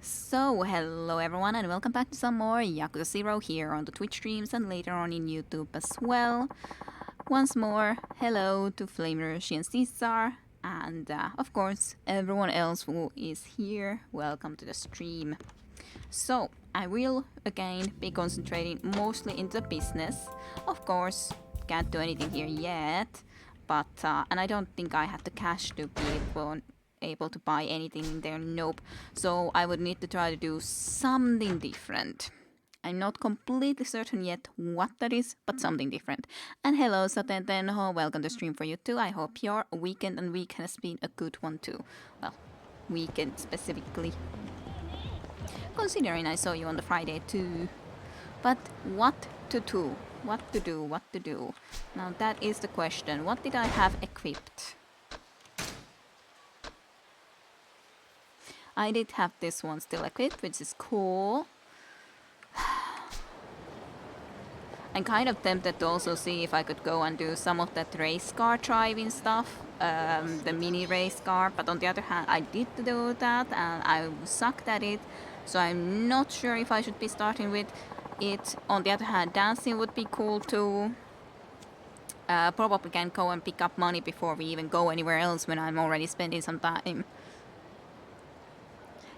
So, hello everyone and welcome back to some more Yakuza 0 here on the Twitch streams and later on in YouTube as well. Once more, hello to Flamer and Caesar and of course everyone else who is here, welcome to the stream. So, I will again be concentrating mostly into business. Of course, can't do anything here yet, but and I don't think I have the cash to be able to buy anything in there, nope. So I would need to try to do something different. I'm not completely certain yet what that is, but something different. And hello Satentenho, welcome to stream for you too. I hope your weekend and week has been a good one too. Well, weekend specifically. Considering I saw you on the Friday too. But what to do? What to do? What to do? Now that is the question. What did I have equipped? I did have this one still equipped, which is cool. I'm kind of tempted to also see if I could go and do some of that race car driving stuff, the mini race car, but on the other hand I did do that and I sucked at it, so I'm not sure if I should be starting with it. On the other hand, dancing would be cool too. Probably can go and pick up money before we even go anywhere else when I'm already spending some time.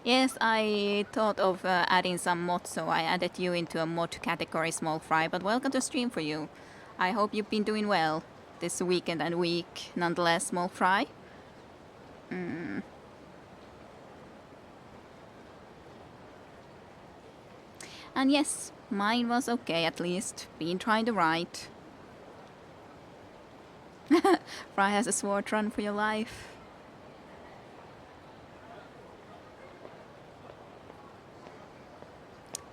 Yes, I thought of adding some mods, so I added you into a mod category, Small Fry, but welcome to stream for you. I hope you've been doing well this weekend and week, nonetheless, Small Fry. And yes, mine was okay at least, been trying to write. Fry has a sword, run for your life.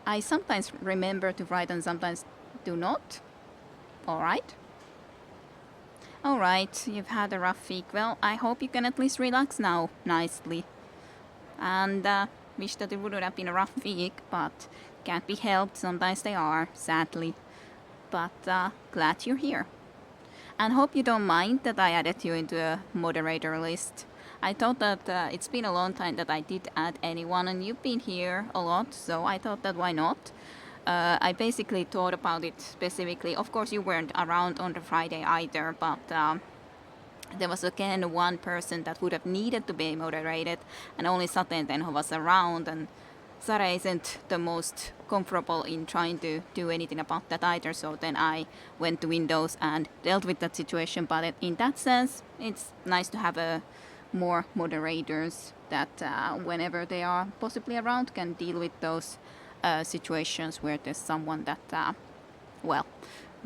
I sometimes remember to write and sometimes do not. Alright. Alright, you've had a rough week. Well, I hope you can at least relax now nicely. And wish that it wouldn't have been a rough week, but can't be helped. Sometimes they are, sadly. But glad you're here. And hope you don't mind that I added you into a moderator list. I thought that it's been a long time that I did add anyone, and you've been here a lot, so I thought that why not? I basically thought about it specifically. Of course, you weren't around on the Friday either, but there was again one person that would have needed to be moderated, and only Satentenho was around, and Sara isn't the most comfortable in trying to do anything about that either, so then I went to Windows and dealt with that situation. But in that sense, it's nice to have more moderators that whenever they are possibly around can deal with those situations where there's someone that, well,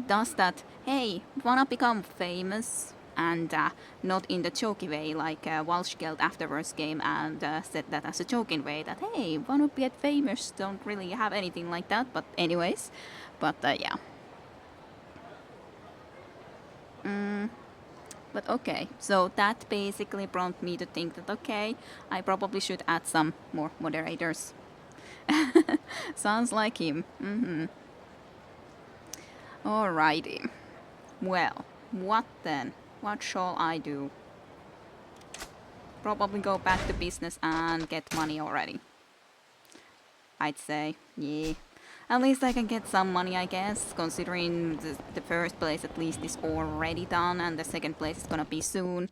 does that, hey, wanna become famous, and not in the jokey way like Walshgeld afterwards came and said that as a joking way that, hey, wanna get famous, don't really have anything like that, but anyways, but yeah. But okay, so that basically prompted me to think that, okay, I probably should add some more moderators. Sounds like him. Alrighty. Well, what then? What shall I do? Probably go back to business and get money already. I'd say, yeah. At least I can get some money, I guess, considering the first place at least is already done and the second place is gonna be soon.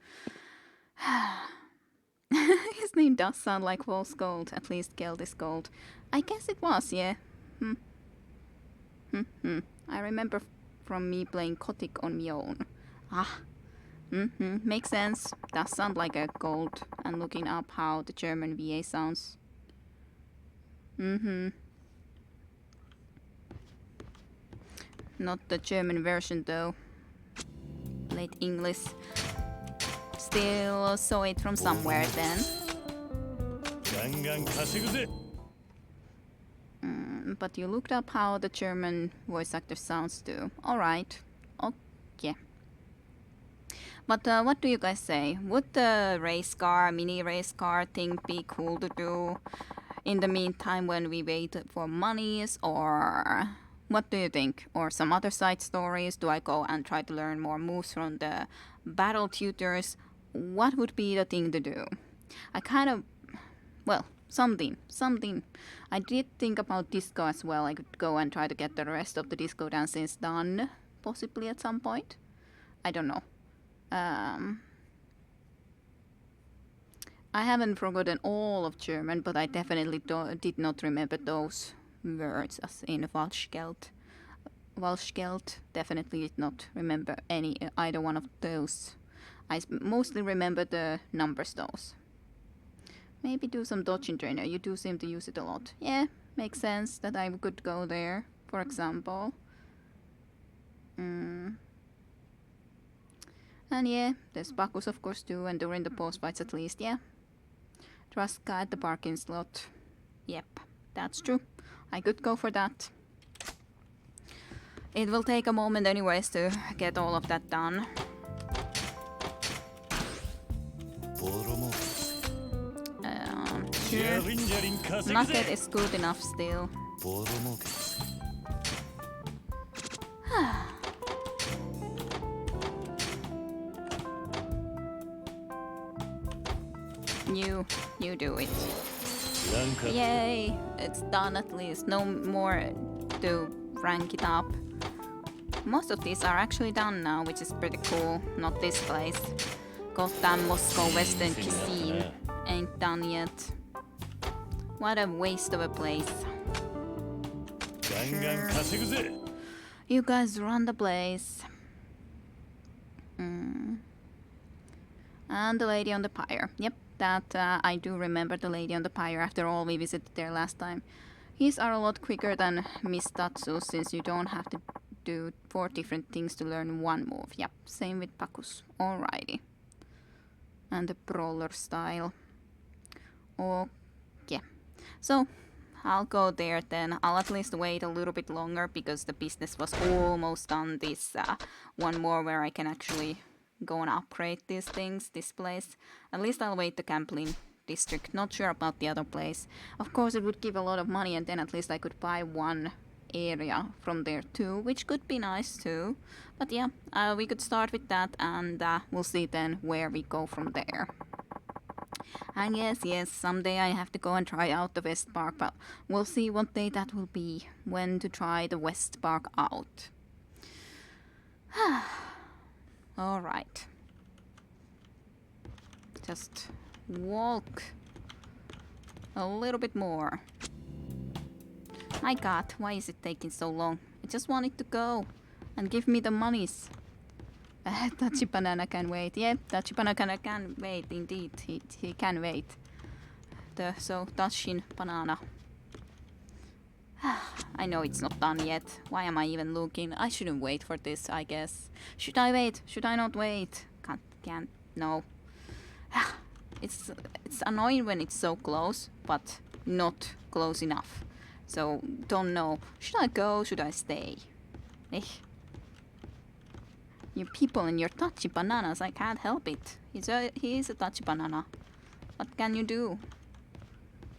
His name does sound like false gold, at least Geld is gold. I guess it was, yeah. I remember from me playing Kotick on my own. Makes sense. Does sound like a gold. And looking up how the German VA sounds. Not the German version though. Late English. Still saw it from somewhere then. But you looked up how the German voice actor sounds too. Alright. Okay. But what do you guys say? Would the race car, mini race car thing be cool to do in the meantime when we wait for monies, or what do you think? Or some other side stories? Do I go and try to learn more moves from the battle tutors? What would be the thing to do? I kind of, well, Something. I did think about disco as well. I could go and try to get the rest of the disco dances done, possibly at some point. I don't know. I haven't forgotten all of German, but I definitely did not remember those words as in Walschgeld. Walschgeld, definitely did not remember either one of those. I mostly remember the numbers those. Maybe do some dodging trainer. You do seem to use it a lot. Yeah, makes sense that I could go there, for example. And yeah, there's Bakus of course too, and during the boss fights at least, yeah. Truska at the parking slot. Yep, that's true. I could go for that. It will take a moment anyways to get all of that done. Sure. Nugget is good enough still. You do it. Yay! It's done at least. No more to rank it up. Most of these are actually done now, which is pretty cool. Not this place. Goddamn Moscow Western Cuisine ain't done yet. What a waste of a place. Sure. You guys run the place. And the lady on the pyre. Yep, that I do remember the lady on the pyre. After all, we visited there last time. His are a lot quicker than Miss Tatsu's, since you don't have to do 4 different things to learn one move. Yep, same with Bakus. Alrighty. And the brawler style. Okay. So, I'll go there then. I'll at least wait a little bit longer because the business was almost done. This one more where I can actually go and upgrade these things, this place. At least I'll wait the gambling district. Not sure about the other place. Of course it would give a lot of money and then at least I could buy one area from there too, which could be nice too. But yeah, we could start with that and we'll see then where we go from there. And yes, someday I have to go and try out the West Park, but we'll see what day that will be, when to try the West Park out. Alright. Just walk a little bit more. My god, why is it taking so long? I just want it to go and give me the monies. Touchy Banana can wait. Yeah, Touchy Banana can wait, indeed. He can wait. So, Touching Banana. I know it's not done yet. Why am I even looking? I shouldn't wait for this, I guess. Should I wait? Should I not wait? Can't. No. It's annoying when it's so close, but not close enough. So, don't know. Should I go? Should I stay? You people and your touchy bananas, I can't help it. He is a touchy banana. What can you do?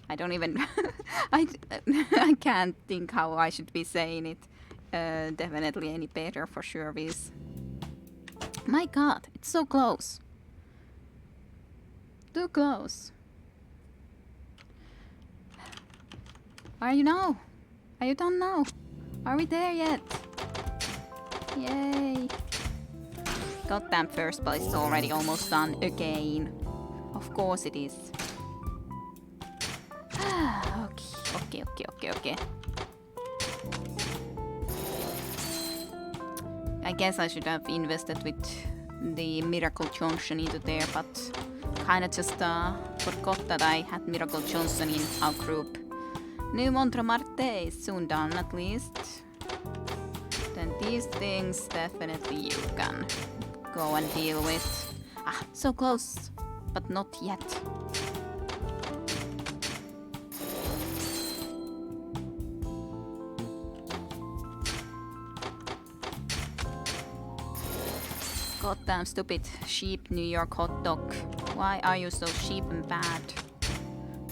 I don't even... I can't think how I should be saying it. Definitely any better for sure is. My god, it's so close. Too close. Are you now? Are you done now? Are we there yet? Yay. Goddamn first place is already almost done again. Of course it is. Okay. I guess I should have invested with the Miracle Johnson into there, but kinda just forgot that I had Miracle Johnson in our group. New Montre Marte is soon done at least. Then these things definitely you can go and deal with. So close, but not yet. Goddamn stupid sheep New York hot dog. Why are you so cheap and bad?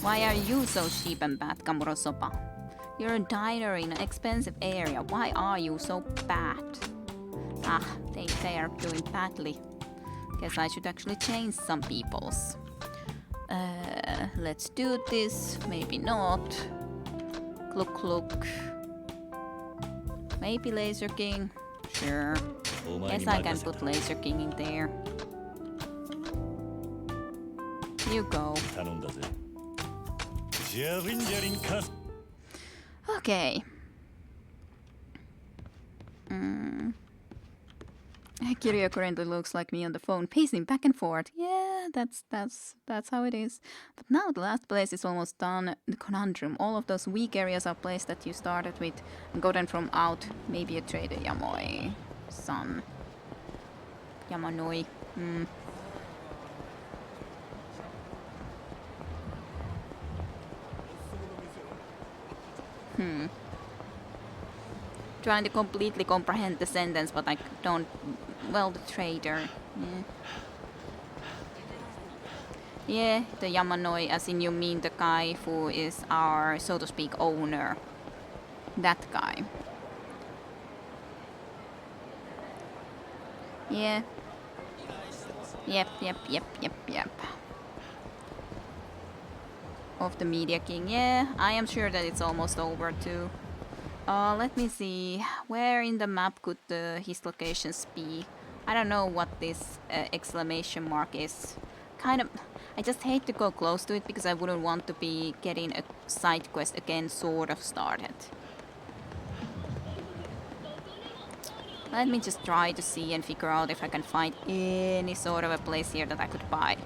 Why are you so cheap and bad, Kamuro Sopa? You're a diner in an expensive area. Why are you so bad? They are doing badly. Guess I should actually change some people's. Let's do this. Maybe not. Look. Maybe Laser King. Sure. Guess I can put Laser King in there. You go. Okay. Kiryu currently looks like me on the phone, pacing back and forth. Yeah, that's how it is. But now the last place is almost done. The conundrum. All of those weak areas are placed that you started with and gotten from out. Maybe a trader Yamoi. Son. Yamanoi. Trying to completely comprehend the sentence, but I don't. Well, the trader. Yeah, the Yamanoi, as in you mean the guy who is our, so to speak, owner. That guy. Yeah. Yep. Of the Media King. Yeah, I am sure that it's almost over too. Let me see. Where in the map could his locations be? I don't know what this exclamation mark is. Kind of. I just hate to go close to it because I wouldn't want to be getting a side quest again sort of started. Let me just try to see and figure out if I can find any sort of a place here that I could buy.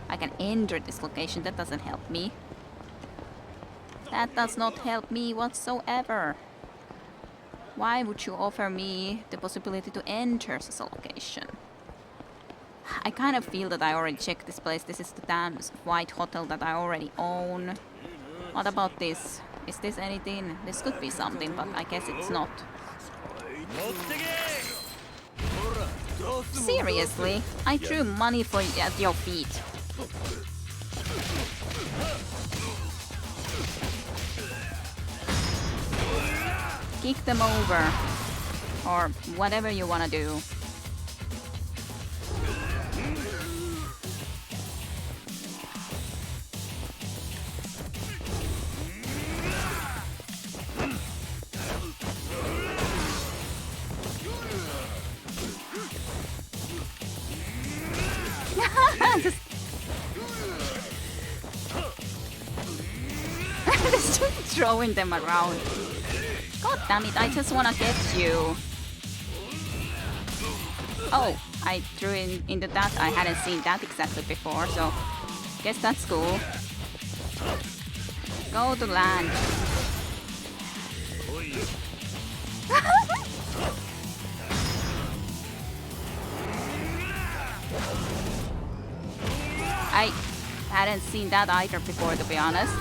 I can enter this location. That doesn't help me. That does not help me whatsoever. Why would you offer me the possibility to enter this location? I kind of feel that I already checked this place. This is the damn white hotel that I already own. What about this? Is this anything? This could be something, but I guess it's not. Seriously? I threw money at your feet. Kick them over. Or whatever you wanna do. Just throwing them around. God damn it, I just wanna get you. Oh, I threw into that. I hadn't seen that exactly before, so guess that's cool. Go to land. I hadn't seen that either before, to be honest.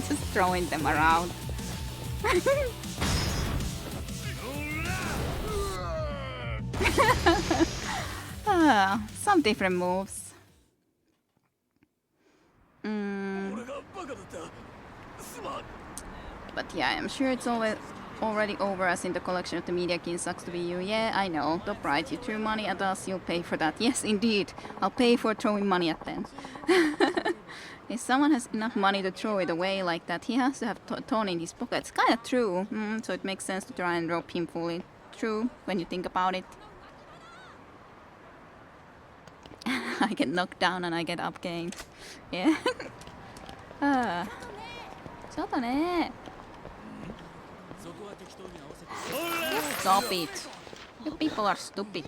Just throwing them around. Some different moves. But yeah, I'm sure it's already over, as in the collection of the Media King sucks to be you. Yeah, I know. Top right, you threw money at us, you'll pay for that. Yes, indeed. I'll pay for throwing money at them. If someone has enough money to throw it away like that, he has to have a ton in his pockets. Kinda true. So it makes sense to try and rope him fully. True, when you think about it. I get knocked down and I get up gained. Yeah. Stop it. You people are stupid.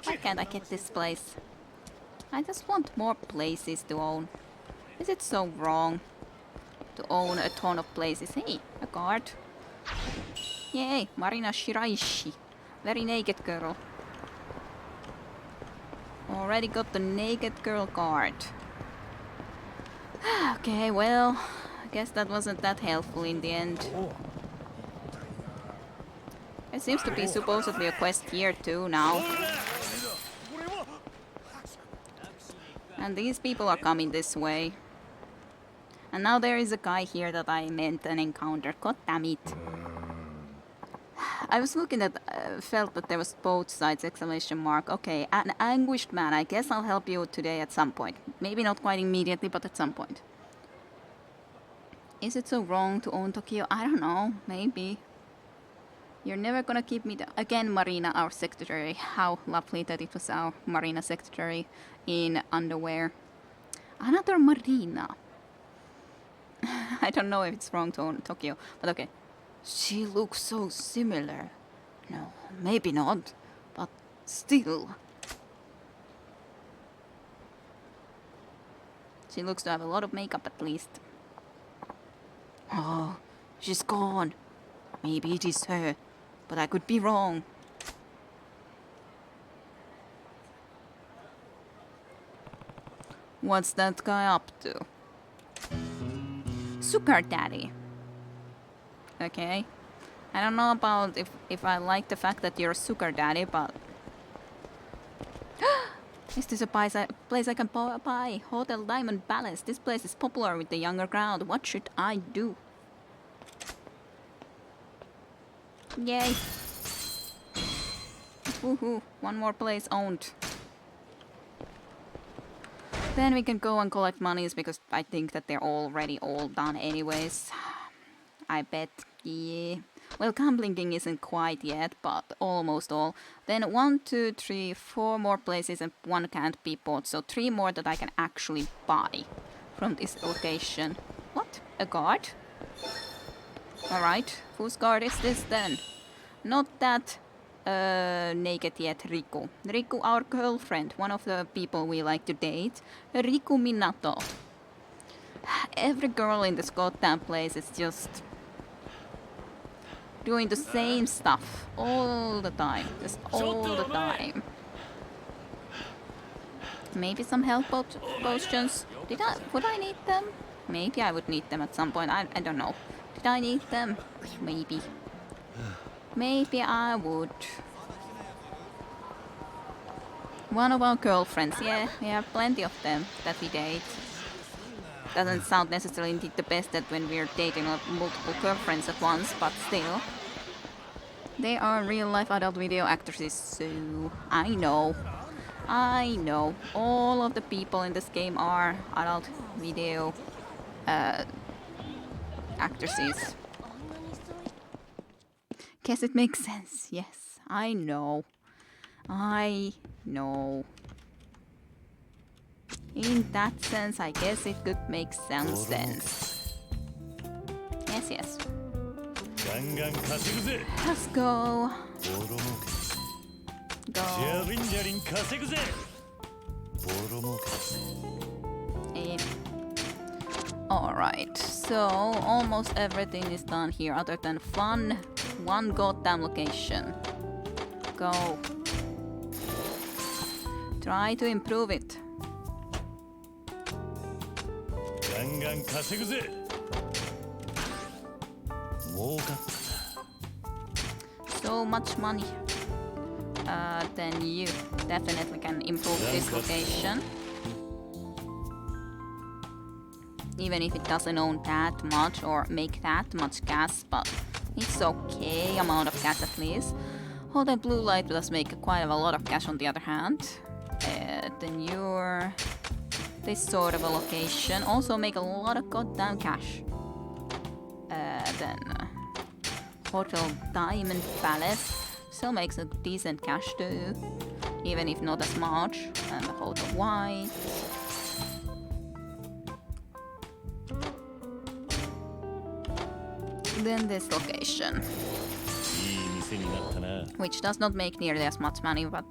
Why can't I get this place? I just want more places to own. Is it so wrong to own a ton of places? Hey, a guard. Yay, Marina Shiraishi. Very naked girl. Already got the naked girl card. Okay, well, I guess that wasn't that helpful in the end. There seems to be supposedly a quest here too now. And these people are coming this way. And now there is a guy here that I meant an encounter. God damn it. I was looking at, felt that there was both sides, exclamation mark. Okay, an anguished man. I guess I'll help you today at some point. Maybe not quite immediately, but at some point. Is it so wrong to own Tokyo? I don't know. Maybe. You're never gonna keep me down. Again, Marina, our secretary. How lovely that it was our Marina secretary in underwear. Another Marina. I don't know if it's wrong to own Tokyo, but okay. She looks so similar. No, maybe not, but still. She looks to have a lot of makeup at least. Oh, she's gone. Maybe it is her, but I could be wrong. What's that guy up to? Sugar daddy. Okay. I don't know about if I like the fact that you're a sugar daddy, but... Is this a place I can buy? Hotel Diamond Palace. This place is popular with the younger crowd. What should I do? Yay! Woohoo! One more place owned. Then we can go and collect monies because I think that they're already all done anyways. I bet, yeah. Well, gambling king isn't quite yet, but almost all. Then 1, 2, 3, 4 more places and 1 can't be bought. So 3 more that I can actually buy from this location. What? A guard? Alright, whose guard is this then? Not that naked yet Riku. Riku, our girlfriend, one of the people we like to date. Riku Minato. Every girl in this goddamn place is just doing the same stuff all the time. Just all the time. Maybe some health potions. Would I need them? Maybe I would need them at some point. I don't know. Did I need them? Maybe. Maybe I would. One of our girlfriends. Yeah, we have plenty of them that we date. Doesn't sound necessarily the best that when we're dating multiple girlfriends at once, but still. They are real-life adult video actresses, so I know. I know. All of the people in this game are adult video actresses. Guess it makes sense. Yes, I know. I know. In that sense, I guess it could make some sense. Yes, yes. Let's go. Go. Alright, so almost everything is done here other than fun. One goddamn location. Go. Try to improve it. So much money. Then you definitely can improve this location. Even if it doesn't own that much or make that much gas, but it's okay amount of gas at least. Oh, the blue light does make quite a lot of cash on the other hand. Then you're this sort of a location also make a lot of goddamn cash. Then Hotel Diamond Palace still makes a decent cash too, even if not as much. And the Hotel White. Then this location, which does not make nearly as much money, but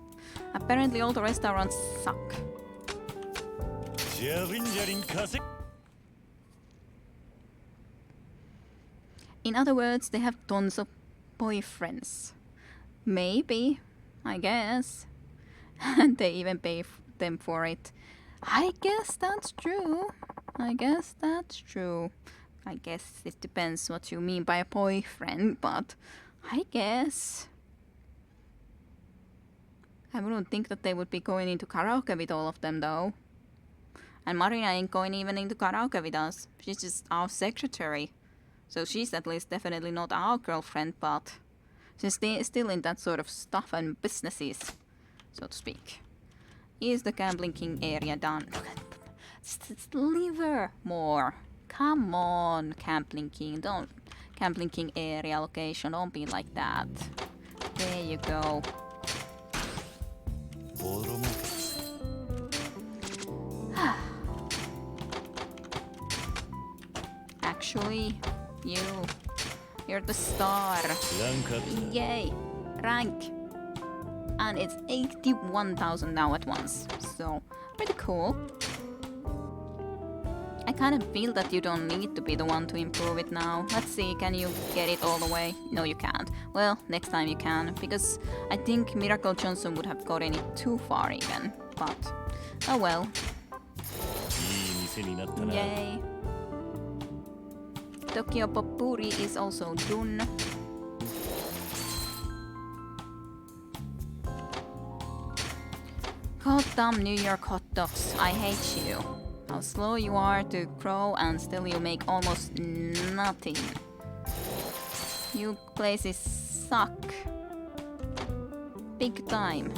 apparently all the restaurants suck. In other words, they have tons of boyfriends. Maybe, I guess. And they even pay them for it. I guess that's true. I guess that's true. I guess it depends what you mean by a boyfriend, but I guess. I wouldn't think that they would be going into karaoke with all of them though. And Marina ain't going even into karaoke with us. She's just our secretary. So she's at least definitely not our girlfriend, but she's still in that sort of stuff and businesses, so to speak. Is the gambling king area done? Sliver more. Come on, gambling king. Don't. Gambling king area location. Don't be like that. There you go. Actually, you're the star. Yay! Rank. And it's 81,000 now at once. So, pretty cool. I kind of feel that you don't need to be the one to improve it now. Let's see, can you get it all the way? No, you can't. Well, next time you can, because I think Miracle Johnson would have gotten it too far even. But, oh well. Yay. Tokyo Popuri is also done. Goddamn New York hot dogs, I hate you. How slow you are to grow and still you make almost nothing. You places suck. Big time.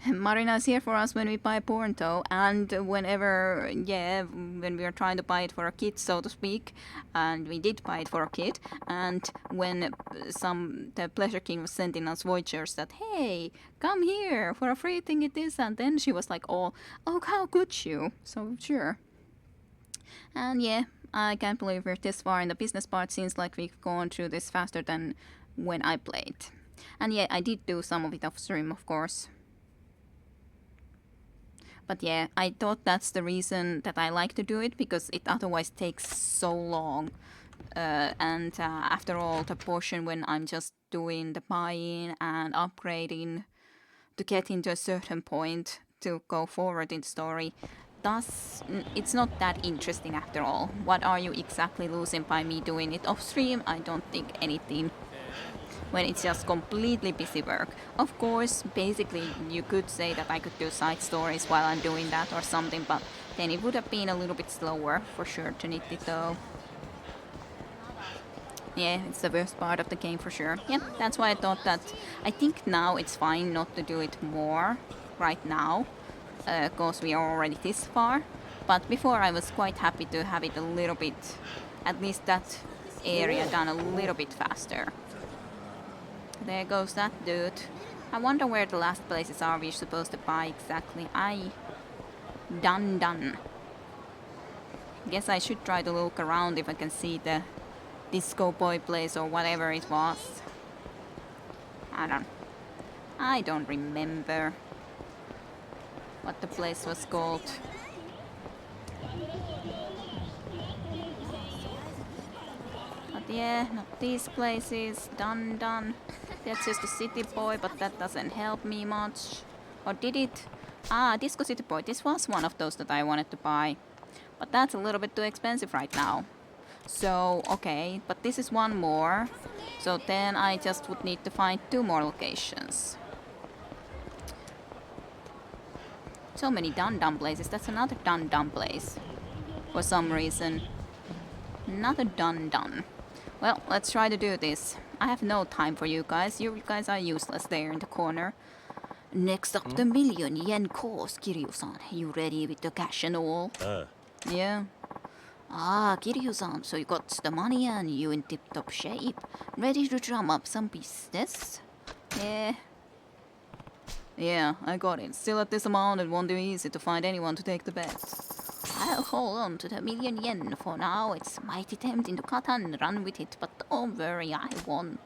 Marina's here for us when we buy Pornto, and whenever, when we are trying to buy it for a kid, so to speak, and we did buy it for a kid, and when the Pleasure King was sending us vouchers that, hey, come here for a free thing it is, and then she was like, oh, how could you? So, sure. And yeah, I can't believe we're this far in the business part. Seems like we've gone through this faster than when I played. And yeah, I did do some of it off stream, of course. But yeah, I thought that's the reason that I like to do it, because it otherwise takes so long. After all, the portion when I'm just doing the buying and upgrading to get into a certain point to go forward in the story, it's not that interesting after all. What are you exactly losing by me doing it off stream? I don't think anything. When it's just completely busy work. Of course, basically, you could say that I could do side stories while I'm doing that or something, but then it would have been a little bit slower, for sure, to knit it though. Yeah, it's the worst part of the game for sure. Yeah, that's why I thought that I think now it's fine not to do it more right now, because we are already this far. But before I was quite happy to have it a little bit, at least that area done a little bit faster. There goes that dude. I wonder where the last places are we're supposed to buy exactly. Done. Guess I should try to look around if I can see the Disco Boy place or whatever it was. I don't remember what the place was called. But yeah, not these places. Done. That's just a City Boy, but that doesn't help me much. Or did it? Disco City Boy. This was one of those that I wanted to buy. But that's a little bit too expensive right now. So, okay, but this is one more. So then I just would need to find 2 more locations. So many done places. That's another done place. For some reason. Another done. Well, let's try to do this. I have no time for you guys. You guys are useless there in the corner. Next up, the million yen course, Kiryu-san. You ready with the cash and all? Yeah. Kiryu-san, so you got the money and you in tip-top shape. Ready to drum up some business? Yeah, I got it. Still at this amount, it won't be easy to find anyone to take the bet. I'll hold on to the million yen for now. It's mighty tempting to cut and run with it, but don't worry, I won't.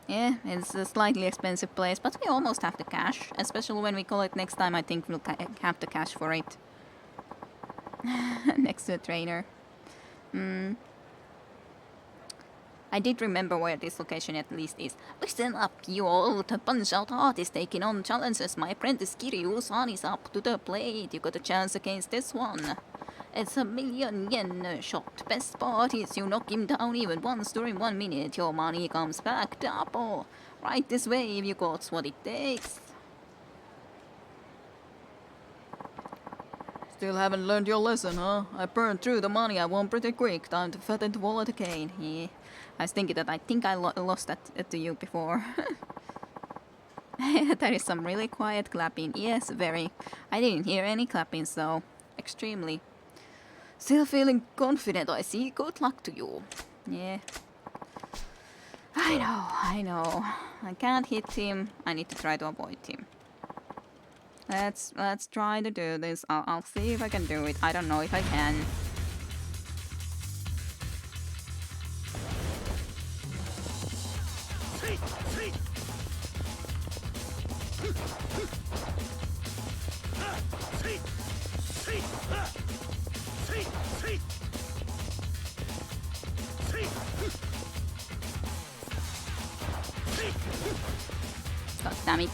Yeah, it's a slightly expensive place, but we almost have the cash. Especially when we call it next time, I think we'll have the cash for it. Next to a trainer. I did remember where this location at least is. Listen up, you old punch-out artist taking on challenges. My apprentice Kiryu-san is up to the plate. You got a chance against this one. It's a 1,000,000 yen shot. Best part is you knock him down even once during 1 minute. Your money comes back double. Right this way if you got what it takes. Still haven't learned your lesson, huh? I burned through the money I won pretty quick. Time to fatten the wallet again. Yeah. I was thinking that I think I lost that to you before. That is some really quiet clapping. Yes, very. I didn't hear any clapping, so extremely. Still feeling confident, I see. Good luck to you. Yeah. I know. I can't hit him. I need to try to avoid him. Let's try to do this. I'll see if I can do it. I don't know if I can. God damn it.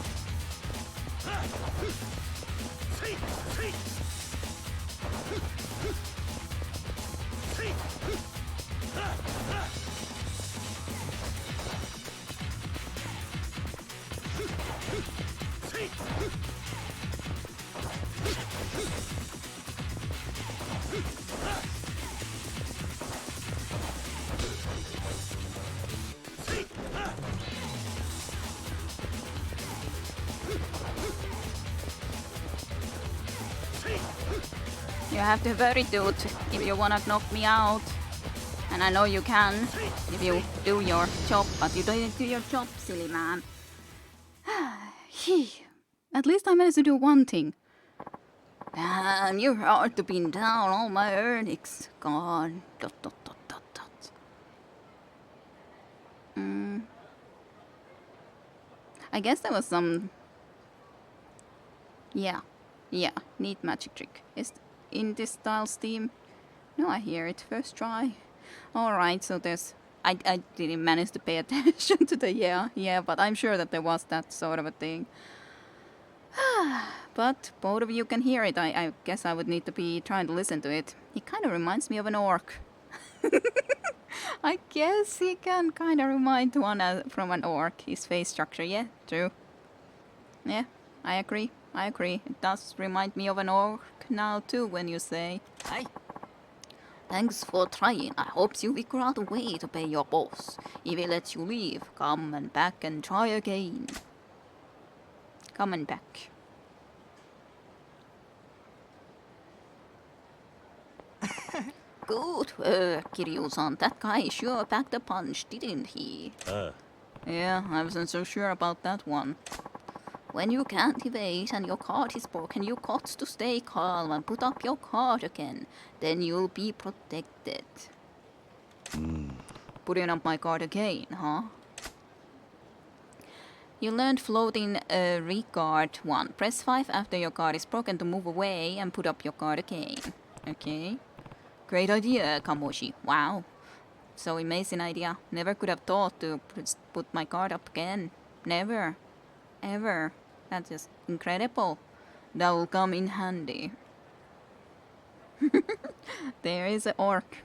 You have to hurry, dude, if you wanna knock me out. And I know you can, if you do your job, but you didn't do your job, silly man. At least I managed to do one thing. Damn, you're hard to pin down all my earnings. God. I guess there was some... Yeah, neat magic trick. Is in this style Steam? No, I hear it. First try. Alright, so there's... I didn't manage to pay attention to the yeah, but I'm sure that there was that sort of a thing. But both of you can hear it. I guess I would need to be trying to listen to it. He kind of reminds me of an orc. I guess he can kind of remind one from an orc. His face structure, yeah, true. Yeah, I agree. It does remind me of an orc now too when you say, "Hi. Thanks for trying. I hope you figure out a way to pay your boss. If he lets you leave, come and back and try again." Come and back. Good work, Kiryu-san. That guy sure packed a punch, didn't he? Yeah, I wasn't so sure about that one. When you can't evade and your card is broken, you got to stay calm and put up your card again. Then you'll be protected. Putting up my card again, huh? You learned floating regard 1. Press 5 after your card is broken to move away and put up your card again. Okay. Great idea, Kamoshi. Wow. So amazing idea. Never could have thought to put my card up again. Never. Ever. That's just incredible. That will come in handy. There is an orc.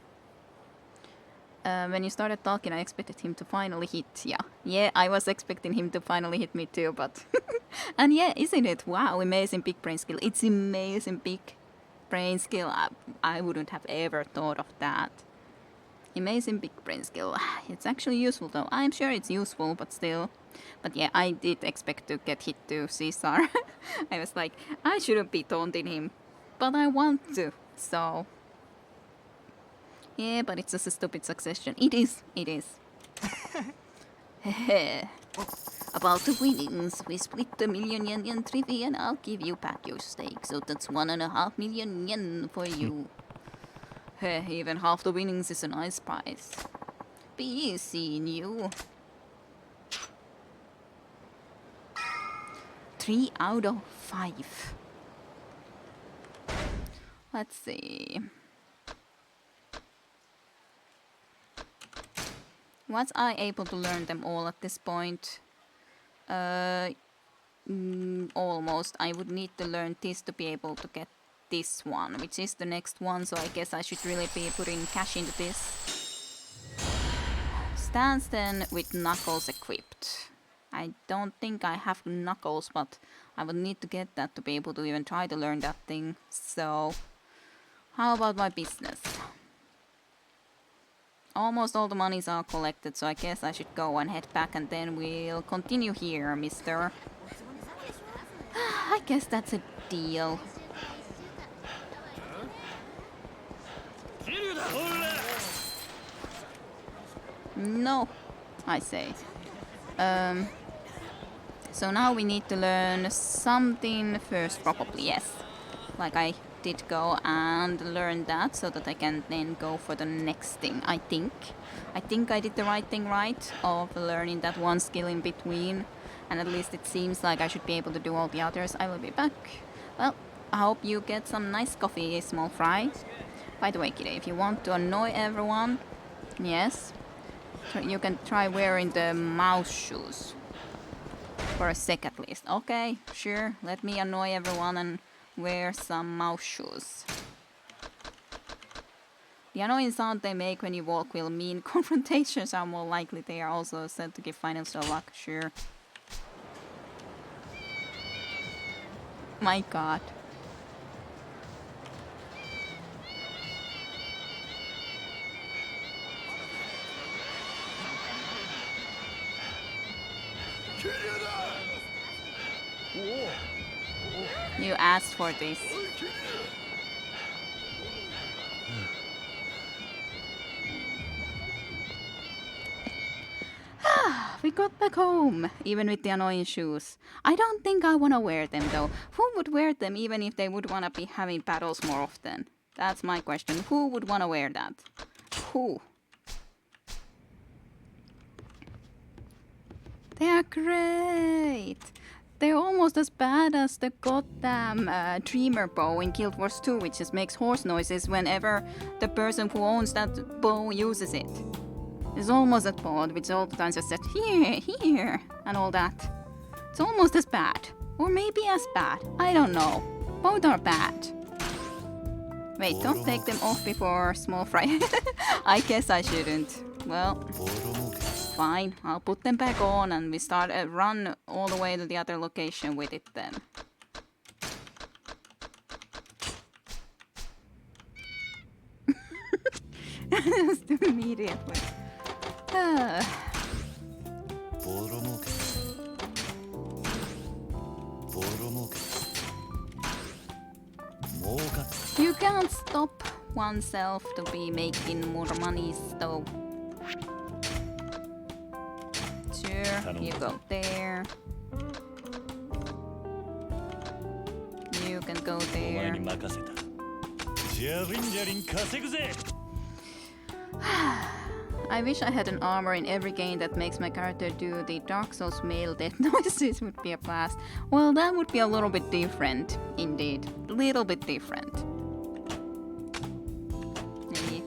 When you started talking, I expected him to finally hit. Yeah, I was expecting him to finally hit me too, but... And yeah, isn't it? Wow, amazing big brain skill. It's amazing big brain skill. I wouldn't have ever thought of that. Amazing big brain skill. It's actually useful though. I'm sure it's useful, but still. But yeah, I did expect to get hit to Caesar. I was like, I shouldn't be taunting him, but I want to, so... Yeah, but it's just a stupid suggestion. It is. About the winnings, we split the 1,000,000 yen trivia and I'll give you back your stake. So that's 1.5 million yen for you. Even half the winnings is a nice prize. Be seeing you. 3 out of 5. Let's see. Was I able to learn them all at this point? Almost. I would need to learn this to be able to get this one, which is the next one, so I guess I should really be putting cash into this. Stance then with knuckles equipped. I don't think I have knuckles, but I would need to get that to be able to even try to learn that thing. So, how about my business? Almost all the monies are collected, so I guess I should go and head back and then we'll continue here, mister. I guess that's a deal. No, I say. So now we need to learn something first, probably, yes. Like I did go and learn that so that I can then go for the next thing, I think. I think I did the right thing, right? Of learning that one skill in between. And at least it seems like I should be able to do all the others. I will be back. Well, I hope you get some nice coffee, small fry. By the way, Kide, if you want to annoy everyone, yes, you can try wearing the mouse shoes. For a sec at least. Okay, sure, let me annoy everyone and wear some mouse shoes. The annoying sound they make when you walk will mean confrontations are more likely. They are also said to give financial luck, sure. My god. You asked for this. We got back home, even with the annoying shoes. I don't think I wanna wear them though. Who would wear them even if they would wanna be having battles more often? That's my question. Who would wanna wear that? Who? They are great! They're almost as bad as the goddamn Dreamer bow in Guild Wars 2, which just makes horse noises whenever the person who owns that bow uses it. It's almost as bad, which all the time just says, here, here, and all that. It's almost as bad. Or maybe as bad. I don't know. Both are bad. Wait, don't take them off before small fry. I guess I shouldn't. Well, fine. I'll put them back on and we start a run all the way to the other location with it then. Just immediately. You can't stop oneself to be making more money, though. Sure, you go there. You can go there. I wish I had an armor in every game that makes my character do the Dark Souls male death noises. Would be a blast. Well, that would be a little bit different, indeed. A little bit different. Maybe.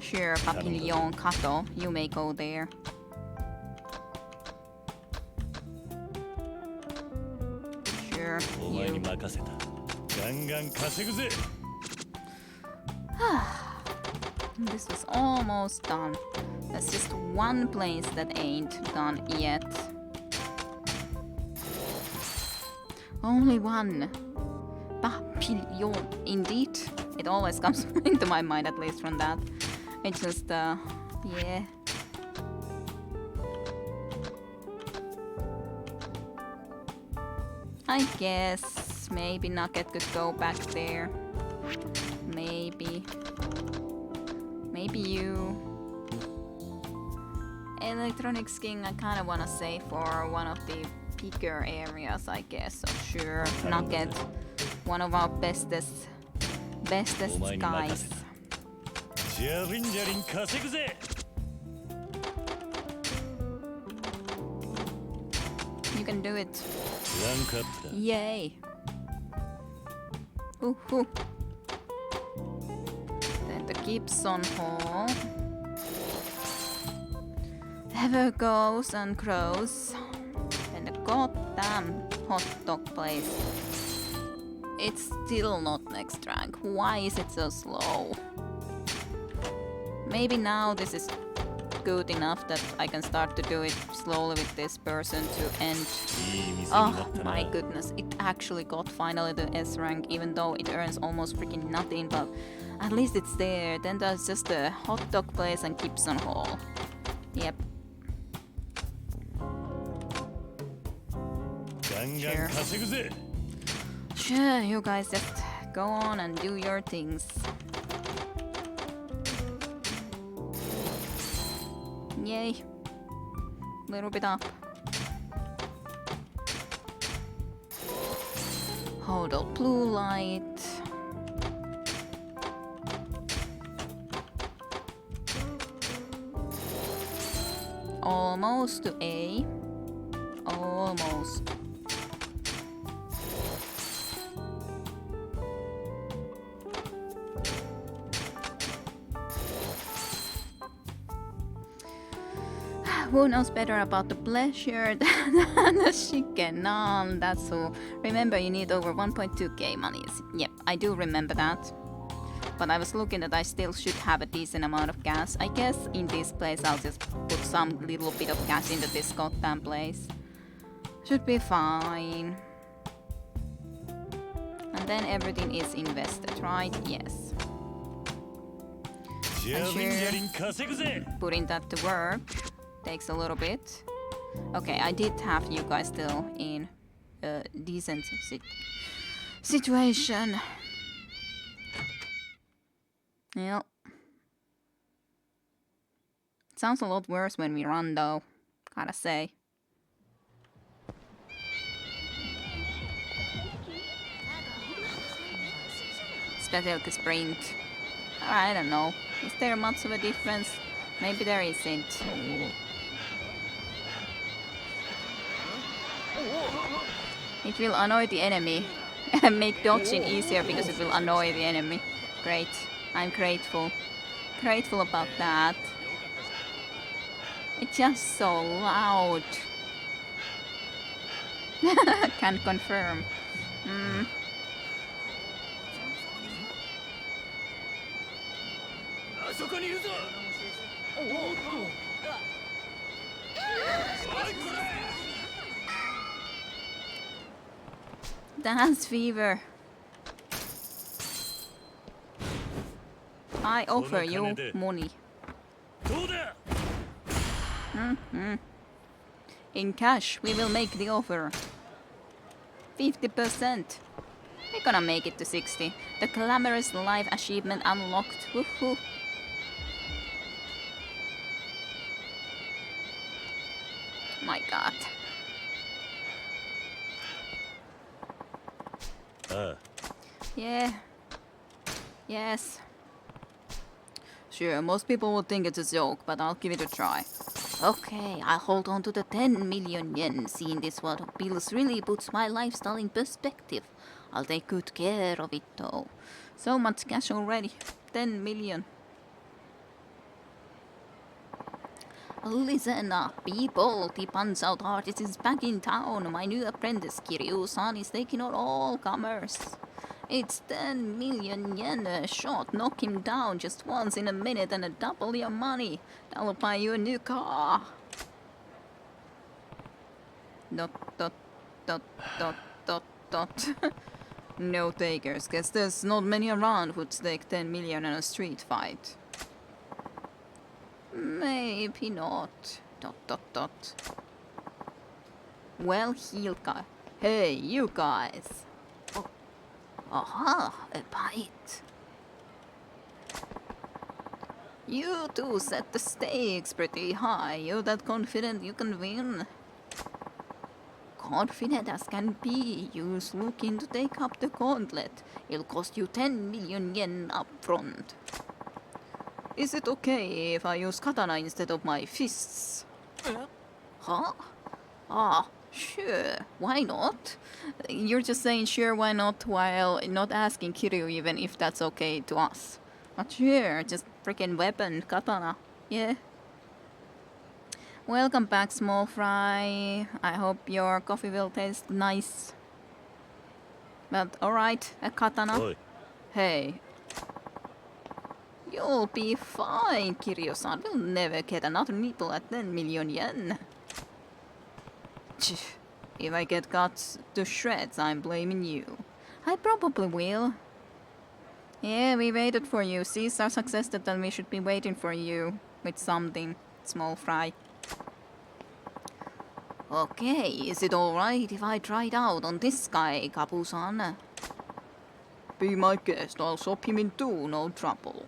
Sure, Papillon Kato, you may go there. You. This is almost done. There's just one place that ain't done yet. Only one. Papillon, indeed. It always comes into my mind, at least from that. It's just, yeah. I guess maybe Nugget could go back there. Maybe. Maybe you. Electronics King I kinda wanna say for one of the bigger areas, I guess. So sure, Nugget. One of our bestest guys. You can do it. Yay! Hoo. Then the Gibson Hall. ever goes and grows. And the goddamn hot dog place. It's still not next rank. Why is it so slow? Maybe now this is good enough that I can start to do it slowly with this person to end. Oh my goodness, it actually got finally the S rank, even though it earns almost freaking nothing, but at least it's there. Then there's just a hot dog place and Gibson Hall. Yep. Sure. Sure, you guys just go on and do your things. Yay. Little bit up. Hold up blue light. Almost to A. Almost. Who knows better about the pleasure than the chicken? That's all. Remember, you need over 1.2k monies. Yep, I do remember that. But I was looking that I still should have a decent amount of gas. I guess in this place I'll just put some little bit of gas into this goddamn place. Should be fine. And then everything is invested, right? Yes. And sure, putting that to work takes a little bit. Okay, I did have you guys still in a decent situation. Yeah. It sounds a lot worse when we run though, gotta say. Special sprint. I don't know. Is there much of a difference? Maybe there isn't. It will annoy the enemy and make dodging easier because it will annoy the enemy. Great. I'm grateful. Grateful about that. It's just so loud. Can confirm. Dance fever. I offer you money. In cash, we will make the offer. 50%. We're gonna make it to 60. The glamorous life achievement unlocked. Woohoo. My god. Yeah. Yes. Sure, most people would think it's a joke, but I'll give it a try. Okay, I'll hold on to the 10 million yen. Seeing this what bills really puts my lifestyle in perspective. I'll take good care of it though. So much cash already. 10 million. Listen up, people. The Punch-Out artist is back in town. My new apprentice, Kiryu-san, is taking on all comers. It's 10 million yen a shot. Knock him down just once in a minute and double your money. That'll buy you a new car. Dot, dot, dot, dot, dot, dot. No takers. Guess there's not many around who'd stake 10 million in a street fight. Maybe not. Dot, dot, dot. Well, Hilka. Hey, you guys. Oh. Aha, a bite. You two set the stakes pretty high. You're that confident you can win? Confident as can be. You're looking to take up the gauntlet. It'll cost you 10 million yen up front. Is it okay if I use katana instead of my fists? Huh? Ah, sure. Why not? You're just saying sure, why not, while not asking Kiryu even if that's okay to us. But sure, just freaking weapon, katana. Yeah. Welcome back, small fry. I hope your coffee will taste nice. But alright, a katana. Oi. Hey. You'll be fine, Kiryu-san. We'll never get another nipple at 10 million yen. If I get cut to shreds, I'm blaming you. I probably will. Yeah, we waited for you. Caesar suggested that we should be waiting for you with something, small fry. Okay, is it alright if I try it out on this guy, Kabu-san? Be my guest, I'll shop him in two, no trouble.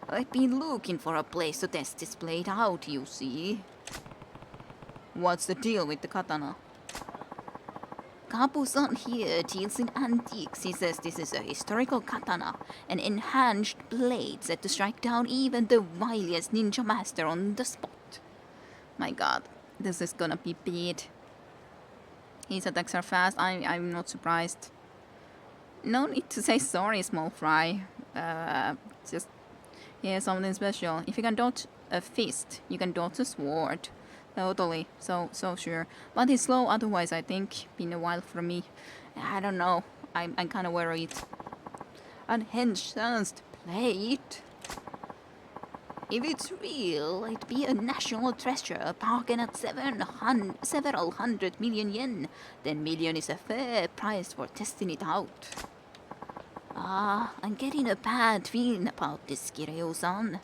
I've been looking for a place to test this blade out, you see. What's the deal with the katana? Kabu-san here deals in antiques. He says this is a historical katana, an enhanced blade set to strike down even the wiliest ninja master on the spot. My god, this is gonna be bad. His attacks are fast, I'm not surprised. No need to say sorry, small fry. Just, yeah, something special. If you can dodge a fist, you can dodge a sword. Totally, so sure. But he's slow otherwise, I think. Been a while for me. I don't know. I'm kind of worried. Unhinged plate? If it's real, it'd be a national treasure, bargain at several hundred million yen. 10 million is a fair price for testing it out. I'm getting a bad feeling about this, Kiryu-san.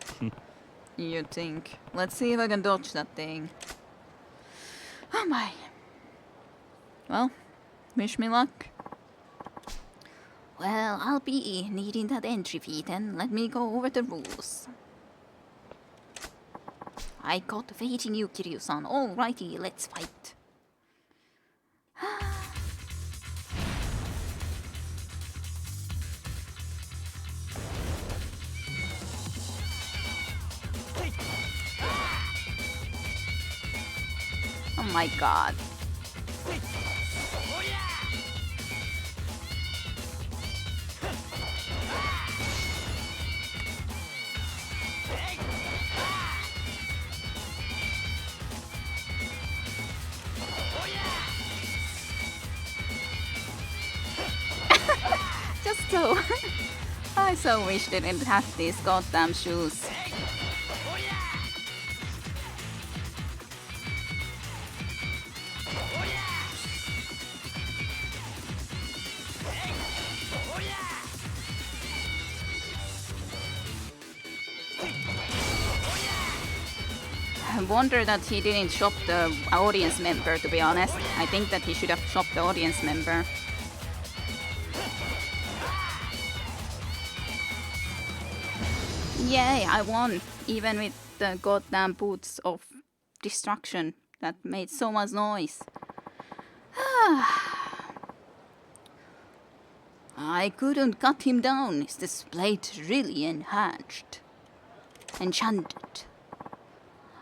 You think? Let's see if I can dodge that thing. Oh my. Well, wish me luck. Well, I'll be needing that entry fee then. Let me go over the rules. I got faith in you, Kiryu-san. Alrighty, let's fight. Oh my god. Just so... I so wish they didn't have these goddamn shoes. I wonder that he didn't shop the audience member, to be honest. I think that he should have shopped the audience member. Yay, I won! Even with the goddamn boots of destruction that made so much noise. I couldn't cut him down. Is this blade really enhanced? Enchanted.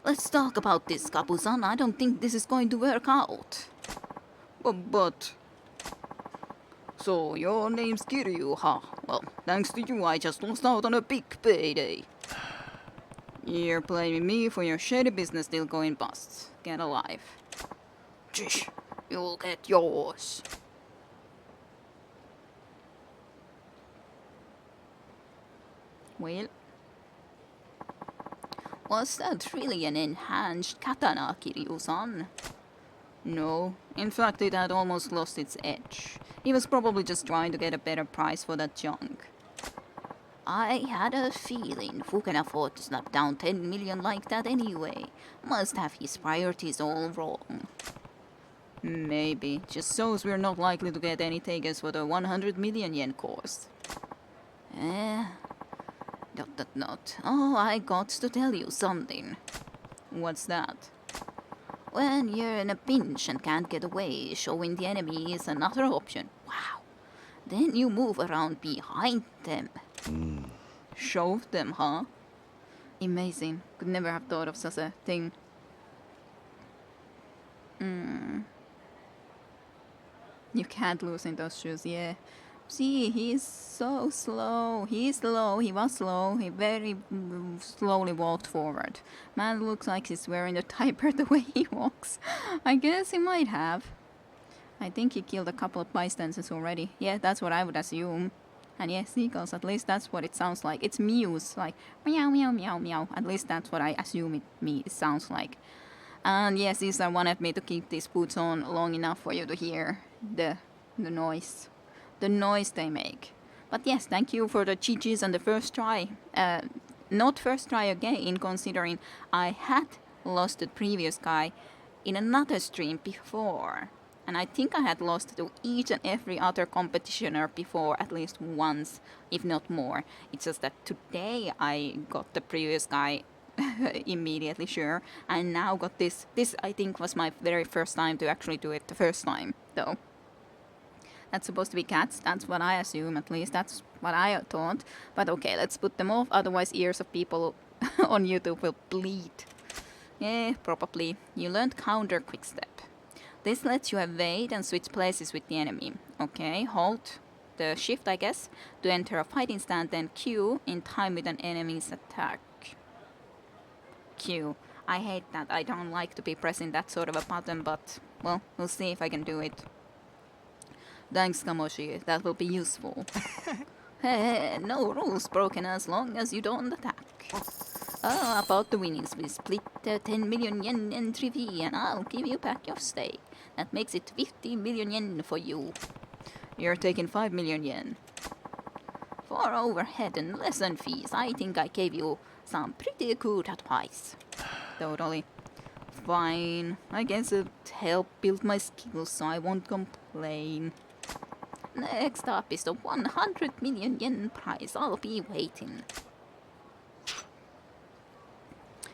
Let's talk about this, Kabu-san. I don't think this is going to work out. But... So, your name's Kiryu, huh? Well, thanks to you, I just lost out on a big payday. You're blaming me for your shady business deal going bust. Get alive. Jish, you'll get yours. Well... Was that really an enhanced katana, Kiryu-san? No. In fact, it had almost lost its edge. He was probably just trying to get a better price for that junk. I had a feeling who can afford to slap down 10 million like that anyway. Must have his priorities all wrong. Maybe. Just shows we're not likely to get any takers for the 100 million yen course. Not. Oh, I got to tell you something. What's that? When you're in a pinch and can't get away, showing the enemy is another option. Wow. Then you move around behind them. Shove them, huh? Amazing. Could never have thought of such a thing. You can't lose in those shoes, yeah. See, he's so slow. He's slow. He was slow. He very slowly walked forward. Man looks like he's wearing a diaper the way he walks. I guess he might have. I think he killed a couple of bystanders already. Yeah, that's what I would assume. And yes, seagulls, at least that's what it sounds like. It's mews, like meow, meow, meow, meow. At least that's what I assume it sounds like. And yes, Caesar wanted me to keep these boots on long enough for you to hear the noise. The noise they make. But yes, thank you for the GGs and the first try. Not first try again, considering I had lost the previous guy in another stream before. And I think I had lost to each and every other competitioner before at least once, if not more. It's just that today I got the previous guy immediately sure, and now got this. This I think was my very first time to actually do it the first time, though. That's supposed to be cats, that's what I assume, at least that's what I thought. But okay, let's put them off, otherwise ears of people on YouTube will bleed. Yeah, probably. You learned counter quickstep. This lets you evade and switch places with the enemy. Okay, hold the shift, I guess, to enter a fighting stand, then Q in time with an enemy's attack. Q. I hate that. I don't like to be pressing that sort of a button, but, well, we'll see if I can do it. Thanks, Kamoshi. That will be useful. Hey, no rules broken as long as you don't attack. About the winnings, we split 10 million yen entry fee and I'll give you back your stake. That makes it 50 million yen for you. You're taking 5 million yen. For overhead and lesson fees, I think I gave you some pretty good advice. Totally. Fine. I guess it helped build my skills, so I won't complain. Next up is the 100 million yen prize. I'll be waiting.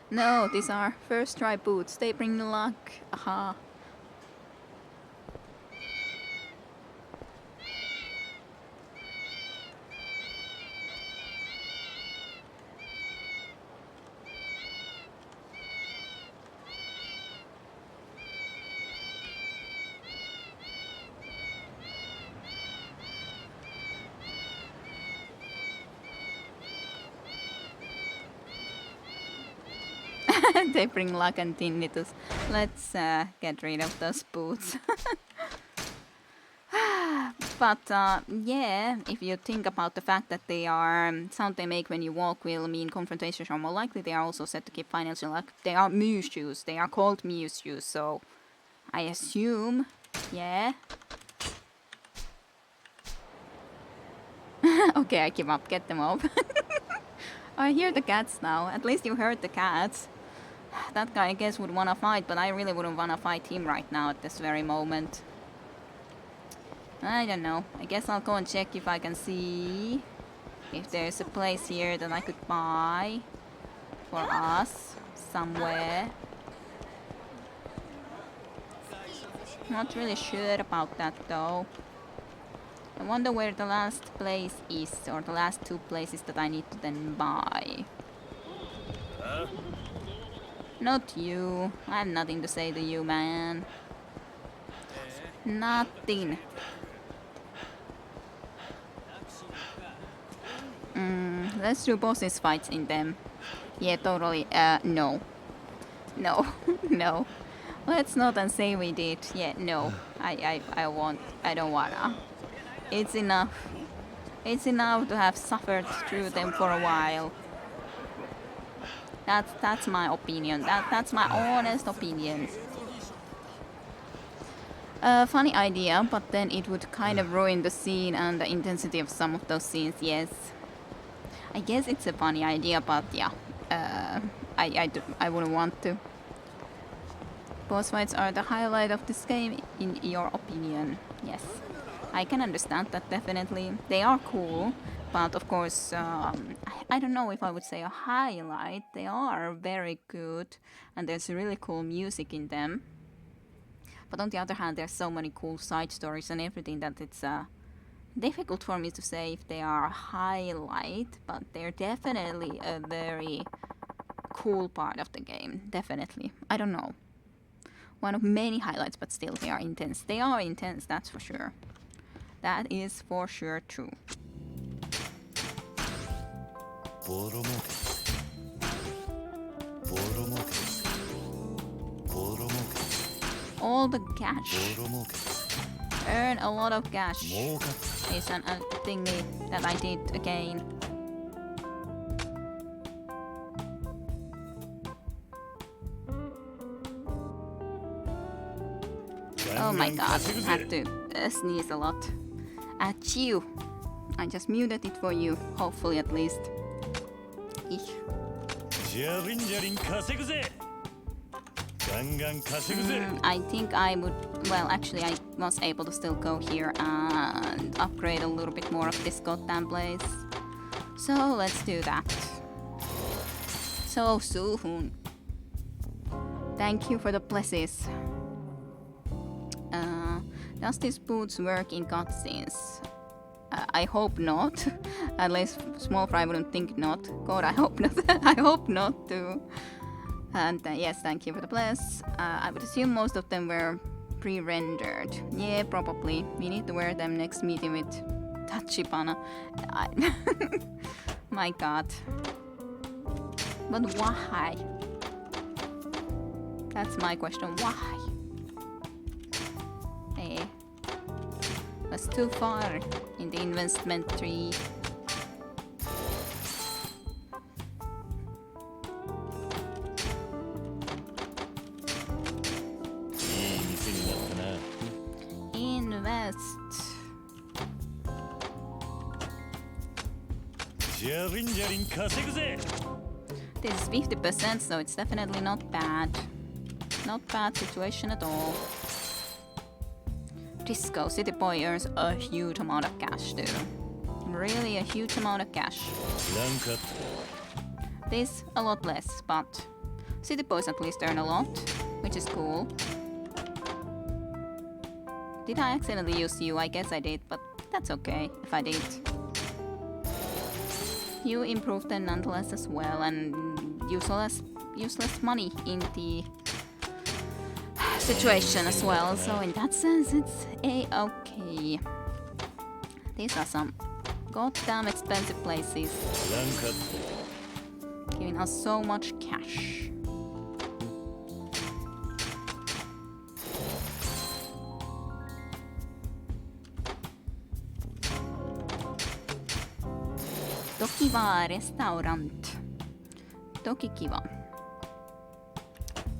No, these are first try boots. They bring luck. Aha. They bring luck and tinnitus. Let's get rid of those boots. But yeah, if you think about the fact that they are sound they make when you walk will mean confrontations are more likely, they are also said to give financial luck. They are Muse shoes. They are called Muse shoes, so I assume, yeah. Okay, I give up. Get them off. I hear the cats now. At least you heard the cats. That guy, I guess, would wanna fight, but I really wouldn't wanna fight him right now at this very moment. I don't know. I guess I'll go and check if I can see if there's a place here that I could buy for us somewhere. Not really sure about that though. I wonder where the last place is, or the last two places that I need to then buy. Not you. I have nothing to say to you, man. Nothing. Let's do bosses fights in them. Yeah, totally. No. No. No. Let's not and say we did. Yeah, no. I won't. I don't wanna. It's enough. It's enough to have suffered through them for a while. That's my opinion. That's my honest opinion. Funny idea, but then it would kind of ruin the scene and the intensity of some of those scenes, yes. I guess it's a funny idea, but yeah. I wouldn't want to. Boss fights are the highlight of this game, in your opinion. Yes. I can understand that, definitely. They are cool, but of course, I don't know if I would say a highlight. They are very good, and there's really cool music in them. But on the other hand, there's so many cool side stories and everything that it's difficult for me to say if they are a highlight, but they're definitely a very cool part of the game. Definitely. I don't know. One of many highlights, but still they are intense. They are intense, that's for sure. That is for sure true. All the cash. Earn a lot of cash. Is a thingy that I did again. Oh my god, had to sneeze a lot. Achoo! I just muted it for you, hopefully at least. Ich. I think I would... Well, actually I was able to still go here and upgrade a little bit more of this goddamn place. So let's do that. So soon. Thank you for the blesses. Does these boots work in cutscenes? I hope not. At least Small Fry wouldn't think not. God, I hope not. I hope not too. And yes, thank you for the bless. I would assume most of them were pre-rendered. Yeah, probably. We need to wear them next meeting with Tachibana. My god. But why? That's my question. Why? Was too far in the investment tree. Invest. This is 50%, so it's definitely not bad. Not bad situation at all. Disco City Boy earns a huge amount of cash too. Really a huge amount of cash. This a lot less, but City Boys at least earn a lot, which is cool. Did I accidentally use you? I guess I did, but that's okay if I did. You improved them nonetheless as well, and useless money in the situation as well, so in that sense it's a-okay. These are some goddamn expensive places, giving us so much cash. Tokiva restaurant. Tokikiva.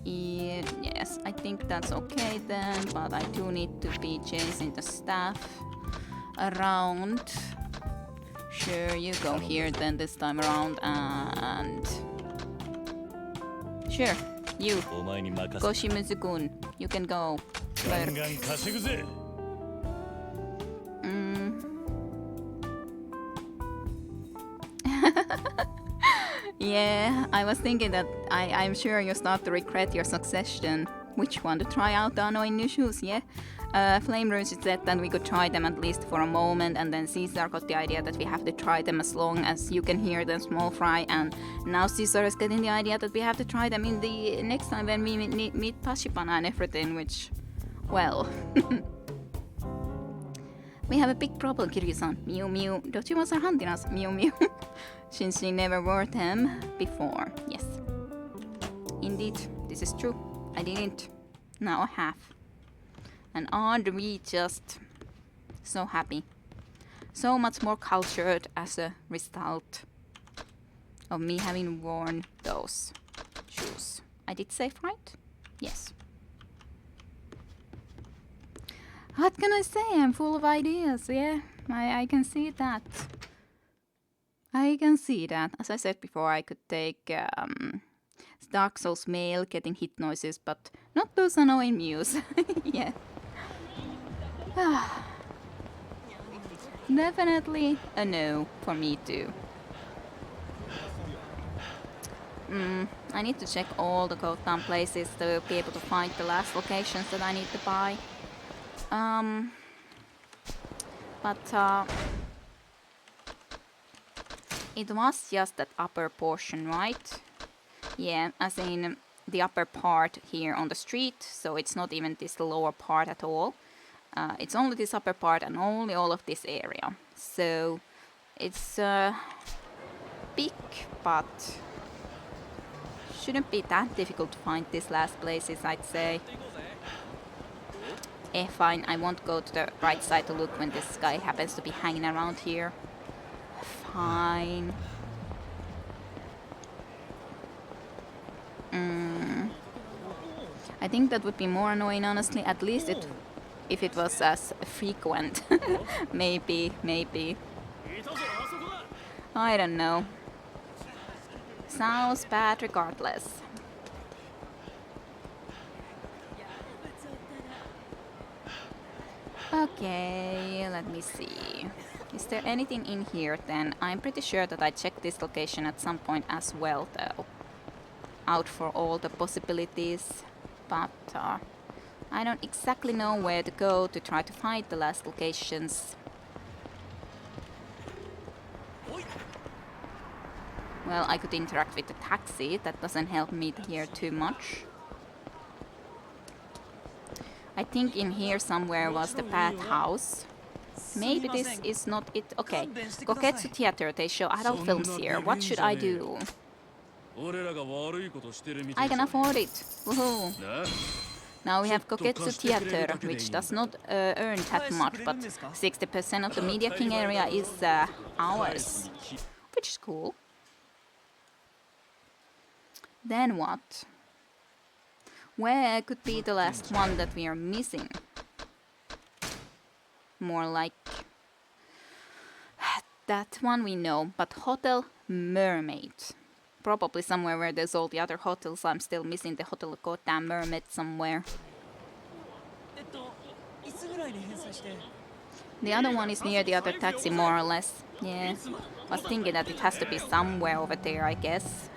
Yes, I think that's okay then, but I do need to be chasing the staff around. Sure, you go here then this time around, and... Sure, you, Koshimitsu-kun, you can go work. Yeah, I was thinking that I'm sure you start to regret your succession. Which one to try out the annoying new shoes, yeah? Flame Rouge said that we could try them at least for a moment, and then Caesar got the idea that we have to try them as long as you can hear them Small Fry, and now Caesar is getting the idea that we have to try them in the next time when we meet Tachibana and everything, which, well... We have a big problem, Kiryu-san. Mew Mew. DOJIMAs are hunting us, Mew Mew. Since she never wore them before. Yes. Indeed, this is true. I didn't. Now I have. And aren't we just so happy? So much more cultured as a result of me having worn those shoes. I did say right? Yes. What can I say? I'm full of ideas, yeah. I can see that. I can see that. As I said before, I could take Dark Souls male getting hit noises, but not those annoying mews. Yeah. Definitely a no for me too. I need to check all the goddamn places to be able to find the last locations that I need to buy. It was just that upper portion, right? Yeah, as in the upper part here on the street, so it's not even this lower part at all. It's only this upper part and only all of this area. So it's big, but shouldn't be that difficult to find these last places, I'd say. Fine, I won't go to the right side to look when this guy happens to be hanging around here. Fine. I think that would be more annoying, honestly. At least if it was as frequent. maybe. I don't know. Sounds bad regardless. Okay, let me see. Is there anything in here then? I'm pretty sure that I checked this location at some point as well, though. Out for all the possibilities. But I don't exactly know where to go to try to find the last locations. Well, I could interact with the taxi. That doesn't help me here too much. I think in here somewhere was the bathhouse. Maybe this is not it. Okay, Koketsu Theater, they show adult films here. What should I do? I can afford it. Woohoo! Now we have Koketsu Theater, which does not earn that much, but 60% of the Media King area is ours, which is cool. Then what? Where could be the last one that we are missing? More like that one we know, but Hotel Mermaid. Probably somewhere where there's all the other hotels. I'm still missing the Hotel Goddamn Mermaid somewhere. The other one is near the other taxi, more or less. Yeah, I was thinking that it has to be somewhere over there, I guess.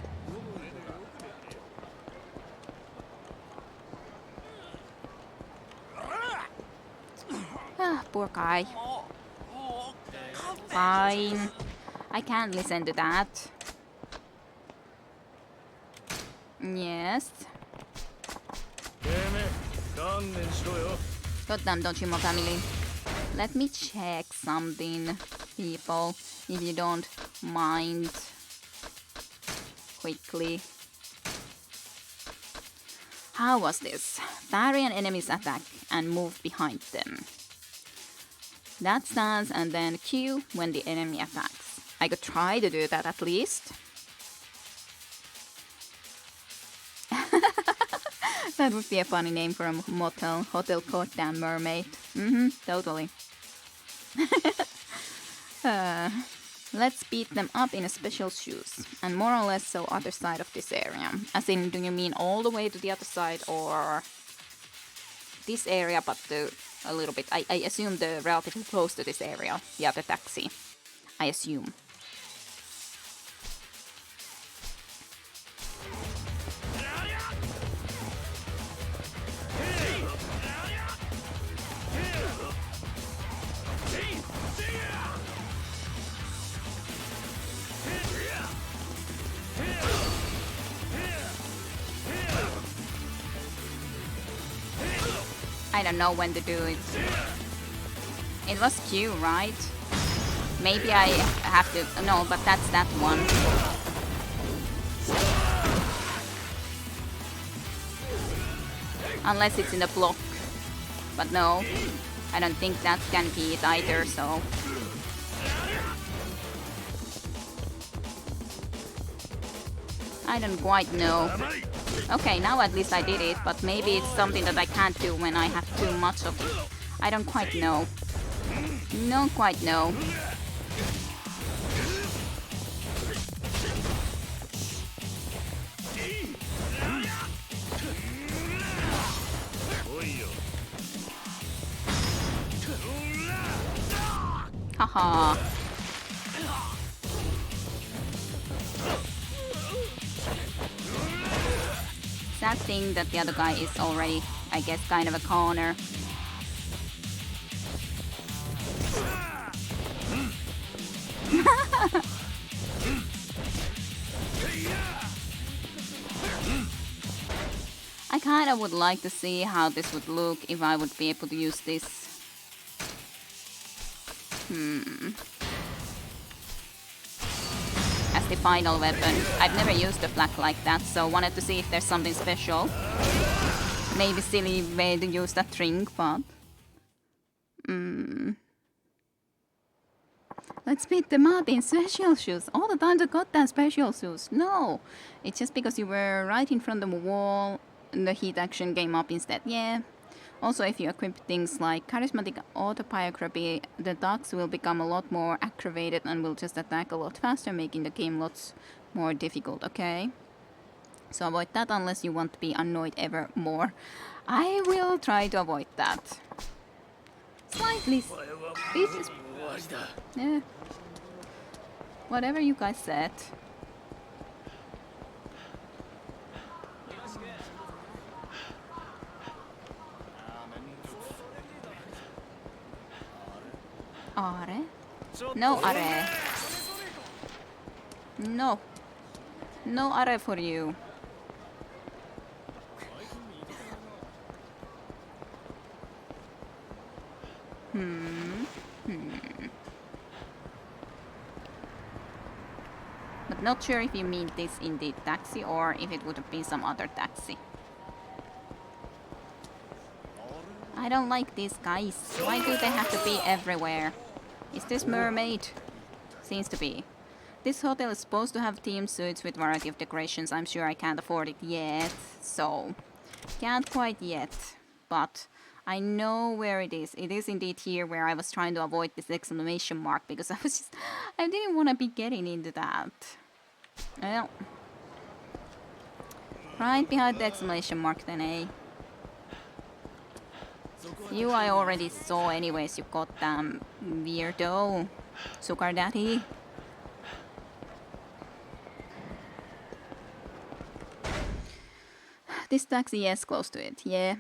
Ah, poor guy. Fine. I can't listen to that. Yes. Goddamn DOJIMA family. Let me check something, people, if you don't mind. Quickly. How was this? Parry an enemy's attack and move behind them. That stance and then Q when the enemy attacks. I could try to do that at least. That would be a funny name for a motel. Hotel Goddamn Mermaid. Totally. Let's beat them up in a special shoes. And more or less so other side of this area. As in, do you mean all the way to the other side or this area but a little bit? I assume the relatively close to this area. The other taxi. I assume. I don't know when to do it. It was Q, right? Maybe I have to... No, but that's that one. Unless it's in the block. But no, I don't think that can be it either, so... I don't quite know. Okay, now at least I did it, but maybe it's something that I can't do when I have too much of it. I don't quite know. Don't quite know. Haha. Sad thing that the other guy is already, I guess, kind of a corner. I kind of would like to see how this would look if I would be able to use this As the final weapon. I've never used a flak like that, so wanted to see if there's something special. Maybe silly way to use that drink, but... Let's beat them up in special shoes. All the time they got that special shoes. No! It's just because you were right in front of the wall, the heat action came up instead. Yeah. Also, if you equip things like charismatic autobiography, the dogs will become a lot more aggravated and will just attack a lot faster, making the game lots more difficult, okay? So avoid that unless you want to be annoyed ever more. I will try to avoid that. Slightly. Yeah. Whatever you guys said. Are? No are. No. No are for you. But not sure if you mean this in the taxi or if it would have been some other taxi. I don't like these guys. Why do they have to be everywhere? Is this mermaid? Seems to be. This hotel is supposed to have theme suites with variety of decorations. I'm sure I can't afford it yet, so can't quite yet. But I know where it is. It is indeed here where I was trying to avoid this exclamation mark because I didn't want to be getting into that. Well, right behind the exclamation mark then, eh? You I already saw anyways, you goddamn weirdo. Sugar daddy. This taxi, yes, close to it, yeah.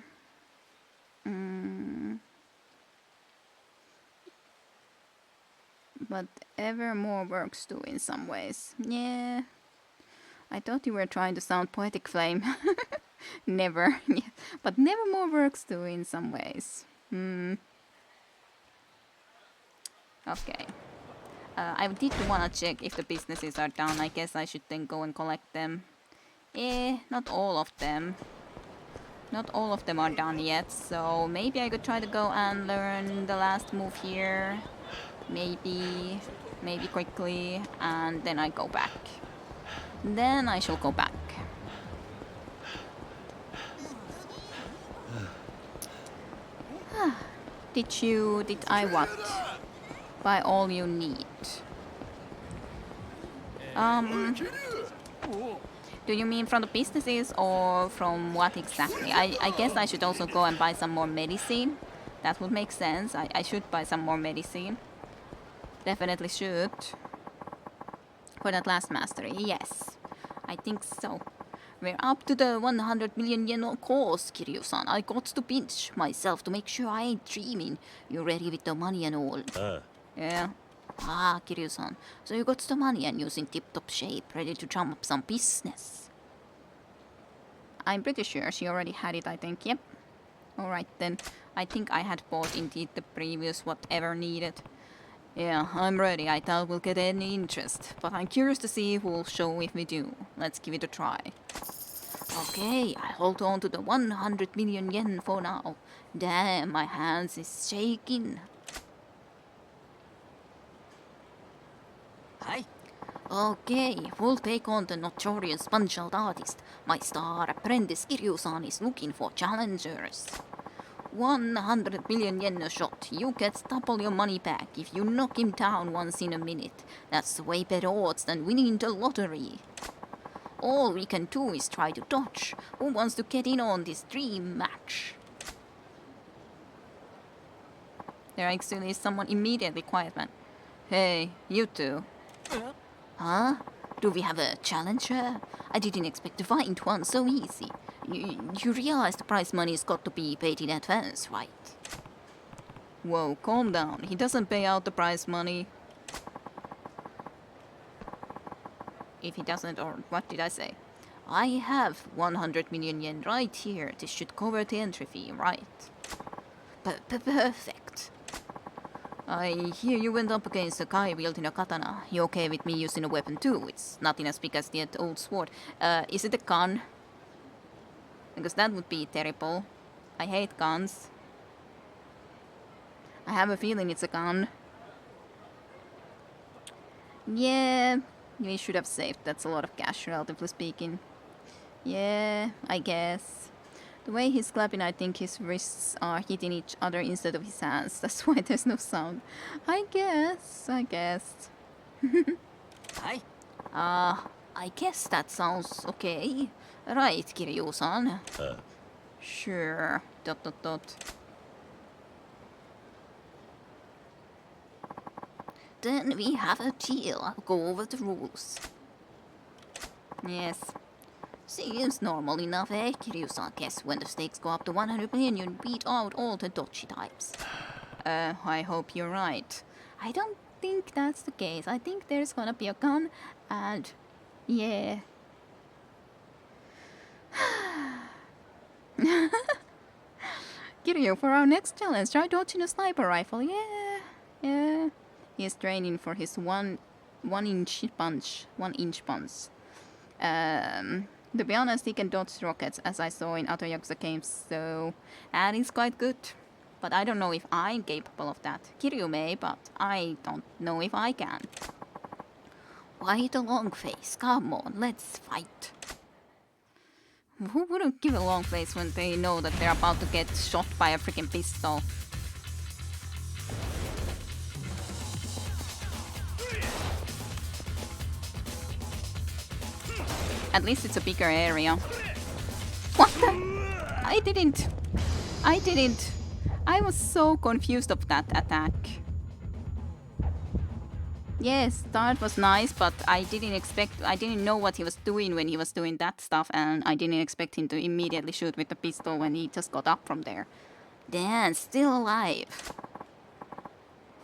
But ever more works too in some ways. Yeah. I thought you were trying to sound poetic, Flame. Never. Yeah. But never more works too in some ways. Okay. I did want to check if the businesses are down. I guess I should then go and collect them. Not all of them. Not all of them are done yet, so maybe I could try to go and learn the last move here. Maybe quickly, and then I go back. Then I shall go back. Did I what? Buy all you need. Do you mean from the businesses or from what exactly? I guess I should also go and buy some more medicine. That would make sense. I should buy some more medicine. Definitely should. For that last mastery, yes. I think so. We're up to the 100 million yen course, Kiryu-san. I got to pinch myself to make sure I ain't dreaming. You ready with the money and all? Yeah. Ah, Kiryu-san. So you got the money and you're in tip-top shape, ready to drum up some business. I'm pretty sure she already had it, I think. Yep. Alright then. I think I had bought indeed the previous whatever needed. Yeah, I'm ready. I doubt we'll get any interest, but I'm curious to see who'll show if we do. Let's give it a try. Okay, I hold on to the 100 million yen for now. Damn, my hands is shaking. Hi. Okay, we'll take on the notorious punch-out artist. My star apprentice Kiryu-san is looking for challengers. 100 million yen a shot. You get double your money back if you knock him down once in a minute. That's way better odds than winning the lottery. All we can do is try to dodge. Who wants to get in on this dream match? There actually is someone immediately quiet, man. Hey, you two. Huh? Do we have a challenger? I didn't expect to find one so easy. You realize the prize money's got to be paid in advance, right? Whoa, calm down. He doesn't pay out the prize money. If he doesn't, or what did I say? I have 100 million yen right here. This should cover the entry fee, right? Perfect. I hear you went up against a guy wielding a katana. You okay with me using a weapon too? It's nothing as big as the old sword. Is it a gun? Because that would be terrible. I hate guns. I have a feeling it's a gun. Yeah, we should have saved. That's a lot of cash, relatively speaking. Yeah, I guess. The way he's clapping, I think his wrists are hitting each other instead of his hands. That's why there's no sound. I guess. Hi. I guess that sounds okay. Right, Kiryu-san. Sure. ... Then we have a deal. I'll go over the rules. Yes. Seems normal enough, eh? Kiryu-san, guess when the stakes go up to 100 million, you beat out all the dodgy types. I hope you're right. I don't think that's the case. I think there's gonna be a gun, and... yeah. Kiryu, for our next challenge, try dodging a sniper rifle. Yeah. He's training for his one-inch punch. To be honest, he can dodge rockets, as I saw in other Yakuza games, so that is quite good. But I don't know if I'm capable of that. Kiryu may, but I don't know if I can. Why the long face? Come on, let's fight. Who wouldn't give a long face when they know that they're about to get shot by a freaking pistol? At least it's a bigger area. What the? I didn't. I was so confused of that attack. Yes, that was nice, but I didn't know what he was doing when he was doing that stuff, and I didn't expect him to immediately shoot with the pistol when he just got up from there. Dan, still alive.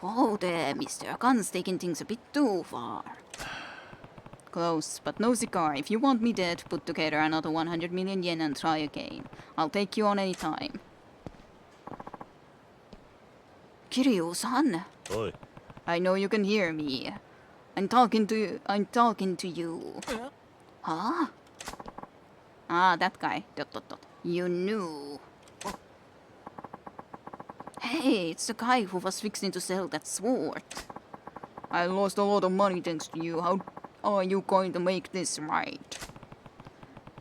Whoa there, mister. Gun's taking things a bit too far. Close, but no cigar. If you want me dead, put together another 100 million yen and try again. I'll take you on any time. Kiryu-san. Oi. I know you can hear me. I'm talking to you. Huh? Ah, that guy. ... You knew. Hey, it's the guy who was fixing to sell that sword. I lost a lot of money thanks to you. How are you going to make this right?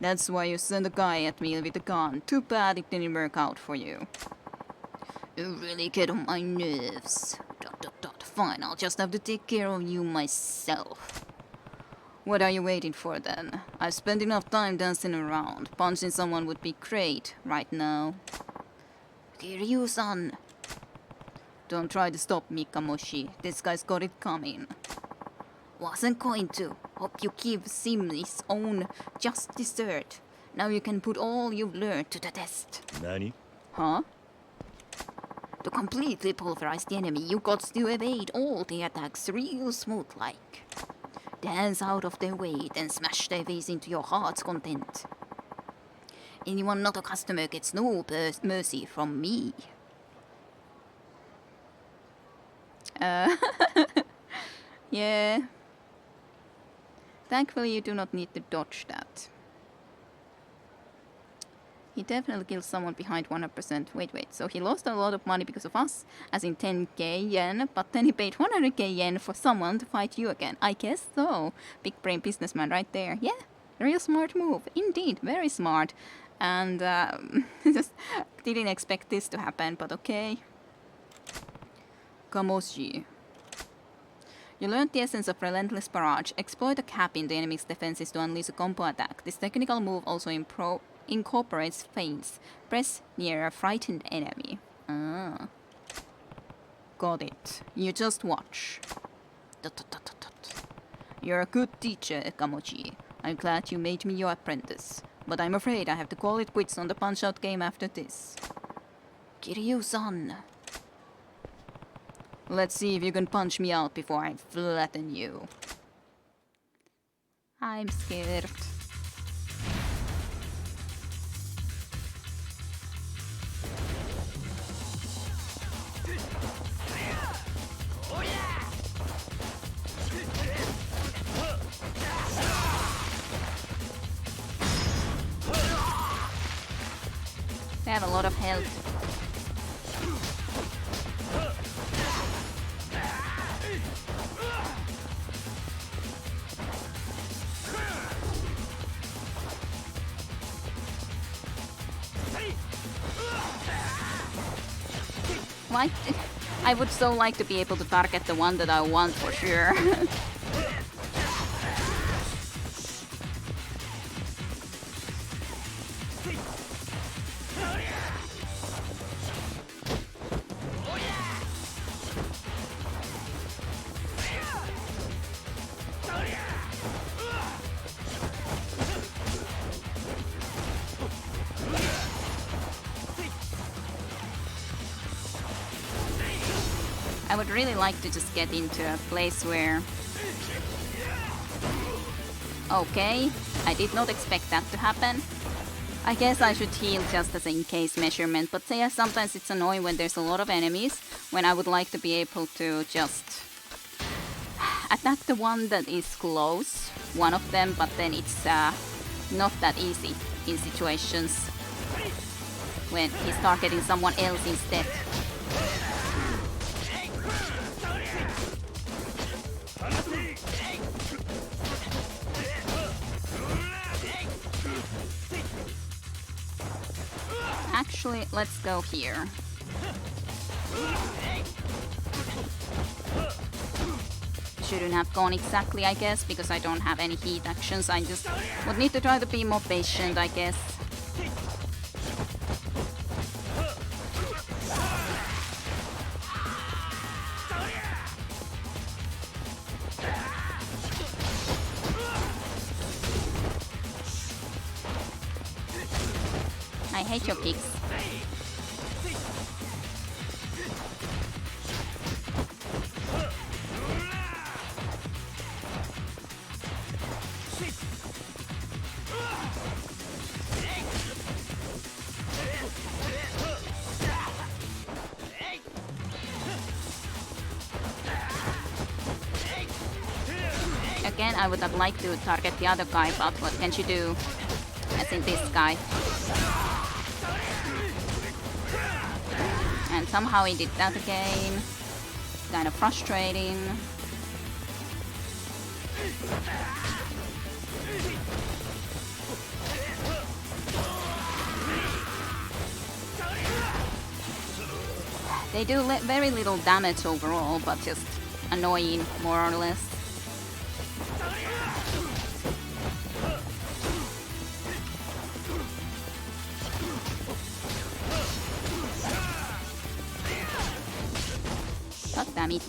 That's why you sent a guy at me with a gun. Too bad it didn't work out for you. You really get on my nerves. ... Fine, I'll just have to take care of you myself. What are you waiting for then? I've spent enough time dancing around. Punching someone would be great right now. Kiryu-san. Don't try to stop me, Kamoshi. This guy's got it coming. Wasn't going to. Hope you give Sim his own just dessert. Now you can put all you've learned to the test. Nani? Huh? To completely pulverize the enemy, you got to evade all the attacks real smooth like. Dance out of their way, then smash their face into your heart's content. Anyone not a customer gets no mercy from me. Yeah. Thankfully you do not need to dodge that. He definitely killed someone behind 100%. Wait, so he lost a lot of money because of us, as in 10k yen, but then he paid 100k yen for someone to fight you again. I guess so. Big brain businessman right there. Yeah, real smart move. Indeed, very smart. And just didn't expect this to happen, but okay. Kamoshi. You learned the essence of Relentless Barrage. Exploit a gap in the enemy's defenses to unleash a combo attack. This technical move also incorporates feints. Press near a frightened enemy. Ah. Got it. You just watch. ... You're a good teacher, Kamochi. I'm glad you made me your apprentice. But I'm afraid I have to call it quits on the punch-out game after this. Kiryu-san. Let's see if you can punch me out before I flatten you. I'm scared. have a lot of health. Like, I would so like to be able to target the one that I want for sure. I would really like to just get into a place where... Okay, I did not expect that to happen. I guess I should heal just as an in-case measurement, but yeah, sometimes it's annoying when there's a lot of enemies, when I would like to be able to just attack the one that is close, one of them, but then it's not that easy in situations when he's targeting someone else instead. Actually, let's go here. Shouldn't have gone exactly, I guess, because I don't have any heat actions. I just would need to try to be more patient, I guess. I hate your kicks. Again, I would have liked to target the other guy, but what can you do? As in this guy. And somehow he did that again. Kind of frustrating. They do very little damage overall, but just annoying, more or less. God damn it.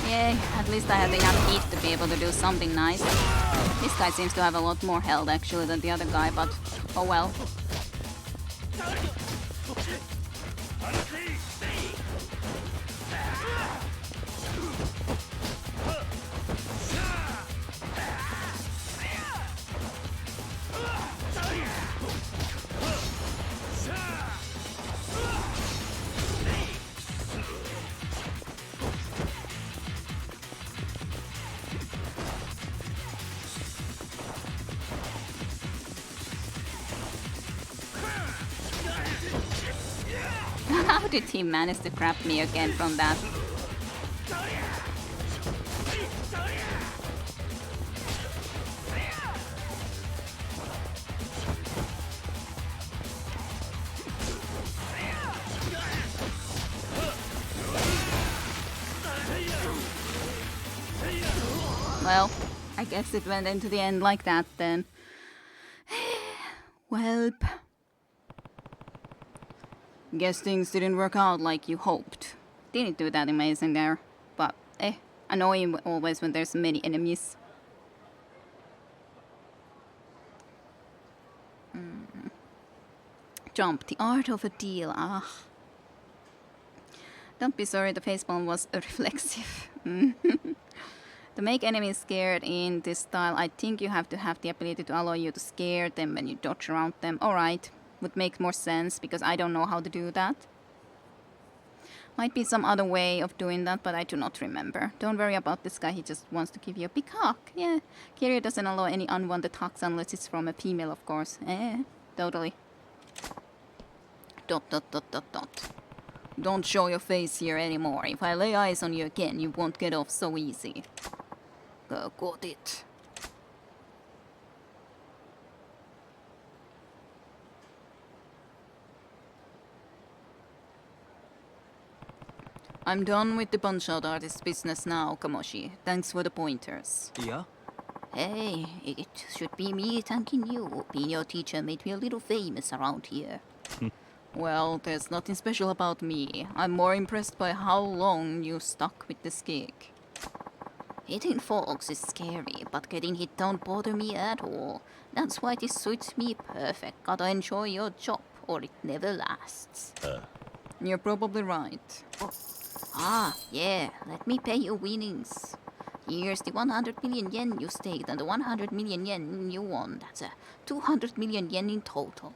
Yay, at least I had enough heat to be able to do something nice. This guy seems to have a lot more health actually than the other guy, but oh well. How did he manage to grab me again from that? Well, I guess it went into the end like that then. Welp. Guess things didn't work out like you hoped. Didn't do that amazing there, but annoying always when there's many enemies. Jump, the art of a deal, ah. Don't be sorry, the facepalm was reflexive. To make enemies scared in this style, I think you have to have the ability to allow you to scare them when you dodge around them. Alright, would make more sense because I don't know how to do that. Might be some other way of doing that, but I do not remember. Don't worry about this guy, he just wants to give you a big hug. Yeah, Kiryu doesn't allow any unwanted hugs unless it's from a female, of course. Totally. ... Don't show your face here anymore. If I lay eyes on you again, you won't get off so easy. Got it. I'm done with the punch-out artist business now, Kamoshi. Thanks for the pointers. Yeah? Hey, it should be me thanking you. Being your teacher made me a little famous around here. Well, there's nothing special about me. I'm more impressed by how long you stuck with this gig. Hitting folks is scary, but getting hit don't bother me at all. That's why this suits me perfect. Gotta enjoy your job, or it never lasts. You're probably right. Ah, yeah, let me pay your winnings. Here's the 100 million yen you staked and the 100 million yen you won. That's a 200 million yen in total.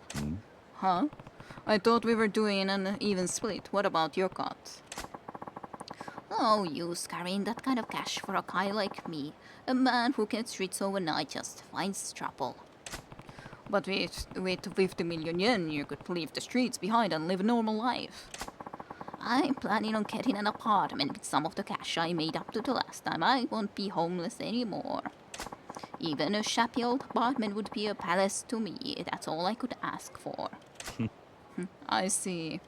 Huh? I thought we were doing an even split. What about your cut? Oh, use carrying that kind of cash for a guy like me. A man who gets rich overnight just finds trouble. But with 50 million yen, you could leave the streets behind and live a normal life. I'm planning on getting an apartment with some of the cash I made up to the last time. I won't be homeless anymore. Even a shabby old apartment would be a palace to me. That's all I could ask for. I see.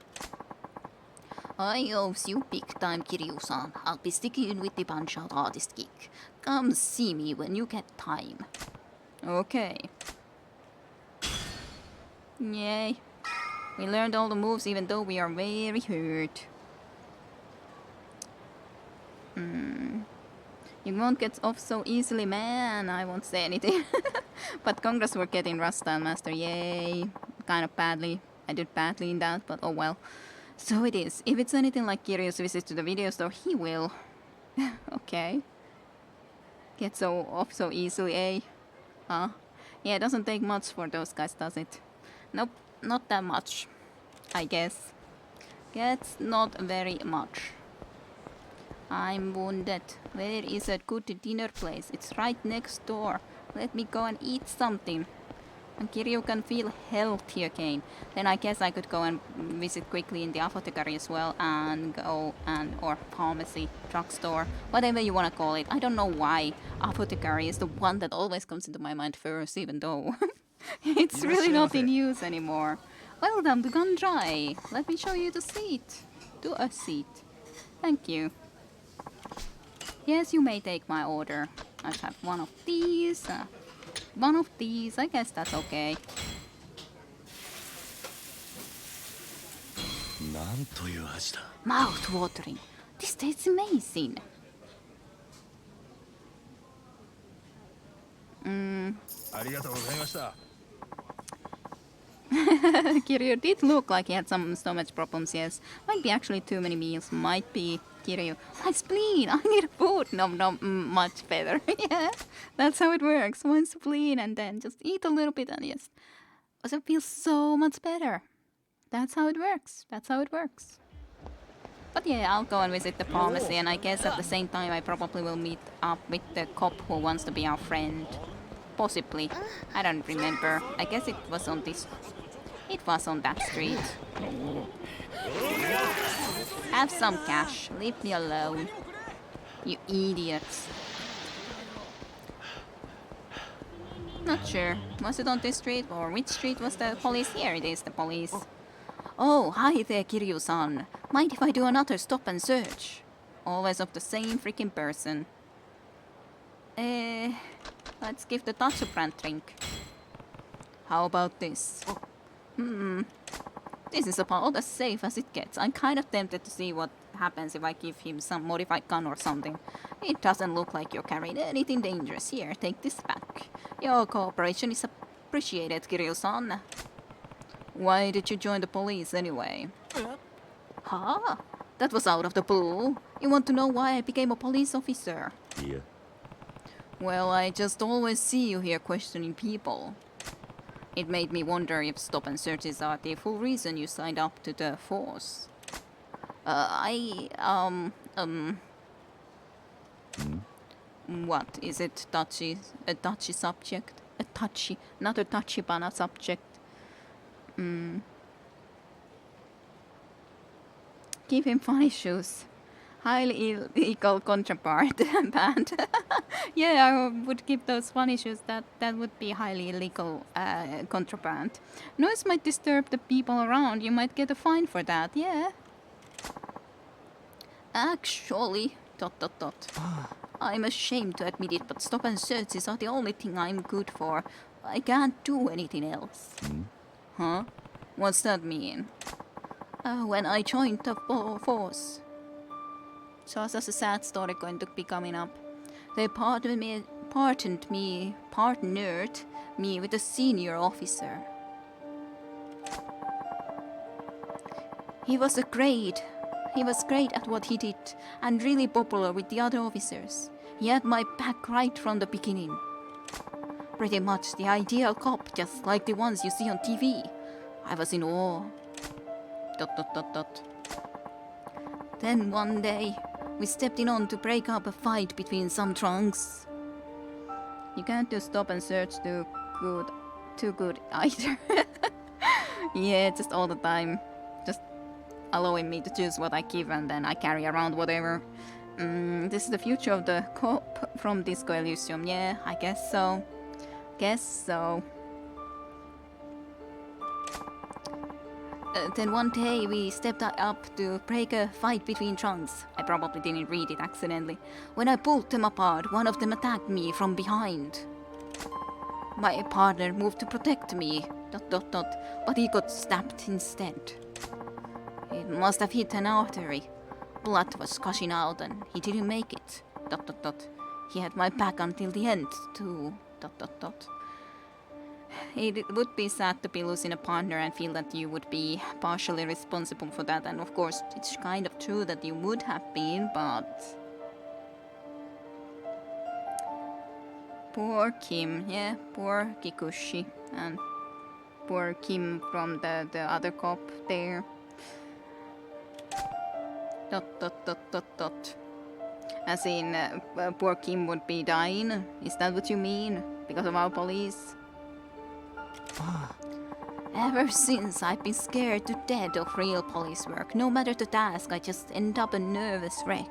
I owe you big time, Kiryu-san. I'll be sticking with the punch-out artist gig. Come see me when you get time. Okay. Yay. We learned all the moves even though we are very hurt. You won't get off so easily, man. I won't say anything. But congrats for getting Rust-style master. Yay. Kind of badly. I did badly in that, but oh well. So it is. If it's anything like Kiryu's visit to the video store, he will. Okay. Get so off so easily, eh? Huh? Yeah, it doesn't take much for those guys, does it? Nope, not that much. I guess. Gets not very much. I'm wounded. Where is a good dinner place? It's right next door. Let me go and eat something. And Kiryu can feel healthy again. Then I guess I could go and visit quickly in the apothecary as well, and go or pharmacy, drugstore, whatever you want to call it. I don't know why apothecary is the one that always comes into my mind first, even though it's really not in use anymore. Welcome to Gandrai. Let me show you the seat. To a seat. Thank you. Yes, you may take my order. I have one of these. One of these, I guess that's okay. Mouth watering. This tastes amazing. Kiryu did look like he had some stomach problems, yes. Might be actually too many meals. Might be Kiryu. My spleen! I need food! No, much better. Yeah, that's how it works. One spleen and then just eat a little bit and yes. Also feels so much better. That's how it works. That's how it works. But yeah, I'll go and visit the pharmacy and I guess at the same time I probably will meet up with the cop who wants to be our friend. Possibly. I don't remember. I guess it was on this... It was on that street. Have some cash. Leave me alone. You idiots. Not sure. Was it on this street or which street was the police? Here it is, the police. Oh, hi there, Kiryu-san. Mind if I do another stop and search? Always of the same freaking person. Let's give the Tatsu brand drink. How about this? This is about as safe as it gets. I'm kind of tempted to see what happens if I give him some modified gun or something. It doesn't look like you're carrying anything dangerous. Here, take this back. Your cooperation is appreciated, Kiryu-san. Why did you join the police anyway? Huh? That was out of the blue. You want to know why I became a police officer? Yeah. Well, I just always see you here questioning people. It made me wonder if stop and searches are the full reason you signed up to the force. What? Is it touchy? A touchy subject? A touchy, not a touchy-bana subject. Give him funny shoes. Highly illegal contraband. Band. Yeah, I would give those funny shoes. That would be highly illegal contraband. Noise might disturb the people around. You might get a fine for that. Yeah. Actually, ... I'm ashamed to admit it, but stop and searches are the only thing I'm good for. I can't do anything else. Huh? What's that mean? When I joined the force. So there's a sad story going to be coming up. They partnered me with a senior officer. He was great at what he did and really popular with the other officers. He had my back right from the beginning. Pretty much the ideal cop, just like the ones you see on TV. I was in awe. ... Then one day, we stepped in on to break up a fight between some drunks. You can't do stop and search too good either. Yeah, just all the time. Just allowing me to choose what I give and then I carry around whatever. This is the future of the cop from Disco Elysium. Yeah, I guess so. Then one day we stepped up to break a fight between drunks. I probably didn't read it accidentally. When I pulled them apart, one of them attacked me from behind. My partner moved to protect me, ... but he got stabbed instead. It must have hit an artery. Blood was gushing out and he didn't make it, ... He had my back until the end, too, ... It would be sad to be losing a partner and feel that you would be partially responsible for that, and of course it's kind of true that you would have been, but... Poor Kim, yeah, poor Kikuchi, and poor Kim from the other cop there. ... As in, poor Kim would be dying? Is that what you mean? Because of our police? Ever since, I've been scared to death of real police work. No matter the task, I just end up a nervous wreck.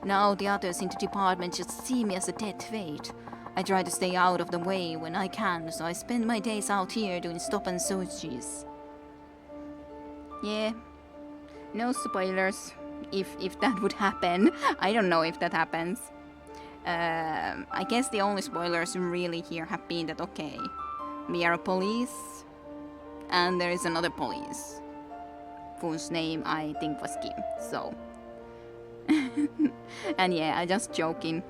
Now the others in the department just see me as a dead fate. I try to stay out of the way when I can, so I spend my days out here doing stop and searches. Yeah, no spoilers. If that would happen. I don't know if that happens. I guess the only spoilers really here have been that, okay, we are a police, and there is another police, whose name I think was Kim, so... And yeah, I'm just joking.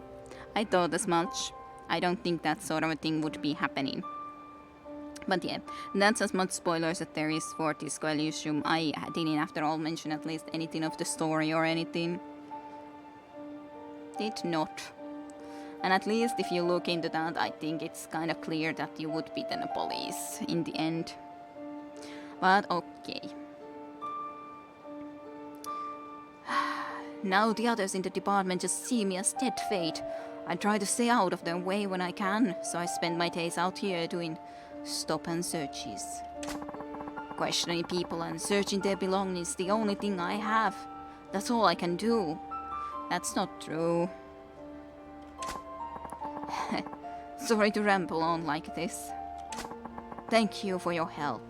I thought as much. I don't think that sort of a thing would be happening. But yeah, that's as much spoilers as there is for Disco Elysium. I didn't, after all, mention at least anything of the story or anything. Did not. And at least if you look into that, I think it's kind of clear that you would be then a police in the end. But okay. Now the others in the department just see me as dead fate. I try to stay out of their way when I can, so I spend my days out here doing stop and searches. Questioning people and searching their belongings is the only thing I have. That's all I can do. That's not true. Sorry to ramble on like this. Thank you for your help.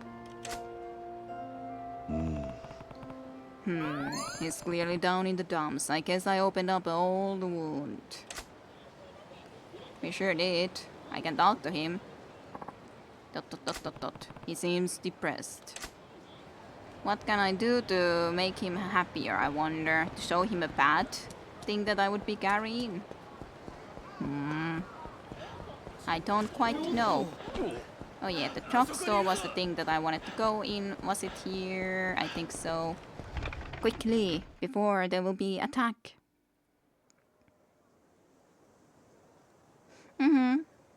He's clearly down in the dumps. I guess I opened up an old wound. We sure did. I can talk to him. ... He seems depressed. What can I do to make him happier, I wonder? To show him a bad thing that I would be carrying? I don't quite know. Oh yeah, the drugstore was the thing that I wanted to go in. Was it here? I think so. Quickly, before there will be attack.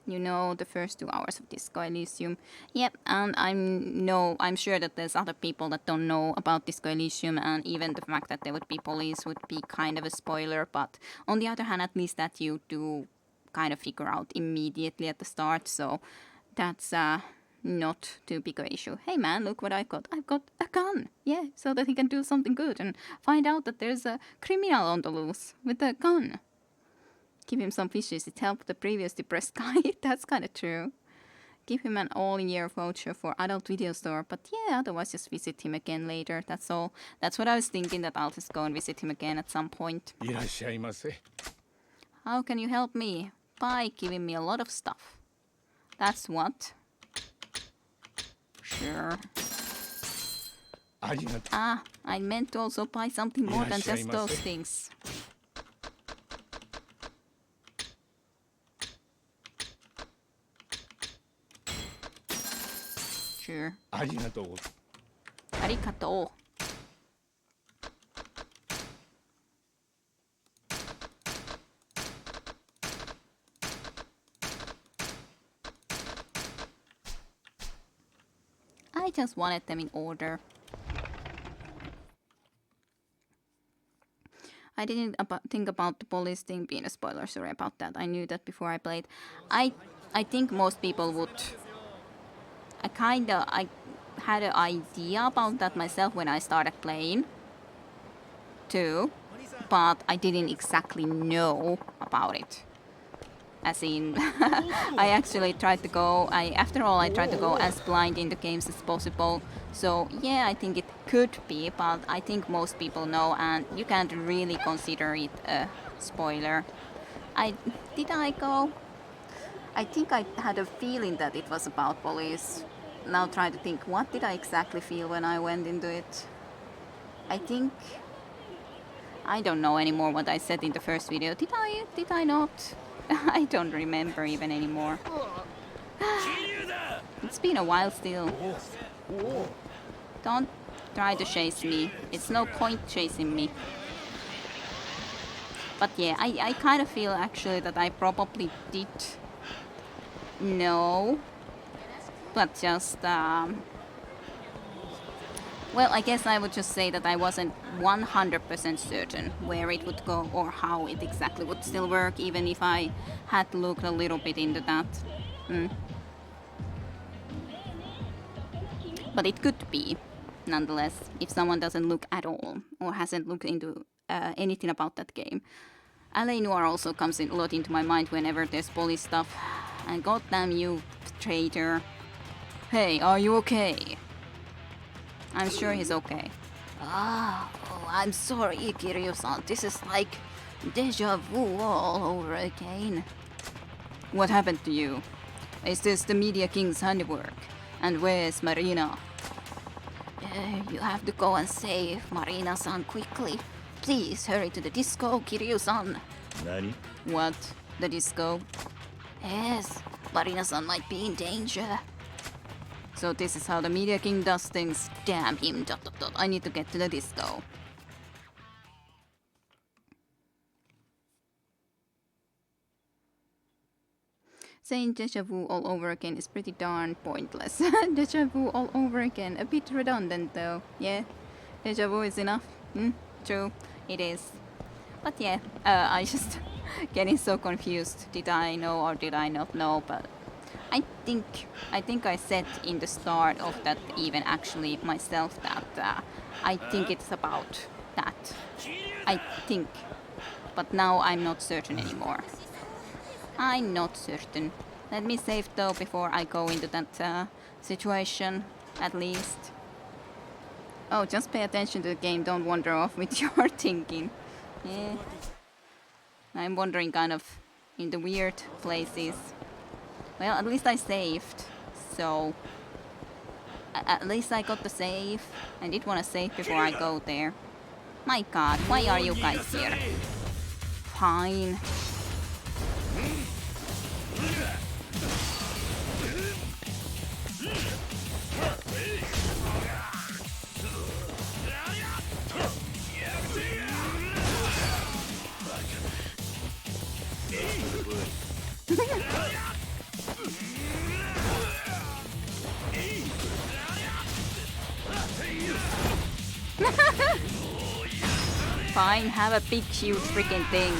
You know, the first 2 hours of Disco Elysium. Yep, and I'm sure that there's other people that don't know about Disco Elysium, and even the fact that there would be police would be kind of a spoiler, but on the other hand, at least that you do kind of figure out immediately at the start, so that's not too big an issue. Hey man, look what I got. I've got a gun. Yeah, so that he can do something good and find out that there's a criminal on the loose with a gun. Give him some fishes. It helped the previous depressed guy. That's kind of true. Give him an all-year voucher for adult video store. But yeah, otherwise just visit him again later. That's all. That's what I was thinking, that I'll just go and visit him again at some point. How can you help me? By giving me a lot of stuff. That's what. Sure. Ah, I meant to also buy something more than just those things. Sure. Arigatou. I just wanted them in order. I didn't think about the police thing being a spoiler, sorry about that. I knew that before I played. I think most people would... I had an idea about that myself when I started playing, too, but I didn't exactly know about it. As in, I actually tried to go, after all, I tried to go as blind in the games as possible. So yeah, I think it could be, but I think most people know, and you can't really consider it a spoiler. Did I go? I think I had a feeling that it was about police. Now trying to think, what did I exactly feel when I went into it? I don't know anymore what I said in the first video. Did I not? I don't remember even anymore. It's been a while still. Don't try to chase me. It's no point chasing me. But yeah, I kind of feel actually that I probably did know. But just, well, I guess I would just say that I wasn't 100% certain where it would go or how it exactly would still work, even if I had looked a little bit into that. But it could be, nonetheless, if someone doesn't look at all or hasn't looked into anything about that game. LA Noire also comes a lot into my mind whenever there's police stuff. And goddamn you, traitor. Hey, are you okay? I'm sure he's okay. I'm sorry, Kiryu-san. This is like deja vu all over again. What happened to you? Is this the Media King's handiwork? And where's Marina? You have to go and save Marina-san quickly. Please hurry to the disco, Kiryu-san. Nani? What? The disco? Yes, Marina-san might be in danger. So this is how the Media King does things. Damn him, ... I need to get to the disco. Saying deja vu all over again is pretty darn pointless. Deja vu all over again, a bit redundant though. Yeah, deja vu is enough. True, it is. But yeah, I just getting so confused. Did I know or did I not know? But I think I said in the start of that even actually myself that I think it's about that. I think. But now I'm not certain anymore. I'm not certain. Let me save though before I go into that situation, at least. Oh, just pay attention to the game, don't wander off with your thinking. Yeah. I'm wandering kind of in the weird places. Well, at least I saved, so... At least I got the save. I did want to save before I go there. My god, why are you guys here? Fine. Fine, have a big, huge freaking thing.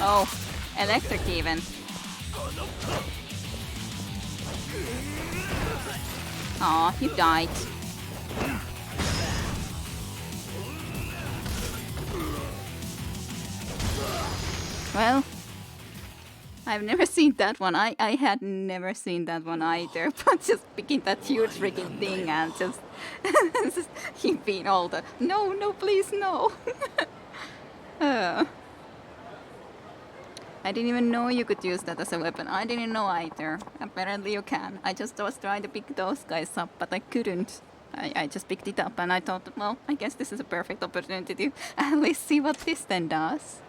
Oh, electric even. Aw, you died. Well, I've never seen that one. I had never seen that one either. But just picking that huge freaking thing and just him being all the no, please, no. I didn't even know you could use that as a weapon. I didn't know either. Apparently you can. I just was trying to pick those guys up, but I couldn't. I just picked it up and I thought, well, I guess this is a perfect opportunity to at least see what this then does.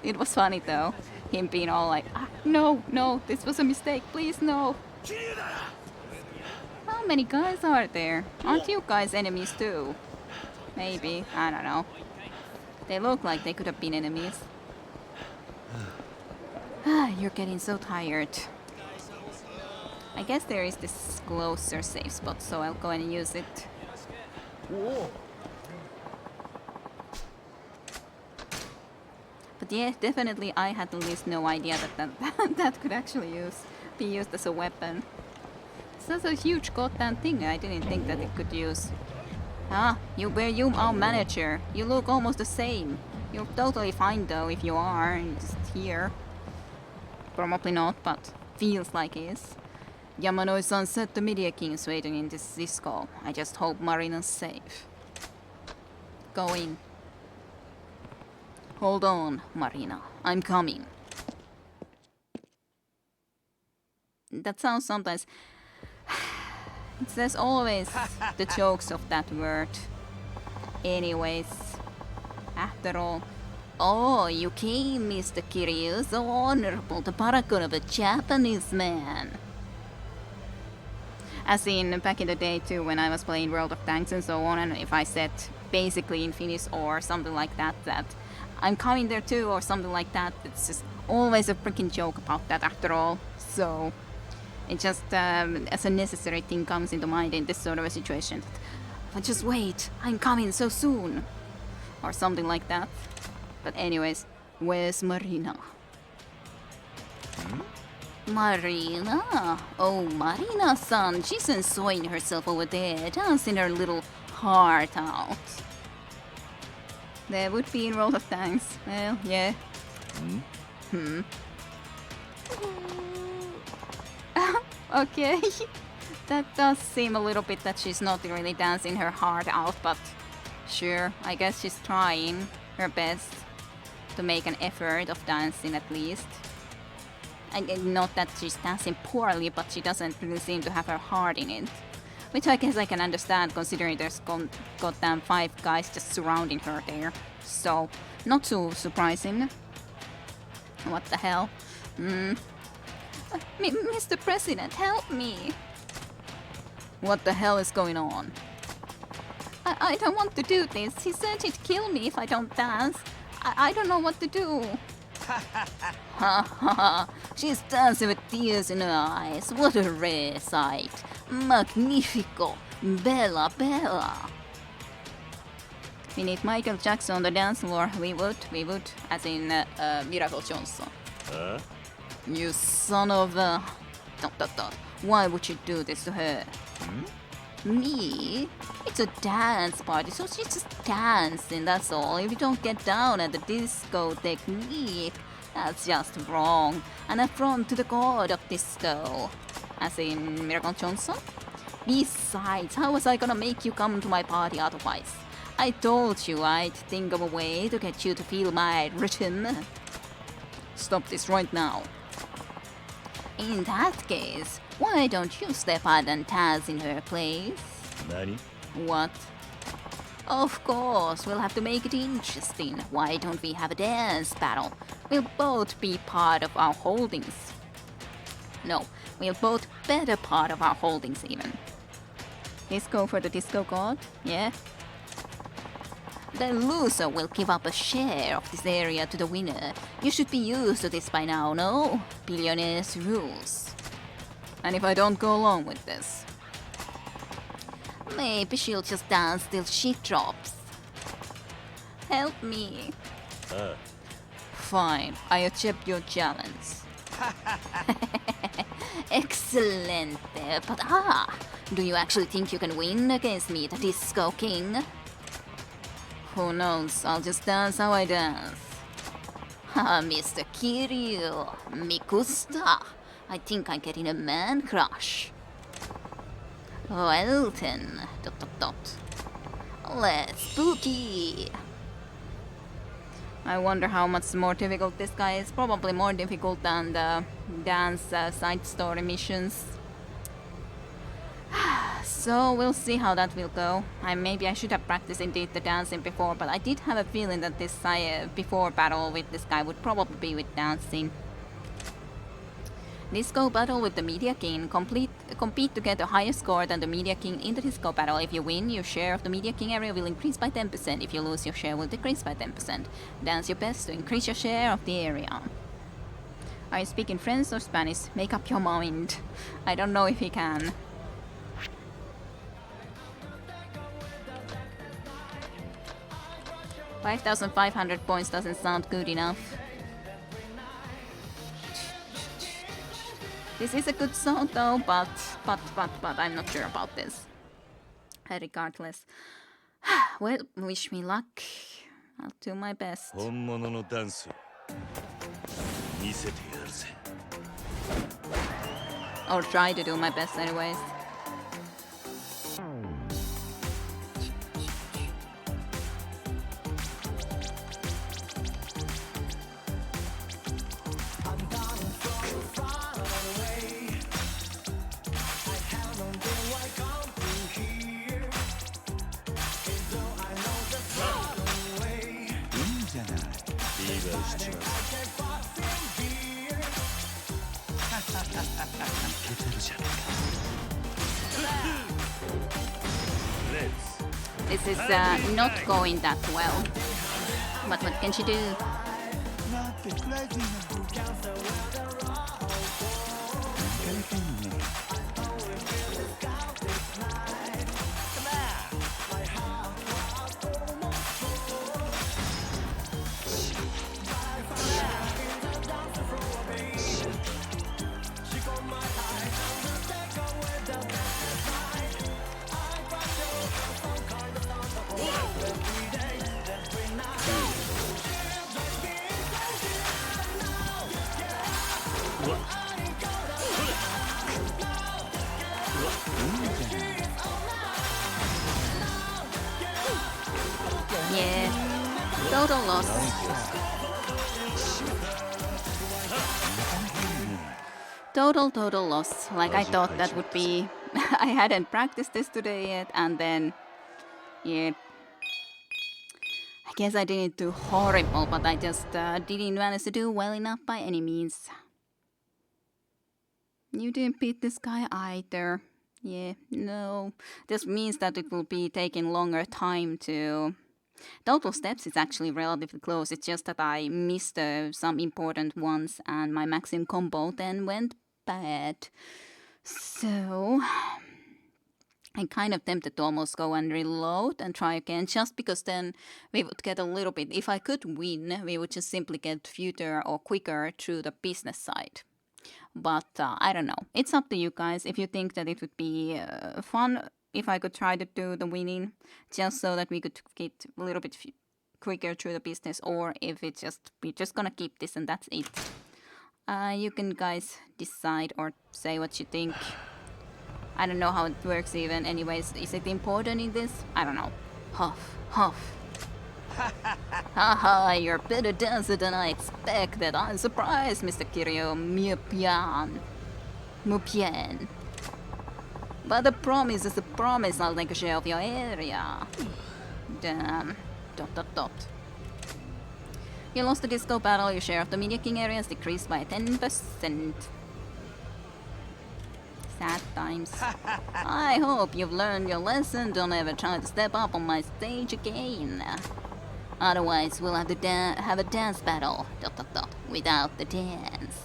It was funny though, him being all like, no, this was a mistake, please no. How many guys are there? Aren't you guys enemies too? Maybe, I don't know. They look like they could have been enemies. You're getting so tired. I guess there is this closer safe spot, so I'll go and use it. But yeah, definitely I had at least no idea that could actually be used as a weapon. It's such a huge goddamn thing, I didn't think that it could use. You are manager. You look almost the same. You're totally fine though if you are and just here. Probably not, but feels like it is. Yamanoi-san said the media king's waiting in this disco. I just hope Marina's safe. Go in. Hold on, Marina. I'm coming. That sounds sometimes... There's always the jokes of that word. Anyways, after all... Oh, you came, Mr. Kiryu, so honorable, the paragon of a Japanese man. As in, back in the day too, when I was playing World of Tanks and so on, and if I said basically in Finnish or something like that, that I'm coming there too or something like that, it's just always a freaking joke about that after all. So, it just, as a necessary thing comes into mind in this sort of a situation. But just wait, I'm coming so soon. Or something like that. But anyways, where's Marina? Marina? Oh, Marina-san, she's enjoying herself over there, dancing her little heart out. There would be in World of Tanks. Well, yeah. Okay. That does seem a little bit that she's not really dancing her heart out, but sure, I guess she's trying her best to make an effort of dancing at least. And not that she's dancing poorly, but she doesn't really seem to have her heart in it. Which I guess I can understand considering there's goddamn 5 guys just surrounding her there. So, not too surprising. What the hell? Mr. President, help me! What the hell is going on? I don't want to do this. He said he'd kill me if I don't dance. I don't know what to do. Ha ha! She's dancing with tears in her eyes. What a rare sight! Magnifico! Bella, bella! We need Michael Jackson on the dance floor. We would, as in Miracle Johnson. You son of a... ... Why would you do this to her? Me? It's a dance party, so she's just dancing, that's all. If you don't get down at the disco technique, that's just wrong. An affront to the god of disco. As in Miracle Johnson? Besides, how was I gonna make you come to my party otherwise? I told you I'd think of a way to get you to feel my rhythm. Stop this right now. In that case, why don't you step out and dance in her place? Nani? What? Of course, we'll have to make it interesting. Why don't we have a dance battle? We'll both be part of our holdings. No, we'll both better part of our holdings even. Disco for the disco god? Yeah? The loser will give up a share of this area to the winner. You should be used to this by now, no? Billionaire's rules. And if I don't go along with this? Maybe she'll just dance till she drops. Help me. Fine, I accept your challenge. Excellent. But do you actually think you can win against me, the Disco King? Who knows, I'll just dance how I dance. Mr. Kiryu, Mikusta. I think I'm getting a man crush. Well then, ... Let's boogie. I wonder how much more difficult this guy is. Probably more difficult than the dance side story missions. So we'll see how that will go. Maybe I should have practiced indeed the dancing before, but I did have a feeling that this before battle with this guy would probably be with dancing. Disco battle with the Media King. Compete to get a higher score than the Media King in the disco battle. If you win, your share of the Media King area will increase by 10%. If you lose, your share will decrease by 10%. Dance your best to increase your share of the area. Are you speaking French or Spanish? Make up your mind. I don't know if he can. $5,500 points doesn't sound good enough. This is a good song though, but I'm not sure about this. Regardless. Well, wish me luck. I'll do my best. Or try to do my best anyways. This is not going that well. But what can she do? Yeah, total loss. Total loss. Like I thought that would be. I hadn't practiced this today yet, and then, yeah. I guess I didn't do horrible, but I just didn't manage to do well enough by any means. You didn't beat this guy either. Yeah, no. This means that it will be taking longer time to... Total steps is actually relatively close. It's just that I missed some important ones and my maximum combo then went bad. So... I'm kind of tempted to almost go and reload and try again, just because then we would get a little bit... If I could win, we would just simply get further or quicker through the business side. But I don't know. It's up to you guys. If you think that it would be fun if I could try to do the winning, just so that we could get a little bit quicker through the business, or if it's just we're just gonna keep this and that's it. You can guys decide or say what you think. I don't know how it works even. Anyways, is it important in this? I don't know. Huff, huff. Haha, you're a better dancer than I expected. I'm surprised, Mr. Kiryu. Mupien. But the promise is a promise. I'll take a share of your area. Damn. ... You lost the disco battle. Your share of the Media King area has decreased by 10%. Sad times. I hope you've learned your lesson. Don't ever try to step up on my stage again. Otherwise, we'll have to have a dance battle. ... Without the dance.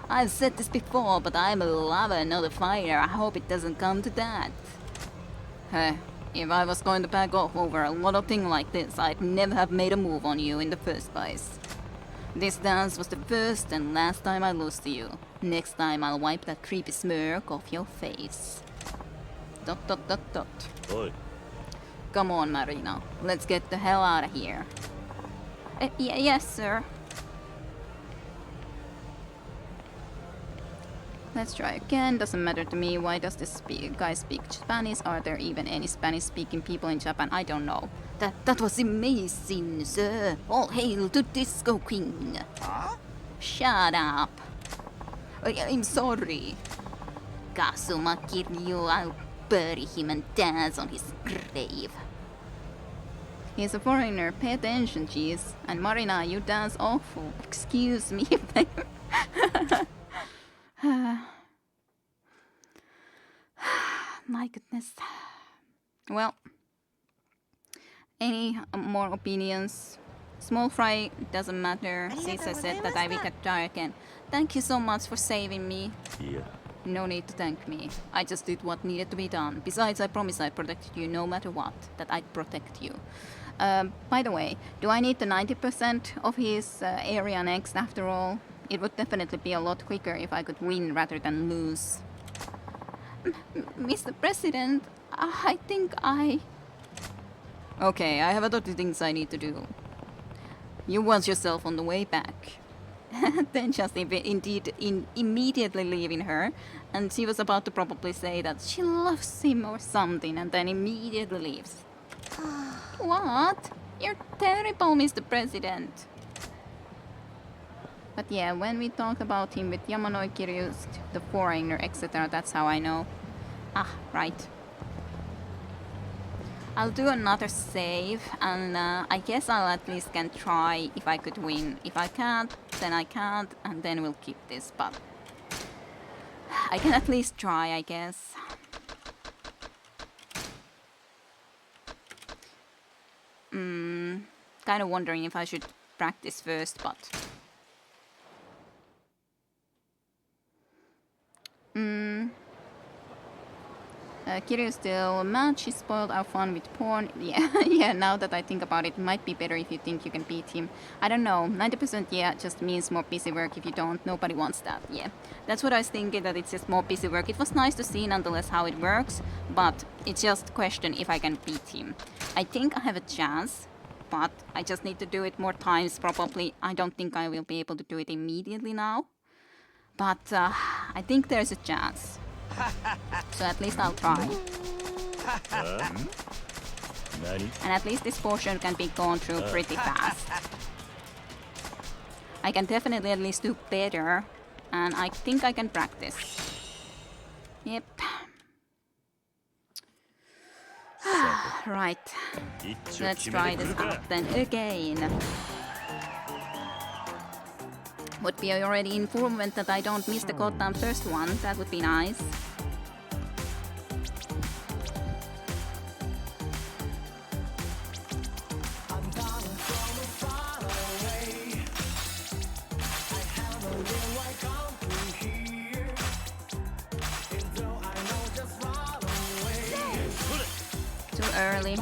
I've said this before, but I'm a lover, not a fighter. I hope it doesn't come to that. If I was going to back off over a little thing like this, I'd never have made a move on you in the first place. This dance was the first and last time I lose to you. Next time I'll wipe that creepy smirk off your face. ... Oi. Come on, Marina. Let's get the hell out of here. Yes, sir. Let's try again. Doesn't matter to me. Why does this guy speak Spanish? Are there even any Spanish-speaking people in Japan? I don't know. That was amazing, sir. All hail to Disco Queen. Huh? Shut up. I'm sorry. Kazuma Kiryu, I'll bury him and dance on his grave. He's a foreigner. Pay attention, jeez. And Marina, you dance awful. Excuse me. My goodness. Well, any more opinions? Small fry doesn't matter, since I said that I will get try again. Thank you so much for saving me. Yeah. No need to thank me. I just did what needed to be done. Besides, I promised I'd protect you no matter what. That I'd protect you. By the way, do I need the 90% of his area next after all? It would definitely be a lot quicker if I could win rather than lose. Mr. President, I think I... Okay, I have other things I need to do. You watch yourself on the way back. Then just immediately leaving her, and she was about to probably say that she loves him or something, and then immediately leaves. What? You're terrible, Mr. President. But yeah, when we talked about him with Yamanoi Kiryu, the foreigner, etc., that's how I know. Ah, right. I'll do another save, and I guess I'll at least can try if I could win. If I can't, then I can't, and then we'll keep this, but... I can at least try, I guess. Kind of wondering if I should practice first, but... Kiryu still mad. She spoiled our fun with porn. Yeah, yeah, now that I think about it, it might be better if you think you can beat him. I don't know, 90% yeah just means more busy work. If you don't, nobody wants that. Yeah, that's what I was thinking, that it's just more busy work. It was nice to see nonetheless how it works, but it's just a question if I can beat him. I think I have a chance, but I just need to do it more times probably. I don't think I will be able to do it immediately now, but I think there's a chance. So at least I'll try. And at least this portion can be gone through pretty fast. I can definitely at least do better, and I think I can practice. Yep. Right. Let's try this out then again. Would be already improvement that I don't miss the goddamn first one. That would be nice. Too early.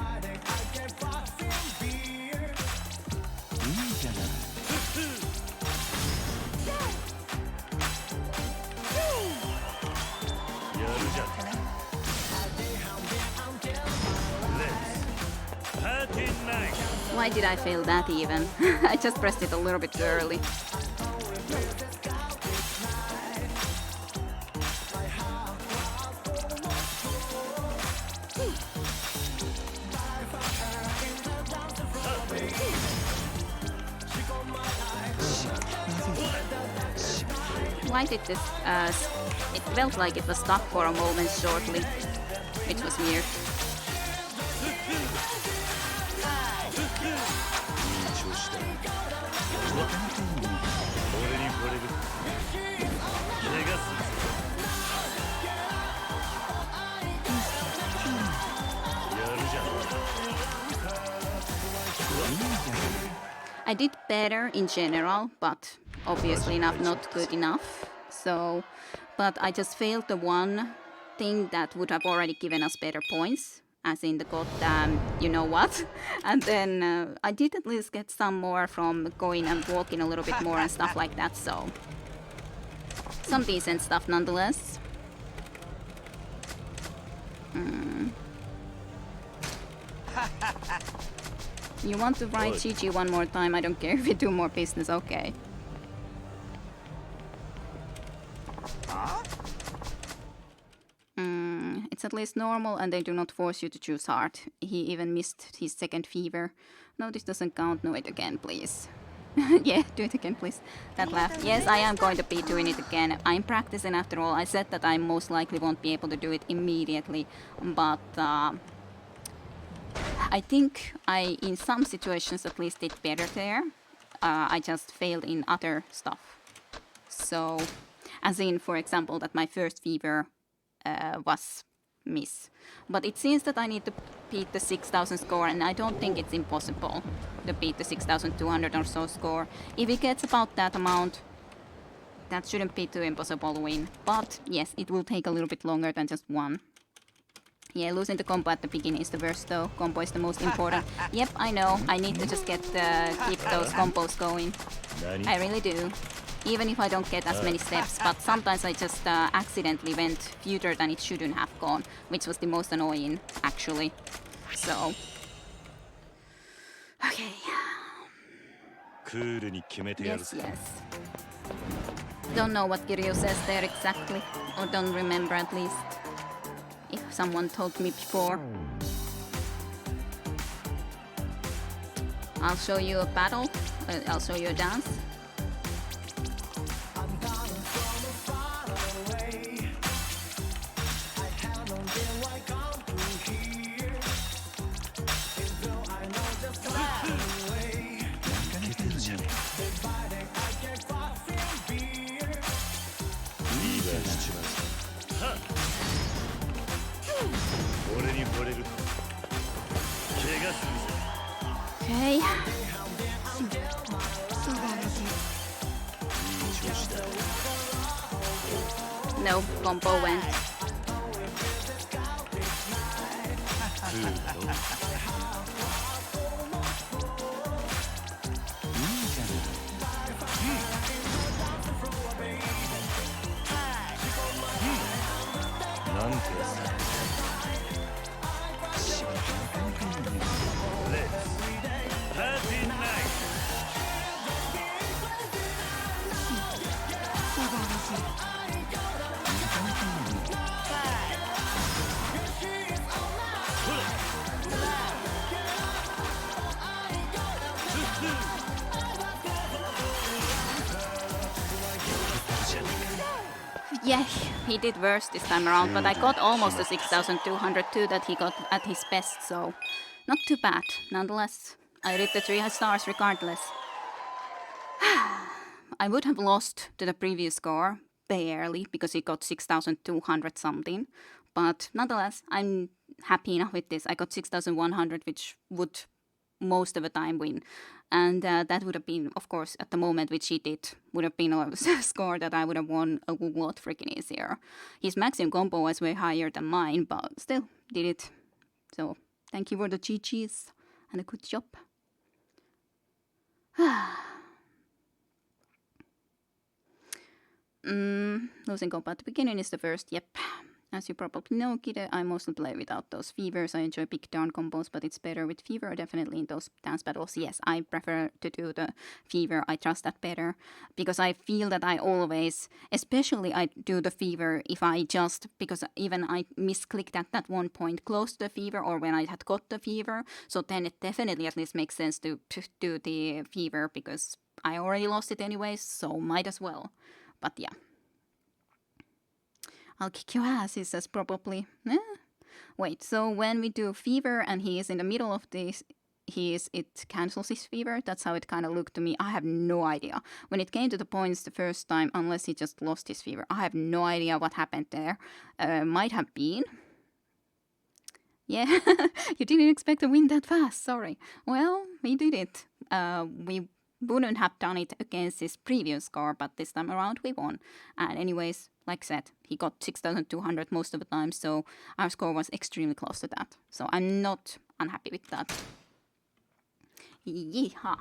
Why did I fail that even? I just pressed it a little bit early. Why did this, it felt like it was stuck for a moment shortly, which was weird. better in general, but obviously enough, not good enough. So, but I just failed the one thing that would have already given us better points, as in the goddamn you know what. And then I did at least get some more from going and walking a little bit more and stuff like that, so some decent stuff nonetheless. You want to write GG one more time? I don't care if you do more business, okay. It's at least normal and they do not force you to choose hard. He even missed his second fever. No, this doesn't count. No, it again, please. Yeah, do it again, please. That laugh. Yes, I am going to be doing it again. I'm practicing after all. I said that I most likely won't be able to do it immediately, but I think I, in some situations at least, did better there. I just failed in other stuff. So, as in, for example, that my first fever was miss. But it seems that I need to beat the 6,000 score, and I don't think it's impossible to beat the 6,200 or so score. If it gets about that amount, that shouldn't be too impossible to win. But yes, it will take a little bit longer than just one. Yeah, losing the combo at the beginning is the worst though. Combo is the most important. Yep, I know. I need to just keep those combos going. I really do. Even if I don't get as many steps, but sometimes I just accidentally went further than it shouldn't have gone, which was the most annoying, actually. So... Okay. Yes, yes. Don't know what Kiryu says there exactly, or don't remember at least. If someone told me before. I'll show you a battle. I'll show you a dance. Okay. No, combo went. Yeah, he did worse this time around, but I got almost the 6,202 that he got at his best, so not too bad. Nonetheless, I did the 3 stars regardless. I would have lost to the previous score, barely, because he got 6,200 something, but nonetheless, I'm happy enough with this. I got 6,100, which would most of the time win. And that would have been, of course, at the moment which he did, would have been a score that I would have won a lot freaking easier. His maximum combo was way higher than mine, but still did it. So thank you for the GGs and a good job. Losing combo at the beginning is the first, yep. As you probably know, Kide, I mostly play without those fevers. I enjoy big down combos, but it's better with fever, definitely in those dance battles. Yes, I prefer to do the fever. I trust that better. Because I feel that I always, especially I do the fever if I just, because even I misclicked at that one point close to the fever or when I had got the fever. So then it definitely at least makes sense to do the fever because I already lost it anyways, so might as well. But yeah. I'll kick your ass, he says probably. Wait, so when we do fever and he is in the middle of this, it cancels his fever? That's how it kind of looked to me. I have no idea. When it came to the points the first time, unless he just lost his fever, I have no idea what happened there. Might have been. Yeah, you didn't expect to win that fast, sorry. Well, we did it. We wouldn't have done it against his previous score, but this time around we won. And anyways, like I said, he got 6,200 most of the time, so our score was extremely close to that. So I'm not unhappy with that. Yeehaw.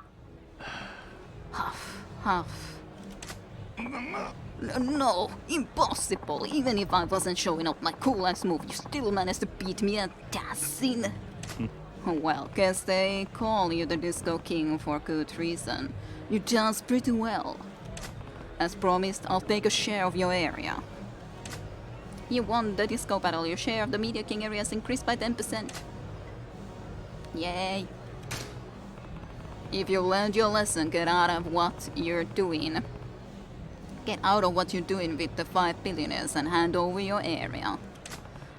Huff, huff. No, impossible. Even if I wasn't showing up my cool-ass move, you still managed to beat me at dancing. Well, guess they call you the Disco King for good reason. You dance pretty well. As promised, I'll take a share of your area. You won the disco battle. Your share of the Media King area is increased by 10%. Yay. If you learned your lesson, get out of what you're doing. Get out of what you're doing with the 5 billionaires and hand over your area.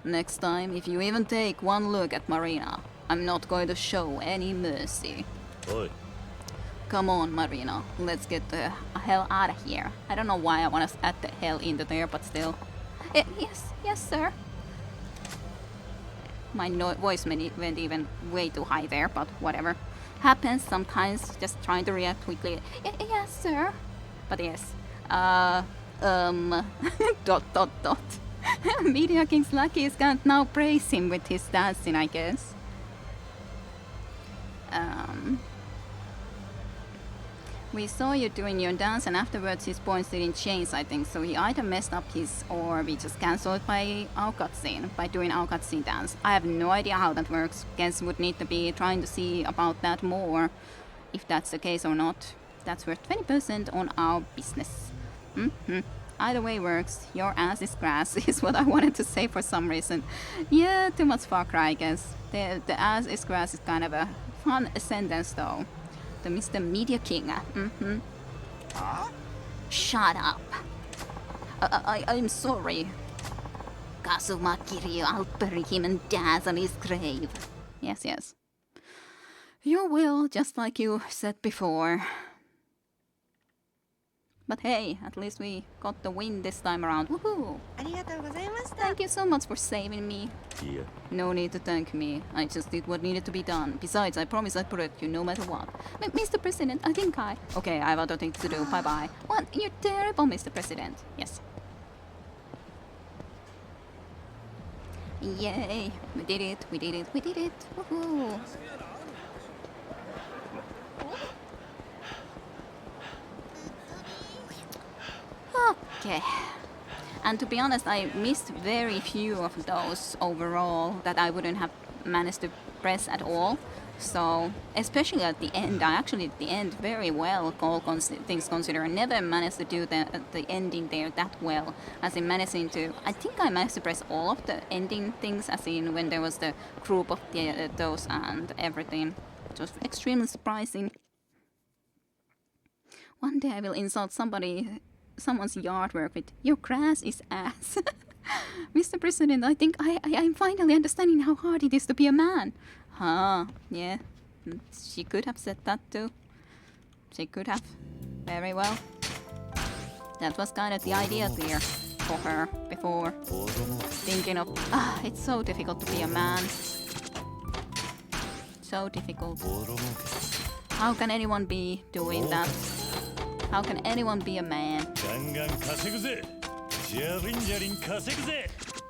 Next time, if you even take one look at Marina, I'm not going to show any mercy. Oi. Come on, Marina. Let's get the hell out of here. I don't know why I want to add the hell into there, but still. Yes, sir. My voice went even way too high there, but whatever. Happens sometimes, just trying to react quickly. Yes, sir. But yes. Media King's lackeys can't now praise him with his dancing, I guess. We saw you doing your dance, and afterwards his points didn't change, I think. So he either messed up his, or we just cancelled it by our cutscene, by doing our cutscene dance. I have no idea how that works. Guess would need to be trying to see about that more, if that's the case or not. That's worth 20% on our business. Either way works. Your ass is grass is what I wanted to say for some reason. Yeah, too much Far Cry, I guess. The ass is grass is kind of a fun sentence though. The Mr. Media King. Shut up. I'm sorry. Kazuma Kiryu, I'll bury him and dance on his grave. Yes. You will, just like you said before. But hey, at least we got the win this time around. Woohoo! Thank you so much for saving me. Yeah. No need to thank me. I just did what needed to be done. Besides, I promise I'd protect you no matter what. Mr. President, I think I... Okay, I have other things to do. Bye-bye. What? You're terrible, Mr. President. Yes. Yay! We did it. Woohoo! Okay. And to be honest, I missed very few of those overall that I wouldn't have managed to press at all. So, especially at the end, I actually at the end very well, all things considered. I never managed to do the ending there that well, as in managing to... I think I managed to press all of the ending things, as in when there was the group of those and everything. It was extremely surprising. One day I will insult someone's yard work with, your grass is ass. Mr. President, I think I'm finally understanding how hard it is to be a man. Huh, yeah. She could have said that too. She could have. Very well. That was kind of the idea there for her before. Thinking of, it's so difficult to be a man. So difficult. How can anyone be doing that? How can anyone be a man?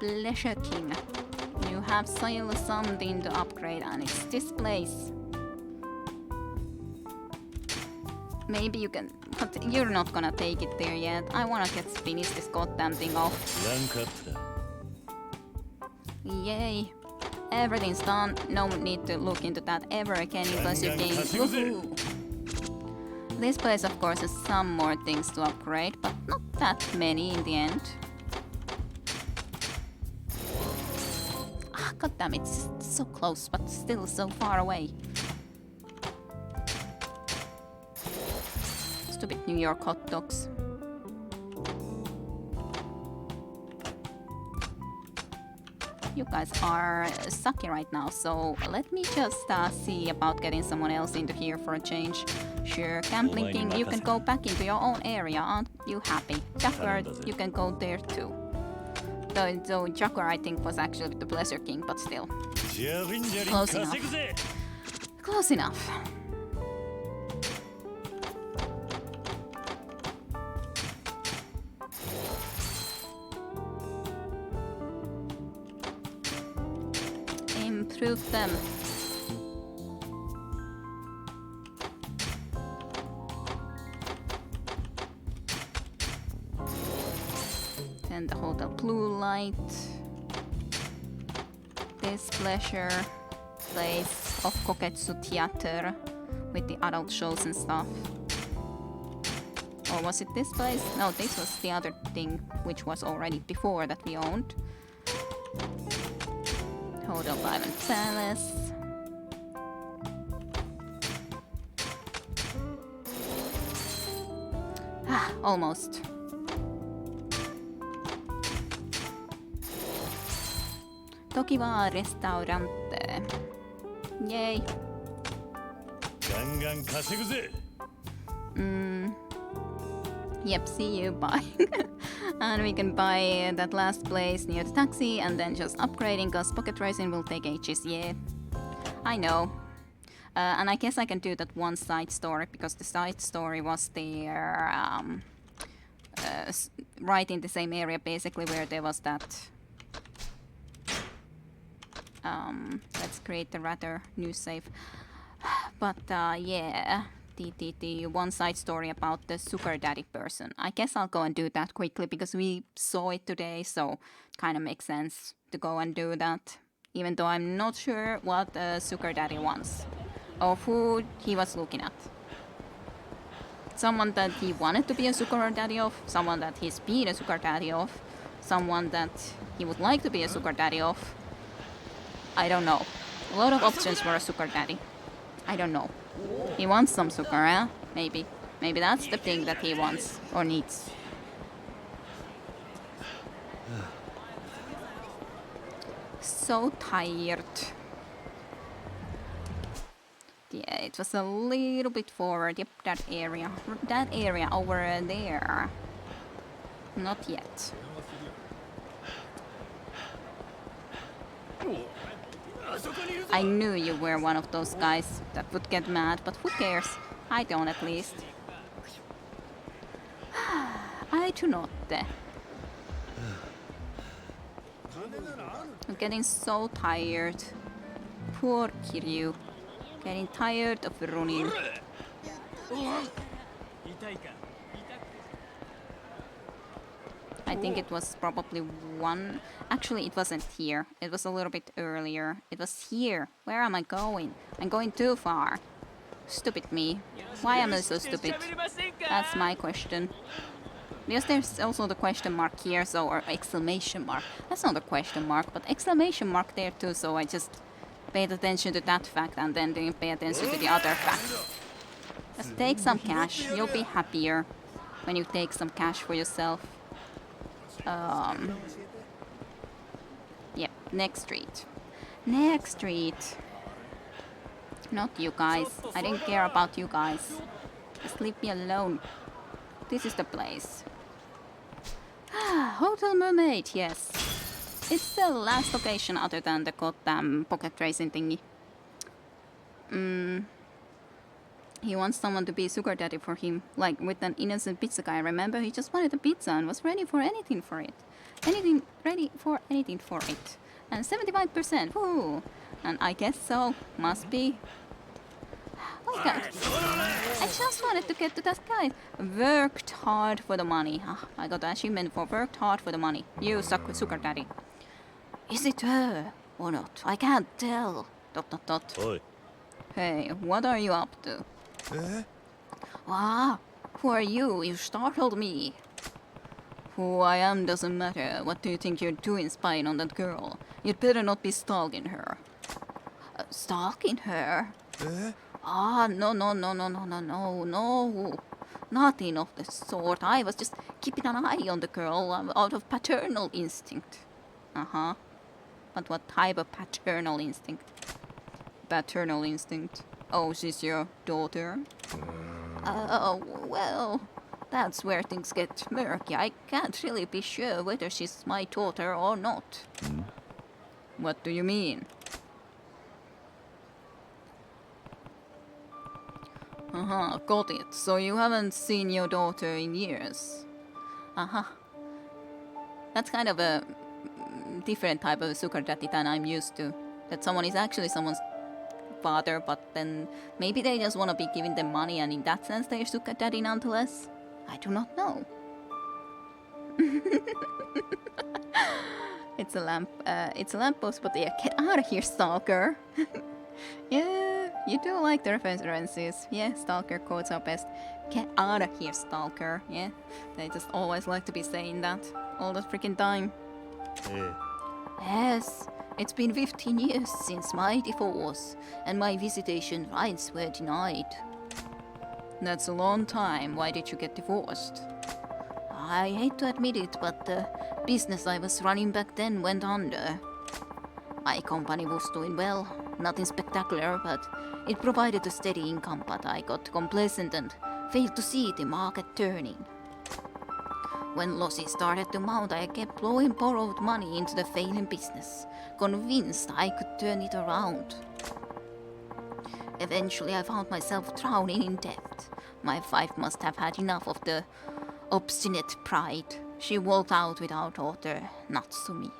Pleasure King. You have still something to upgrade, and it's this place. Maybe you can, but you're not gonna take it there yet. I wanna finish this goddamn thing off. Yay. Everything's done. No need to look into that ever again in Pleasure King. Woohoo! This place, of course, has some more things to upgrade, but not that many in the end. Goddamn, it's so close, but still so far away. Stupid New York hot dogs. You guys are sucky right now, so let me just see about getting someone else into here for a change. Sure, Gambling King, you can go back into your own area, aren't you happy? Jaguar, you can go there too. Though Jaguar, I think, was actually the Pleasure King, but still. Close enough. Close enough. through them. And the hotel blue light. This pleasure place of Koketsu Theater with the adult shows and stuff. Or was it this place? No, this was the other thing which was already before that we owned. Hotel Diamond Palace. Ah, almost. Tokiwa Restaurante. Yay. Yep, see you, bye. And we can buy that last place near the taxi and then just upgrading because pocket racing will take ages, yeah. I know. And I guess I can do that one side story because the side story was there right in the same area basically where there was that. Let's create a rather new save. But yeah. The one side story about the sugar daddy person. I guess I'll go and do that quickly because we saw it today, so kind of makes sense to go and do that. Even though I'm not sure what a sugar daddy wants or who he was looking at. Someone that he wanted to be a sugar daddy of, someone that he's been a sugar daddy of, someone that he would like to be a sugar daddy of. I don't know. A lot of options for a sugar daddy. I don't know. He wants some sugar, eh? Maybe. Maybe that's the thing that he wants or needs. So tired. Yeah, it was a little bit forward. Yep, that area. That area over there. Not yet. I knew you were one of those guys that would get mad, but who cares? I don't at least. I do not. I'm getting so tired. Poor Kiryu. Getting tired of running. I think it was probably one. Actually, it wasn't here. It was a little bit earlier. It was here. Where am I going? I'm going too far. Stupid me. Why am I so stupid? That's my question. Because there's also the question mark here, so, or exclamation mark. That's not a question mark, but exclamation mark there too, so I just paid attention to that fact and then didn't pay attention to the other fact. Just take some cash. You'll be happier when you take some cash for yourself. Yep, next street. Next street. Not you guys. I didn't care about you guys. Just leave me alone. This is the place. Hotel Mermaid, yes. It's the last location other than the goddamn pocket racing thingy. He wants someone to be a sugar daddy for him, like with an innocent pizza guy. Remember, he just wanted a pizza and was ready for anything for it. Ready for anything for it. And 75%, woo! And I guess so, must be. Oh god, I just wanted to get to that guy. Worked hard for the money. I got the achievement for worked hard for the money. You suck with sugar daddy. Is it her or not? I can't tell. ... Oi. Hey, what are you up to? Ah, who are you? You startled me. Who I am doesn't matter. What do you think you're doing spying on that girl? You'd better not be stalking her. Stalking her? No. Nothing of the sort. I was just keeping an eye on the girl out of paternal instinct. But what type of paternal instinct? Paternal instinct. Oh, she's your daughter? Well, that's where things get murky. I can't really be sure whether she's my daughter or not. What do you mean? Got it. So you haven't seen your daughter in years? That's kind of a different type of sugar daddy than I'm used to. that someone is actually someone's father, but then maybe they just want to be giving them money, and in that sense they're sugar daddy nonetheless. I do not know. It's a lamppost, but yeah, get out of here, stalker. Yeah, you do like the references. Yeah, stalker quotes are best. Get out of here, stalker. Yeah, they just always like to be saying that all the freaking time. Yes, it's been 15 years since my divorce, and my visitation rights were denied. That's a long time. Why did you get divorced? I hate to admit it, but the business I was running back then went under. My company was doing well, nothing spectacular, but it provided a steady income, but I got complacent and failed to see the market turning. When losses started to mount, I kept blowing borrowed money into the failing business, convinced I could turn it around. Eventually, I found myself drowning in debt. My wife must have had enough of the obstinate pride. She walked out with our daughter, Natsumi.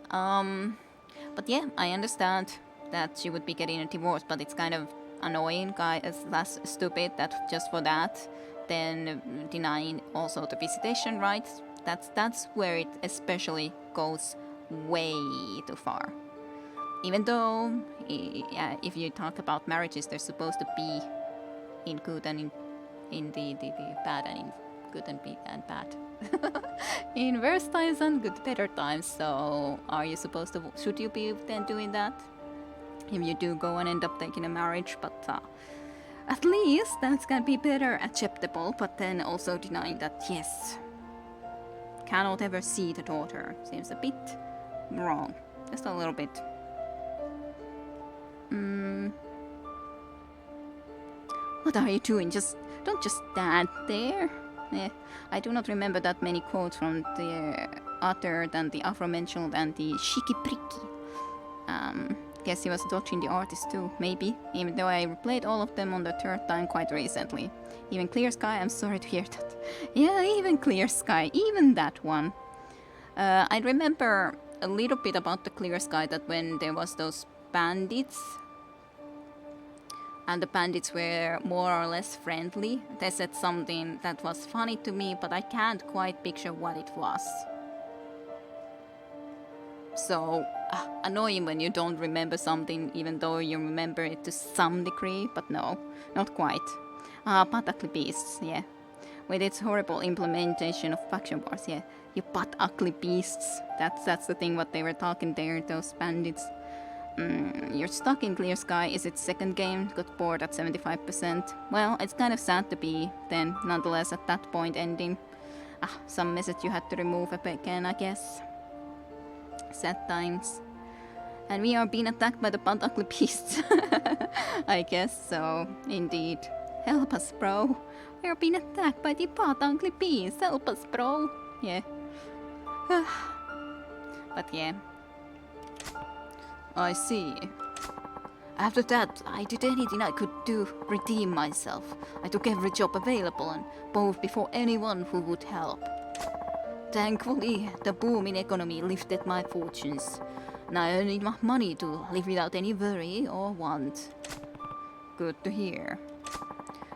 But yeah, I understand that she would be getting a divorce, but it's kind of annoying, that's stupid that just for that, then denying also the visitation rights. That's where it especially goes way too far. Even though, if you talk about marriages, they're supposed to be in good and in the bad, and in good and bad. In worse times and good better times. So are you supposed to, should you be then doing that if you do go and end up taking a marriage? But at least that's gonna be better acceptable, but then also denying that, yes, cannot ever see the daughter seems a bit wrong, just a little bit. What are you doing? Don't just stand there. Yeah, I do not remember that many quotes from the other than the aforementioned and the shikipriki. Guess he was dodging the artist too, maybe, even though I replayed all of them on the third time quite recently. Even Clear Sky, I'm sorry to hear that. Yeah, even Clear Sky, even that one. I remember a little bit about the Clear Sky, that when there was those bandits, and the bandits were more or less friendly, they said something that was funny to me, but I can't quite picture what it was. So, annoying when you don't remember something, even though you remember it to some degree, but no, not quite. Butt ugly beasts, yeah. With its horrible implementation of faction wars, yeah. You butt ugly beasts. That's the thing what they were talking there, those bandits. You're stuck in Clear Sky is its second game, got bored at 75%. Well, it's kind of sad to be then, nonetheless, at that point ending. Some message you had to remove again, I guess. Sad times. And we are being attacked by the butt ugly beasts. I guess so, indeed. Help us, bro. We are being attacked by the butt ugly beasts. Help us, bro. Yeah. But yeah. I see. After that, I did anything I could to redeem myself. I took every job available and bowed before anyone who would help. Thankfully, the booming economy lifted my fortunes. Now I earn enough money to live without any worry or want. Good to hear.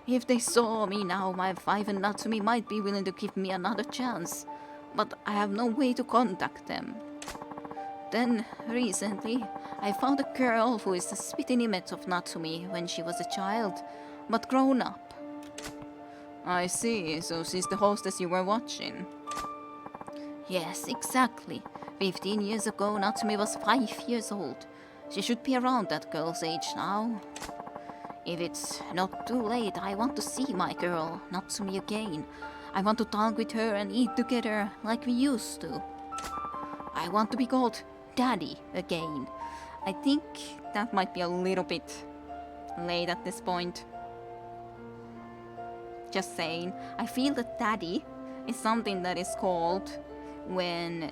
If they saw me now, my wife and Natsumi might be willing to give me another chance, but I have no way to contact them. Then, recently, I found a girl who is the spitting image of Natsumi when she was a child, but grown up. I see, so she's the hostess you were watching. Yes, exactly. 15 years ago, Natsumi was 5 years old. She should be around that girl's age now. If it's not too late, I want to see my girl, Natsumi, again. I want to talk with her and eat together like we used to. I want to be called Daddy again. I think that might be a little bit late at this point. Just saying. I feel that Daddy is something that is called when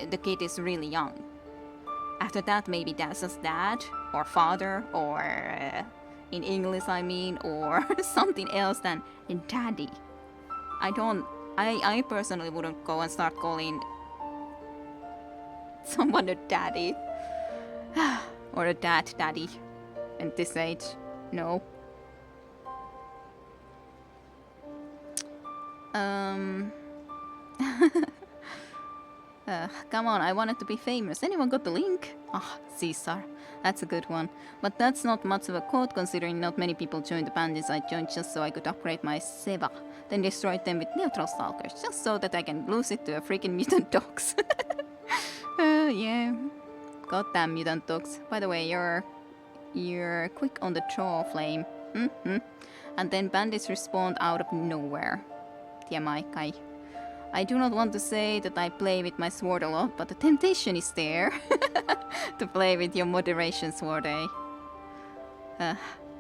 the kid is really young. After that, maybe that's just dad or father, or in English I mean, or something else than Daddy. I personally wouldn't go and start calling someone a daddy. Or a daddy. At this age, no. Come on, I wanted to be famous. Anyone got the link? Ah, Caesar. That's a good one. But that's not much of a quote considering not many people joined the bandits I joined just so I could upgrade my Seva. Then destroyed them with neutral stalkers, just so that I can lose it to a freaking mutant dogs. Yeah. Goddamn mutant dogs. By the way, you're quick on the jaw flame. And then bandits respawn out of nowhere. TMI, Kai. I do not want to say that I play with my sword a lot, but the temptation is there to play with your moderation sword, eh?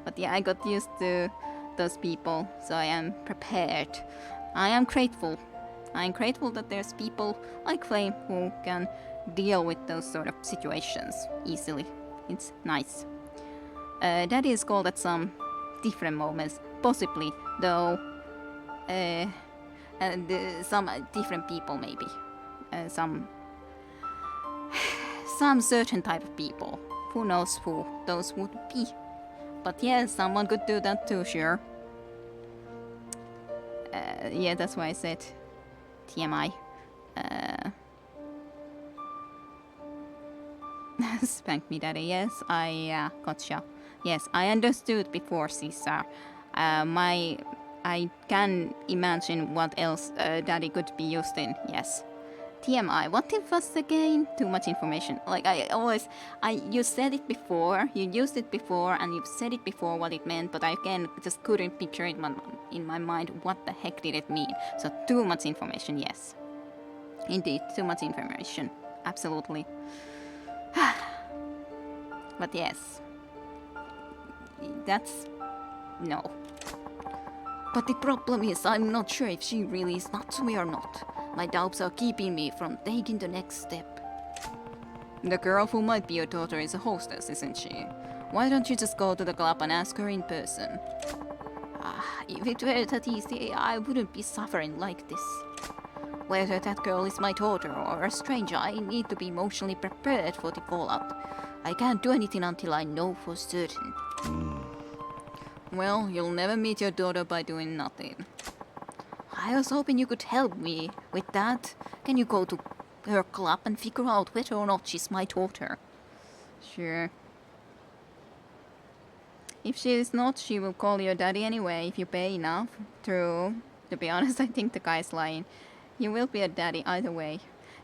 But yeah, I got used to those people, so I am prepared. I am grateful. I am grateful that there's people like Flame who can deal with those sort of situations easily. It's nice. Daddy is called at some different moments, possibly, though. And some different people, maybe. Some certain type of people. Who knows who those would be. But yeah, someone could do that too, sure. Yeah, that's why I said TMI. Spank me, daddy. Yes, I gotcha. Yes, I understood before, Caesar. I can imagine what else daddy could be used in, yes. TMI, what it was again? Too much information. Like, you said it before, you used it before, and you've said it before what it meant, but I just couldn't picture it in my mind what the heck did it mean. So, too much information, yes. Indeed, too much information. Absolutely. But yes. That's... no. But the problem is, I'm not sure if she really is nuts or not. My doubts are keeping me from taking the next step. The girl who might be your daughter is a hostess, isn't she? Why don't you just go to the club and ask her in person? If it were that easy, I wouldn't be suffering like this. Whether that girl is my daughter or a stranger, I need to be emotionally prepared for the fallout. I can't do anything until I know for certain. Well, you'll never meet your daughter by doing nothing. I was hoping you could help me with that. Can you go to her club and figure out whether or not she's my daughter? Sure. If she is not, she will call your daddy anyway if you pay enough. True. To be honest, I think the guy's lying. You will be a daddy either way.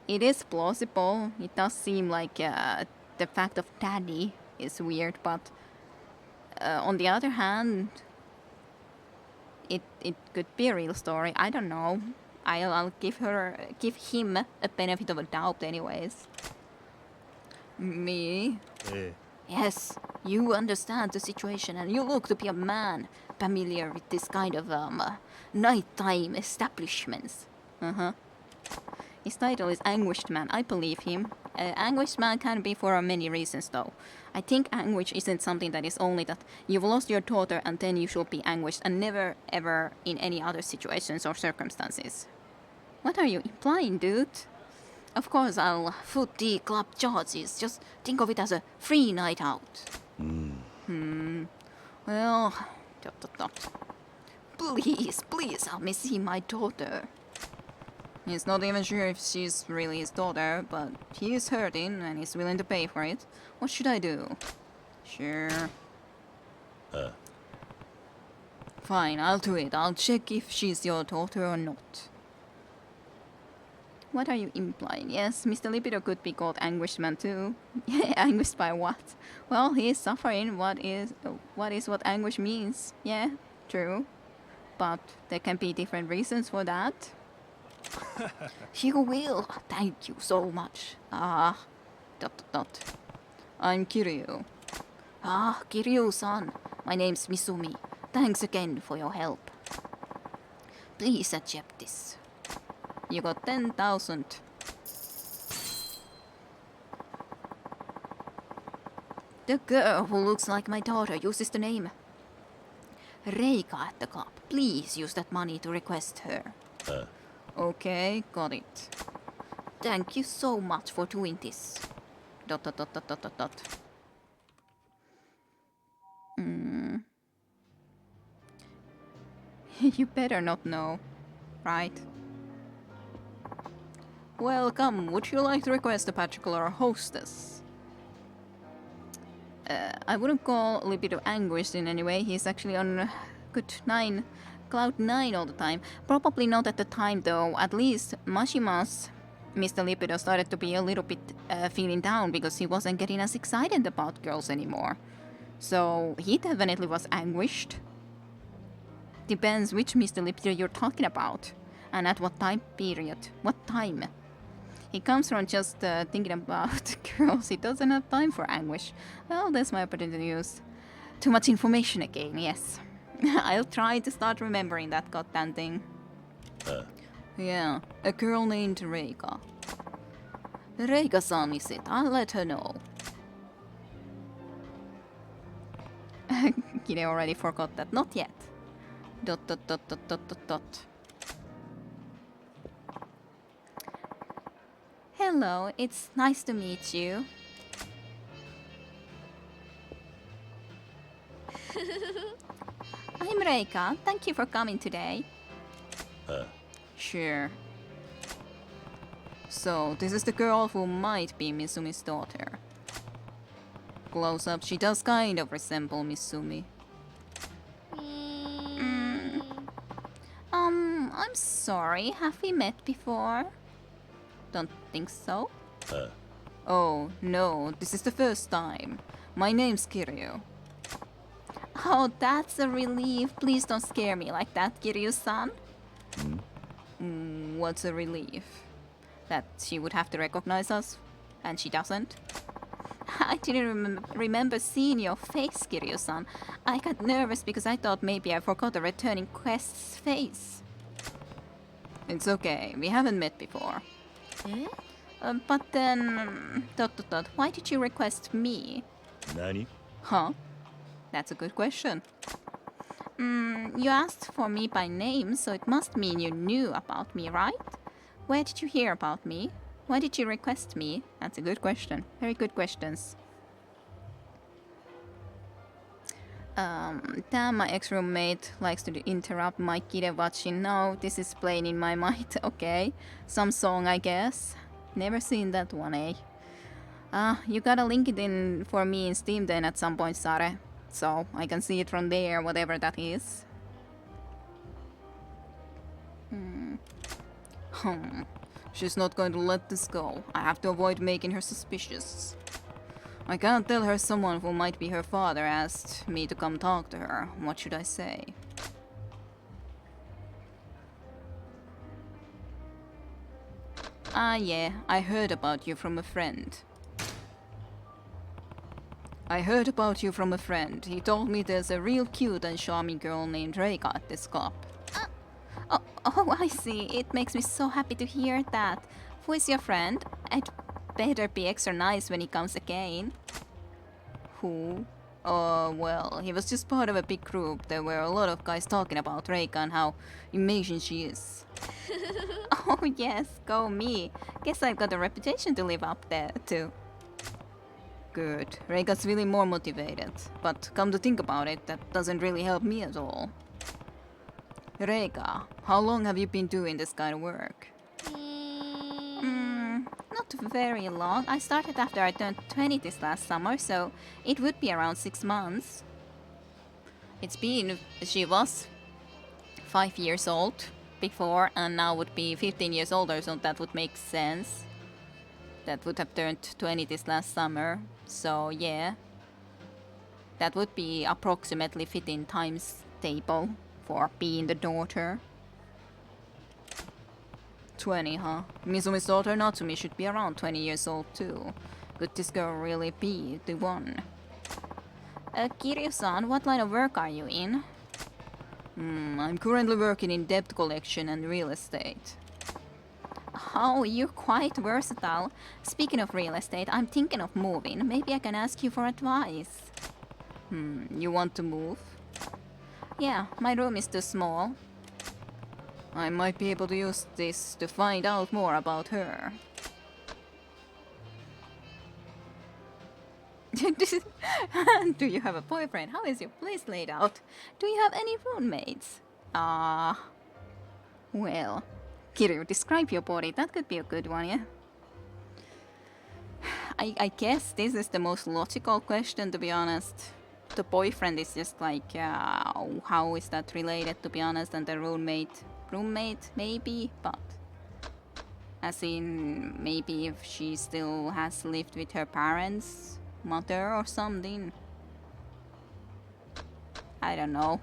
It is plausible. It does seem like the fact of daddy is weird, but... on the other hand, it could be a real story. I don't know. I'll give him a benefit of a doubt, anyways. Me? Yes, you understand the situation, and you look to be a man familiar with this kind of nighttime establishments. His title is Anguished Man. I believe him. Anguished Man can be for many reasons, though. I think anguish isn't something that is only that you've lost your daughter and then you should be anguished and never ever in any other situations or circumstances. What are you implying, dude? Of course I'll foot the club charges. Just think of it as a free night out. Well, ... Please help me see my daughter. He's not even sure if she's really his daughter, but he is hurting and he's willing to pay for it. What should I do? Sure. Fine, I'll do it. I'll check if she's your daughter or not. What are you implying? Yes, Mr. Libido could be called Anguished Man too. Anguished by what? Well, he is suffering. What is what anguish means? Yeah, true. But there can be different reasons for that. You will. Thank you so much. I'm Kiryu. Kiryu-san. My name's Misumi. Thanks again for your help. Please accept this. You got 10,000. The girl who looks like my daughter uses the name Reika at the club. Please use that money to request her. Okay, got it. Thank you so much for doing this. Dot dot dot dot dot dot dot. You better not know, right? Welcome, would you like to request a particular hostess? I wouldn't call Libido anguished in any way. He's actually on cloud 9 all the time. Probably not at the time though. At least Mashima's Mr. Libido started to be a little bit feeling down because he wasn't getting as excited about girls anymore. So he definitely was anguished. Depends which Mr. Libido you're talking about. And at what time period. What time? He comes from just thinking about girls. He doesn't have time for anguish. Well, that's my opportunity to use too much information again, yes. I'll try to start remembering that goddamn thing. Yeah, a girl named Reika. Reika-san is it. I'll let her know. Kide already forgot that. Not yet. Dot dot dot dot dot dot dot. Hello, it's nice to meet you. I'm Reika. Thank you for coming today. Sure. So, this is the girl who might be Misumi's daughter. Close up, she does kind of resemble Misumi. I'm sorry. Have we met before? Don't think so. Oh, no. This is the first time. My name's Kiryu. Oh, that's a relief. Please don't scare me like that, Kiryu-san. What's a relief? That she would have to recognize us, and she doesn't? I didn't remember seeing your face, Kiryu-san. I got nervous because I thought maybe I forgot a returning quest's face. It's okay. We haven't met before. But then... why did you request me? Nani? Huh? That's a good question. You asked for me by name, so it must mean you knew about me, right? Where did you hear about me? Why did you request me? That's a good question. Very good questions. Damn, my ex-roommate likes to interrupt my kid watching. No, this is playing in my mind. Okay. Some song, I guess. Never seen that one, eh? You gotta link it in for me in Steam then at some point, Sare. So I can see it from there, whatever that is. She's not going to let this go. I have to avoid making her suspicious. I can't tell her someone who might be her father asked me to come talk to her. What should I say? Yeah, I heard about you from a friend. He told me there's a real cute and charming girl named Reika at this club. Oh, I see. It makes me so happy to hear that. Who is your friend? I'd better be extra nice when he comes again. Who? Oh, well, he was just part of a big group. There were a lot of guys talking about Reika and how amazing she is. Oh, yes, go me. Guess I've got a reputation to live up there, too. Good. Reika's feeling more motivated. But come to think about it, that doesn't really help me at all. Reika, how long have you been doing this kind of work? Not very long. I started after I turned 20 this last summer, so it would be around 6 months. She was 5 years old before, and now would be 15 years older, so that would make sense. That would have turned 20 this last summer, so yeah. That would be approximately fitting times table for being the daughter. 20, huh? Mizumi's daughter Natsumi should be around 20 years old too. Could this girl really be the one? Kiryu-san, what line of work are you in? I'm currently working in debt collection and real estate. Oh, you're quite versatile. Speaking of real estate, I'm thinking of moving. Maybe I can ask you for advice. You want to move? Yeah, my room is too small. I might be able to use this to find out more about her. Do you have a boyfriend? How is your place laid out? Do you have any roommates? Well, Kiryu, describe your body. That could be a good one, yeah? I guess this is the most logical question, to be honest. The boyfriend is just like, how is that related, to be honest, and the roommate, maybe, but as in, maybe if she still has lived with her parents, mother or something. I don't know.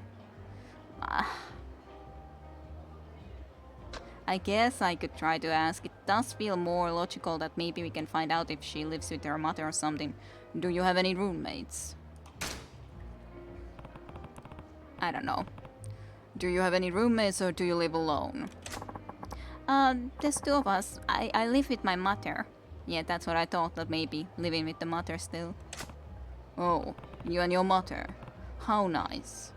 I guess I could try to ask. It does feel more logical that maybe we can find out if she lives with her mother or something. Do you have any roommates? I don't know. Do you have any roommates or do you live alone? There's two of us. I live with my mother. Yeah, that's what I thought, that maybe living with the mother still. Oh, you and your mother. How nice.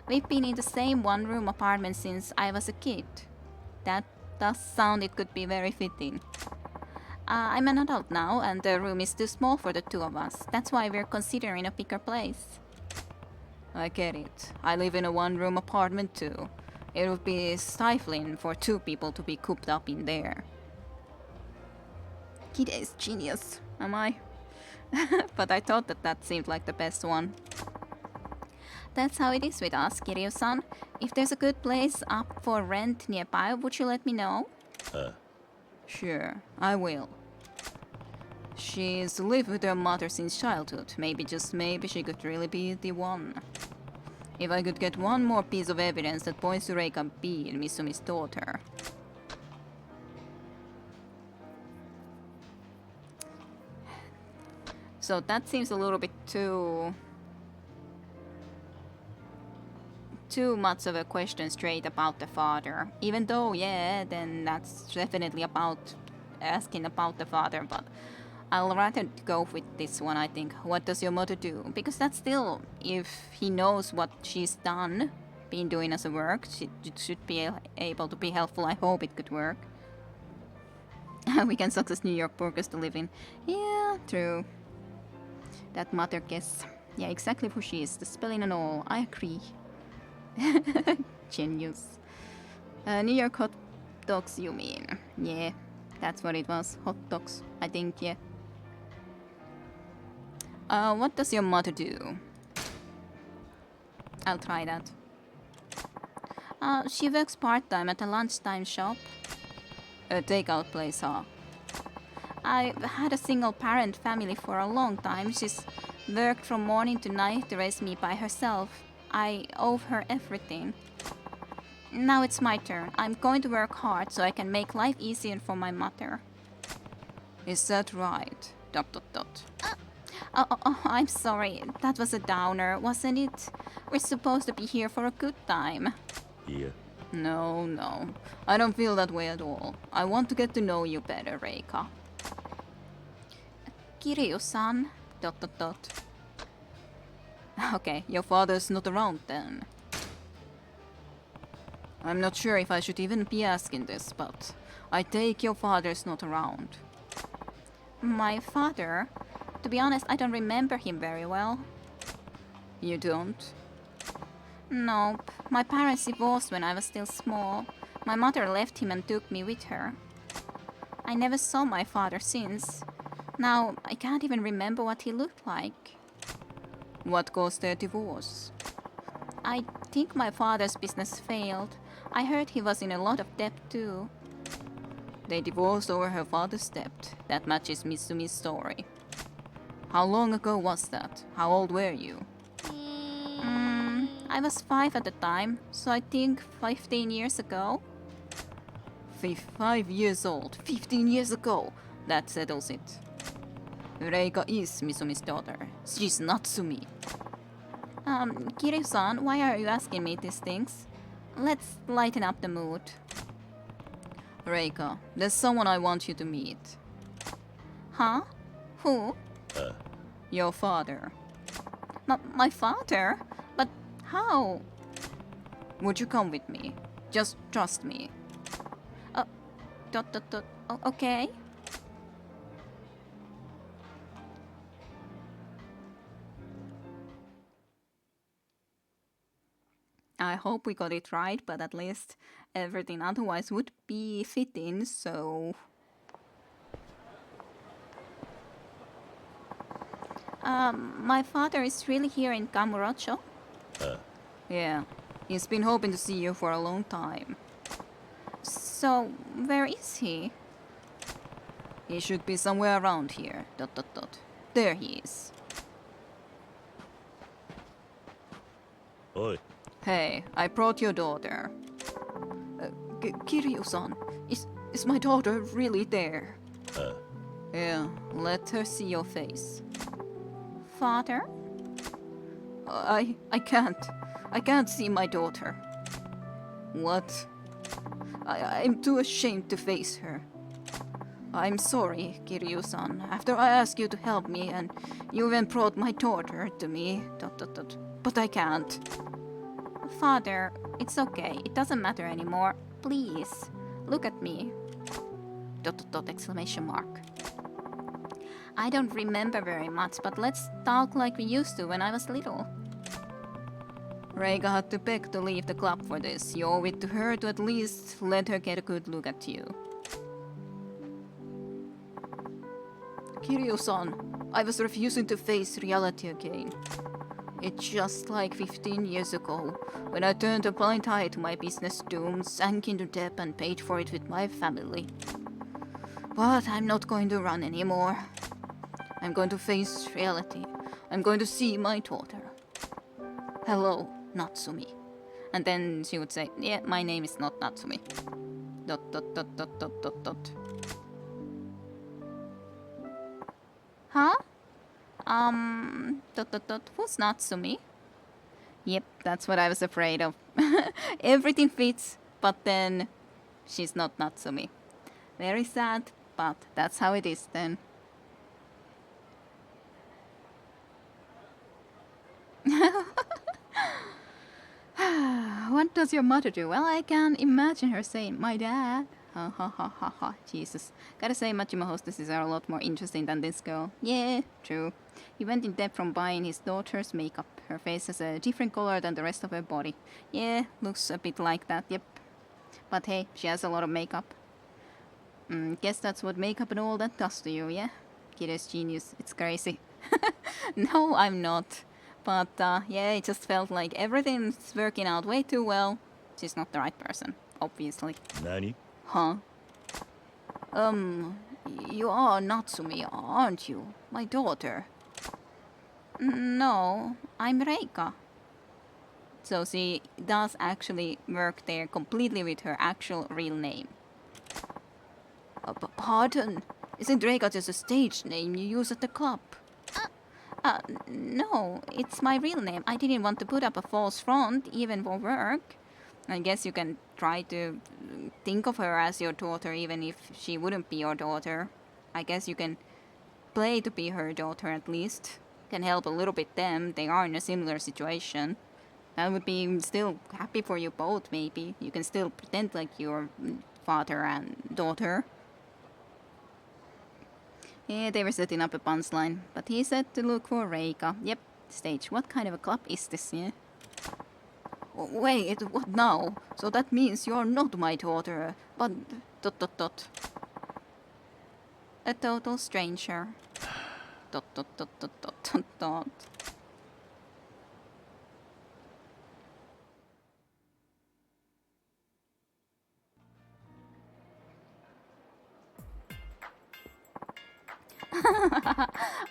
We've been in the same one-room apartment since I was a kid. That does sound it could be very fitting. I'm an adult now, and the room is too small for the two of us. That's why we're considering a bigger place. I get it. I live in a one-room apartment too. It would be stifling for two people to be cooped up in there. Kid is genius, am I? But I thought that seemed like the best one. That's how it is with us, Kiryu-san. If there's a good place up for rent nearby, would you let me know? Sure, I will. She's lived with her mother since childhood. Maybe, just maybe, she could really be the one. If I could get one more piece of evidence that points to Reika being Misumi's daughter. So that seems a little bit too much of a question straight about the father. Even though, yeah, then that's definitely about asking about the father, but I'll rather go with this one, I think. What does your mother do? Because that's still, if he knows what she's done, been doing as a work, she should be able to be helpful. I hope it could work. We can success New York burgers to live in. Yeah, true. That mother guess. Yeah, exactly who she is, the spelling and all. I agree. Genius. New York hot dogs, you mean? Yeah, that's what it was. Hot dogs, I think, yeah. What does your mother do? I'll try that. She works part-time at a lunchtime shop. A takeout place, huh? I've had a single-parent family for a long time. She's worked from morning to night to raise me by herself. I owe her everything. Now it's my turn. I'm going to work hard so I can make life easier for my mother. Is that right? ... Oh, I'm sorry. That was a downer, wasn't it? We're supposed to be here for a good time. Yeah. No. I don't feel that way at all. I want to get to know you better, Reika. Kiryu-san... ... Okay, your father's not around then. I'm not sure if I should even be asking this, but I take your father's not around. My father? To be honest, I don't remember him very well. You don't? Nope. My parents divorced when I was still small. My mother left him and took me with her. I never saw my father since. Now, I can't even remember what he looked like. What caused their divorce? I think my father's business failed. I heard he was in a lot of debt too. They divorced over her father's debt. That matches Mitsumi's story. How long ago was that? How old were you? I was 5 at the time, so I think 15 years ago. 5 years old, 15 years ago. That settles it. Reika is Mitsumi's daughter. She's Natsumi. Kiryu-san, why are you asking me these things? Let's lighten up the mood. Reika, there's someone I want you to meet. Huh? Who? Your father. My father? But how? Would you come with me? Just trust me. Okay. I hope we got it right, but at least everything otherwise would be fitting, so... my father is really here in Kamurocho. Yeah, he's been hoping to see you for a long time. So, where is he? He should be somewhere around here. ... There he is. Oi. Hey, I brought your daughter. Kiryu-san, is my daughter really there? Yeah, let her see your face. Father? I can't. I can't see my daughter. What? I'm too ashamed to face her. I'm sorry, Kiryu-san. After I asked you to help me and you even brought my daughter to me. ... But I can't. Father, it's okay. It doesn't matter anymore. Please, look at me. ... Exclamation mark. I don't remember very much, but let's talk like we used to when I was little. Reika had to beg to leave the club for this. You owe it to her to at least let her get a good look at you. Kiryu-san, I was refusing to face reality again. It's just like 15 years ago, when I turned a blind eye to my business doom, sank into debt and paid for it with my family. But I'm not going to run anymore. I'm going to face reality. I'm going to see my daughter. Hello, Natsumi. And then she would say, yeah, my name is not Natsumi. ... Huh? Who's Natsumi? Yep, that's what I was afraid of. Everything fits, but then she's not Natsumi. Very sad, but that's how it is then. What does your mother do? Well, I can imagine her saying, my dad. Ha ha ha ha ha. Jesus. Gotta say, Majima hostesses are a lot more interesting than this girl. Yeah, true. He went in debt from buying his daughter's makeup. Her face has a different color than the rest of her body. Yeah, looks a bit like that, yep. But hey, she has a lot of makeup. Guess that's what makeup and all that does to you, yeah? Kid is genius. It's crazy. No, I'm not. But yeah, it just felt like everything's working out way too well. She's not the right person, obviously. Nani? Huh? You are Natsumi, aren't you? My daughter. No, I'm Reika. So she does actually work there completely with her actual real name. Pardon? Isn't Reika just a stage name you use at the club? No, it's my real name. I didn't want to put up a false front, even for work. I guess you can try to think of her as your daughter, even if she wouldn't be your daughter. I guess you can play to be her daughter at least. Can help a little bit them. They are in a similar situation. That would be still happy for you both, maybe. You can still pretend like you're father and daughter. Yeah, they were setting up a punchline, but he said to look for Reika. Yep, stage. What kind of a club is this, yeah? Wait, what now? So that means you're not my daughter, but... ... A total stranger. ...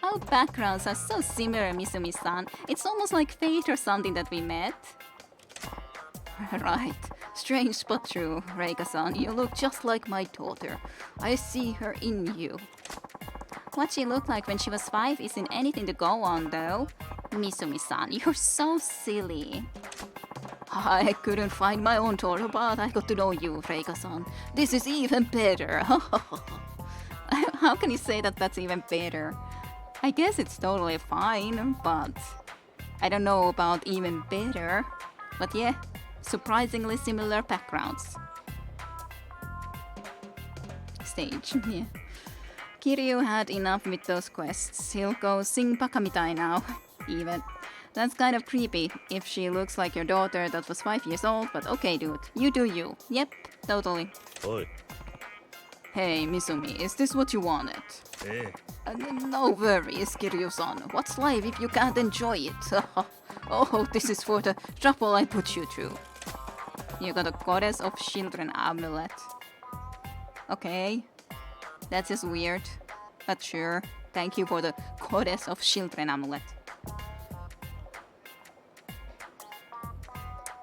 Our backgrounds are so similar, Misumi-san. It's almost like fate or something that we met. Right. Strange but true, Reika-san. You look just like my daughter. I see her in you. What she looked like when she was 5 isn't anything to go on, though. Misumi-san, you're so silly. I couldn't find my own daughter, but I got to know you, Reika-san. This is even better. How can you say that that's even better? I guess it's totally fine, but I don't know about even better. But yeah, surprisingly similar backgrounds. Stage, yeah. Kiryu had enough with those quests. He'll go sing Bakamitai now, even. That's kind of creepy if she looks like your daughter that was 5 years old, but okay, dude. You do you. Yep, totally. Oi. Hey, Misumi, is this what you wanted? Eh. No worries, Kiryu-san. What's life if you can't enjoy it? Oh, this is for the trouble I put you through. You got a Goddess of Children amulet. Okay. That's just weird. But sure. Thank you for the Goddess of Children amulet.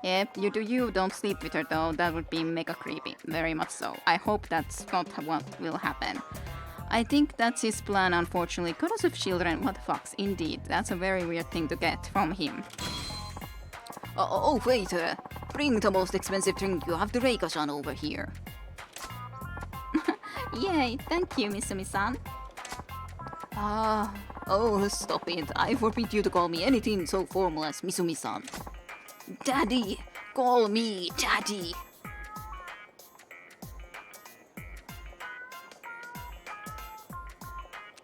Yep, you do you, don't sleep with her though, that would be mega creepy, very much so. I hope that's not what will happen. I think that's his plan, unfortunately. Goddess of Children, what the fucks, indeed. That's a very weird thing to get from him. Oh, wait, bring the most expensive drink you have, the Reika-san over here. Yay, thank you, Misumi-san. Oh, stop it. I forbid you to call me anything so formal as Misumi-san. Daddy! Call me Daddy!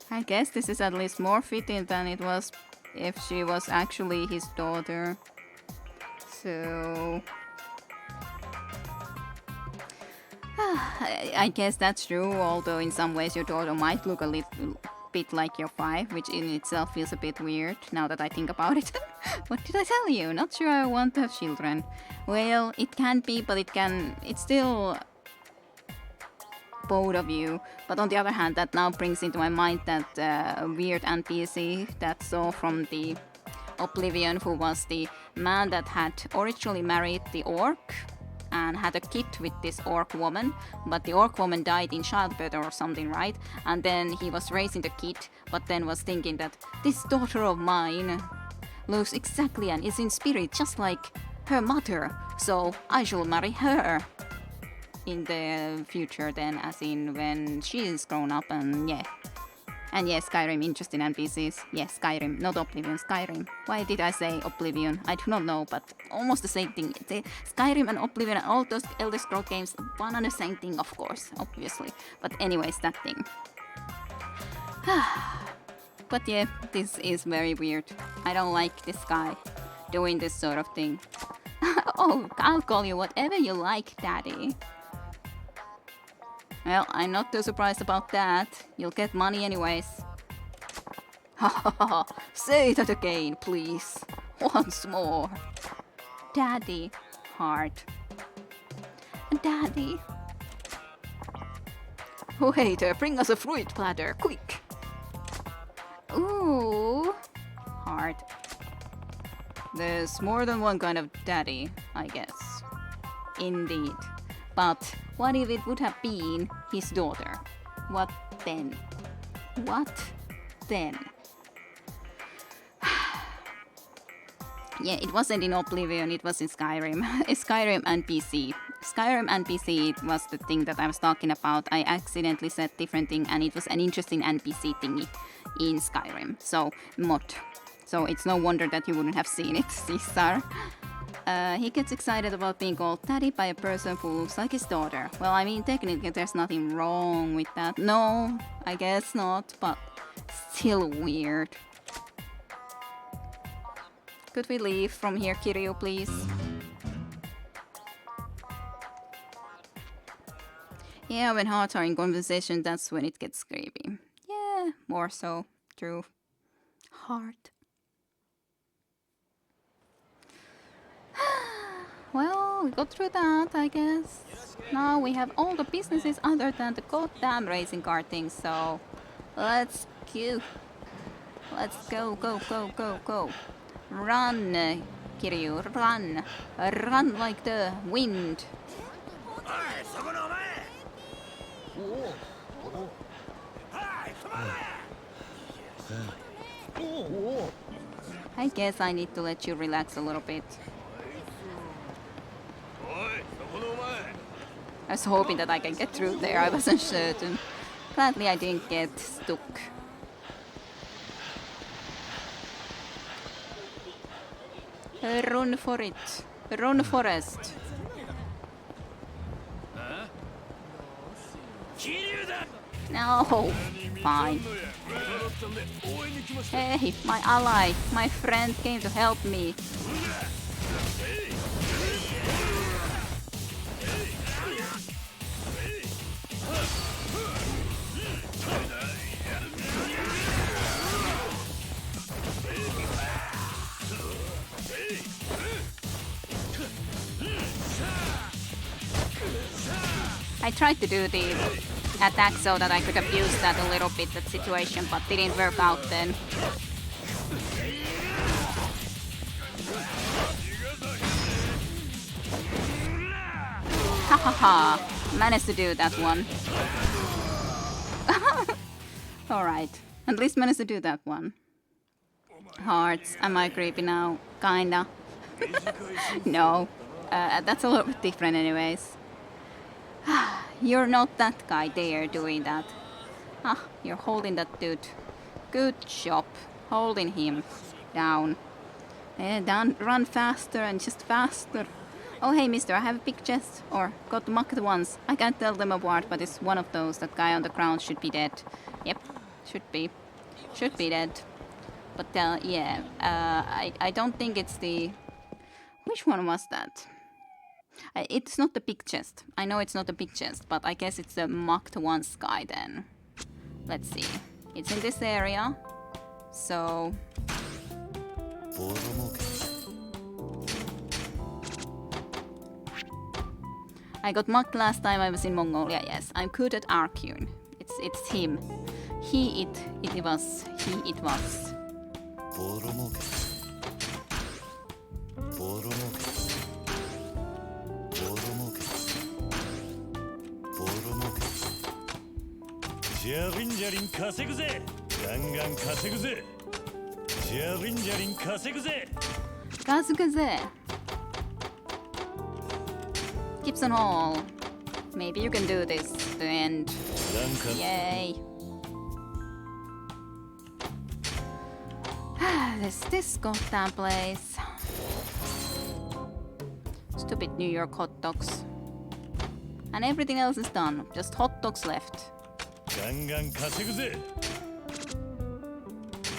I guess this is at least more fitting than it was if she was actually his daughter. So... I guess that's true, although in some ways your daughter might look a little bit like your 5, which in itself feels a bit weird now that I think about it. What did I tell you? Not sure I want to have children. Well, it can be, but it's still both of you. But on the other hand, that now brings into my mind that weird NPC that saw from the Oblivion, who was the man that had originally married the orc and had a kid with this orc woman, but the orc woman died in childbirth or something, right? And then he was raising the kid, but then was thinking that this daughter of mine looks exactly and is in spirit just like her mother, so I shall marry her in the future then, as in when she is grown up, and yeah. And yes, Skyrim, interesting NPCs. Yes, Skyrim, not Oblivion, Skyrim. Why did I say Oblivion? I do not know, but almost the same thing. Skyrim and Oblivion and all those Elder Scrolls games, one and the same thing, of course, obviously. But anyways, that thing. But yeah, this is very weird. I don't like this guy doing this sort of thing. Oh, I'll call you whatever you like, Daddy. Well, I'm not too surprised about that. You'll get money anyways. Ha ha ha! Say that again, please. Once more. Daddy. Heart. Daddy. Waiter, bring us a fruit platter, quick. Ooh. Heart. There's more than one kind of daddy, I guess. Indeed. But what if it would have been his daughter? What then? What then? Yeah, it wasn't in Oblivion, it was in Skyrim. Skyrim NPC. Skyrim NPC was the thing that I was talking about. I accidentally said different thing, and it was an interesting NPC thingy in Skyrim. So, mod. So it's no wonder that you wouldn't have seen it, Caesar. He gets excited about being called daddy by a person who looks like his daughter. Well, I mean, technically there's nothing wrong with that. No, I guess not, but still weird. Could we leave from here, Kiryu, please? Yeah, when hearts are in conversation, that's when it gets creepy. Yeah, more so. True. Heart. Well, we got through that, I guess. Now we have all the businesses other than the goddamn racing car thing, so let's go. Let's go, go, go, go, go. Run, Kiryu, run. Run like the wind. I guess I need to let you relax a little bit. I was hoping that I can get through there, I wasn't certain. Gladly I didn't get stuck. Run for it. Run, Forest. No, fine. Hey, my ally, my friend came to help me. I tried to do the attack so that I could abuse that a little bit, that situation, but didn't work out then. Ha ha ha! Managed to do that one. Alright, at least managed to do that one. Hearts, am I creepy now? Kinda. No, that's a little bit different anyways. You're not that guy there doing that. Ah, you're holding that dude. Good job. Holding him down. Down, run faster and just faster. Oh hey mister, I have a big chest. Or got mucked once. I can't tell them apart, but it's one of those. That guy on the ground should be dead. Yep, should be. Should be dead. But yeah, I don't think it's the... Which one was that? It's not the big chest. I know it's not the big chest, but I guess it's the mocked once guy then. Let's see. It's in this area. So... I got mocked last time I was in Mongolia, yes. I'm good at Arcune. It's him. It was. Kazukaze. Gibson Hall. Maybe you can do this to end. Yay. This goddamn place. Stupid New York hot dogs. And everything else is done. Just hot dogs left.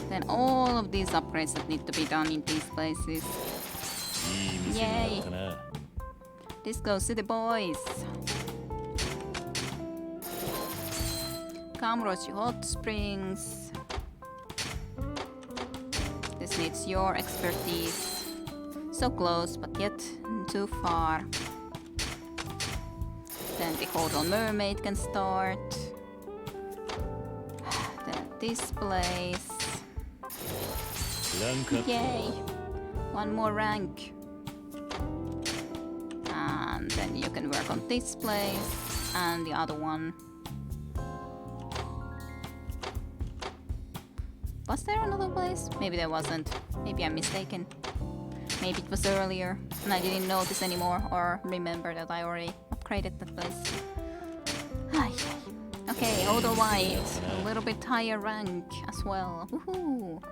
Then all of these upgrades that need to be done in these places. Yay! This goes to the boys. Kamurochi Hot Springs. This needs your expertise. So close, but yet too far. Then the Hotel Mermaid can start. Then this place. Yay! One more rank. And then you can work on this place and the other one. Was there another place? Maybe there wasn't. Maybe I'm mistaken. Maybe it was earlier and I didn't notice anymore or remember that I already upgraded that place. Okay, Odo White. A little bit higher rank as well. Woohoo!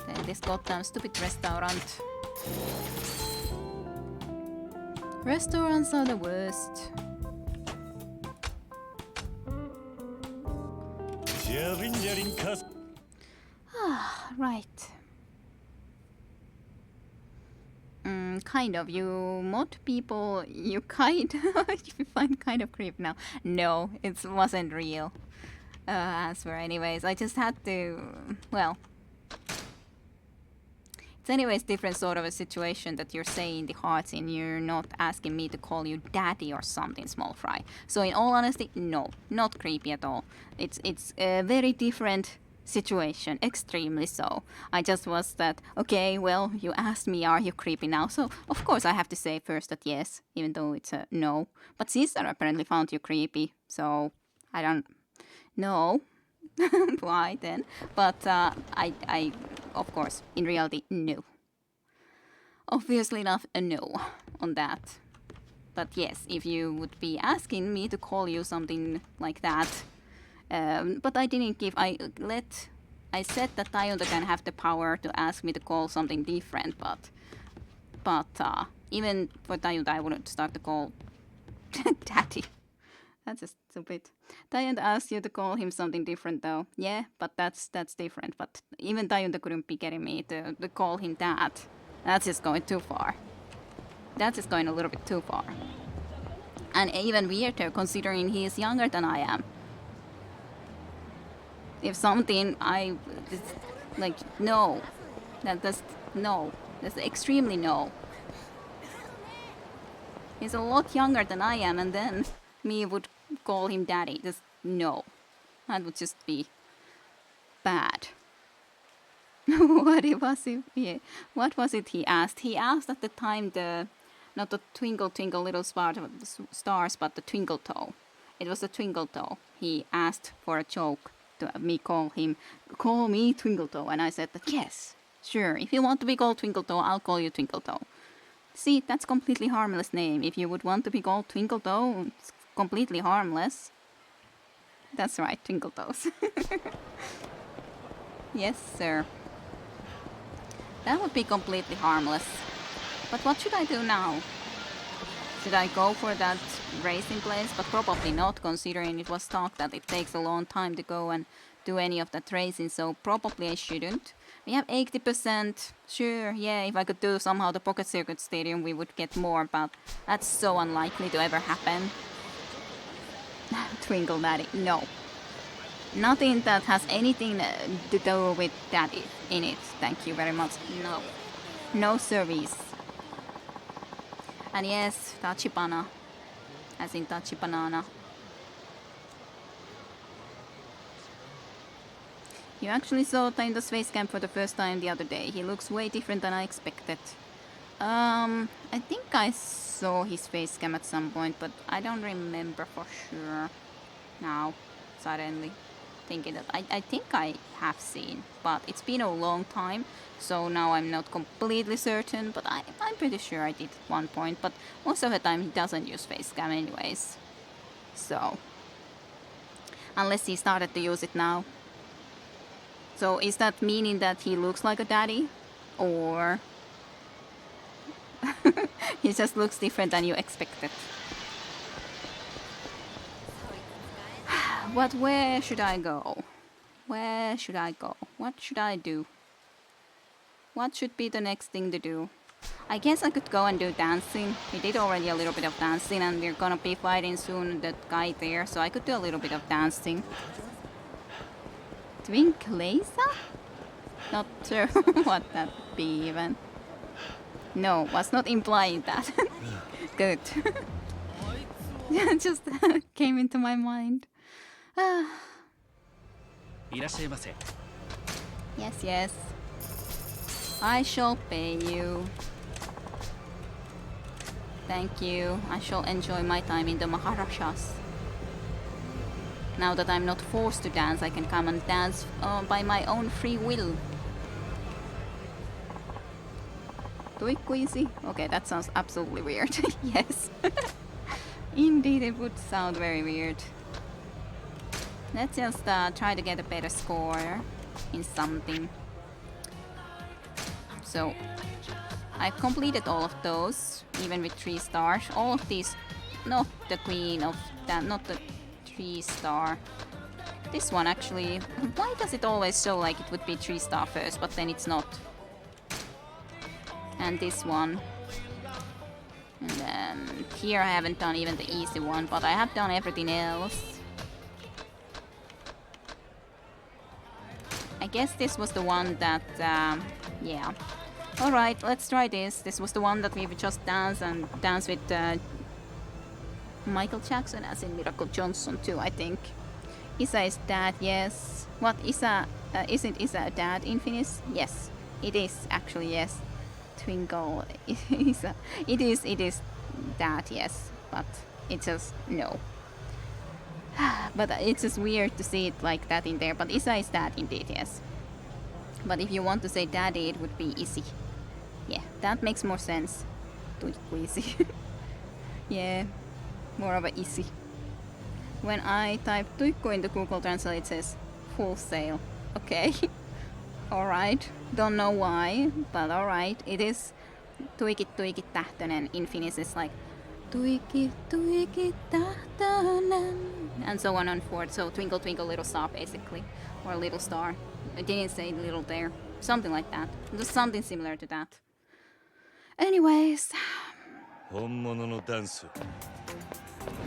Then this goddamn stupid restaurant. Restaurants are the worst. Right. Kind of. You mod people, you kind you find kind of creep now. No, it wasn't real. Answer anyways. I just had to, well... It's anyways different sort of a situation that you're saying the hearts in. You're not asking me to call you daddy or something, small fry. So in all honesty, no, not creepy at all. It's a very different situation, extremely so. I just was that, okay, well, you asked me, are you creepy now? So of course I have to say first that yes, even though it's a no. But Caesar apparently found you creepy, so I don't know. Why then? But I, of course, in reality, no. Obviously enough, a no on that. But yes, if you would be asking me to call you something like that, but I didn't give. I said that Tayonta can have the power to ask me to call something different, but even for Tayonta, I wouldn't start to call daddy. That's just stupid. Tayunda asked you to call him something different though. Yeah, but that's different. But even Tayunda couldn't be getting me to call him that. That's just going too far. That's just going a little bit too far. And even weirder considering he is younger than I am. If something like no. That's no. That's extremely no. He's a lot younger than I am, and then me would call him daddy. Just no. That would just be bad. What was it he asked? He asked at the time not the twinkle twinkle little stars, but the twinkle toe. It was the twinkle toe. He asked for a joke to me call me twinkle toe, and I said that yes, sure. If you want to be called twinkle toe, I'll call you twinkle toe. See, that's completely harmless name. If you would want to be called Twinkle Toe, it's completely harmless. That's right, Twinkle Toes. Yes, sir. That would be completely harmless. But what should I do now? Should I go for that racing place? But probably not, considering it was talked that it takes a long time to go and do any of that racing, so probably I shouldn't. We have 80%. Sure, yeah, if I could do somehow the Pocket Circuit Stadium, we would get more, but that's so unlikely to ever happen. Twinkle Daddy, no. Nothing that has anything to do with Daddy in it. Thank you very much. No. No service. And yes, Tachibana. As in Tachibanana. You actually saw Taindo's face cam for the first time the other day. He looks way different than I expected. I think I saw his face cam at some point, but I don't remember for sure. Now, suddenly thinking that I think I have seen, but it's been a long time, so now I'm not completely certain, but I'm pretty sure I did at one point, but most of the time he doesn't use face cam anyways. So, unless he started to use it now. So is that meaning that he looks like a daddy? Or he just looks different than you expected? But where should I go? Where should I go? What should I do? What should be the next thing to do? I guess I could go and do dancing. We did already a little bit of dancing, and we're gonna be fighting soon that guy there, so I could do a little bit of dancing. Twinklesa? Not sure what that would be even. No, was not implying that. Good. Just came into my mind. Yes, yes. I shall pay you. Thank you. I shall enjoy my time in the Maharajas. Now that I'm not forced to dance, I can come and dance by my own free will. Tuikkuisi? Okay, that sounds absolutely weird. Yes. Indeed, it would sound very weird. Let's just try to get a better score in something. So, I've completed all of those, even with 3 stars. All of these, not the queen of that, not the 3-star. This one actually, why does it always show like it would be 3-star first, but then it's not? And this one. And then here I haven't done even the easy one, but I have done everything else. I guess this was the one that, yeah. Alright, let's try this. This was the one that we would just dance with Michael Jackson, as in Miracle Johnson too, I think. Isa is dad, yes. What, Isa, isn't Isa a dad in Finnish? Yes, it is actually, yes. Twinkle, Isa. It is dad, yes, but it's just, no. But it's just weird to see it like that in there, but Isa is dad indeed, yes. But if you want to say daddy, it would be Isi. Yeah, that makes more sense. Tuikkuisi. Yeah, more of a Isi. When I type Tuikku into Google Translate, it says full sale. Okay. Alright. Don't know why, but alright. It is Tuikit Tähtönen in Finnish is like Tuiki, tuiki, tahtonen. And so on and forth. So twinkle, twinkle, little star, basically. Or little star. I didn't say little there. Something like that. Just something similar to that. Anyways.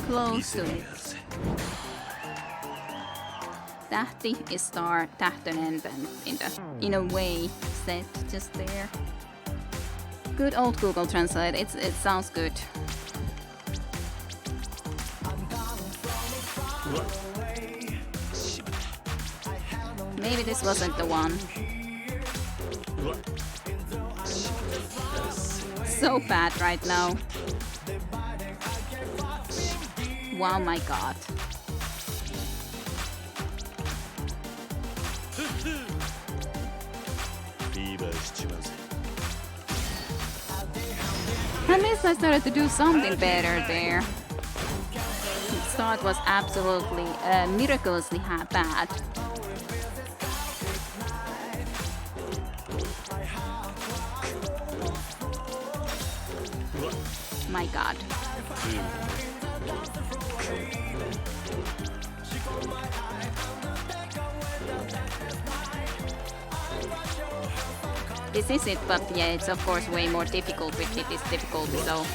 Close to it. Tähti is star, tähtönen, and in a way set just there. Good old Google Translate. It sounds good. Maybe this wasn't the one. So bad right now. Wow, my god. At least I started to do something better there. The start was absolutely miraculously bad. My god. This is it, but yeah, it's of course way more difficult with this difficulty, so...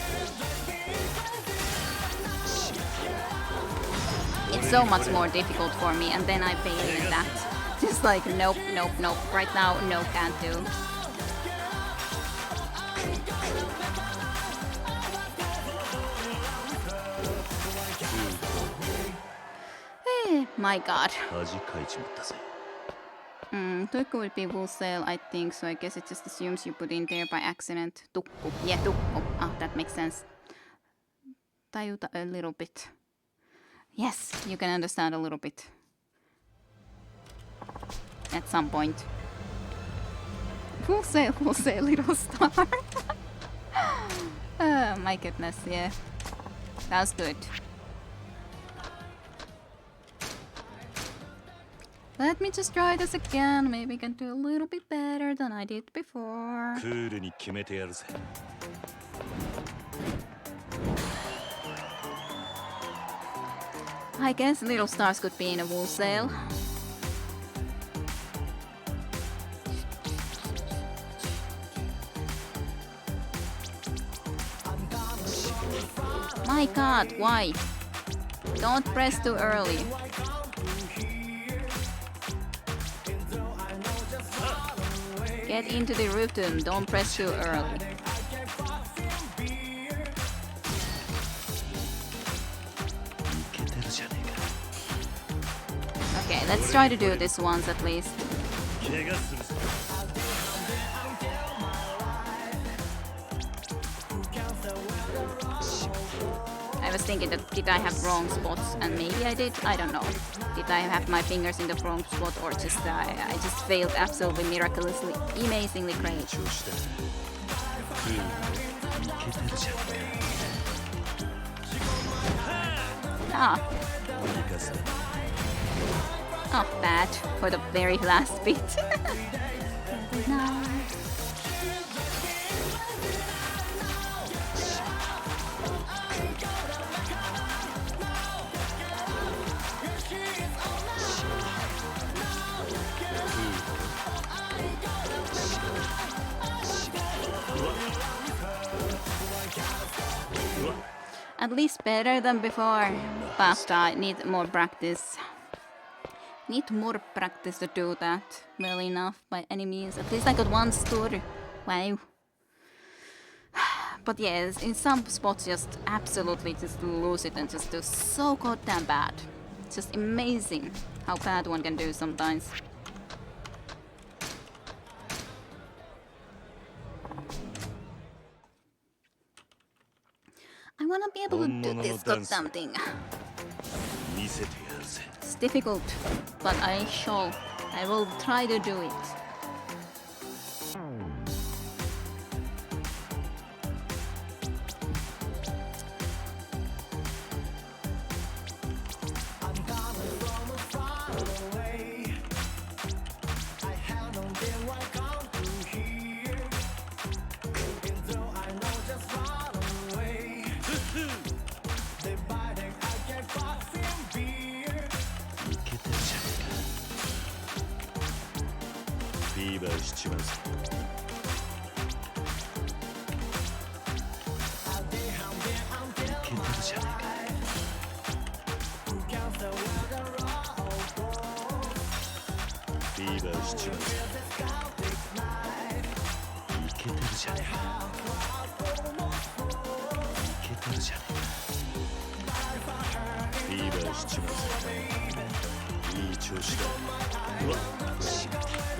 It's so much more difficult for me, and then I fail in that. Just like, nope, nope, nope. Right now, no, can't do. My god. Tukku would be wool sail, I think, so I guess it just assumes you put in there by accident. Tukku. Yeah, tukku. Ah, that makes sense. Tajuta a little bit. Yes, you can understand a little bit. At some point. Wool sail, little star. Oh my goodness, yeah. That was good. Let me just try this again. Maybe I can do a little bit better than I did before. I guess little stars could be in a wool sail. My god, why? Don't press too early. Get into the rhythm, don't press too early. Okay, let's try to do this once at least. I was thinking that did I have wrong spots, and maybe I did, I don't know. Did I have my fingers in the wrong spot, or just I just failed absolutely miraculously, amazingly great. Ah. Oh, bad for the very last bit. No. At least better than before, but I need more practice. Need more practice to do that well enough by any means. At least I got one star. Wow. But yes, in some spots just absolutely just lose it and just do so goddamn bad. It's just amazing how bad one can do sometimes. I wanna be able to do this goddamn thing. It's difficult, but I will try to do it.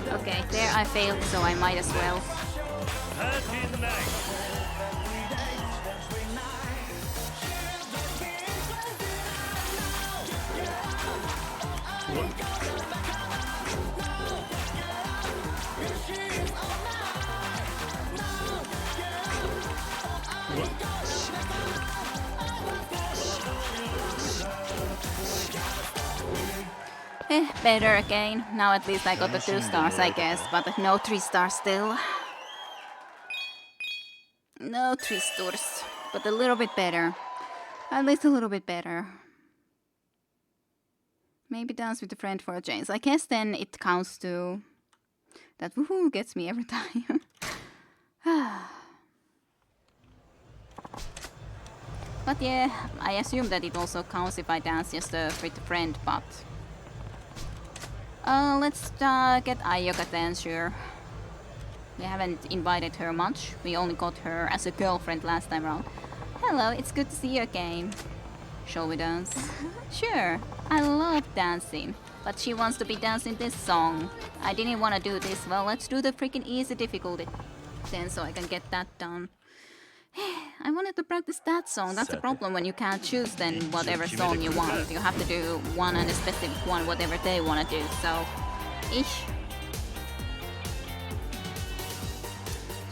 Okay, there I failed, so I might as well. Better again. Now at least I got the 2 stars, I guess, but no 3 stars still. No 3 stars, but a little bit better. At least a little bit better. Maybe dance with a friend for a change. I guess then it counts to... That woohoo gets me every time. But yeah, I assume that it also counts if I dance just with a friend, but... let's get Ayaka then, sure. We haven't invited her much. We only got her as a girlfriend last time around. Hello, it's good to see you again. Shall we dance? Sure, I love dancing. But she wants to be dancing this song. I didn't want to do this. Well, let's do the freaking easy difficulty then so I can get that done. I wanted to practice that song. That's the problem when you can't choose then whatever song you want. You have to do one and a specific one, whatever they want to do. So, ish.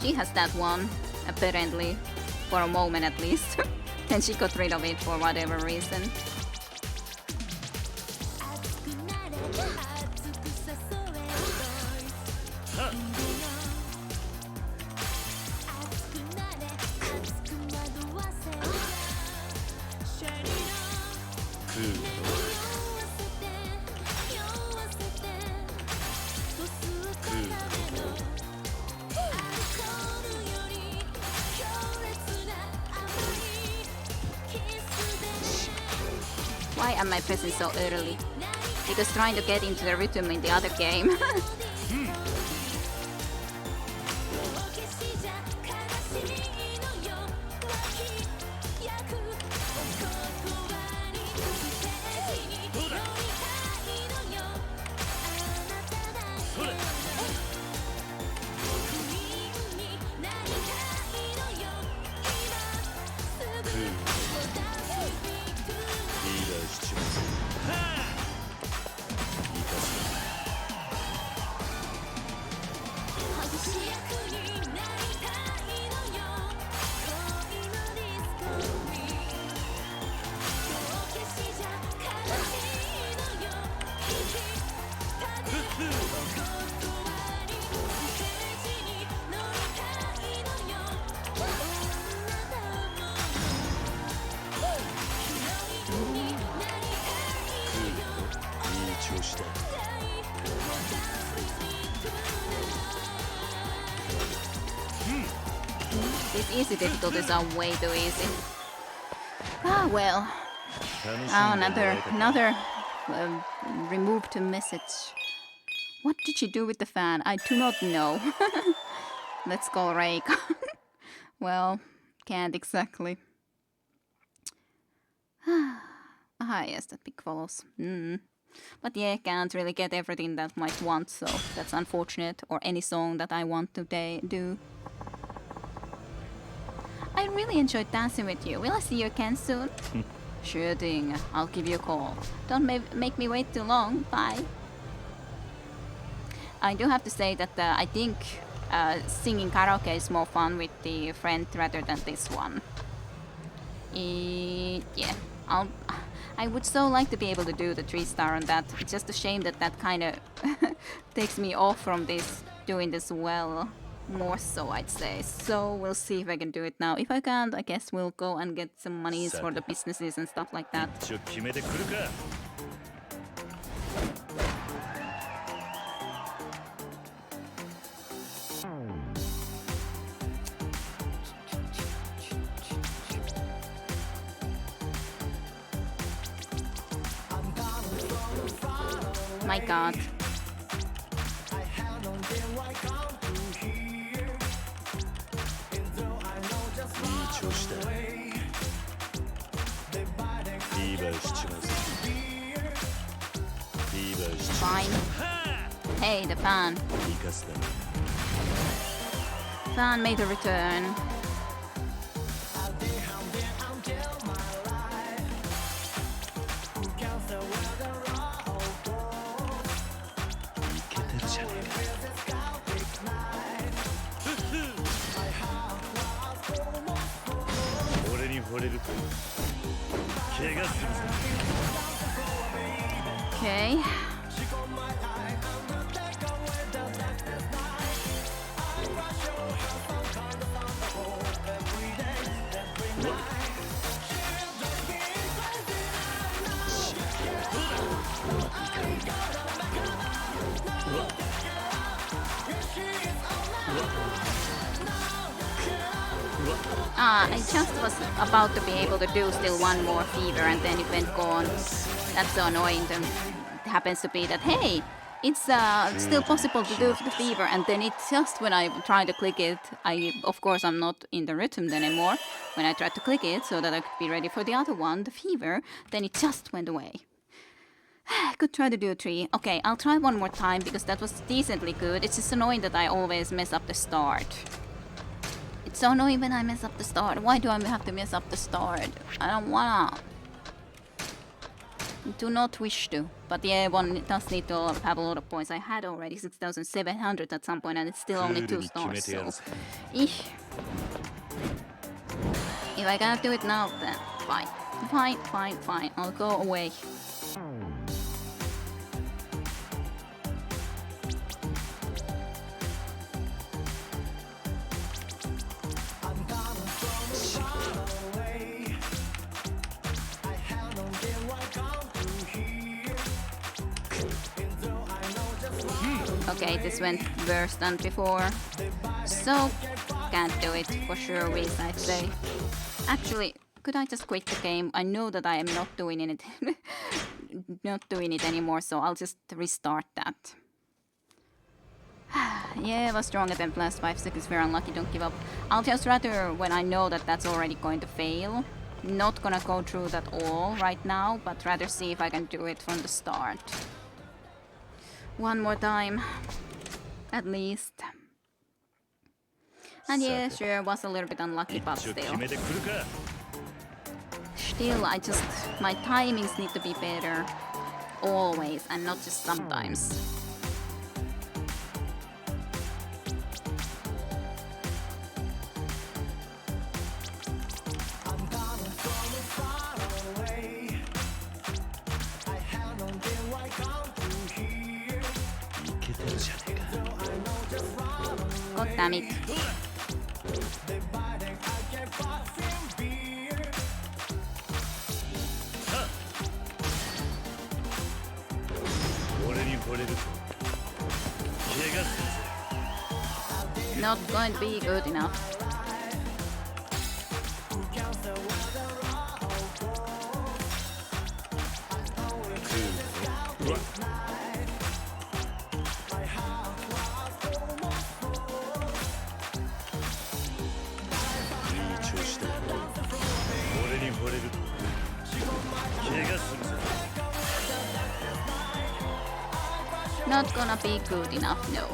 She has that one, apparently, for a moment at least. Then she got rid of it for whatever reason. Why am I pressing so early? Because trying to get into the rhythm in the other game. These easy difficulties are way too easy. Ah well. Oh, another removed message. What did she do with the fan? I do not know. Let's call Rake. Well, can't exactly. Ah yes, that big follows. But yeah, can't really get everything that might want, so that's unfortunate. Or any song that I want to do. I really enjoyed dancing with you. Will I see you again soon? Sure thing. I'll give you a call. Don't make me wait too long. Bye. I do have to say that I think singing karaoke is more fun with the friend rather than this one. Yeah. I would so like to be able to do the 3-star on that. It's just a shame that that kind of takes me off from this, doing this well. More so, I'd say. So we'll see if I can do it now. If I can't, I guess we'll go and get some monies for the businesses and stuff like that. My god. Fine. Hey, the fan. Fan made a return. Okay. I just was about to be able to do still one more fever and then it went gone. That's so annoying. Then it happens to be that, hey, it's still possible to do the fever, and then it just, when I try to click it, of course I'm not in the rhythm anymore. When I tried to click it so that I could be ready for the other one, the fever, then it just went away. Could try to do 3. Okay, I'll try one more time because that was decently good. It's just annoying that I always mess up the start. It's so annoying when I mess up the start. Why do I have to mess up the start? I don't wanna. Do not wish to. But yeah, one does need to have a lot of points. I had already 6,700 at some point and it's still only 2 stars, so... Eesh. If I cannot do it now, then fine. Fine. I'll go away. Okay, this went worse than before, so can't do it for sure, Reese, I'd say. Actually, could I just quit the game? I know that I am not doing it, not doing it anymore, so I'll just restart that. Yeah, I was stronger than last 5 seconds. Very unlucky. Don't give up. I'll just rather when I know that that's already going to fail. Not gonna go through that all right now, but rather see if I can do it from the start. One more time, at least. And yeah, sure, was a little bit unlucky, but still. Still, my timings need to be better. Always, and not just sometimes. God damn it. Not going to be good enough. Not gonna be good enough, no.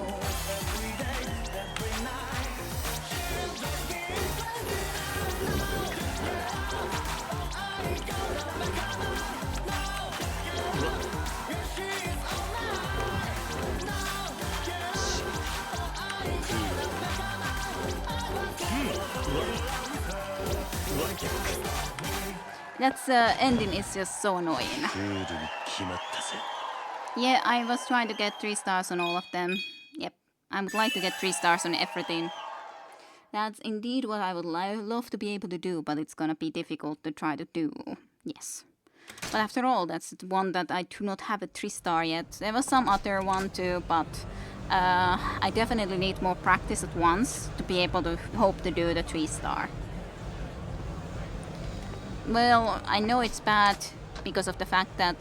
That's ending is just so annoying. Yeah, I was trying to get 3 stars on all of them. Yep, I would like to get 3 stars on everything. That's indeed what I would love to be able to do, but it's gonna be difficult to try to do. Yes. But after all, that's the one that I do not have a 3 star yet. There was some other one too, but I definitely need more practice at once to be able to hope to do the 3 star. Well, I know it's bad because of the fact that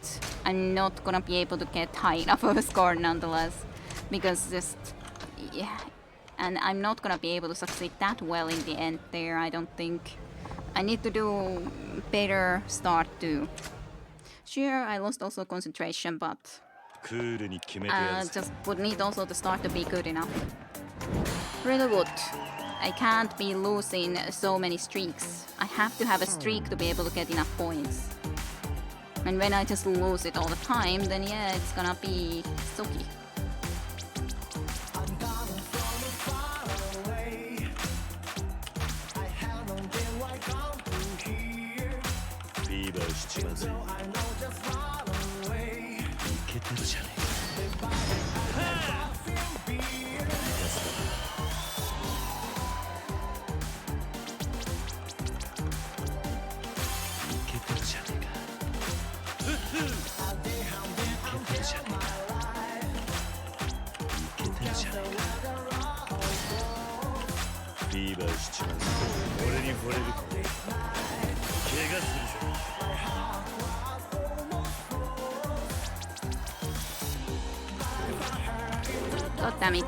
I'm not gonna be able to get high enough of a score nonetheless. Because just... yeah. And I'm not gonna be able to succeed that well in the end there, I don't think. I need to do better start too. Sure, I lost also concentration, but... just would need also the start to be good enough. Really would. I can't be losing so many streaks. I have to have a streak to be able to get enough points. And when I just lose it all the time, then yeah, it's gonna be sucky. God damn it.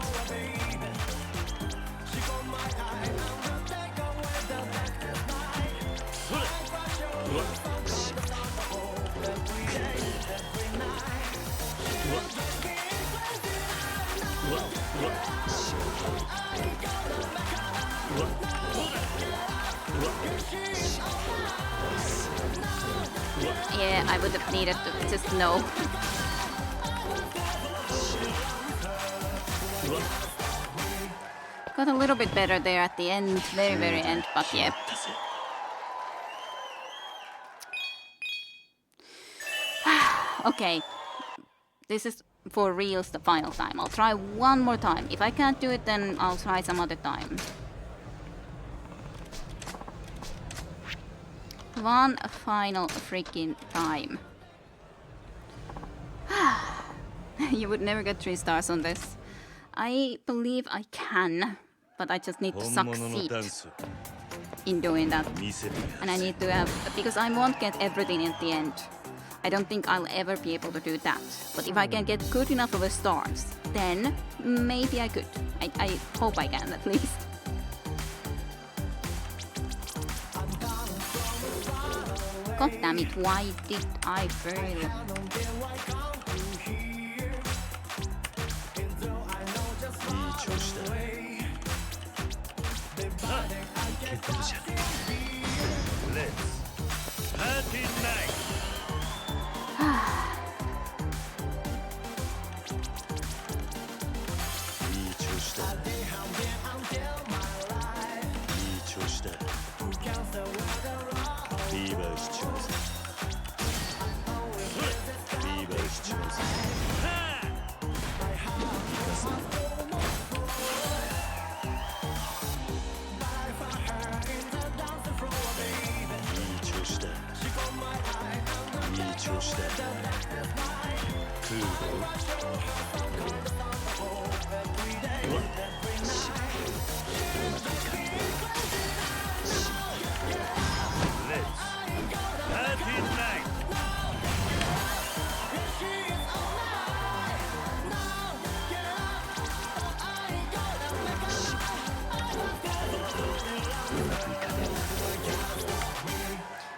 Yeah, I would have needed to just know. Got a little bit better there at the end, very end, but yeah. Okay, this is for reals the final time. I'll try one more time. If I can't do it, then I'll try some other time. One final freaking time. You would never get 3 stars on this. I believe I can, but I just need to succeed in doing that. And I need to have, because I won't get everything at the end. I don't think I'll ever be able to do that. But if I can get good enough of a stars, then maybe I could. I hope I can at least. God damn it, why did I fail?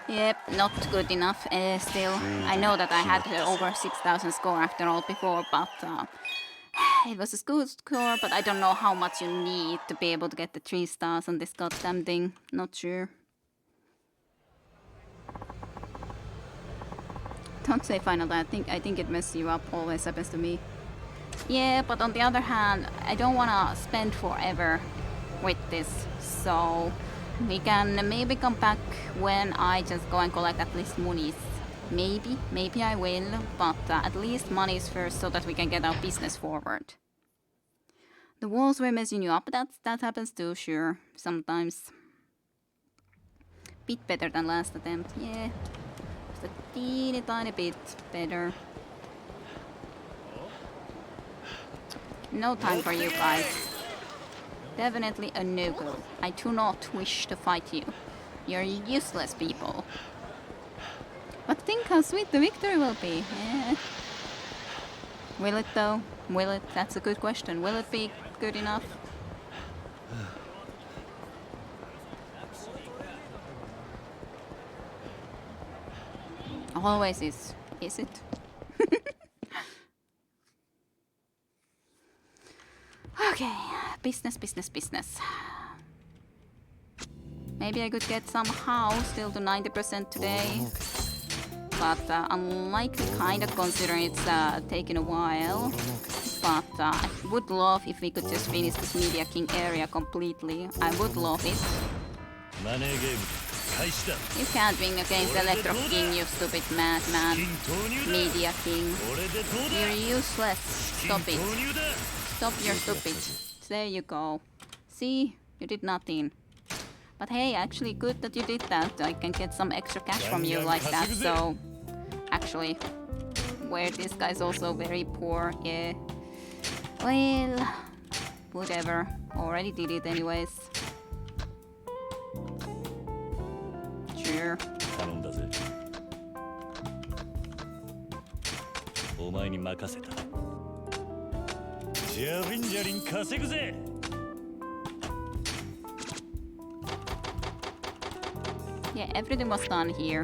Yep, not good enough still. I know that I had over 6,000 score after all before, but it was a good score, but I don't know how much you need to be able to get the 3 stars on this goddamn thing. Not sure. Don't say final that. I think it messes you up. Always happens to me. Yeah, but on the other hand, I don't wanna spend forever with this, so we can maybe come back when I just go and collect at least monies. Maybe I will, but at least monies first so that we can get our business forward. The walls were messing you up, that happens too, sure, sometimes. Bit better than last attempt, yeah. Just a teeny tiny bit better. No time for you guys. Definitely a no-go. I do not wish to fight you. You're useless people. But think how sweet the victory will be. Yeah. Will it though? Will it? That's a good question. Will it be good enough? Always is. Is it? Okay, business, business, business. Maybe I could get somehow still to 90% today. But unlikely, kinda considering it's taken a while. But I would love if we could just finish this Media King area completely. I would love it. You can't win against Electro King, you stupid madman. Media King. You're useless. Stop it. Stop your stupid. There you go. See? You did nothing. But hey, actually good that you did that. I can get some extra cash from you like that, so... Actually, where this guy's also very poor, yeah. Well, whatever. Already did it anyways. Sure. Yeah, everything was done here.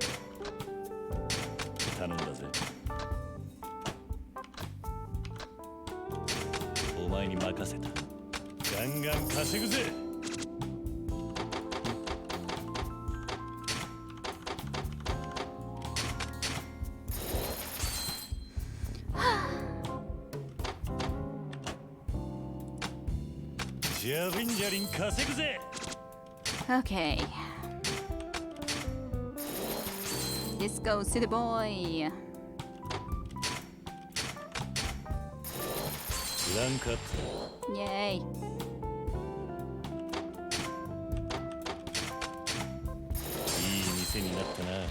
Okay. This goes to the boy. Yay.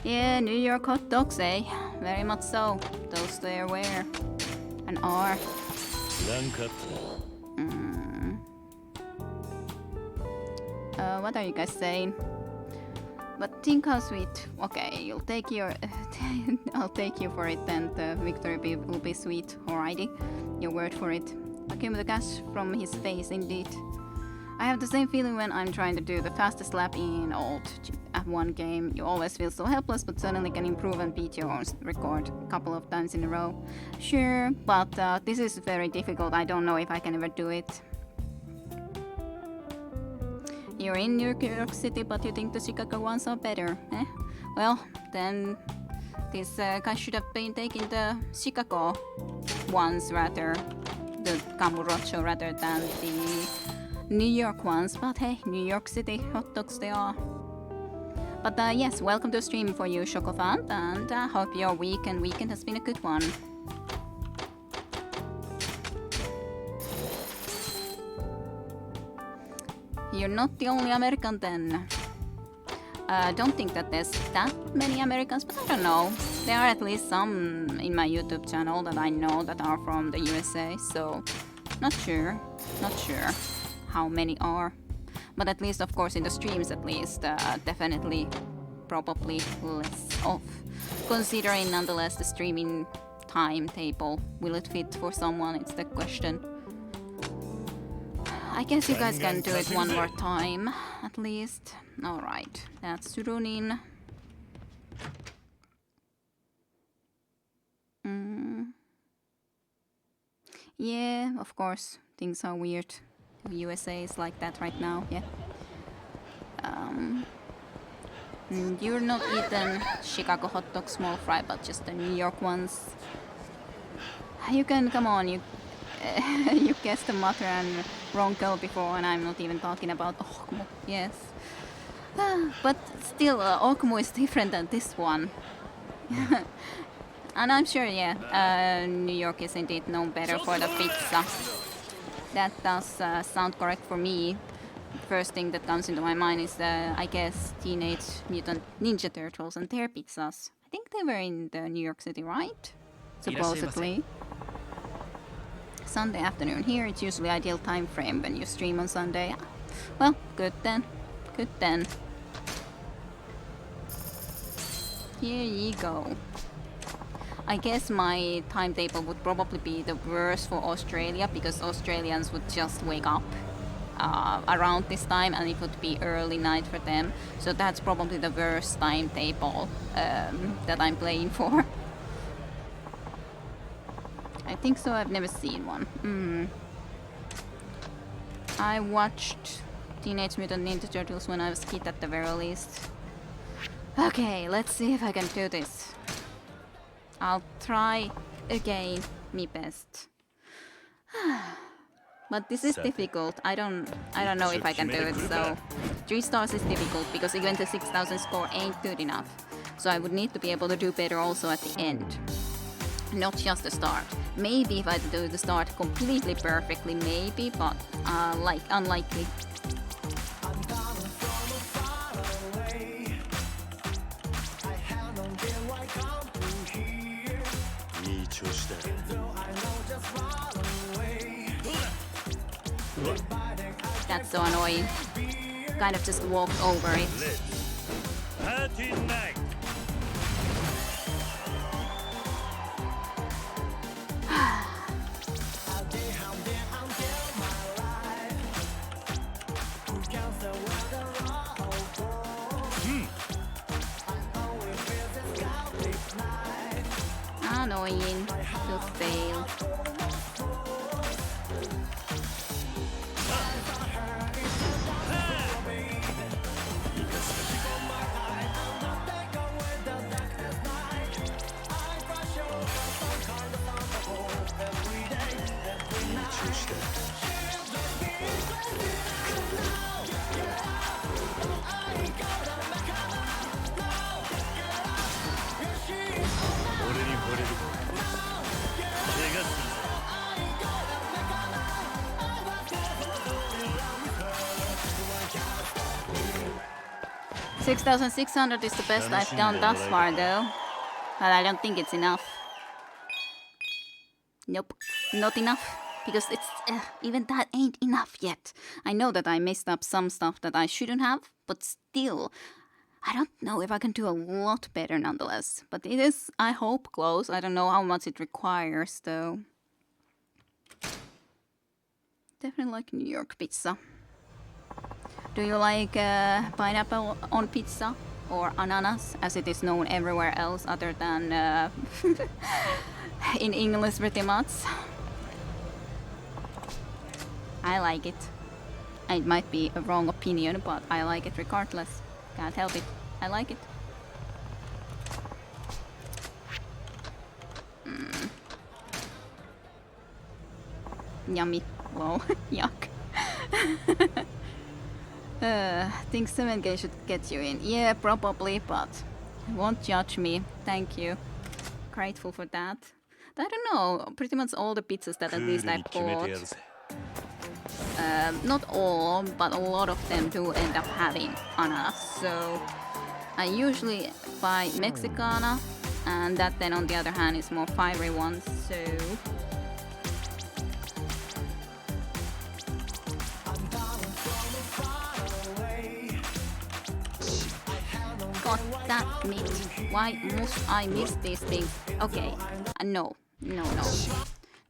Yeah, New York hot dogs, eh? Very much so. Those there were and are. What are you guys saying? But think how sweet. Okay, you'll take your... I'll take you for it, and the victory will be sweet. Alrighty, your word for it. I came with the cash from his face, indeed. I have the same feeling when I'm trying to do the fastest lap in old F1 game. You always feel so helpless, but suddenly can improve and beat your own record a couple of times in a row. Sure, but this is very difficult. I don't know if I can ever do it. You're in New York City, but you think the Chicago ones are better, eh? Well, then this guy should have been taking the Chicago ones rather, the Kamurocho rather than the New York ones. But hey, New York City hot dogs they are. But yes, welcome to the stream for you, Chocofant, and hope your week and weekend has been a good one. You're not the only American then. Don't think that there's that many Americans, but I don't know. There are at least some in my YouTube channel that I know that are from the USA, so not sure how many are. But at least, of course, in the streams at least, definitely, probably less off. Considering nonetheless the streaming timetable, will it fit for someone? It's the question. I guess you guys can do it one more time, at least. Alright, that's Surunin. Yeah, of course, things are weird. The USA is like that right now, yeah. You're not eating Chicago hot dog small fry, but just the New York ones. You can, come on, you you guessed the Mother and Ronkel before, and I'm not even talking about Okmo, yes. But still, Okmo is different than this one. And I'm sure, yeah, New York is indeed known better for the pizza. That does sound correct for me. First thing that comes into my mind is, I guess, Teenage Mutant Ninja Turtles and their pizzas. I think they were in the New York City, right? Supposedly. Sunday afternoon here, it's usually ideal time frame when you stream on Sunday. Well, good then. Good then. Here you go. I guess my timetable would probably be the worst for Australia because Australians would just wake up around this time and it would be early night for them. So that's probably the worst timetable that I'm playing for. I think so. I've never seen one. I watched Teenage Mutant Ninja Turtles when I was a kid at the very least. Okay, let's see if I can do this. I'll try again my best. But this is difficult. I don't know if I can do it, so 3 stars is difficult because even the 6,000 score ain't good enough. So I would need to be able to do better also at the end. Not just the start. Maybe if I do the start completely perfectly, maybe, but unlikely. That's so annoying. Kind of just walked over it. Annoying to fail. $6,600 is the best I've done thus far, though. But I don't think it's enough. Nope, not enough. Because it's even that ain't enough yet. I know that I messed up some stuff that I shouldn't have, but still, I don't know if I can do a lot better nonetheless. But it is, I hope, close. I don't know how much it requires, though. Definitely like New York pizza. Do you like pineapple on pizza or ananas, as it is known everywhere else other than in English pretty much? I like it. It might be a wrong opinion, but I like it regardless. Can't help it. I like it. Yummy. Whoa. Yuck. Think 7K should get you in. Yeah, probably, but won't judge me. Thank you. Grateful for that. I don't know, pretty much all the pizzas that at least I bought. Not all, but a lot of them do end up having ananas. So I usually buy Mexicana, and that then on the other hand is more fiery ones. So got that meat. Why must I miss these things? Okay, no.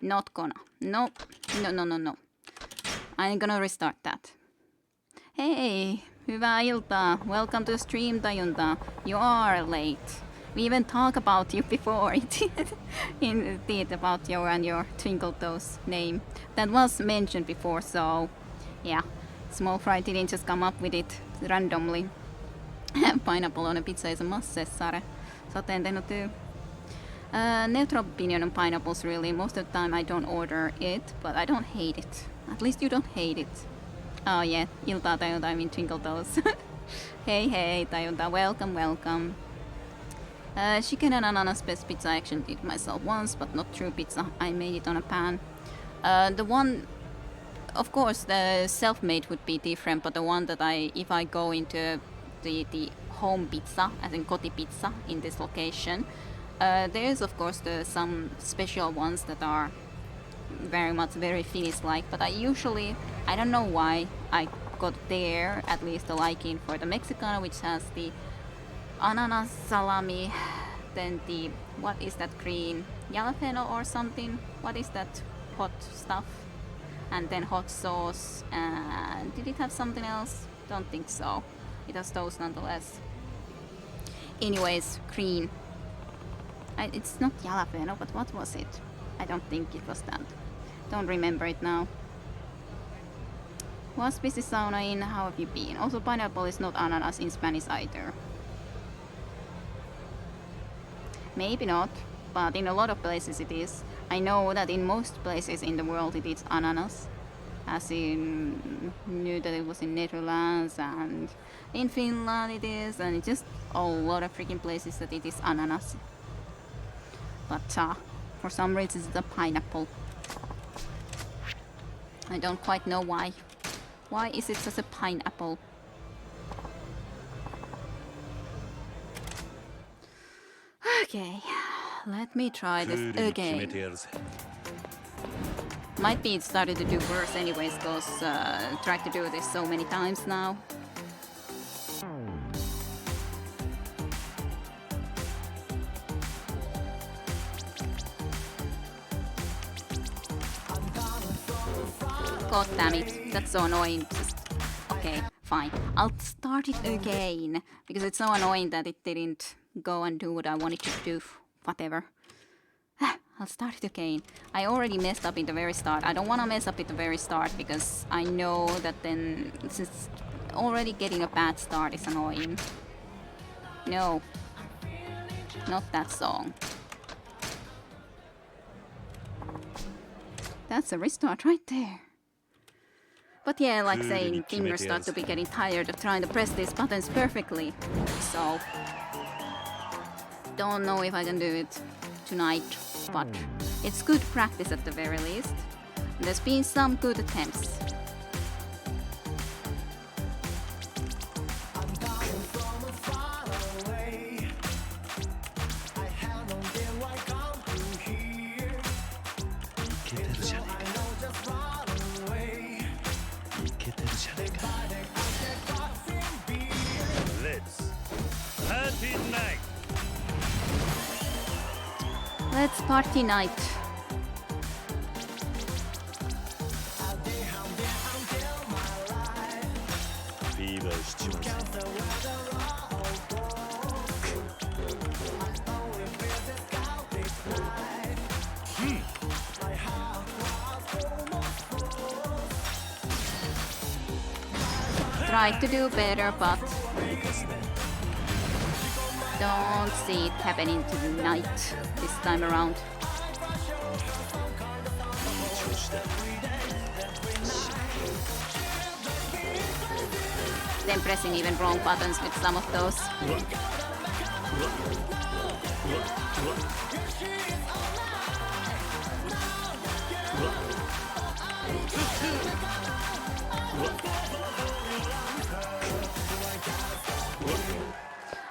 Not gonna. No. I'm gonna restart that. Hey, hyvää iltaa. Welcome to stream, Tajunta. You are late. We even talked about you before. Indeed, about you and your Twinkle Toes name. That was mentioned before, so yeah. Small Fry didn't just come up with it randomly. Pineapple on a pizza is a must, says Sare. Sateen tehnyt too. Neutral opinion on pineapples, really. Most of the time I don't order it, but I don't hate it. At least you don't hate it. Oh yeah, iltaa Tajunta, I mean Twinkle Toes. Hey Tajunta, welcome. Chicken and ananas best pizza I actually did myself once, but not true pizza. I made it on a pan. The one, of course, the self-made would be different, but the one that if I go into the home pizza, as in koti pizza in this location, there is of course some special ones that are very Finnish-like, but I don't know why I got there at least a liking for the Mexicana, which has the ananas salami, then the, what is that green, jalapeno or something? What is that hot stuff? And then hot sauce, and did it have something else? Don't think so. It has those nonetheless. Anyways, green. It's not jalapeno, but what was it? I don't think it was that. Don't remember it now. Was busy sauna in, how have you been? Also pineapple is not ananas in Spanish either. Maybe not, but in a lot of places it is. I know that in most places in the world it is ananas. As in, knew that it was in Netherlands and in Finland it is, and it's just a lot of freaking places that it is ananas. But for some reason it's a pineapple. I don't quite know why. Why is it such a pineapple? Okay, let me try this again. Might be it started to do worse anyways, cause tried to do this so many times now. God damn it, that's so annoying. Just, okay, fine. I'll start it again, because it's so annoying that it didn't go and do what I wanted to do. Whatever. I'll start it again. I already messed up in the very start. I don't want to mess up at the very start, because I know that then, since already getting a bad start is annoying. No. Not that song. That's a restart right there. But yeah, like saying, fingers start to be getting tired of trying to press these buttons perfectly. So, don't know if I can do it tonight, but it's good practice at the very least. There's been some good attempts. Let's party night. Try to do better, but don't see it happening tonight this time around. Then pressing even wrong buttons with some of those.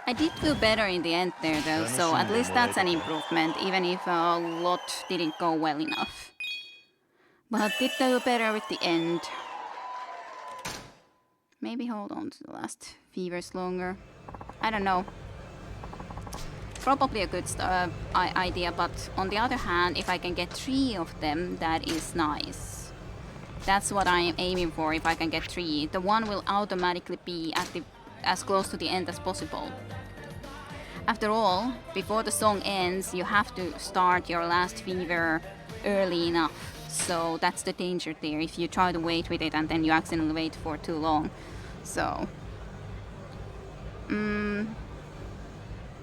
I did do better in the end there though, so at least that's an improvement, even if a lot didn't go well enough. But did do better with the end. Maybe hold on to the last fevers longer. I don't know. Probably a good idea, but on the other hand, if I can get 3 of them, that is nice. That's what I am aiming for. If I can get 3, the one will automatically be at the as close to the end as possible. After all, before the song ends, you have to start your last fever early enough. So that's the danger there, if you try to wait with it and then you accidentally wait for too long. So,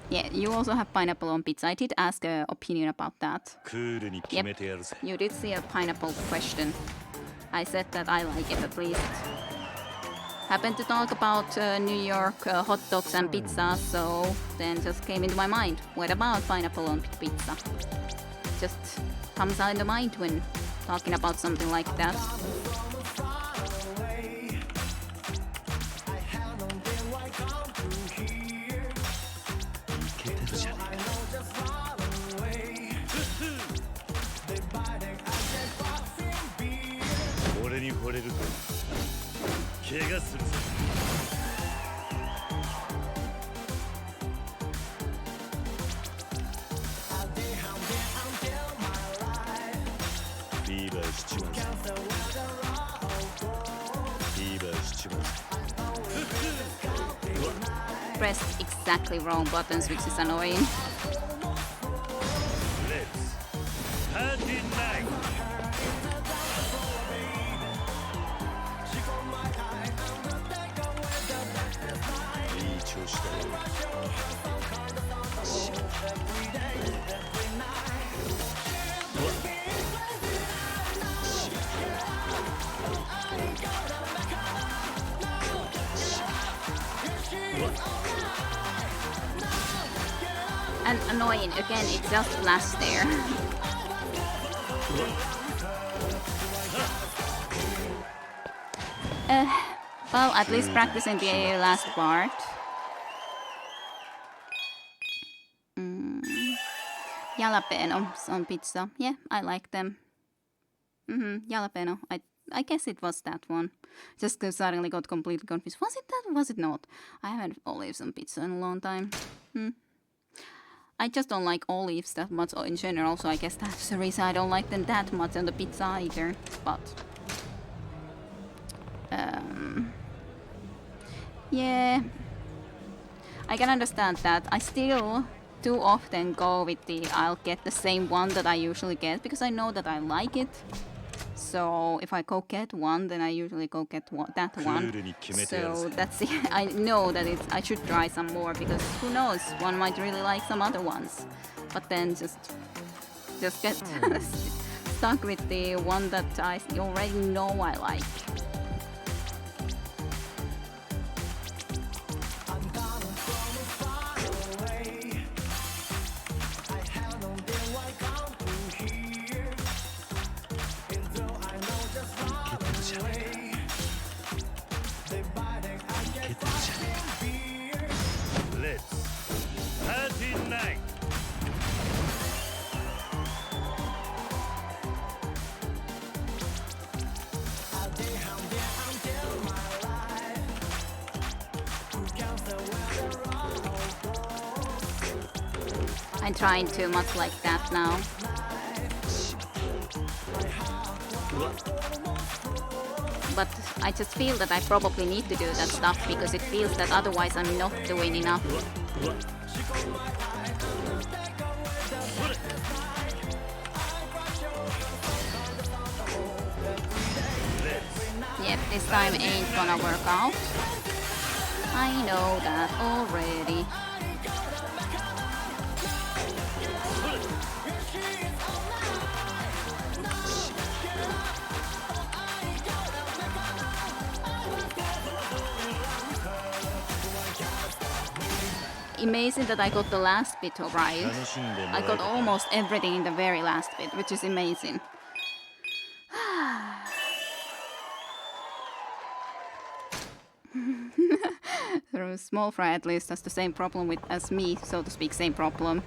yeah, you also have pineapple on pizza. I did ask an opinion about that. Yep, you did see a pineapple question. I said that I like it at least. Happened to talk about New York hot dogs and pizza, so then just came into my mind. What about pineapple on pizza? Just comes out in the mind when talking about something like that. Pressed exactly wrong buttons, which is annoying. And annoying again, it just flashed there. Well, at least practicing the last part. Jalapenos on pizza. Yeah, I like them. Jalapeno. I guess it was that one. Just suddenly got completely confused. Was it that or was it not? I haven't had olives on pizza in a long time. I just don't like olives that much in general, so I guess that's the reason I don't like them that much on the pizza either. But yeah, I can understand that. I still too often go with the I'll get the same one that I usually get because I know that I like it. So if I go get one, then I usually go get that one. So that's it. I know that I should try some more because who knows, one might really like some other ones. But then just get stuck with the one that I already know I like. I'm trying too much like that now. But I just feel that I probably need to do that stuff because it feels that otherwise I'm not doing enough. Yep, this time ain't gonna work out. I know that already. Amazing that I got the last bit right. I got almost everything in the very last bit, which is amazing. The small fry at least has the same problem as me, so to speak, same problem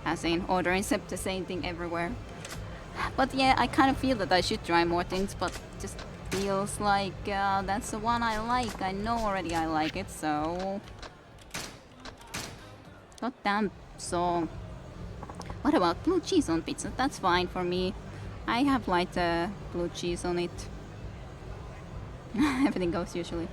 as in ordering the same thing everywhere. But yeah, I kind of feel that I should try more things, but just feels like that's the one I like. I know already I like it, so... Goddamn. So, what about blue cheese on pizza? That's fine for me. I have light blue cheese on it. Everything goes usually.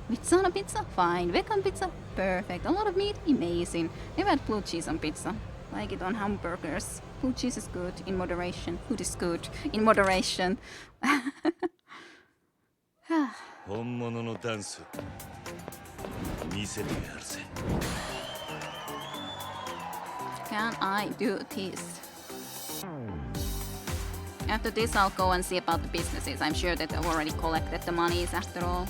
Pizza on a pizza? Fine. Vegan pizza? Perfect. A lot of meat? Amazing. I've had blue cheese on pizza. Like it on hamburgers. Blue cheese is good in moderation. Food is good in moderation. Can I do this? After this, I'll go and see about the businesses. I'm sure that I've already collected the monies after all.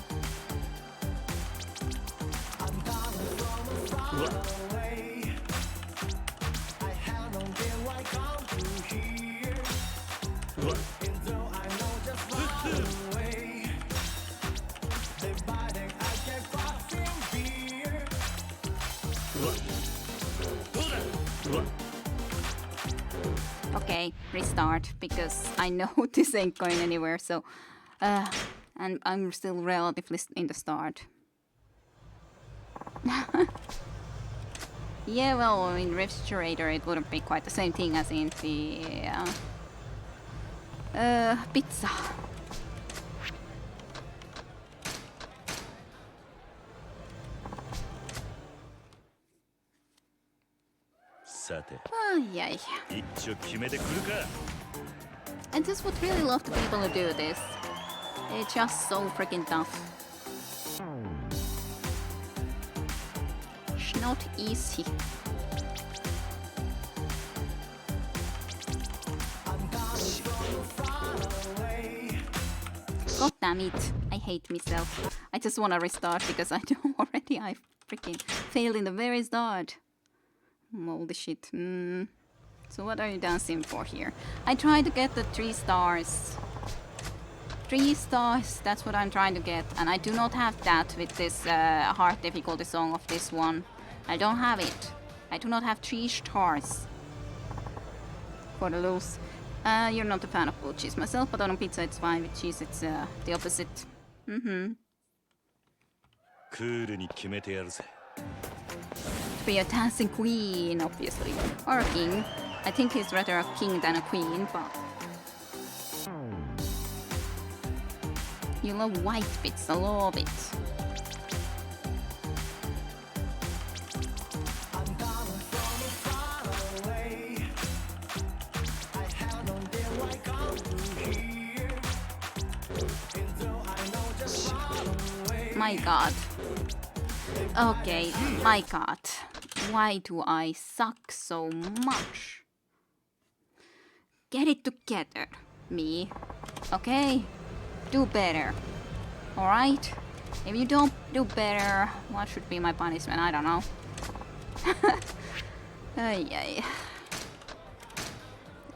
Okay, restart, because I know this ain't going anywhere, so... and I'm still relatively in the start. Yeah, well, in refrigerator it wouldn't be quite the same thing as in the Pizza. Ay, ay. I just would really love to be able to do this. It's just so freaking tough. It's not easy. God damn it. I hate myself. I just wanna restart because I know already I freaking failed in the very start. Holy shit. So what are you dancing for here? I tried to get the 3 stars. 3 stars, that's what I'm trying to get. And I do not have that with this hard difficulty song of this one. I don't have it. I do not have 3 stars. For the loose. You're not a fan of blue cheese myself, but on pizza it's fine. With cheese it's the opposite. To be a dancing queen, obviously. Or a king. I think he's rather a king than a queen, but... You love white bits, I love it. My god. Okay, my god. Why do I suck so much? Get it together, me. Okay? Do better. Alright? If you don't do better, what should be my punishment? I don't know. Ay, ay.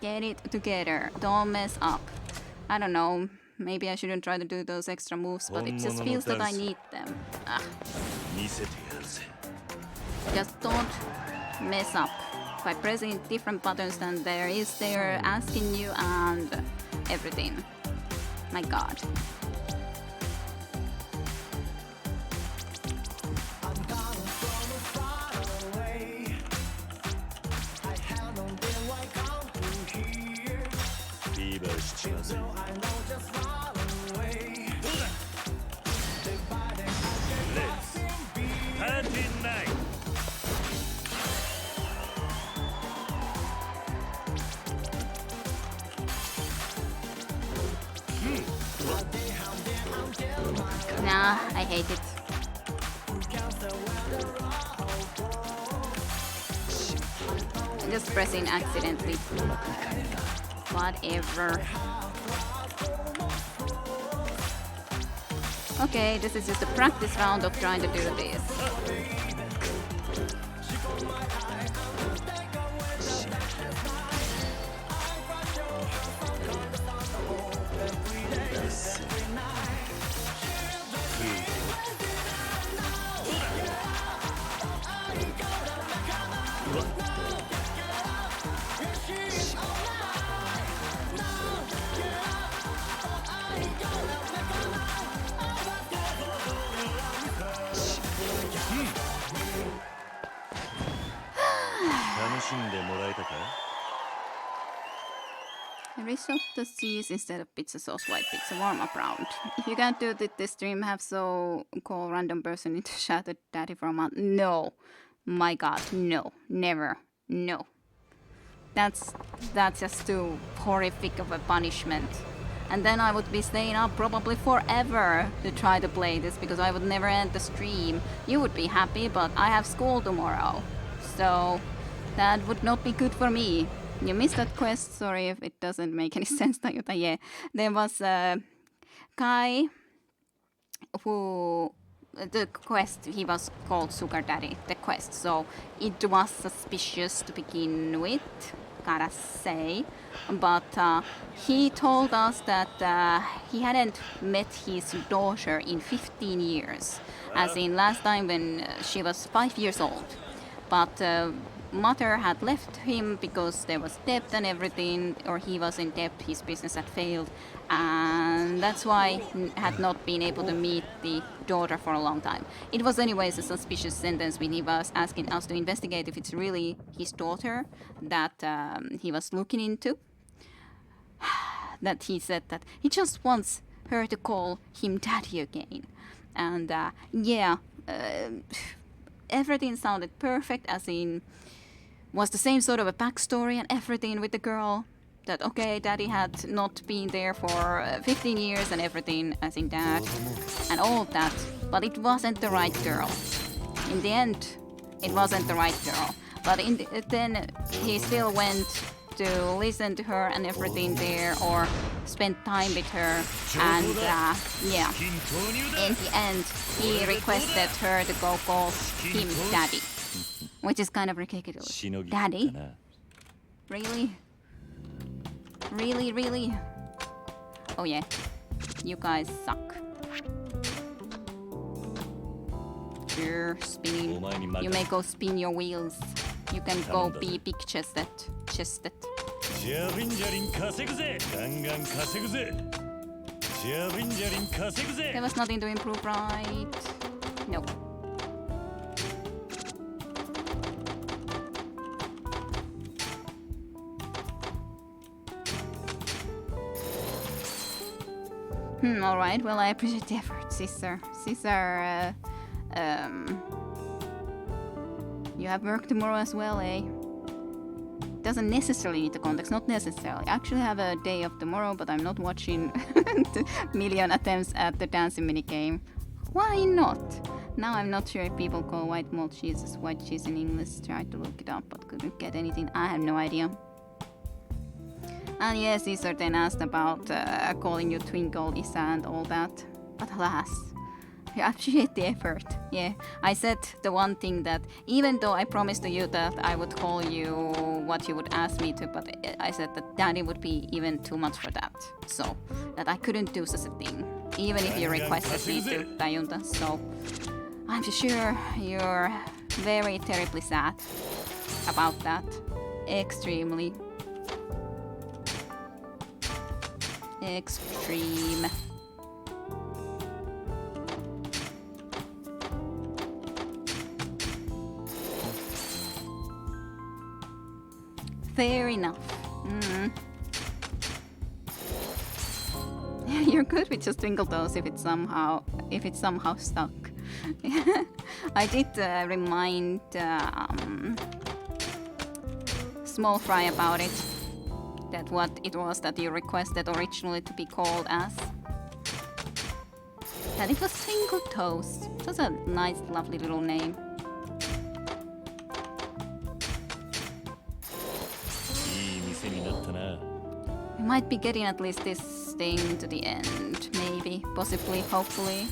Get it together. Don't mess up. I don't know. Maybe I shouldn't try to do those extra moves, but it just feels that I need them. Just don't mess up by pressing different buttons than there is there asking you and everything. My god. Nah, I hate it. I'm just pressing accidentally. Whatever. Okay, this is just a practice round of trying to do this. Risotto cheese instead of pizza sauce, white pizza, warm up round. If you can't do this stream, have so call random person into Shattered Daddy for a month. No. My god, no. Never. No. That's just too horrific of a punishment. And then I would be staying up probably forever to try to play this because I would never end the stream. You would be happy, but I have school tomorrow. So that would not be good for me. You missed that quest, sorry if it doesn't make any sense, Toyota. Yeah, there was a guy who, the quest, he was called Sugar Daddy, the quest, so it was suspicious to begin with, gotta say, but he told us that he hadn't met his daughter in 15 years, as in last time when she was 5 years old, but mother had left him because there was debt and everything, or he was in debt, his business had failed, and that's why he had not been able to meet the daughter for a long time. It was anyways a suspicious sentence when he was asking us to investigate if it's really his daughter that he was looking into. that he said that he just wants her to call him daddy again. And everything sounded perfect, as in was the same sort of a backstory and everything with the girl. That okay, daddy had not been there for 15 years and everything, as in dad, and all of that. But it wasn't the right girl. In the end, it wasn't the right girl. But then he still went to listen to her and everything there, or spend time with her. And in the end, he requested her to go call him daddy, which is kind of ridiculous. Daddy? Really? Really? Oh yeah, you guys suck. Sure, spinning. You may go spin your wheels. You can go be big chested. There was nothing to improve, right? No. Alright, well, I appreciate the effort, sister. You have work tomorrow as well, eh? Doesn't necessarily need the context, not necessarily. I actually have a day off tomorrow, but I'm not watching the million attempts at the dancing minigame. Why not? Now I'm not sure if people call white malt cheese as white cheese in English. Tried to look it up, but couldn't get anything. I have no idea. And yes, Caesar then asked about calling you Twinkle, Isa, and all that. But alas, I appreciate the effort. Yeah, I said the one thing that even though I promised to you that I would call you what you would ask me to, but I said that daddy would be even too much for that. So, that I couldn't do such a thing, even if you requested me to, Tajunta. So, I'm sure you're very terribly sad about that. Extremely. Extreme. Fair enough. You're good with just twinkle toes if it's somehow stuck. I did remind Small Fry about it. That what it was that you requested originally to be called as. That it was Twinkle Toes. That's a nice, lovely little name. We might be getting at least this thing to the end. Maybe, possibly, hopefully.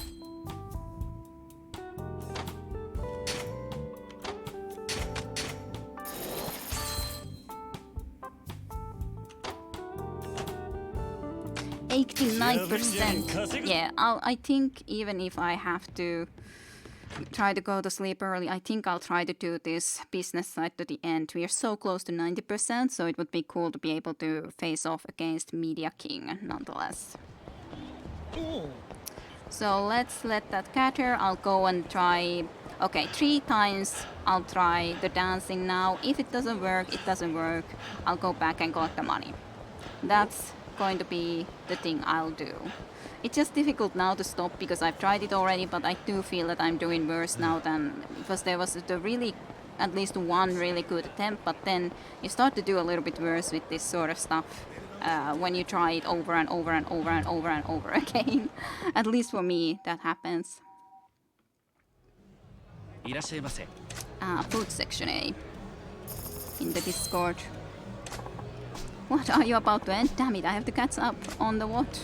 %. Yeah, I think even if I have to try to go to sleep early, I think I'll try to do this business side to the end. We are so close to 90%, so it would be cool to be able to face off against Media King nonetheless. So let's let that cater. I'll go and try, okay, 3 times I'll try the dancing now. If it doesn't work, it doesn't work. I'll go back and collect the money. That's going to be the thing I'll do. It's just difficult now to stop because I've tried it already, but I do feel that I'm doing worse now than, because there was the really, at least one really good attempt, but then you start to do a little bit worse with this sort of stuff when you try it over and over and over and over and over again. At least for me, that happens. Food section A. In the Discord. What are you about to end? Damn it, I have to catch up on the watch.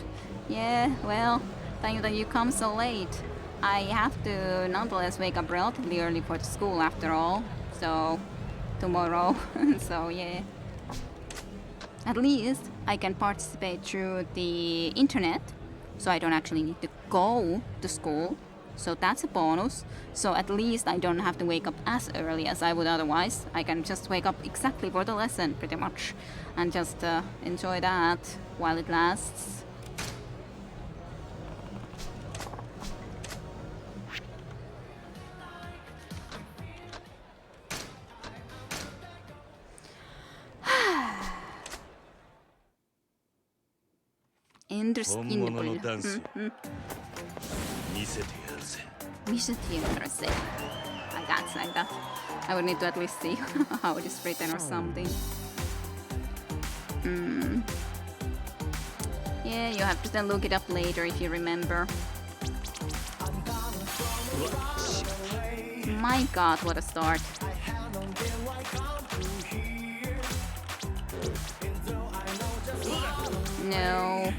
Yeah, well, thank you that you come so late. I have to nonetheless wake up relatively early for the school after all. So, tomorrow. So, yeah. At least I can participate through the internet. So I don't actually need to go to school. So that's a bonus. So at least I don't have to wake up as early as I would otherwise. I can just wake up exactly for the lesson, pretty much. And just enjoy that while it lasts. Understandable. ダンス見せてやるぜ I got. I would need to at least see how it is written or something. Yeah, you have to then look it up later if you remember. My god, what a start. No.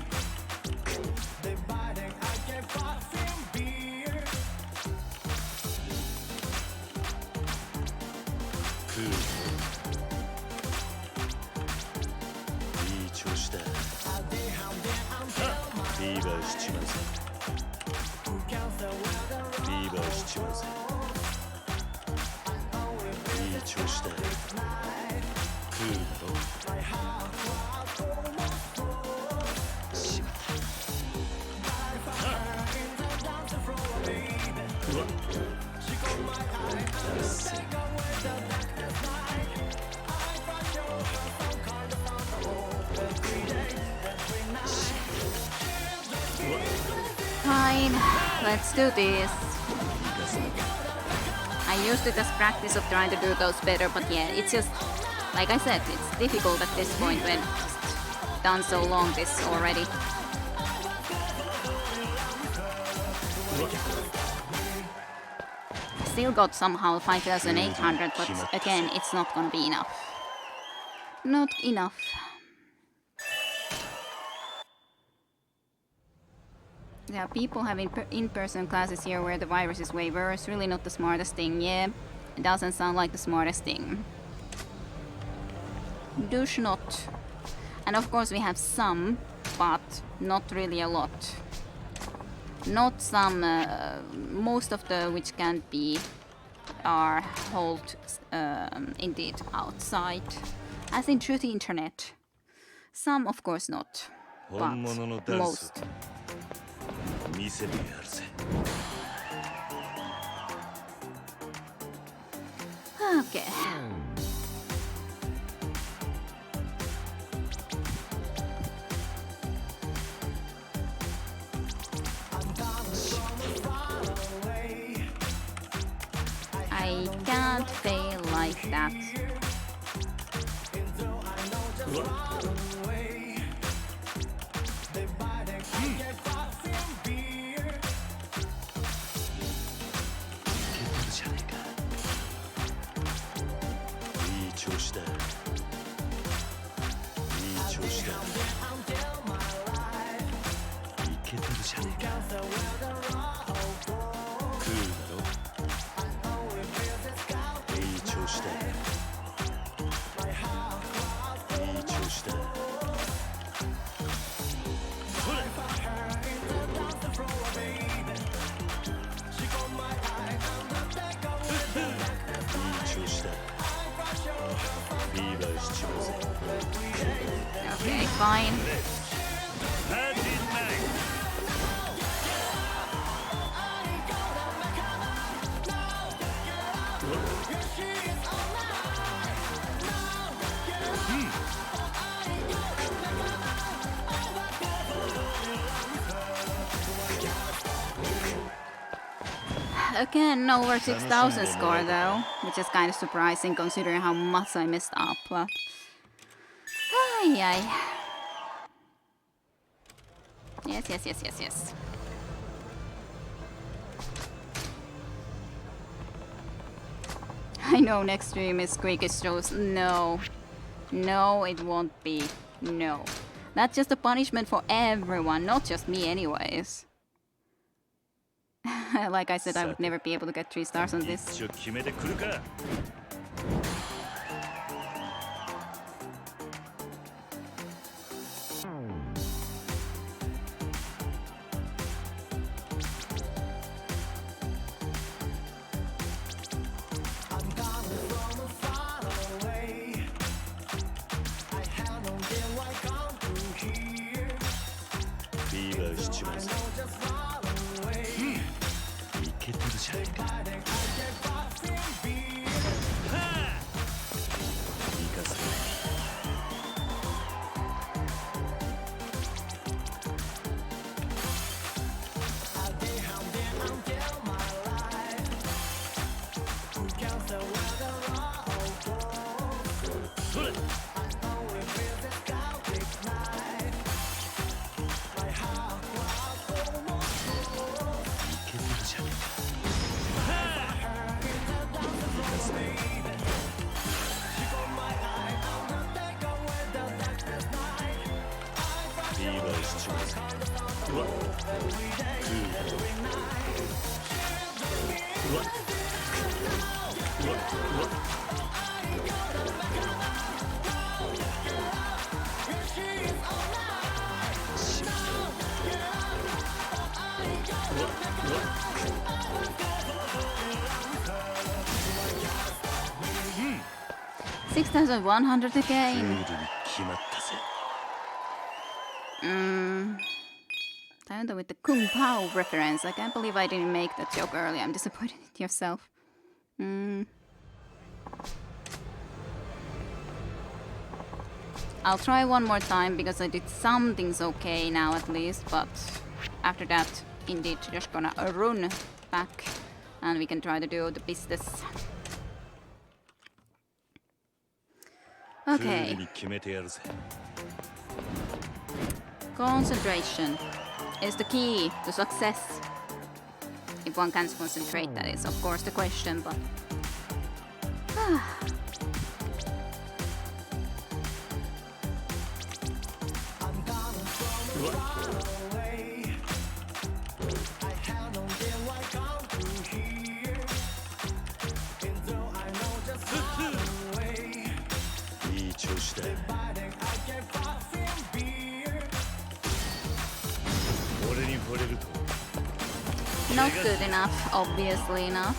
Fine, let's do this. I used it as practice of trying to do those better, but yeah, it's just, like I said, it's difficult at this point when it's done so long this already. Still got somehow 5,800, but again, it's not gonna be enough. Not enough. Yeah, people having in-person classes here where the virus is way worse, really not the smartest thing. Yeah, it doesn't sound like the smartest thing. Douche not. And of course we have some, but not really a lot. Not some, most of the which can't be are held indeed outside, as in through the internet. Some of course not, but most. Okay. I can't fail like that. Okay, fine. Again, over 6,000 score though, which is kind of surprising considering how much I messed up. But ay. Yes. I know next stream is quickest shows. No, it won't be. No. That's just a punishment for everyone, not just me anyways. Like I said, I would never be able to get 3 stars on this. リーバイしちまうぜうわっうわっうわっうわっ6,100 ルール again. に決まったぜ Kinda with the Kung Pao reference. I can't believe I didn't make that joke earlier. I'm disappointed in yourself. I'll try one more time because I did some things okay now at least, but after that, indeed, just gonna run back and we can try to do the business. クール Okay, に決めてやるぜ concentration is the key to success. If one can concentrate, that is of course the question, but... Not good enough, obviously enough.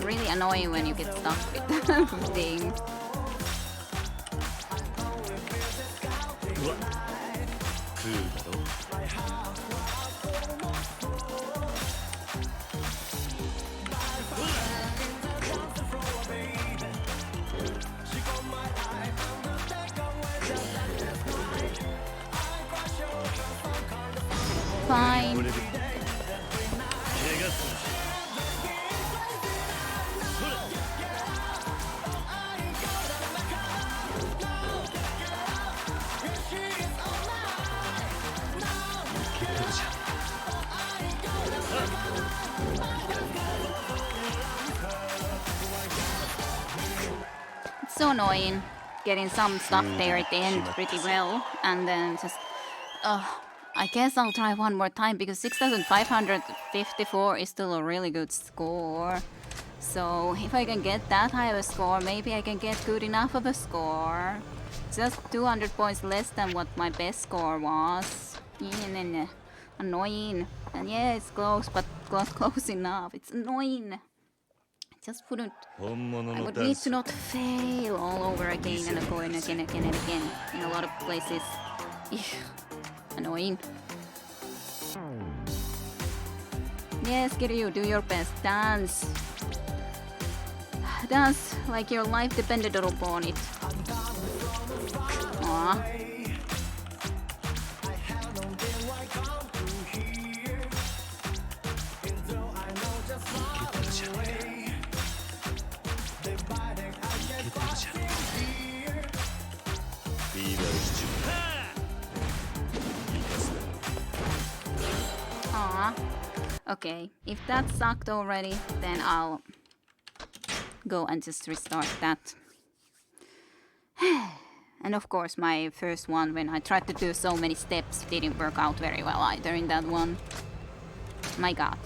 Really annoying when you get stuck with the thing. Fine. It's so annoying getting some stuff there at the end pretty well and then just... I guess I'll try one more time because 6,554 is still a really good score. So if I can get that high of a score, maybe I can get good enough of a score. It's just 200 points less than what my best score was. Yeah, annoying. And yeah, it's close, but close enough. It's annoying. I just wouldn't... I would need to not fail all over again and again and again in a lot of places. Annoying. Yes, Kiryu, do your best. Dance. Dance like your life depended upon it. Aww. Aww. Okay, if that sucked already, then I'll go and just restart that. And of course, my first one, when I tried to do so many steps, didn't work out very well either in that one. My god,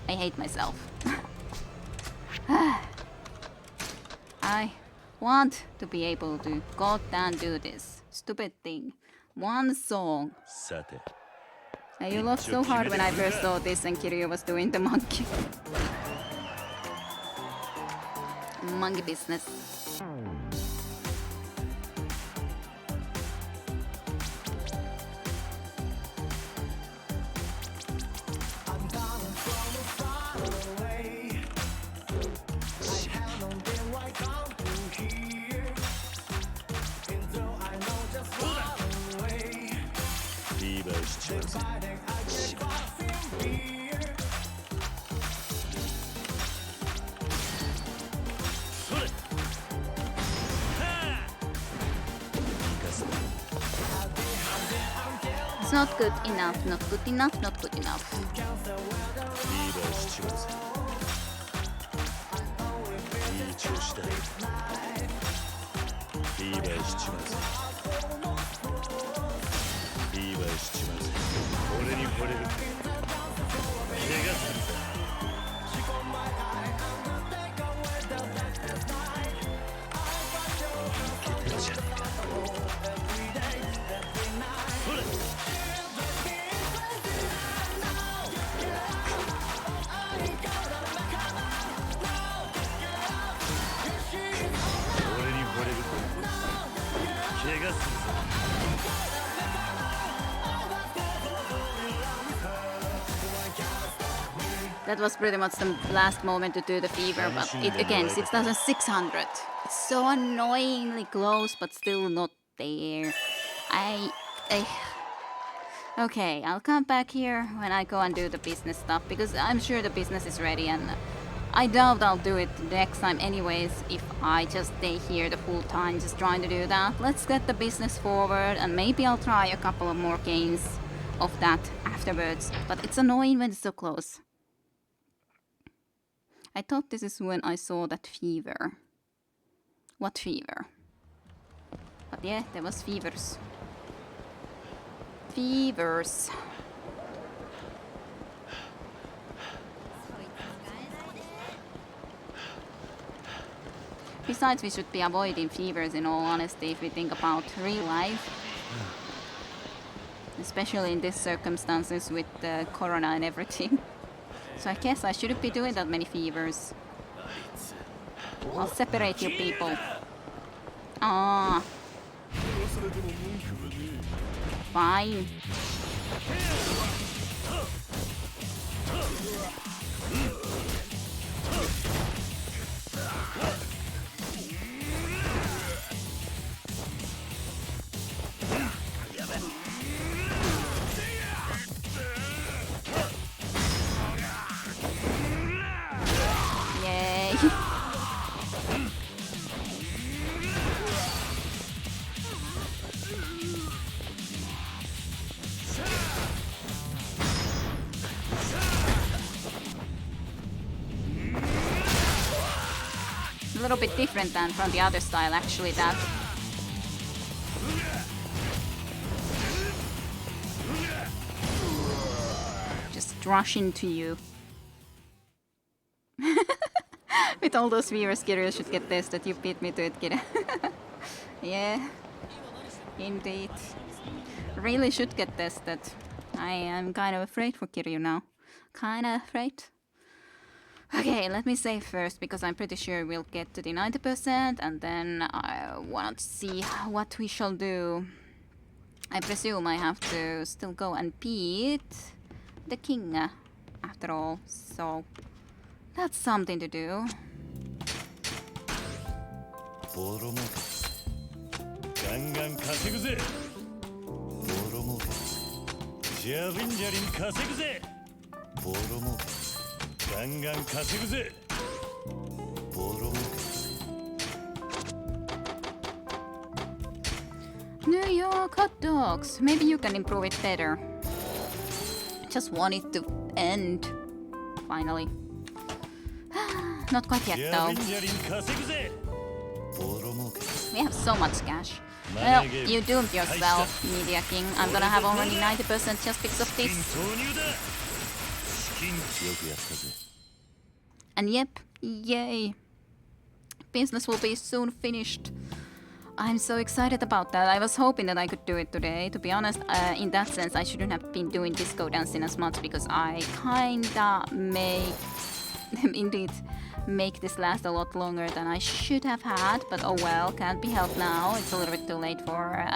I hate myself. I want to be able to goddamn do this stupid thing. One song. You laughed so hard when I first saw this and Kiryu was doing the monkey. Monkey business. It's not good enough, not good enough, not good enough. しちまうぜ言いはしちまうぜ俺に惚れる怪我するさいけてるじゃねえかほら俺に惚れる怪我するぞ That was pretty much the last moment to do the fever, but it again, 6,600. It's so annoyingly close, but still not there. Okay, I'll come back here when I go and do the business stuff, because I'm sure the business is ready, and I doubt I'll do it next time anyways, if I just stay here the full time just trying to do that. Let's get the business forward, and maybe I'll try a couple of more games of that afterwards, but it's annoying when it's so close. I thought this is when I saw that fever. What fever? But yeah, there was fevers. Fevers. Besides, we should be avoiding fevers in all honesty if we think about real life. Especially in these circumstances with the corona and everything. So I guess I shouldn't be doing that many fevers. I'll separate you people. Ah. Fine. Yay. A little bit different than from the other style, actually, that. Just rush into you. With all those viewers, Kiryu should get tested. You beat me to it, Kiryu. Yeah, indeed. Really should get tested. I am kind of afraid for Kiryu now. Kinda afraid. Okay, let me save first, because I'm pretty sure we'll get to the 90%, and then I want to see what we shall do. I presume I have to still go and beat the king, after all, so that's something to do. New York hot dogs. Maybe you can improve it better. Just want it to end. Finally. Not quite yet though. We have so much cash. Well, you doomed yourself, Media King. I'm gonna have already 90% just because of this. And yep, yay. Business will be soon finished. I'm so excited about that. I was hoping that I could do it today. To be honest, in that sense, I shouldn't have been doing disco dancing as much, because I kinda make this last a lot longer than I should have had. But oh well, can't be helped now. It's a little bit too late for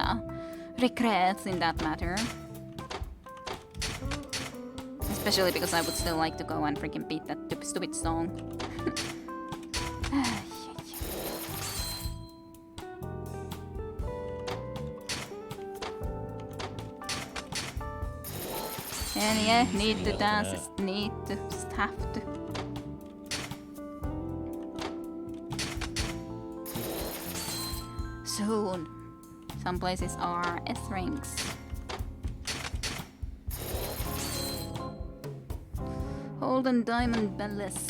regrets in that matter. Especially because I would still like to go and freaking beat that stupid song. And yeah, need to dance, just have to. Soon. Some places are S-ranks. Golden Diamond Bellis.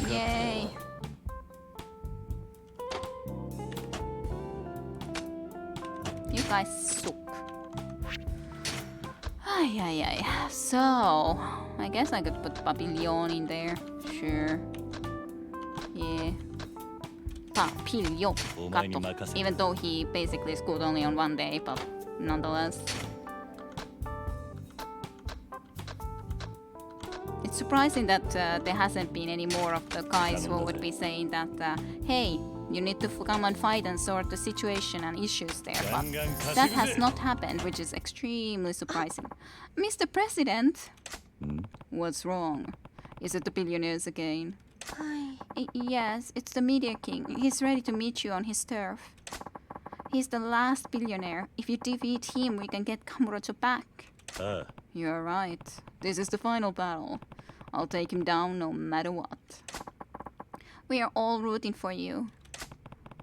Yay! You guys suck. Ay, ay, ay. So, I guess I could put Papillon in there. Sure. Yeah. Papillon. Kato. Even though he basically scored only on one day, but nonetheless. It's surprising that there hasn't been any more of the guys who would be saying that, hey, you need to come and fight and sort the situation and issues there, but that has not happened, which is extremely surprising. Mr. President? What's wrong? Is it the billionaires again? Yes, it's the Media King. He's ready to meet you on his turf. He's the last billionaire. If you defeat him, we can get Kamurocho back. You're right. This is the final battle. I'll take him down no matter what. We are all rooting for you.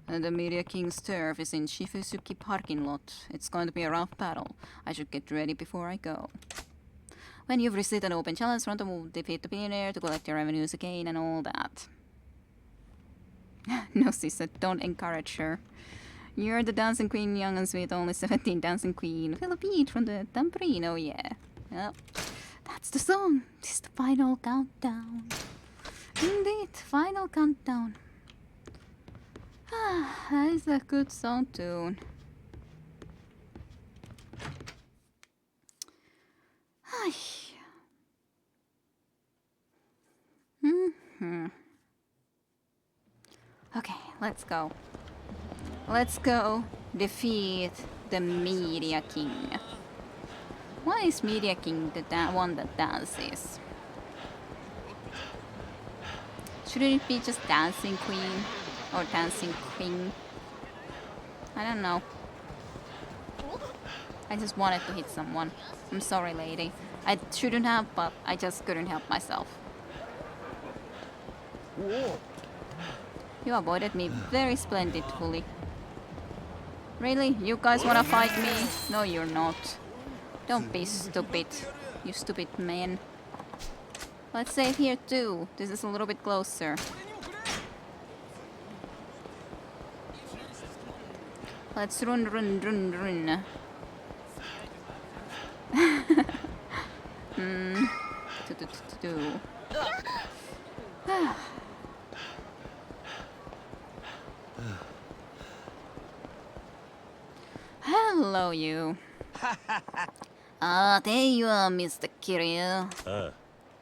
And the Media King's turf is in Shifusuki parking lot. It's going to be a rough battle. I should get ready before I go. When you've received an open challenge, Ronto will defeat the billionaire to collect your revenues again and all that. No, sister, don't encourage her. You're the dancing queen, young and sweet, only 17 dancing queen. Philippine from the tambourine, oh yeah. Yep. That's the song. This is the final countdown. Indeed, final countdown. Ah, that is a good song tune. Ay. Okay, let's go. Let's go defeat the Media King. Why is Media King the one that dances? Shouldn't it be just Dancing Queen? Or Dancing Queen? I don't know. I just wanted to hit someone. I'm sorry, lady. I shouldn't have, but I just couldn't help myself. You avoided me very splendidly. Really? You guys wanna fight me? No, you're not. Don't be stupid, you stupid man. Let's save here too. This is a little bit closer. Let's run. Hello, you. There you are, Mr. Kiryu.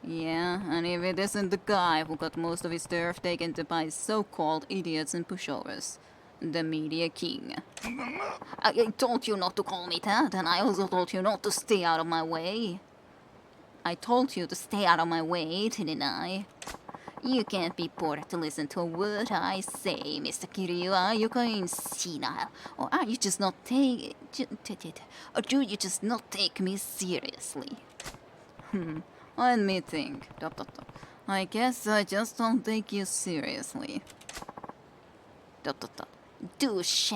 Yeah, and if it isn't the guy who got most of his turf taken by so-called idiots and pushovers, the Media King. I told you not to call me that, and I also told you not to stay out of my way. I told you to stay out of my way, didn't I? You can't be bored to listen to a word I say, Mr. Kiryu. Are you going senile? Or are you just not or do you just not take me seriously? Let me think. I guess I just don't take you seriously. Douche.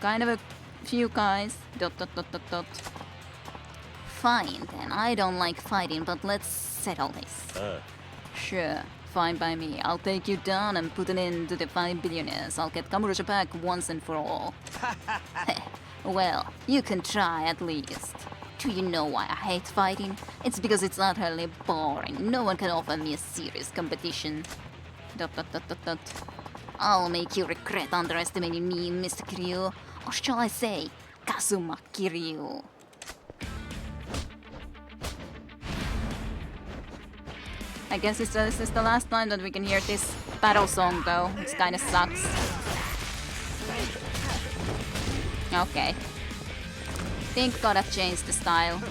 Kind of a few guys. Fine then, I don't like fighting, but let's settle this. Sure, fine by me. I'll take you down and put an end to the 5 billionaires. I'll get Kamurocho back once and for all. Well, you can try at least. Do you know why I hate fighting? It's because it's utterly boring. No one can offer me a serious competition. I'll make you regret underestimating me, Mr. Kiryu. Or shall I say, Kazuma Kiryu. I guess this is the last time that we can hear this battle song though. It kinda sucks. Okay. Think gotta change the style.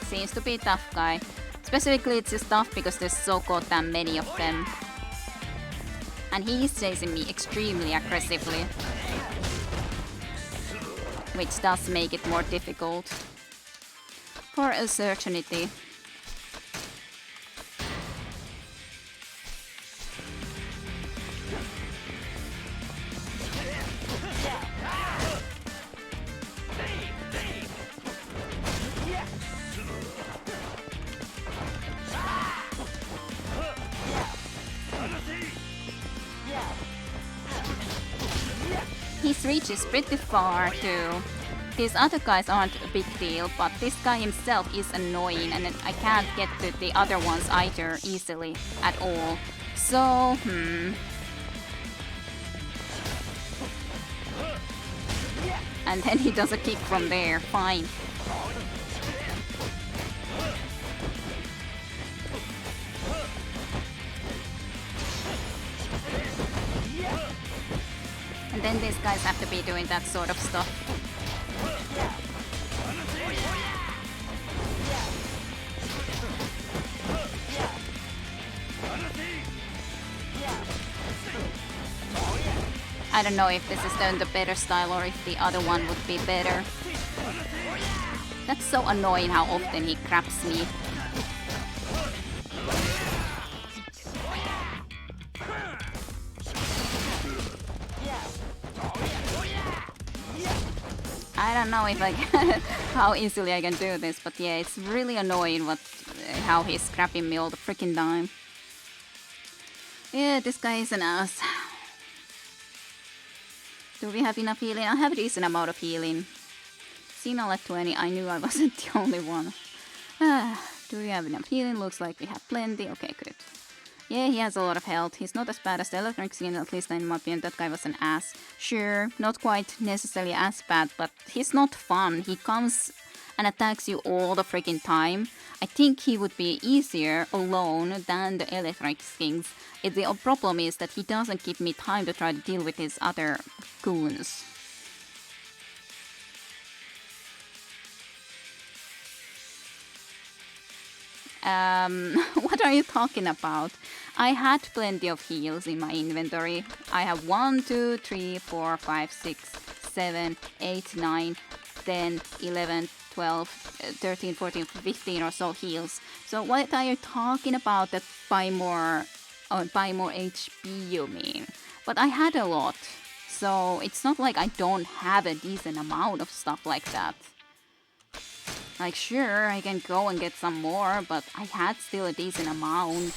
Seems to be a tough guy. Specifically, it's just tough because there's so goddamn many of them. And he's chasing me extremely aggressively. which does make it more difficult. For a certainty. His reach is pretty far too. These other guys aren't a big deal, but this guy himself is annoying and I can't get to the other ones either easily at all. So, And then he does a kick from there, fine. And then these guys have to be doing that sort of stuff. I don't know if this is the better style or if the other one would be better. That's so annoying how often he grabs me. I don't know if I can how easily I can do this, but yeah, it's really annoying how he's grabbing me all the freaking time. Yeah, this guy is an ass. Do we have enough healing? I have a decent amount of healing. Seen all at 20, I knew I wasn't the only one. Do we have enough healing? Looks like we have plenty. Okay, good. Yeah, he has a lot of health. He's not as bad as the electronic skin, at least in my opinion. That guy was an ass. Sure, not quite necessarily as bad, but he's not fun. He comes and attacks you all the freaking time. I think he would be easier alone than the electronic skins. The problem is that he doesn't give me time to try to deal with his other goons. What are you talking about? I had plenty of heals in my inventory. I have 1, 2, 3, 4, 5, 6, 7, 8, 9, 10, 11, 12, 13, 14, 15 or so heals. So what are you talking about that buy more HP you mean? But I had a lot. So it's not like I don't have a decent amount of stuff like that. Like, sure, I can go and get some more, but I had still a decent amount.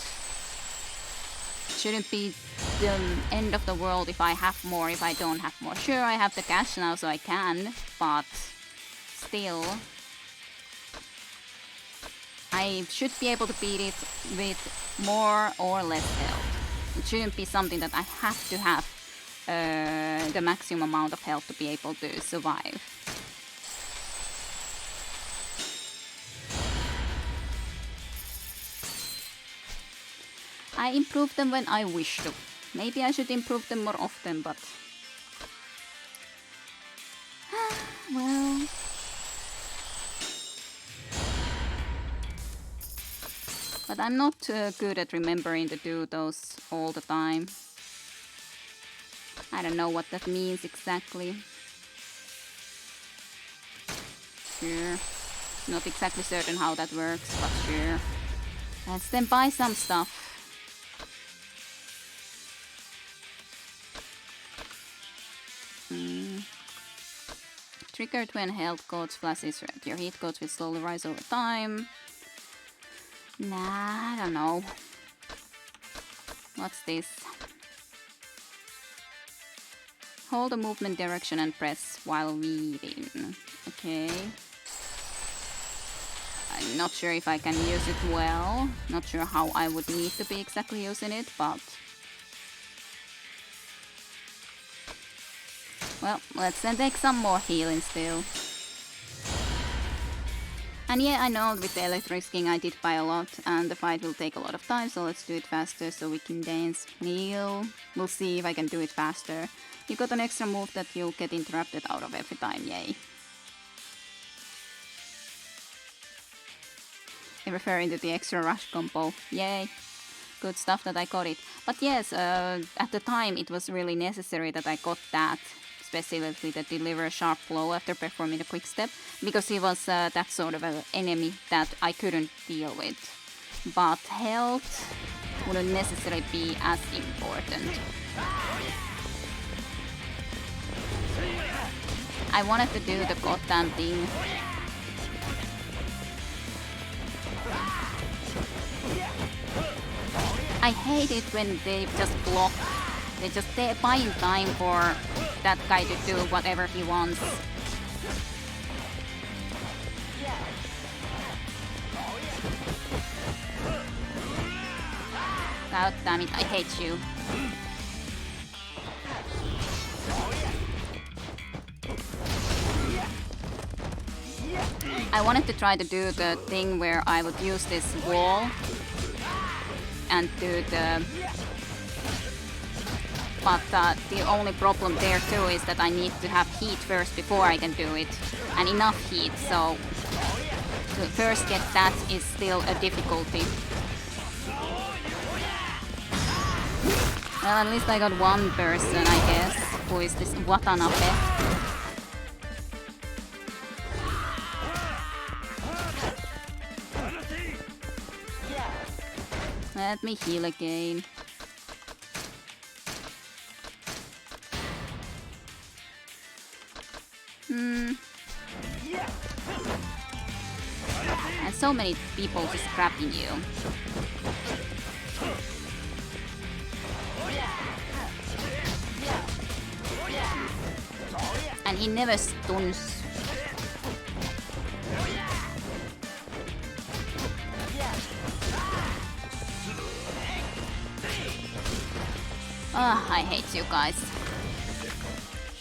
Shouldn't be the end of the world if I have more, if I don't have more. Sure, I have the cash now, so I can, but still. I should be able to beat it with more or less health. It shouldn't be something that I have to have the maximum amount of health to be able to survive. I improve them when I wish to. Maybe I should improve them more often, but... well... But I'm not good at remembering to do those all the time. I don't know what that means exactly. Sure. Not exactly certain how that works, but sure. Let's then buy some stuff. Triggered when health codes flashes red. Your hit codes will slowly rise over time. Nah, I don't know. What's this? Hold the movement direction and press while reading. Okay. I'm not sure if I can use it well. Not sure how I would need to be exactly using it, but... well, let's then take some more healing still. And yeah, I know with the electric skin I did buy a lot, and the fight will take a lot of time, so let's do it faster so we can dance. Heal. We'll see if I can do it faster. You got an extra move that you'll get interrupted out of every time, yay. Referring to the extra rush combo, yay. Good stuff that I got it. But yes, at the time it was really necessary that I got that. specifically to deliver a sharp blow after performing a quick step, because he was that sort of an enemy that I couldn't deal with. But health wouldn't necessarily be as important. I wanted to do the goddamn thing. I hate it when they just block. They're buying time for that guy to do whatever he wants. God damn it, I hate you. I wanted to try to do the thing where I would use this wall and do the... But the only problem there too is that I need to have heat first before I can do it. And enough heat, so to first get that is still a difficulty. Well, at least I got one person, I guess, who is this Watanabe. Let me heal again. And so many people just crapping you. And he never stuns. Ah, I hate you guys.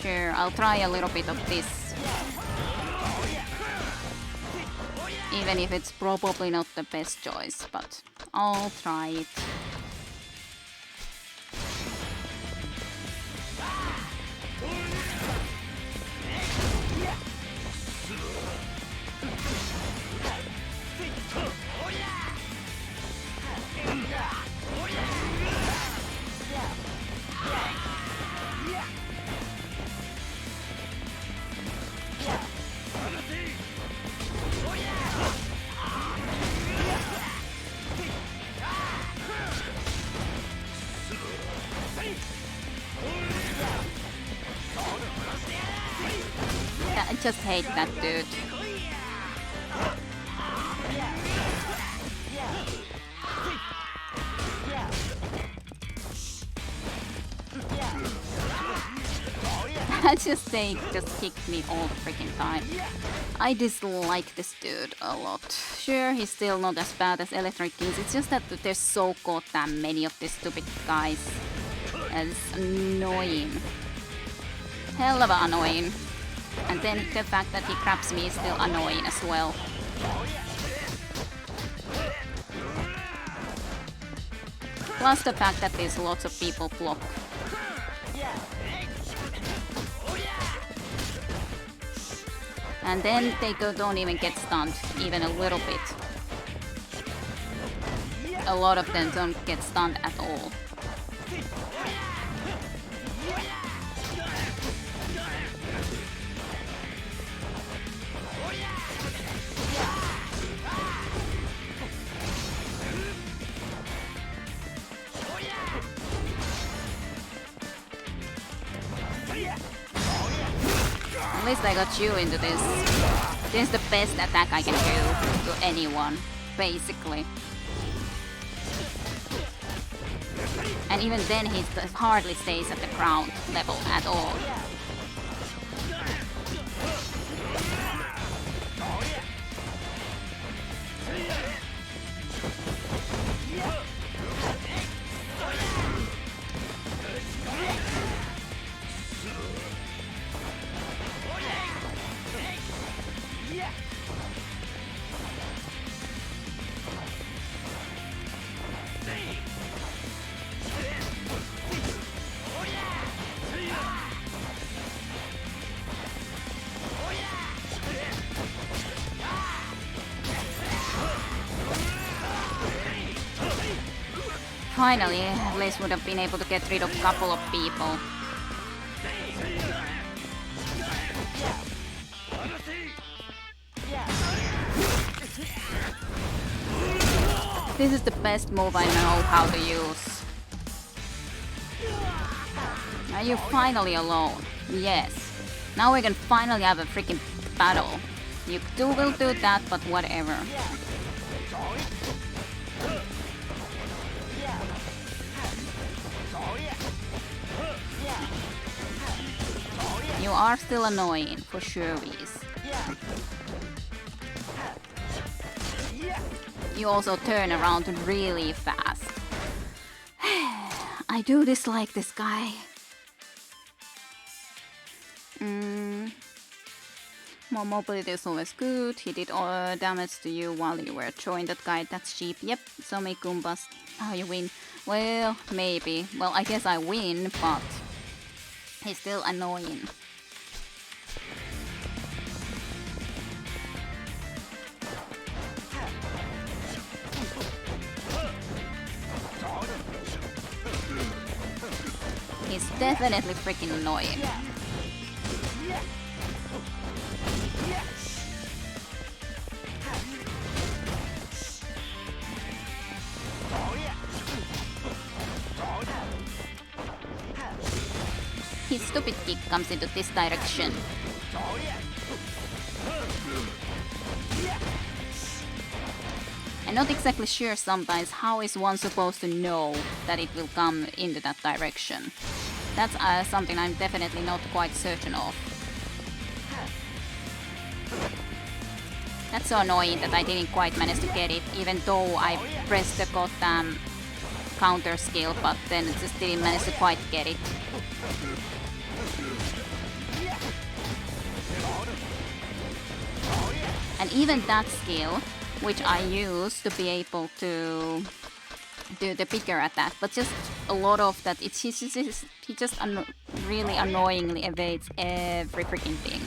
Sure, I'll try a little bit of this. Even if it's probably not the best choice, but I'll try it. I just hate that dude. They just kicked me all the freaking time. I dislike this dude a lot. Sure, he's still not as bad as Electric Kings. It's just that there's so goddamn many of these stupid guys. It's annoying. Hell of annoying. And then the fact that he grabs me is still annoying as well. Plus the fact that there's lots of people block. And then they don't even get stunned, even a little bit. A lot of them don't get stunned at all. At least I got you into this. This is the best attack I can do to anyone, basically. And even then he hardly stays at the ground level at all. Finally, at least would have been able to get rid of a couple of people. This is the best move I know how to use. Are you finally alone? Yes. Now we can finally have a freaking battle. You two will do that, but whatever. You are still annoying, for sure is. You also turn around really fast. I do dislike this guy. More mobility is always good. He did all damage to you while you were throwing that guy. That's cheap. Yep, so many Goombas. Oh, you win. Well, maybe. Well, I guess I win, but he's still annoying. He's definitely freaking annoying. His stupid kick comes into this direction. I'm not exactly sure sometimes how is one supposed to know that it will come into that direction. That's something I'm definitely not quite certain of. That's so annoying that I didn't quite manage to get it, even though I pressed the goddamn counter skill, but then it just didn't manage to quite get it. And even that skill, which I use to be able to do the bigger attack, but just a lot of that, he just really annoyingly evades every freaking thing.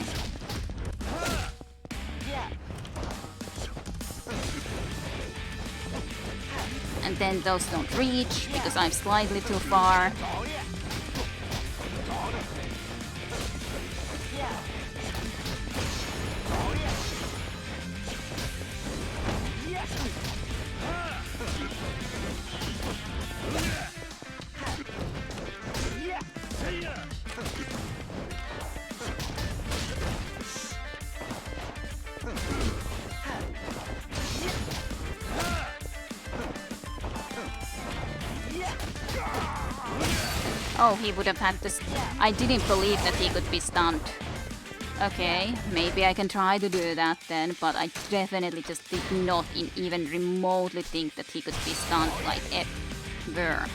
And then those don't reach because I'm slightly too far. Oh, he would have had this. I didn't believe that he could be stunned. Okay, maybe I can try to do that then, but I definitely just did not even remotely think that he could be stunned like ever.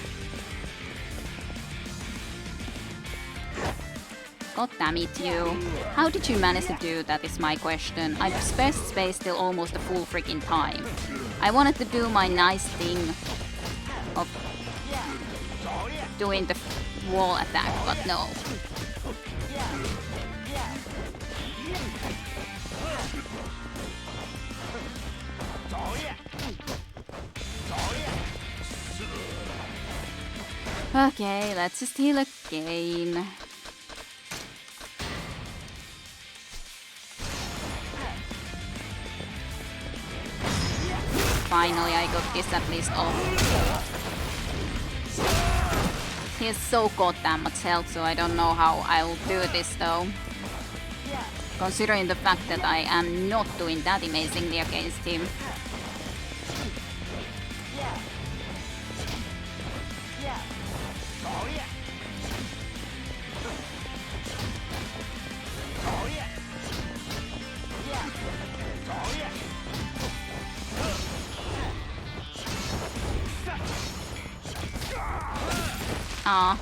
God damn it, you. How did you manage to do that is my question. I pressed space till almost the full freaking time. I wanted to do my nice thing of doing the wall attack, but no. Okay, let's just heal again. Finally, I got this at least off. He has so goddamn much health, so I don't know how I'll do this though. Considering the fact that I am not doing that amazingly against him. Ah.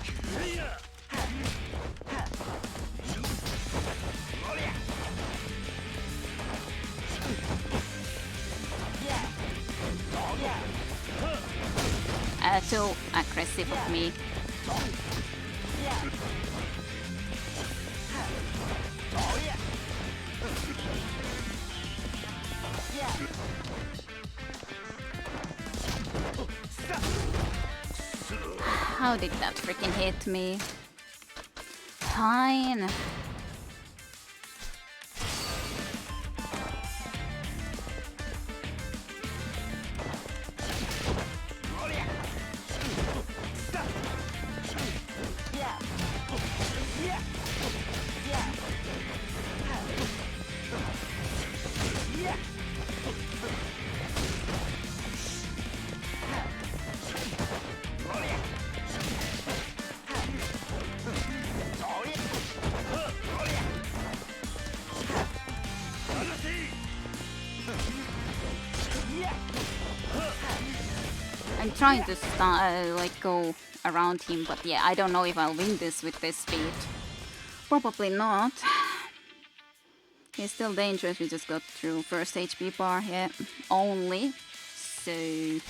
Too aggressive of me. How did that freaking hit me? Fine. I'm trying to like go around him, but yeah, I don't know if I'll win this with this speed. Probably not. He's still dangerous. We just got through first HP bar, yeah, only. So Yeah.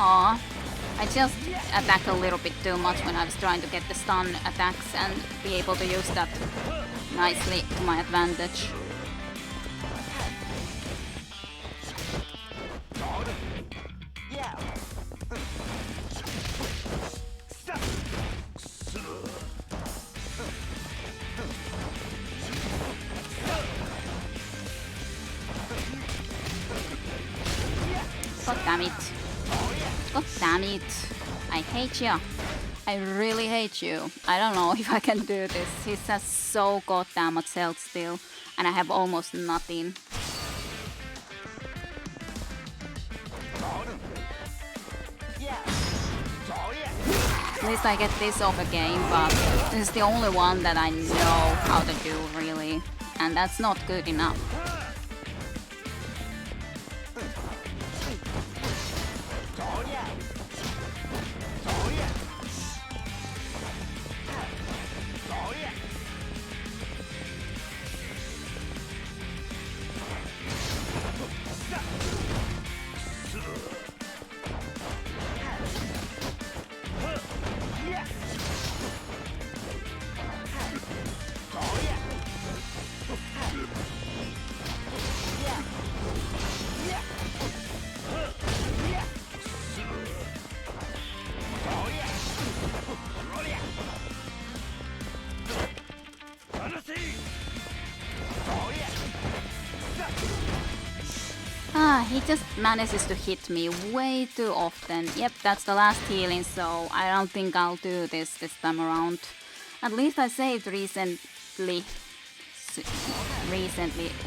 aw, I just attacked a little bit too much when I was trying to get the stun attacks and be able to use that nicely to my advantage. Yeah. God damn it. God damn it. I hate you. I really hate you. I don't know if I can do this. He has so goddamn much health still, and I have almost nothing. Yeah. At least I get this off a game, but this is the only one that I know how to do, really. And that's not good enough. He just manages to hit me way too often. Yep, that's the last healing, so I don't think I'll do this time around. At least I saved recently,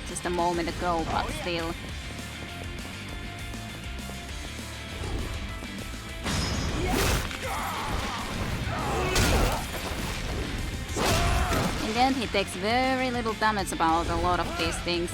just a moment ago, but still. In the end, he takes very little damage about a lot of these things.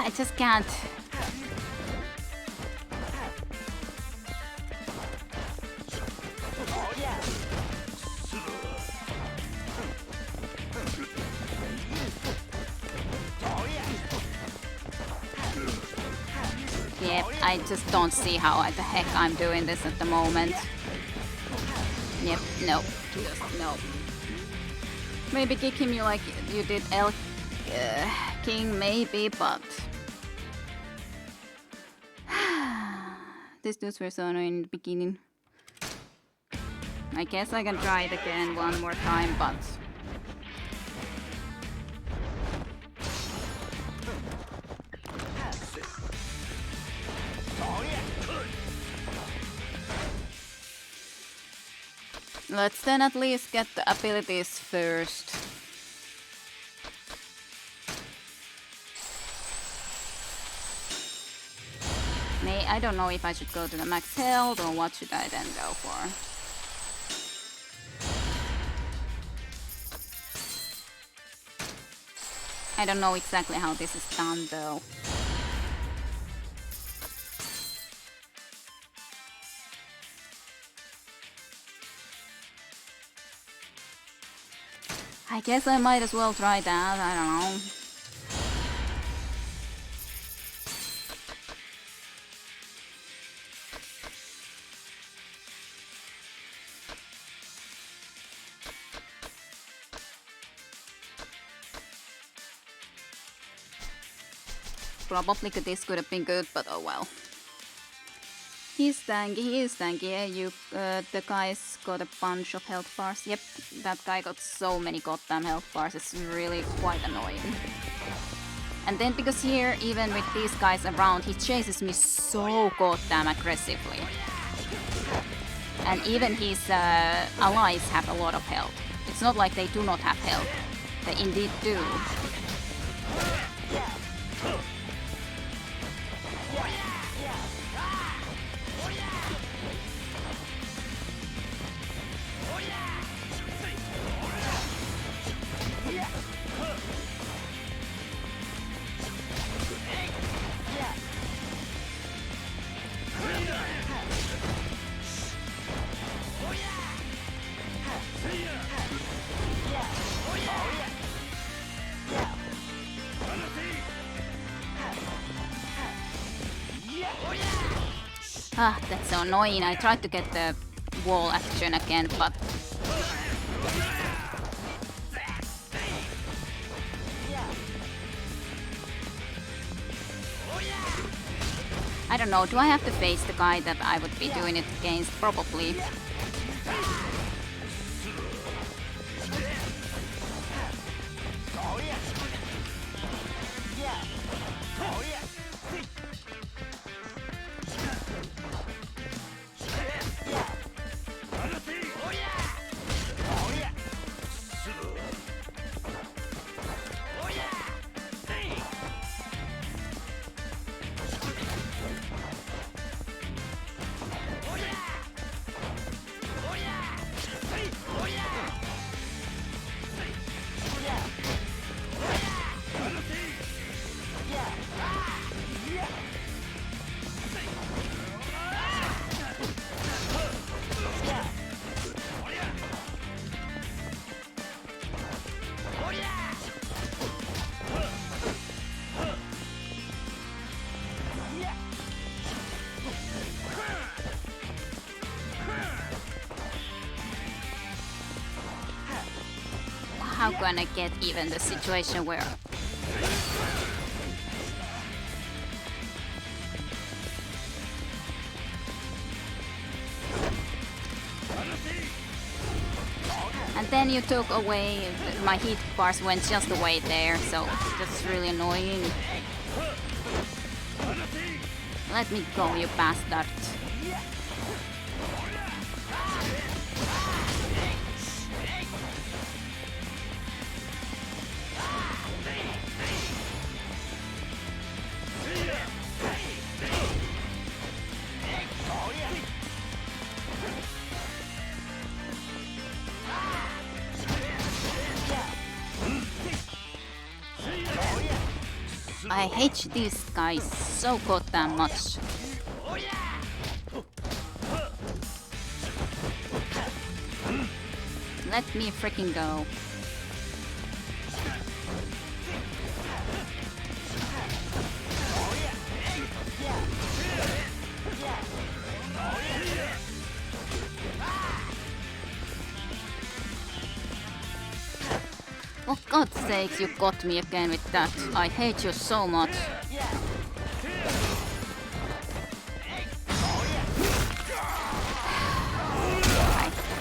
I just can't. Yep, I just don't see how the heck I'm doing this at the moment. Yep, no, just no. Maybe kick him you like you did King, maybe, but these dudes were so annoying in the beginning. I guess I can try it again one more time, but let's then at least get the abilities first. I don't know if I should go to the max health or what should I then go for. I don't know exactly how this is done though. I guess I might as well try that, I don't know. Probably this could have been good, but oh well. He's tanky, yeah, the guy's got a bunch of health bars. Yep, that guy got so many goddamn health bars, it's really quite annoying. And then because here, even with these guys around, he chases me so goddamn aggressively. And even his allies have a lot of health. It's not like they do not have health. They indeed do. Ah, that's so annoying. I tried to get the wall action again, but... I don't know, do I have to face the guy that I would be doing it against? Probably. How can I get even the situation where... And then you took away... My heat bars went just away there, so that's really annoying. Let me go, you bastard. I hate these guys so goddamn much. Let me freaking go. For God's sakes, you got me again with that. I hate you so much.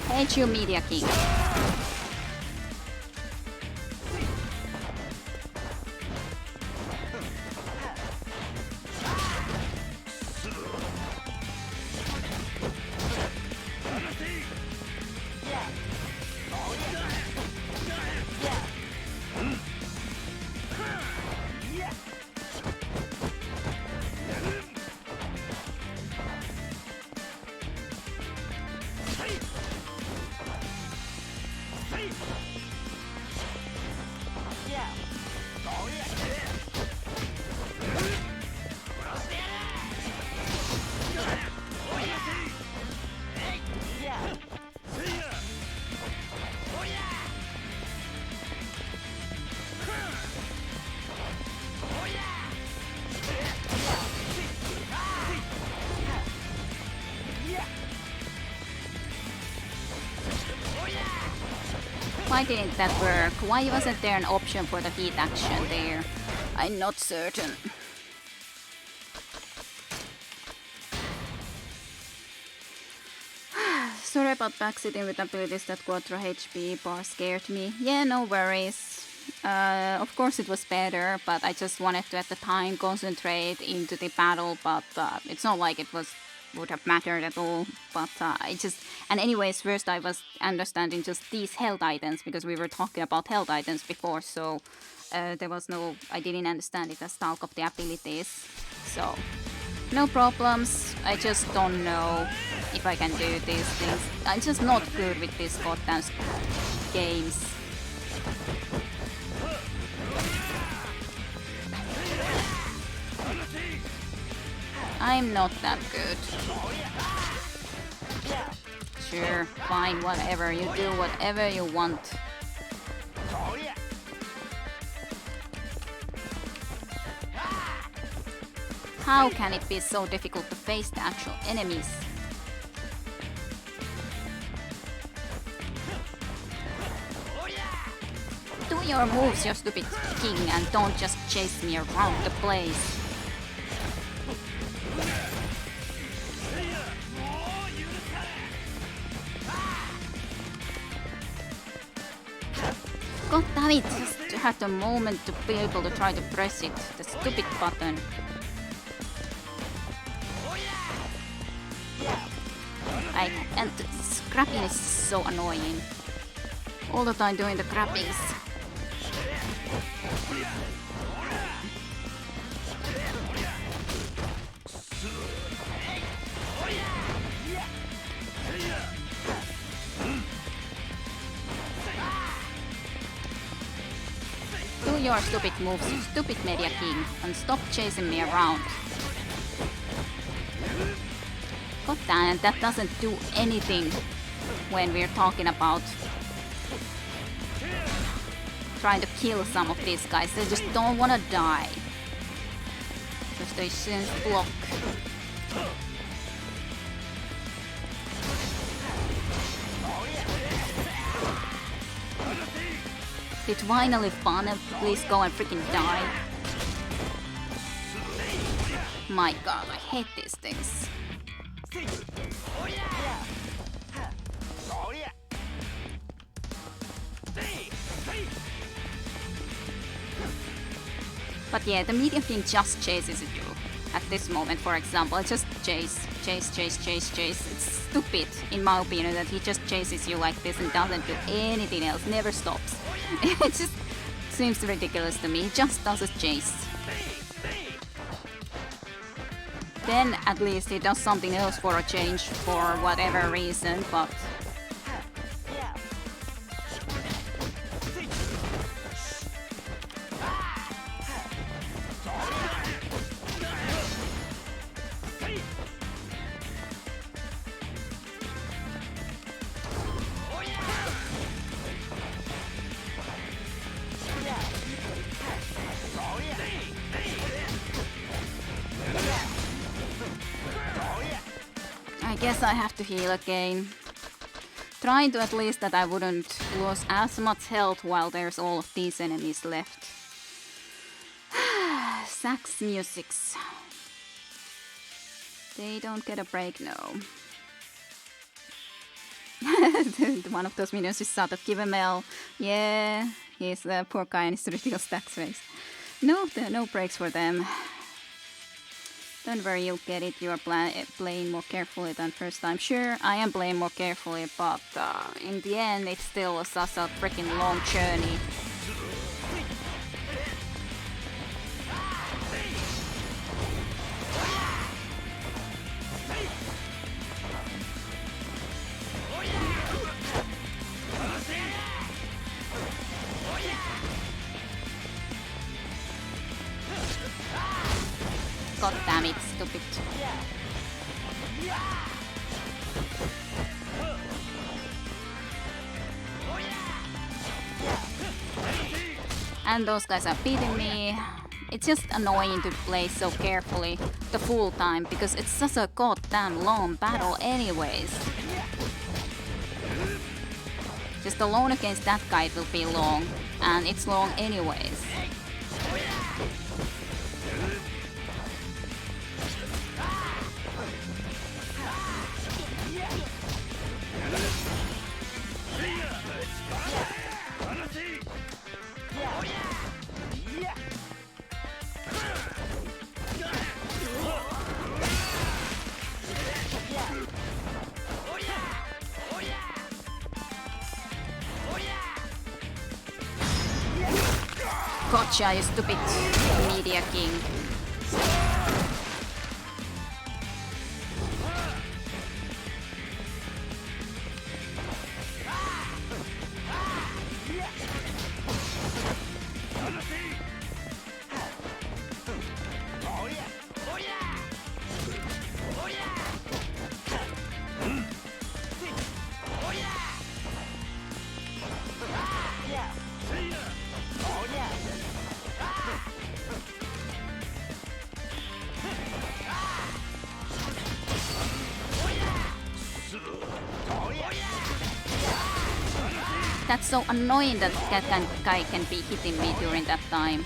I hate you, Media King. Why didn't that work? Why wasn't there an option for the heat action there? I'm not certain. Sorry about backsitting with abilities that Quattro HP bar scared me. Yeah, no worries. Of course it was better, but I just wanted to at the time concentrate into the battle, but it's not like it would have mattered at all. But and anyways, first I was understanding just these health items, because we were talking about health items before, so there was no, I didn't understand it as talk of the abilities, so no problems. I just don't know if I can do these things. I'm just not good with these goddamn games. I'm not that good. Sure, fine, whatever. You do whatever you want. How can it be so difficult to face the actual enemies? Do your moves, you stupid king, and don't just chase me around the place. God damn it, just had the moment to be able to try to press it, the stupid button. And scrapping is so annoying. All the time doing the grabbings. Do your stupid moves, you stupid media king, and stop chasing me around. God damn, that doesn't do anything when we're talking about trying to kill some of these guys. They just don't want to die. Just they sense block. Did finally fun? Please go and freaking die. My god, I hate these things. But yeah, the medium thing just chases you. At this moment, for example, it just chase. It's stupid, in my opinion, that he just chases you like this and doesn't do anything else, never stops. It just seems ridiculous to me. He just does a chase. Then at least he does something else for a change for whatever reason, but I guess I have to heal again. Trying to at least that I wouldn't lose as much health while there's all of these enemies left. Sax musics. They don't get a break, no. One of those minions is out of Kivemel. Yeah, he's the poor guy and his ridiculous stacks face. No, there are no breaks for them. Don't worry, you'll get it. You are playing more carefully than first time. Sure, I am playing more carefully, but in the end, it still was such a freaking long journey. God damn it, stupid. And those guys are beating me. It's just annoying to play so carefully the full time because it's such a goddamn long battle anyways. just alone against that guy it will be long, and it's long anyways. Gotcha, you stupid media king. That's so annoying that that guy can be hitting me during that time.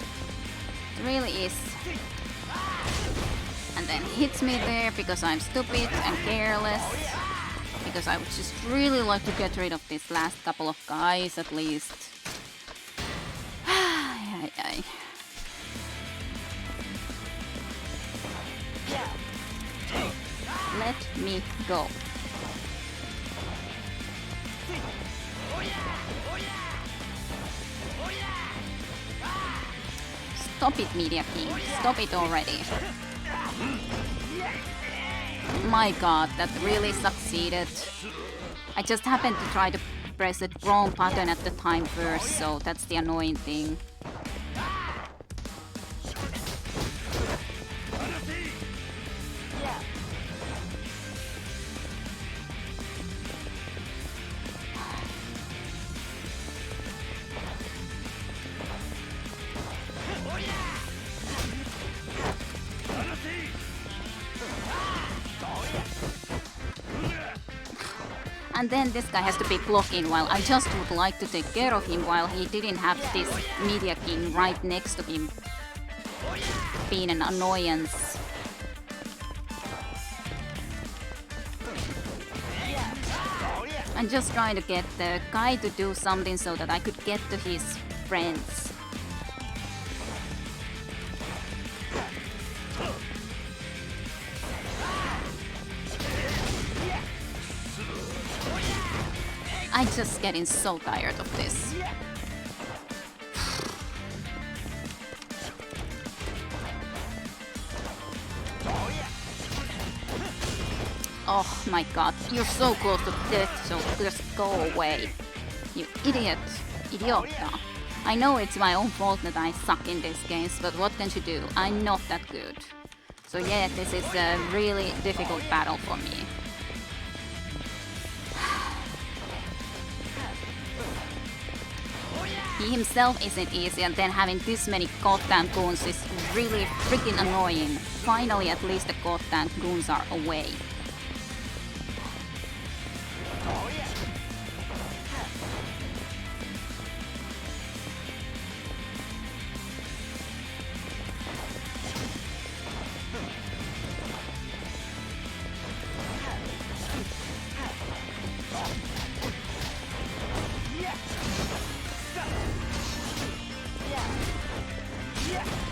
It really is. And then hits me there because I'm stupid and careless. Because I would just really like to get rid of this last couple of guys at least. Let me go. Stop it, Media King. Stop it already. My god, that really succeeded. I just happened to try to press the wrong button at the time first, so that's the annoying thing. And then this guy has to be blocking while I just would like to take care of him while he didn't have this Media King right next to him being an annoyance. I'm just trying to get the guy to do something so that I could get to his friends. I'm just getting so tired of this. Oh my god, you're so close to death, so just go away. You idiot. Idiota. I know it's my own fault that I suck in these games, but what can you do? I'm not that good. So yeah, this is a really difficult battle for me. He himself isn't easy, and then having this many goddamn goons is really freaking annoying. Finally, at least the goddamn goons are away.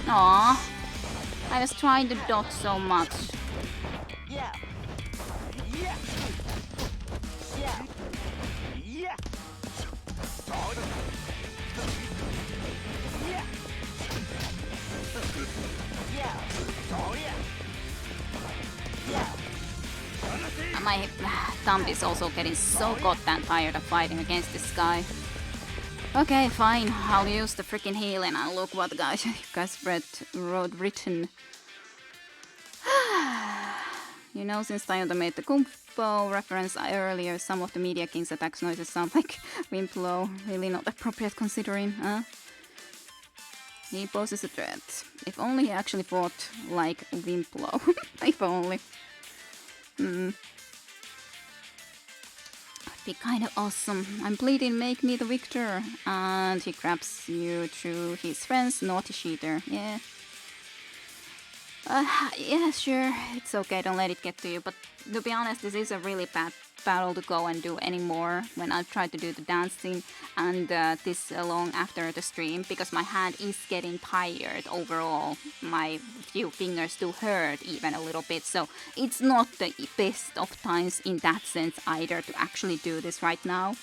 Aww, I was trying to dodge so much. My thumb is also getting so goddamn tired of fighting against this guy. Okay, fine. I'll use the freaking heal and I'll look what guys wrote written. You know, since Toyota made the Kumpo reference earlier, some of the Media King's attack noises sound like Wimplo. Really not appropriate considering, huh? He poses a threat. If only he actually fought like Wimplo. If only. Be kind of awesome. I'm bleeding, make me the victor. And he grabs you through his friends, naughty cheater. Yeah. Yeah, sure. It's okay, don't let it get to you. But to be honest, this is a really bad battle to go and do anymore when I've tried to do the dancing and this long after the stream, because my hand is getting tired overall. My few fingers do hurt even a little bit, so it's not the best of times in that sense either to actually do this right now.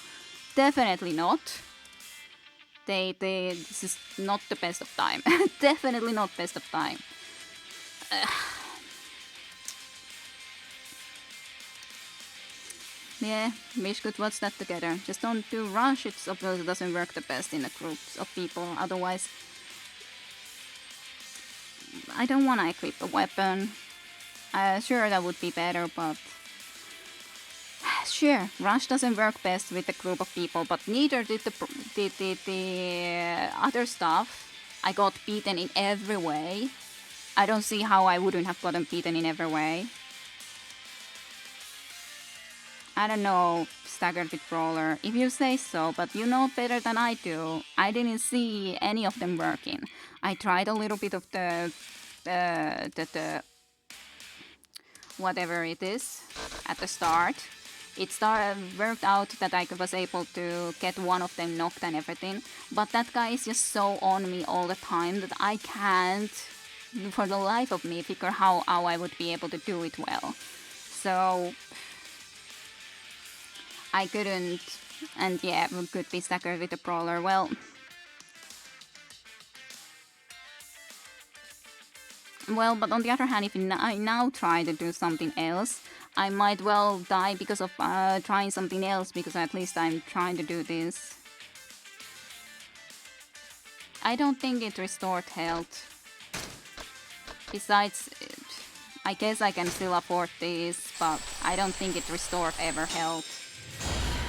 Definitely not. This is not the best of time. Definitely not best of time. Yeah, we should watch that together. Just don't do rush, it obviously doesn't work the best in a group of people, otherwise... I don't want to equip a weapon. Sure, that would be better, but... Sure, rush doesn't work best with a group of people, but neither did the other stuff. I got beaten in every way. I don't see how I wouldn't have gotten beaten in every way. I don't know, staggered with brawler, if you say so, but you know better than I do. I didn't see any of them working. I tried a little bit of the whatever it is at the start. It worked out that I was able to get one of them knocked and everything, but that guy is just so on me all the time that I can't, for the life of me, figure how I would be able to do it well. So... I couldn't, and yeah, could be staggered with a brawler. Well, but on the other hand, if I now try to do something else, I might well die because of trying something else, because at least I'm trying to do this. I don't think it restored health. Besides, I guess I can still afford this, but I don't think it restored ever health.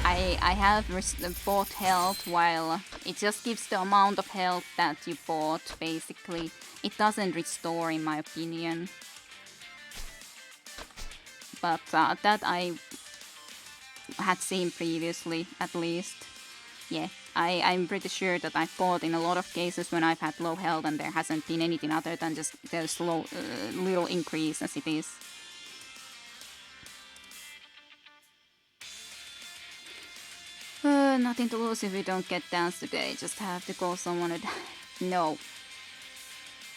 I have bought health, while it just gives the amount of health that you bought, basically. It doesn't restore, in my opinion. But that I had seen previously, at least. Yeah, I'm pretty sure that I've bought in a lot of cases when I've had low health and there hasn't been anything other than just the slow little increase as it is. Nothing to lose if we don't get dance today. Just have to call someone. No.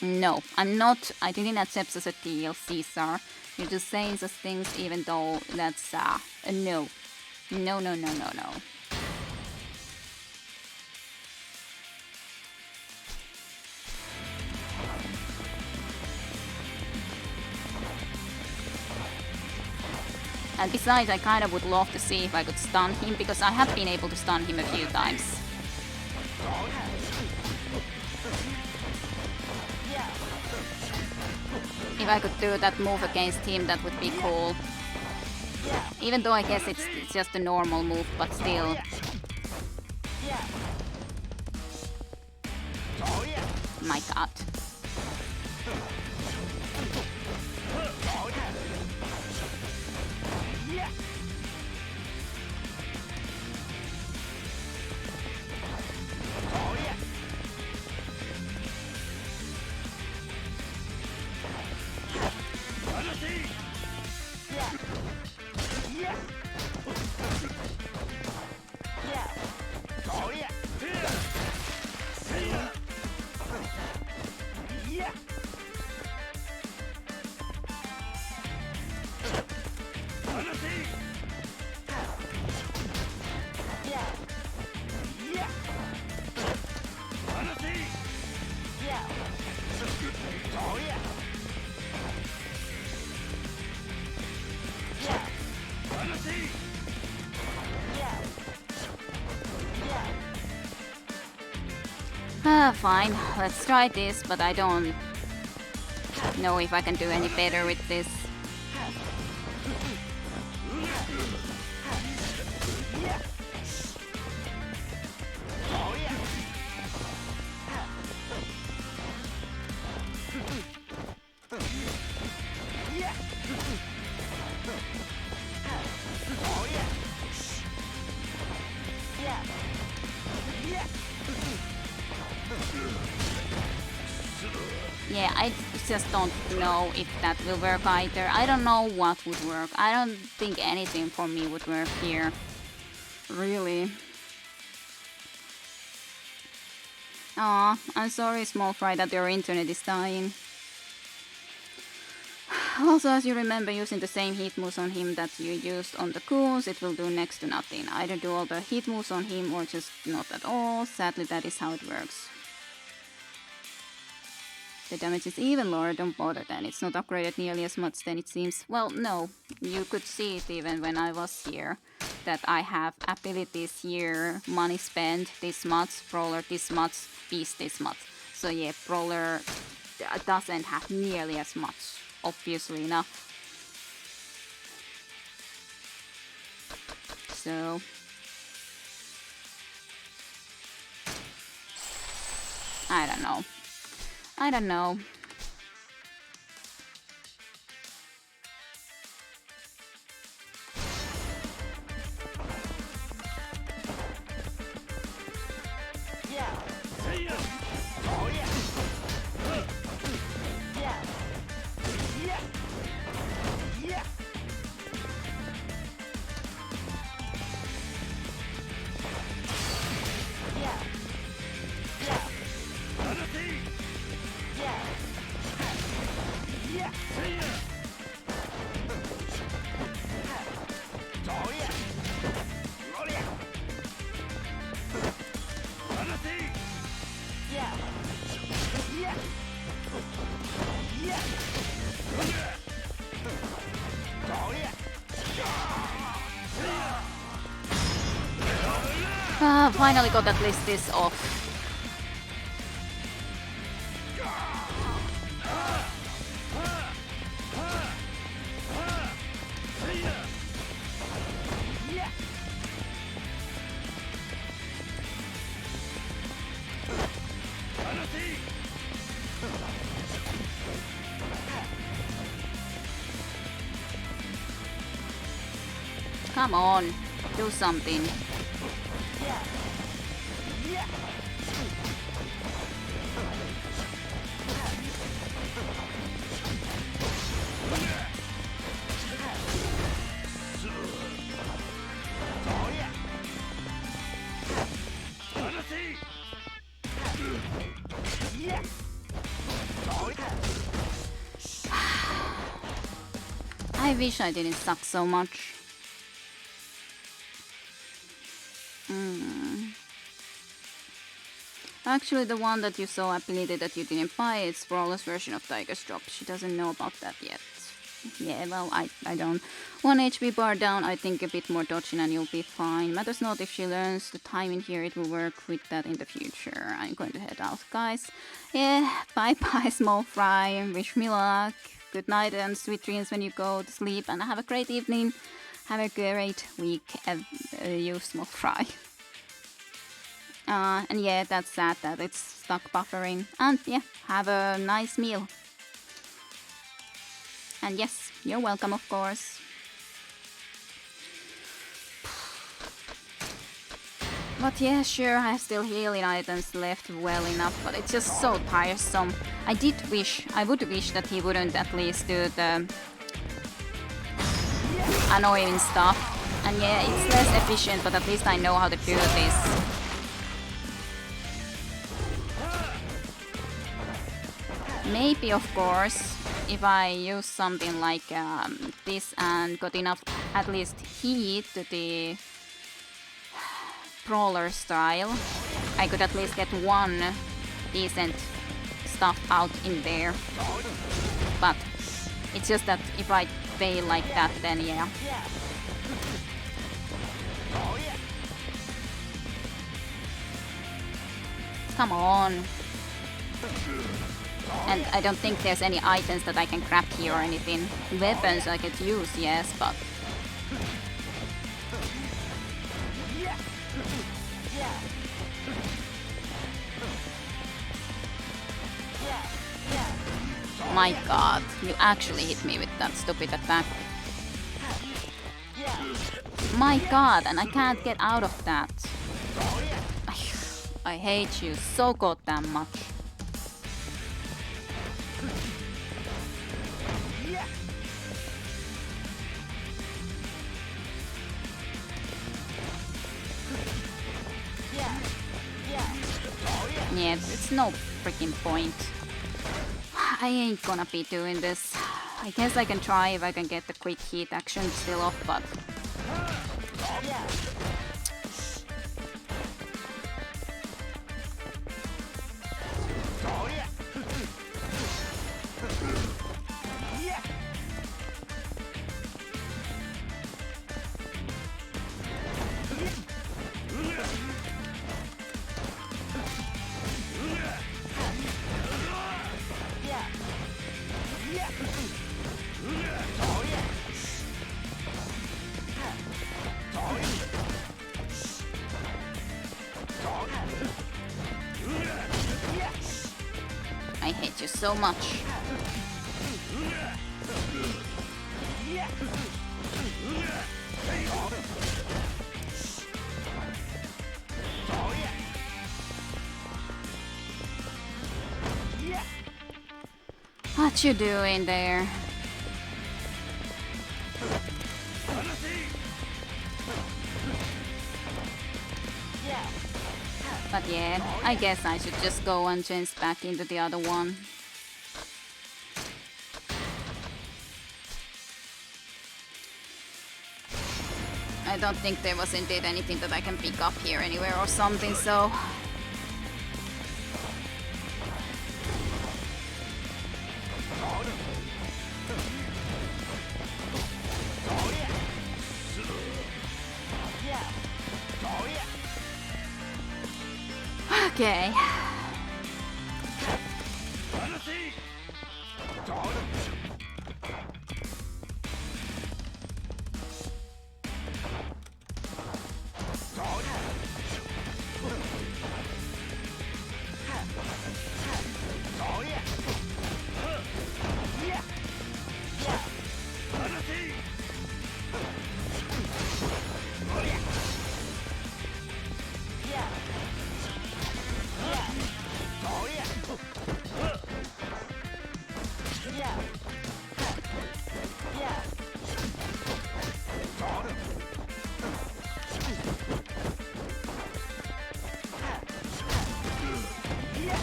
No, I'm not. I didn't accept as a deal, Caesar. You're just saying such things even though that's a no. No, no, no, no, no. And besides, I kind of would love to see if I could stun him, because I have been able to stun him a few times. If I could do that move against him, that would be cool. Even though I guess it's just a normal move, but still. My god. Fine, let's try this, but I don't know if I can do any better with this. Yeah, I just don't know if that will work either. I don't know what would work. I don't think anything for me would work here. Really. Aw, I'm sorry, Small Fry, that your internet is dying. Also, as you remember, using the same hit moves on him that you used on the Coons, it will do next to nothing. Either do all the hit moves on him or just not at all. Sadly, that is how it works. The damage is even lower, don't bother then. It's not upgraded nearly as much then it seems. Well, no, you could see it even when I was here. That I have abilities here, money spent this much, Brawler this much, Beast this much. So yeah, Brawler doesn't have nearly as much, obviously enough. So... I don't know. I don't know. Yeah. See ya! Oh yeah. Yeah. Yeah. Yeah. Yeah. Yeah. Penalty! Yeah. Yeah. See ya! Oh yeah. Oh yeah. Penalty! Yeah. Yeah. Yeah. Oh yeah. Ah, finally got at least this off. See ya! Yeah. Penalty! Come on, do something. Yeah. Yeah. Oh yeah. Penalty! Yeah. Oh yeah. I wish I didn't suck so much. Actually, the one that you saw ability that you didn't buy, it's Brawler's version of Tiger's Drop. She doesn't know about that yet. Yeah, well, I don't. 1 HP bar down, I think a bit more dodging and you'll be fine. Matters not if she learns the timing here, it will work with that in the future. I'm going to head out, guys. Yeah, bye-bye, Small Fry. Wish me luck. Good night and sweet dreams when you go to sleep. And have a great evening. Have a great week, you Small Fry. And yeah, that's sad that it's stuck buffering. And yeah, have a nice meal. And yes, you're welcome, of course. But yeah, sure, I have still healing items left well enough, but it's just so tiresome. I would wish that he wouldn't at least do the annoying stuff. And yeah, it's less efficient, but at least I know how to do this. Maybe, of course, if I use something like this and got enough at least heat to the Brawler style, I could at least get one decent stuff out in there. But it's just that if I fail like that, then yeah. Yeah. Oh yeah. Come on. And I don't think there's any items that I can grab here or anything. Weapons I could use, yes, but... Yeah. Yeah. Yeah. Yeah. My god, you actually hit me with that stupid attack. Yeah. My god, and I can't get out of that. Oh yeah. I hate you so goddamn much. Yeah. Yeah. Yeah. Oh yeah. Yeah, it's no freaking point. I ain't gonna be doing this. I guess I can try if I can get the quick heat action still off, but Oh yeah. Oh yeah. Yeah. Yeah. Yeah. Oh yeah. Oh yeah. I hate you so much. Yeah. Oh yeah. Yeah. What you doing there? Yeah. But yeah, I guess I should just go and change back into the other one. I don't think there was indeed anything that I can pick up here anywhere or something, so... Yeah. Oh yeah. Okay.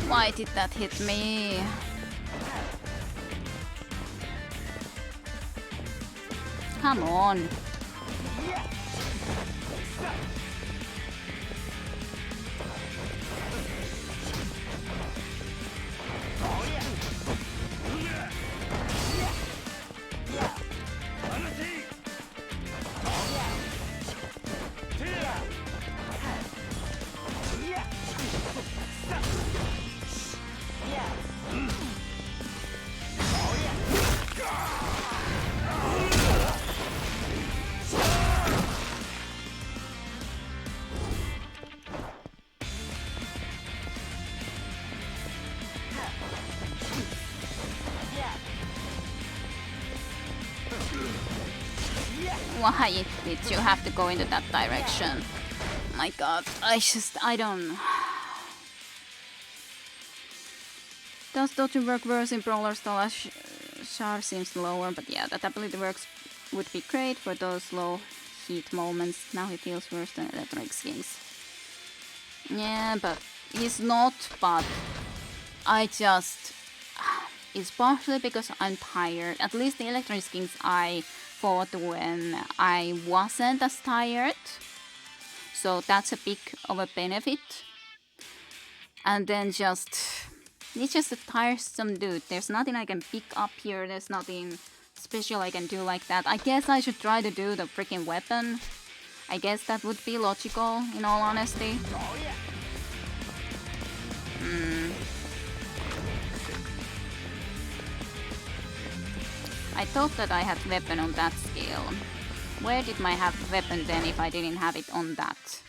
Why did that hit me? Come on. Why did you have to go into that direction? My god, I don't... Does dodging work worse in Brawler style? Char seems lower, but yeah, that ability works would be great for those low heat moments. Now he feels worse than electronic skins. Yeah, but he's not, but I just... It's partially because I'm tired. At least the electronic skins I fought when I wasn't as tired. So that's a big of a benefit. And then just... He's just a tiresome dude. There's nothing I can pick up here. There's nothing special I can do like that. I guess I should try to do the freaking weapon. I guess that would be logical, in all honesty. I thought that I had weapon on that skill. Where did my weapon then if I didn't have it on that?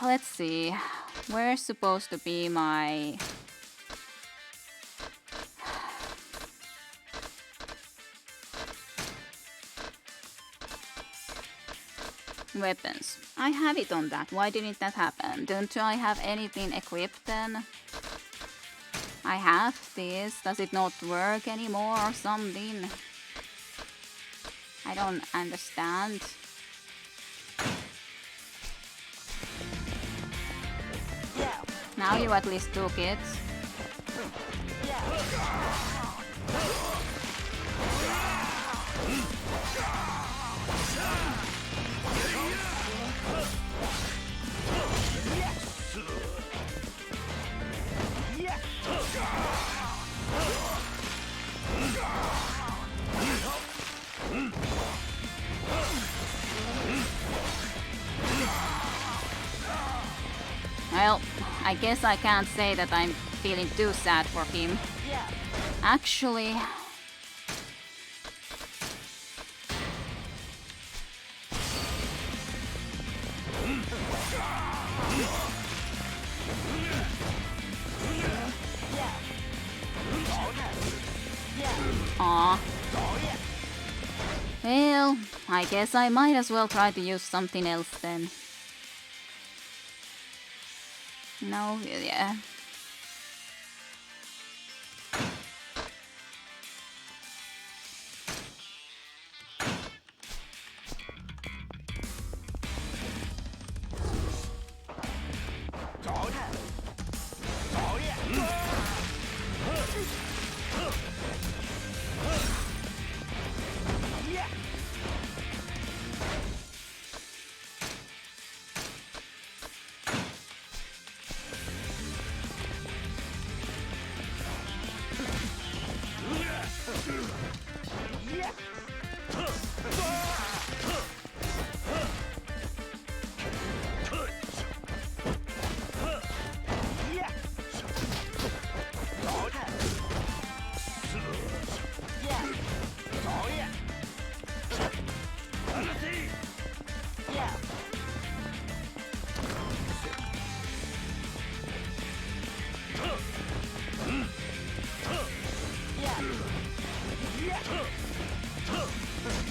Let's see. Where's supposed to be my... weapons. I have it on that. Why didn't that happen? Don't I have anything equipped then? I have this. Does it not work anymore or something? I don't understand. Yeah. Now you at least took it. Well, I guess I can't say that I'm feeling too sad for him. Yeah. Actually, aw. Well, I guess I might as well try to use something else then. No, yeah.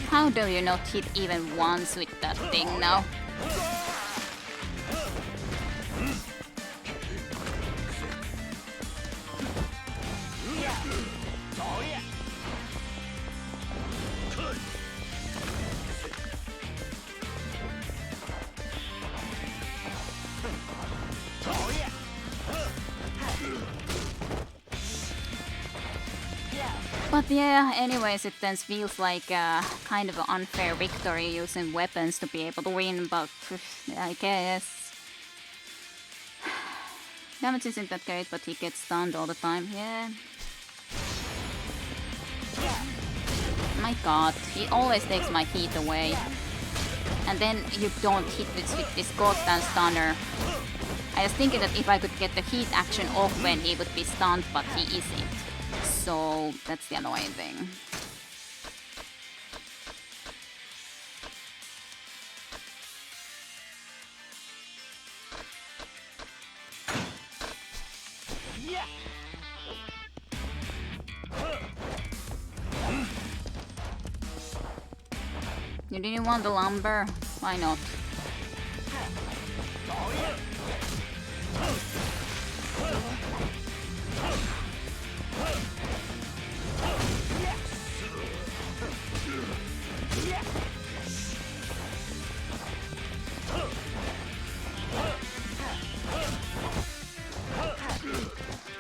How do you not hit even once with that thing now? But yeah, anyways, it then feels like a kind of an unfair victory using weapons to be able to win, but I guess. Damage isn't that great, but he gets stunned all the time, yeah. My god, he always takes my heat away. And then you don't hit with this goddamn stunner. I was thinking that if I could get the heat action off when he would be stunned, but he isn't. So that's the annoying thing. You didn't want the lumber? Why not?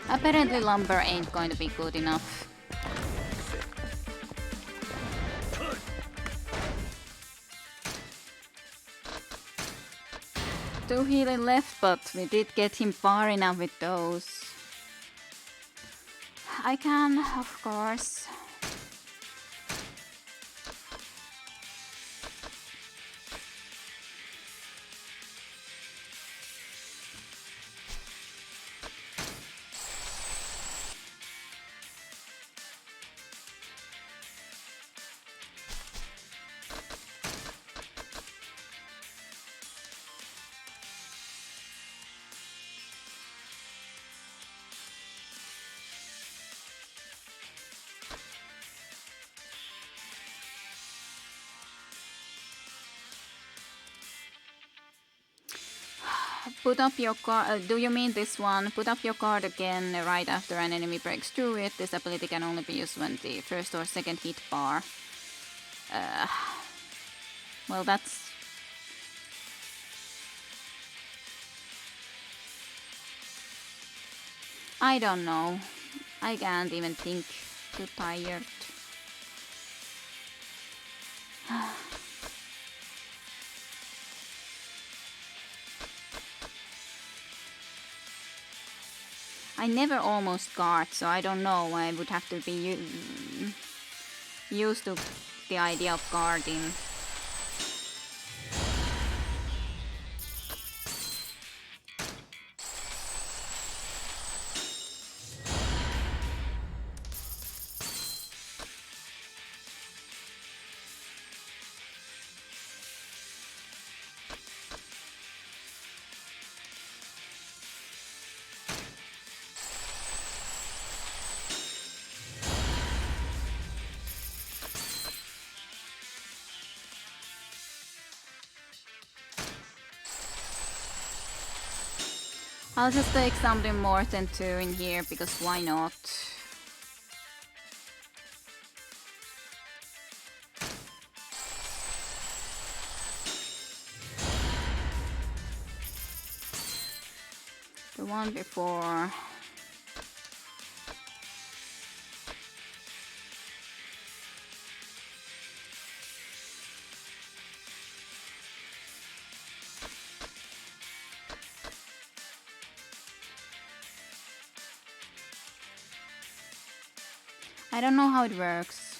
Apparently lumber ain't going to be good enough. Two healing left, but we did get him far enough with those. I can, of course. Put up your card. Do you mean this one? Put up your card again right after an enemy breaks through it. This ability can only be used when the first or second hit bar. Well, that's... I don't know. I can't even think. Too tired. I never almost guard, so I don't know. I would have to be used to the idea of guarding. I'll just take something more than 2 in here, because why not? The one before... I don't know how it works,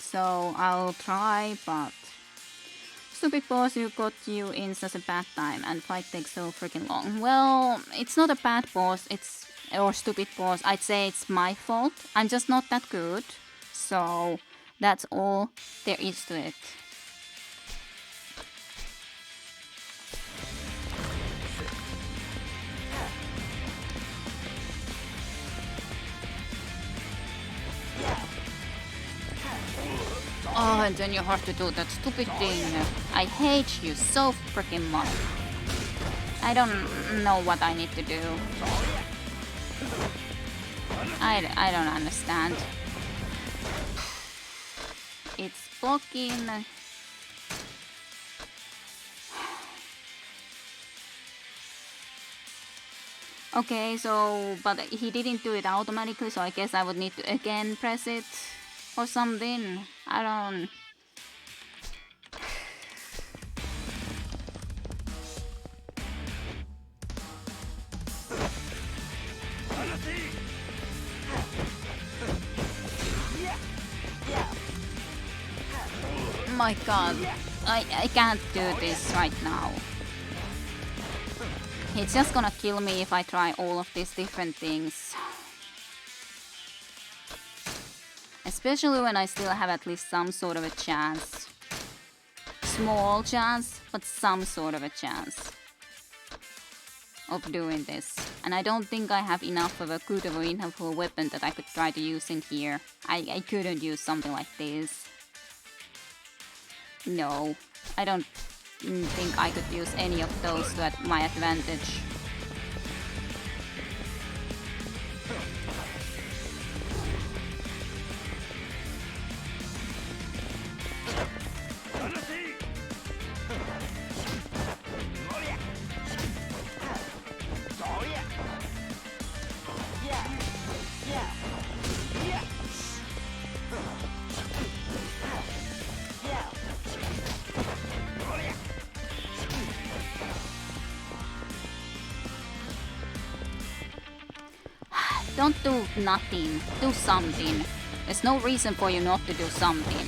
so I'll try, but... Stupid boss, you got you in such a bad time and fight takes so freaking long. Well, it's not a bad boss, or stupid boss, I'd say it's my fault. I'm just not that good, so that's all there is to it. Oh, and then you have to do that stupid thing. I hate you so freaking much. I don't know what I need to do. I don't understand. It's blocking. Okay, so, but he didn't do it automatically, so I guess I would need to again press it or something. I don't... My god, I can't do this right now. It's just gonna kill me if I try all of these different things. Especially when I still have at least some sort of a chance. Small chance, but some sort of a chance of doing this. And I don't think I have enough of a weapon that I could try to use in here. I couldn't use something like this. No, I don't think I could use any of those to my advantage. Don't do nothing. Do something. There's no reason for you not to do something.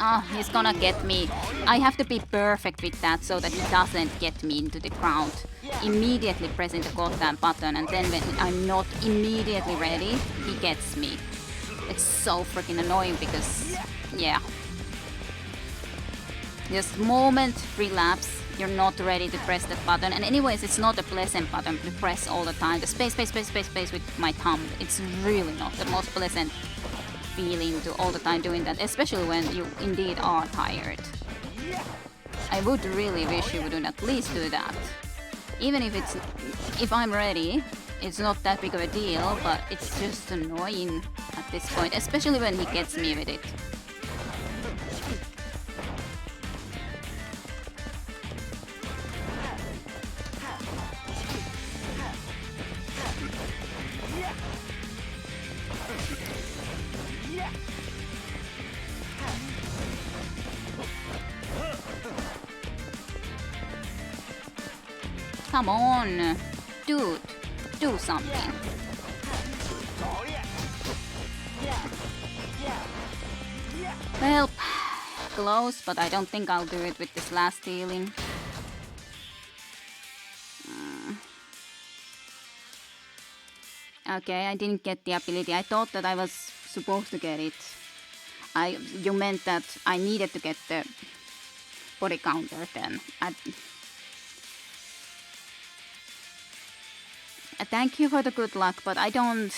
Oh, he's gonna get me. I have to be perfect with that so that he doesn't get me into the ground. Immediately pressing the goddamn button, and then when I'm not immediately ready, he gets me. It's so freaking annoying because, yeah. Just moment relapse, you're not ready to press that button. And anyways, it's not a pleasant button to press all the time. The space with my thumb, it's really not the most pleasant feeling to all the time doing that, especially when you indeed are tired. I would really wish you wouldn't at least do that. Even if I'm ready, it's not that big of a deal, but it's just annoying at this point, especially when he gets me with it. Come on, dude, do something. Well, close, but I don't think I'll do it with this last healing. Okay, I didn't get the ability. I thought that I was supposed to get it. You meant that I needed to get the body counter then. Thank you for the good luck, but I don't...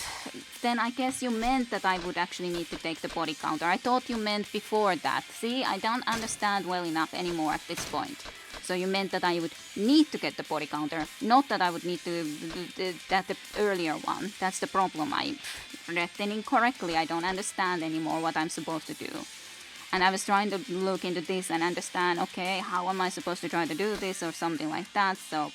Then I guess you meant that I would actually need to take the body counter. I thought you meant before that. See, I don't understand well enough anymore at this point. So you meant that I would need to get the body counter, not that I would need to... the earlier one. That's the problem. I read it incorrectly. I don't understand anymore what I'm supposed to do. And I was trying to look into this and understand, okay, how am I supposed to try to do this or something like that, so...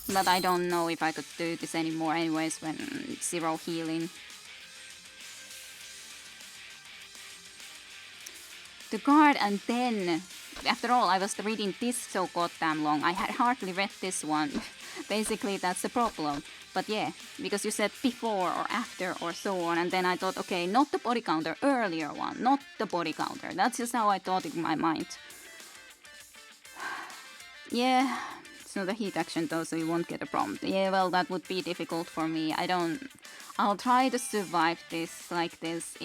But I don't know if I could do this anymore anyways when it's 0 healing. To guard, and then... After all, I was reading this so goddamn long. I had hardly read this one. Basically, that's the problem. But yeah, because you said before or after or so on, and then I thought, okay, not the body counter, earlier one, not the body counter. That's just how I thought in my mind. Yeah... No, the heat action though, so you won't get a prompt. Yeah, well, that would be difficult for me. I'll try to survive this like this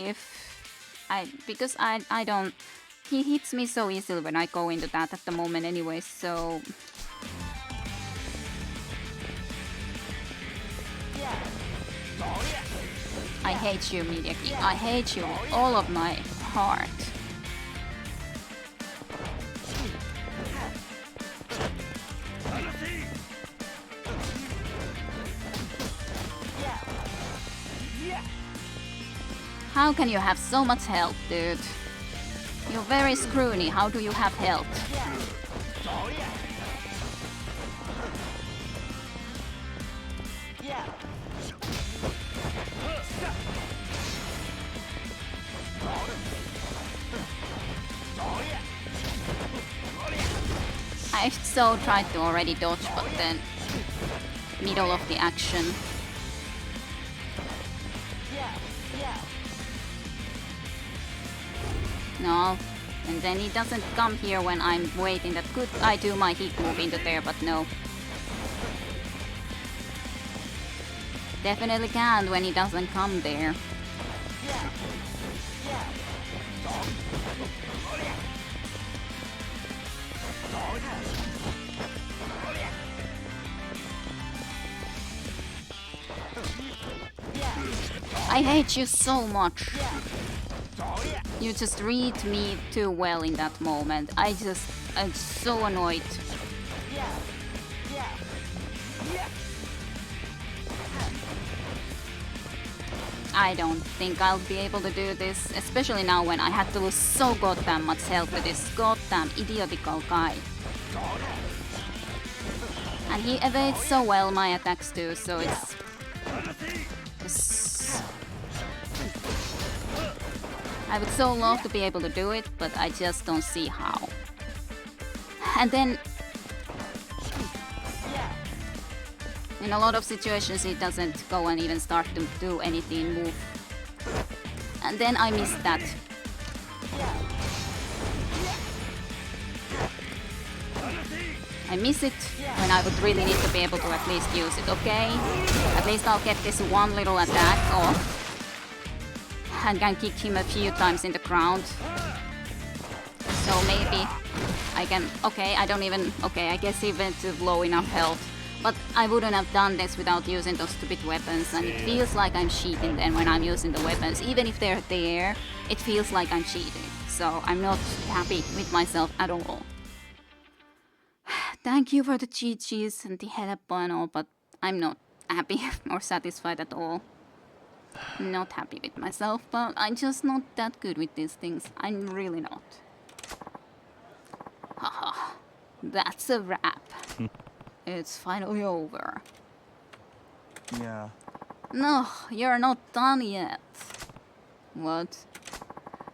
because I don't... He hits me so easily when I go into that at the moment anyway, so... I hate you, Miyaki. I hate you with all of my heart. How can you have so much health, dude? You're very screwy. How do you have health? I so tried to already dodge, but then middle of the action. No, and then he doesn't come here when I'm waiting. That could I do my heat move into there, but no. Definitely can't when he doesn't come there. I hate you so much. You just read me too well in that moment. I'm so annoyed. I don't think I'll be able to do this, especially now when I had to lose so goddamn much health with this goddamn idiotical guy. And he evades so well my attacks too, so it's... I would so love to be able to do it, but I just don't see how. And then In a lot of situations he doesn't go and even start to do anything, move. And then I miss that. I miss it when I would really need to be able to at least use it, okay? At least I'll get this one little attack off. And can kick him a few times in the ground. So maybe I can... Okay, I don't even... Okay, I guess he went to low enough health. But I wouldn't have done this without using those stupid weapons. And it feels like I'm cheating then when I'm using the weapons. Even if they're there, it feels like I'm cheating. So I'm not happy with myself at all. Thank you for the cheat sheets and the help and all, but I'm not happy or satisfied at all. Not happy with myself, but I'm just not that good with these things. I'm really not. Haha, that's a wrap. It's finally over. Yeah. No, you're not done yet. What?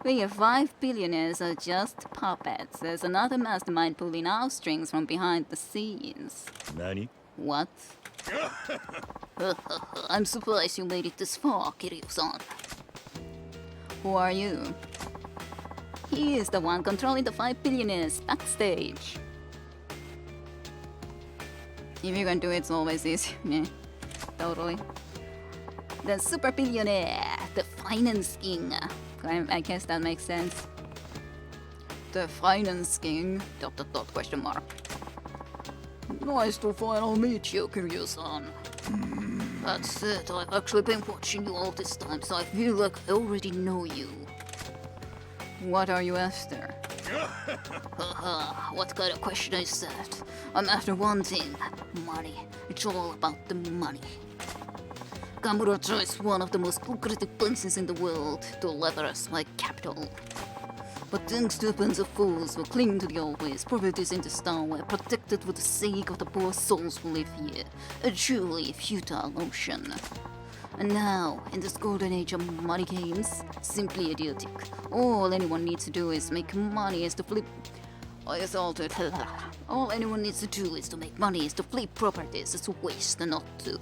We 5 billionaires are just puppets. There's another mastermind pulling our strings from behind the scenes. Nani? What? I'm surprised you made it this far, Kiryu-san. Who are you? He is the one controlling the 5 billionaires backstage. If you can do it, it's always easy. Yeah, totally. The super billionaire, the finance king. I guess that makes sense. The finance king, ... question mark. Nice to finally meet you, Kiryu-san. That's it, I've actually been watching you all this time, so I feel like I already know you. What are you after? Haha, what kind of question is that? I'm after one thing, money. It's all about the money. Kamurocho is one of the most lucrative places in the world to leverage my capital. But thanks to a bunch of fools who cling to the old ways, properties in this town were protected for the sake of the poor souls who live here. A truly futile notion. And now, in this golden age of money games, simply idiotic. All anyone needs to do is make money is to flip... All anyone needs to do is to make money is to flip properties. It's a waste not to.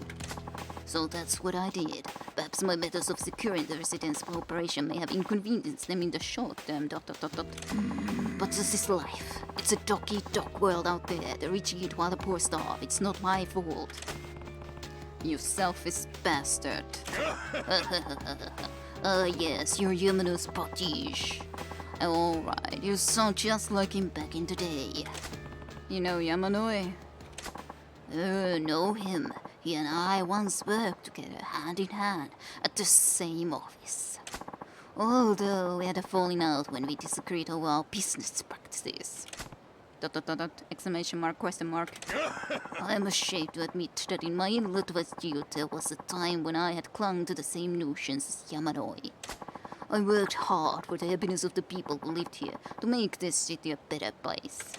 So that's what I did. Perhaps my methods of securing the residents' cooperation may have inconvenienced them in the short term, ... But this is life. It's a dog-eat-dog world out there. The rich eat while the poor starve. It's not my fault. You selfish bastard. Yes, you're Yamano's potiche. Alright, you sound just like him back in the day. You know Yamanoi? Know him. He and I once worked together hand in hand at the same office. Although we had a falling out when we disagreed over our business practices. ... exclamation mark, question mark. I'm ashamed to admit that in my ill-advised youth there was a time when I had clung to the same notions as Yamanoi. I worked hard for the happiness of the people who lived here to make this city a better place.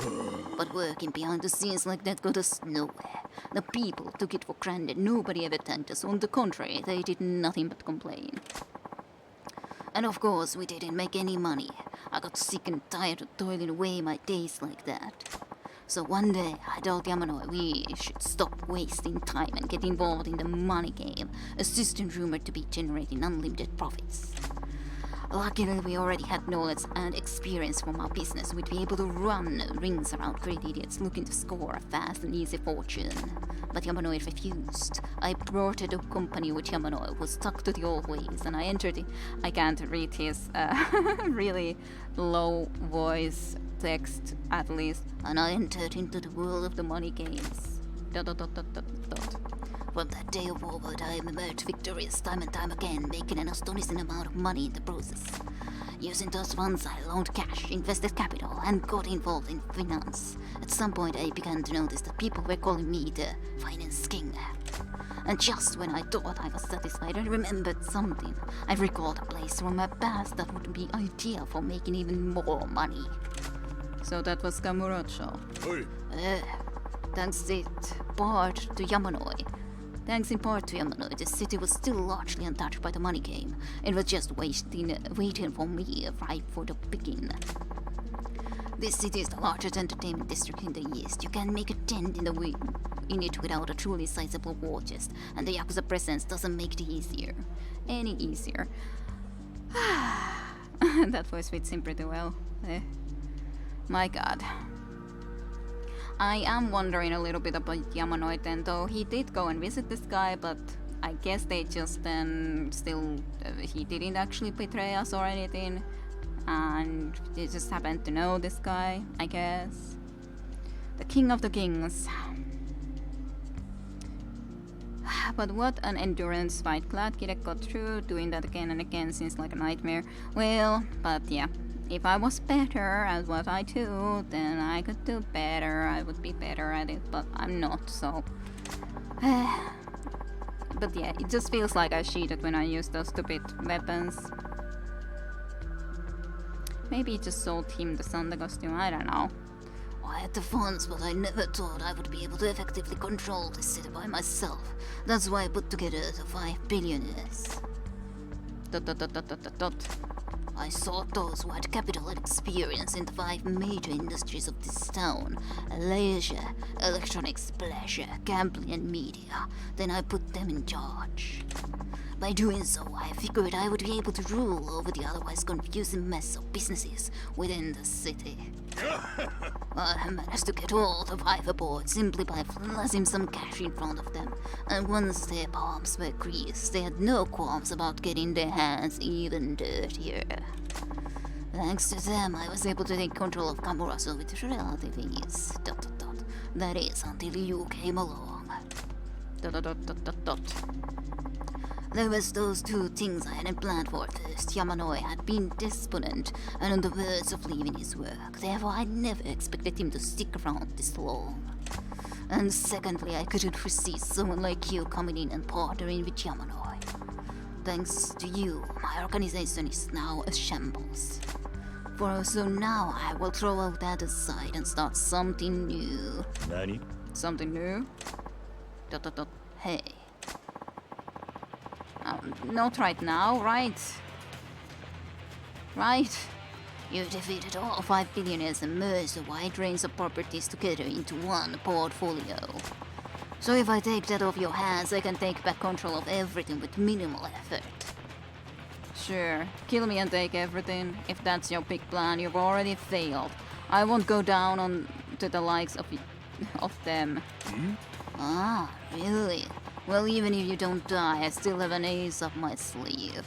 But working behind the scenes like that got us nowhere. The people took it for granted. Nobody ever thanked us. On the contrary, they did nothing but complain. And of course, we didn't make any money. I got sick and tired of toiling away my days like that. So one day, I told Yamanoi we should stop wasting time and get involved in the money game, a system rumored to be generating unlimited profits. Luckily, we already had knowledge and experience from our business. We'd be able to run rings around great idiots looking to score a fast and easy fortune. But Yamanoi refused. I brought a company with Yamanoi, who stuck to the old ways, and I entered it. I can't read his really low voice text, at least. And I entered into the world of the money games. ... From that day forward, I emerged victorious time and time again, making an astonishing amount of money in the process. Using those funds, I loaned cash, invested capital, and got involved in finance. At some point, I began to notice that people were calling me the finance king. And just when I thought I was satisfied, I remembered something. I recalled a place from my past that would be ideal for making even more money. So that was Kamurocho. Thanks in part to Yamanoi. The city was still largely untouched by the money game. It was just waiting for me, ripe for the picking. This city is the largest entertainment district in the East. You can make a dent in it without a truly sizable war chest, and the Yakuza presence doesn't make it any easier. That voice fits him pretty well. My god. I am wondering a little bit about Yamanoiten, though he did go and visit this guy, but I guess they just then he didn't actually betray us or anything, and they just happened to know this guy, I guess. The King of the Kings. But what an endurance fight. Glad Kidek got through. Doing that again and again seems like a nightmare. Well, but yeah. If I was better at what I do, then I could do better. I would be better at it, but I'm not, so... But yeah, it just feels like I cheated when I used those stupid weapons. Maybe it just sold him the Santa costume, I don't know. I had the funds, but I never thought I would be able to effectively control this city by myself. That's why I put together the 5 billionaires. ... I sought those who had capital and experience in the 5 major industries of this town: leisure, electronics, pleasure, gambling, and media. Then I put them in charge. By doing so, I figured I would be able to rule over the otherwise confusing mess of businesses within the city. I managed to get all the 5 aboard simply by flashing some cash in front of them, and once their palms were greased, they had no qualms about getting their hands even dirtier. Thanks to them, I was able to take control of Kamuroso with relative ease. ... That is, until you came along. ... There was those 2 things I hadn't planned for. First, Yamanoi had been despondent and on the verge of leaving his work. Therefore, I never expected him to stick around this long. And secondly, I couldn't foresee someone like you coming in and partnering with Yamanoi. Thanks to you, my organization is now a shambles. So now I will throw out that aside and start something new. Nani? Something new? ... Hey. Not right now, right? Right? You defeated all 5 billionaires and merged a wide range of properties together into one portfolio. So if I take that off your hands, I can take back control of everything with minimal effort. Sure, kill me and take everything. If that's your big plan, you've already failed. I won't go down on to the likes of them. Ah, really? Well, even if you don't die, I still have an ace up my sleeve.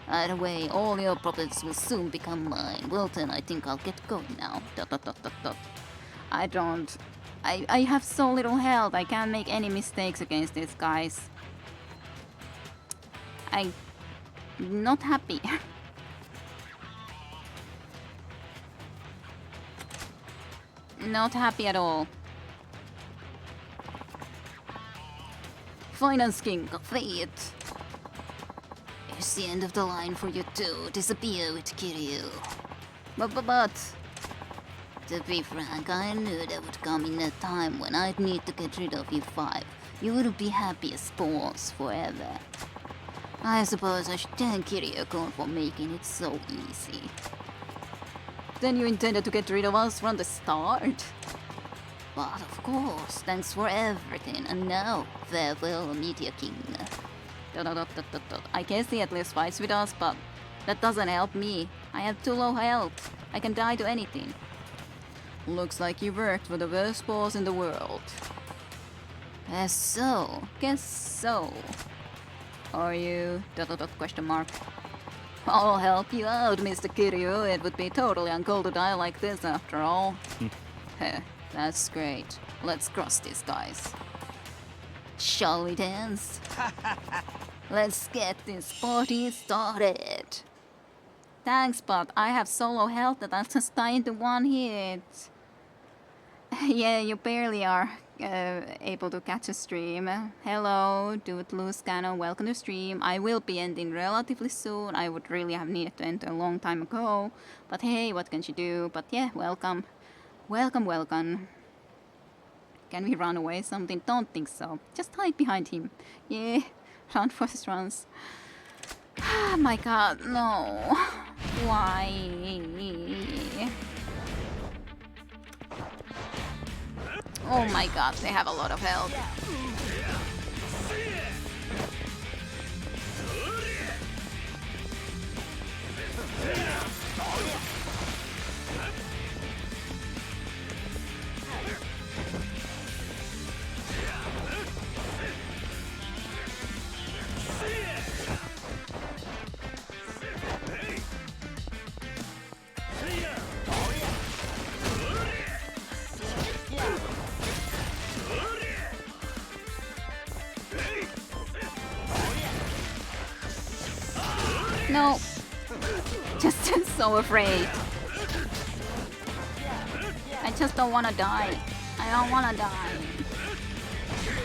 Either way, all your properties will soon become mine. Well then, I think I'll get going now. ... I have so little health, I can't make any mistakes against these guys. I'm not happy. Not happy at all. Finance King of Fate. It's the end of the line for you to disappear with Kiryu. But... To be frank, I knew that would come in a time when I'd need to get rid of you 5. You wouldn't be happy as spawns forever. I suppose I should thank Kiryu-kun for making it so easy. Then you intended to get rid of us from the start? But of course, thanks for everything, and now, farewell, Meteor King. ... I guess he at least fights with us, but that doesn't help me. I have too low health. I can die to anything. Looks like you worked for the worst boss in the world. Guess so. Guess so. Are you... ... question mark. I'll help you out, Mr. Kiryu. It would be totally uncool to die like this after all. Heh. That's great. Let's cross these guys. Shall we dance? Let's get this party started. Thanks, but I have so low health that I'll just die into one hit. Yeah, you barely are able to catch a stream. Hello, Dude Loose Cannon, welcome to stream. I will be ending relatively soon. I would really have needed to end a long time ago. But hey, what can she do? But yeah, welcome. Welcome, welcome. Can we run away something? Don't think so. Just hide behind him. Yeah, run first runs. Oh my god, no. Why? Oh my god, they have a lot of health. No. Just so afraid. I just don't wanna die. I don't wanna die.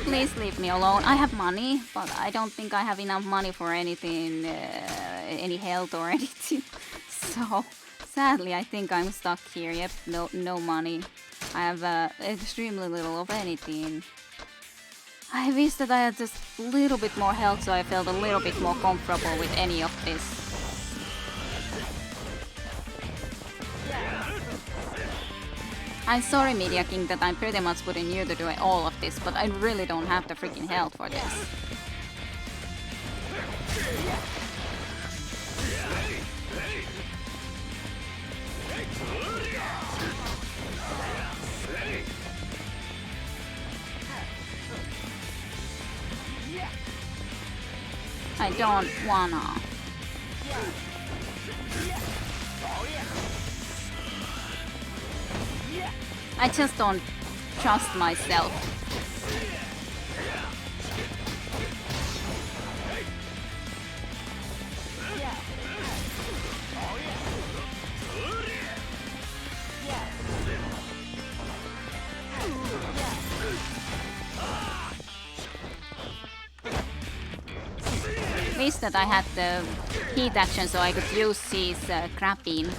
Please leave me alone. I have money, but I don't think I have enough money for anything, any health or anything. So, sadly, I think I'm stuck here. Yep, no money. I have extremely little of anything. I wish that I had just a little bit more health so I felt a little bit more comfortable with any of this. I'm sorry, Media King, that I'm pretty much putting you to do all of this, but I really don't have the freaking health for this. I don't wanna. I just don't trust myself. Wish that I had the heat action so I could use his grappling.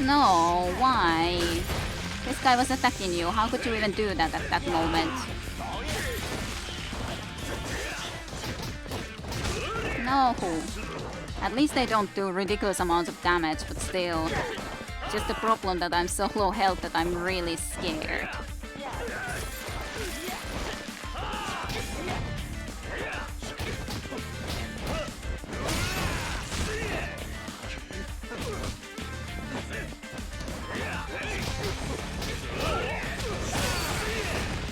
No, why? This guy was attacking you. How could you even do that at that moment? No. At least they don't do ridiculous amounts of damage, but still. Just the problem that I'm so low health that I'm really scared.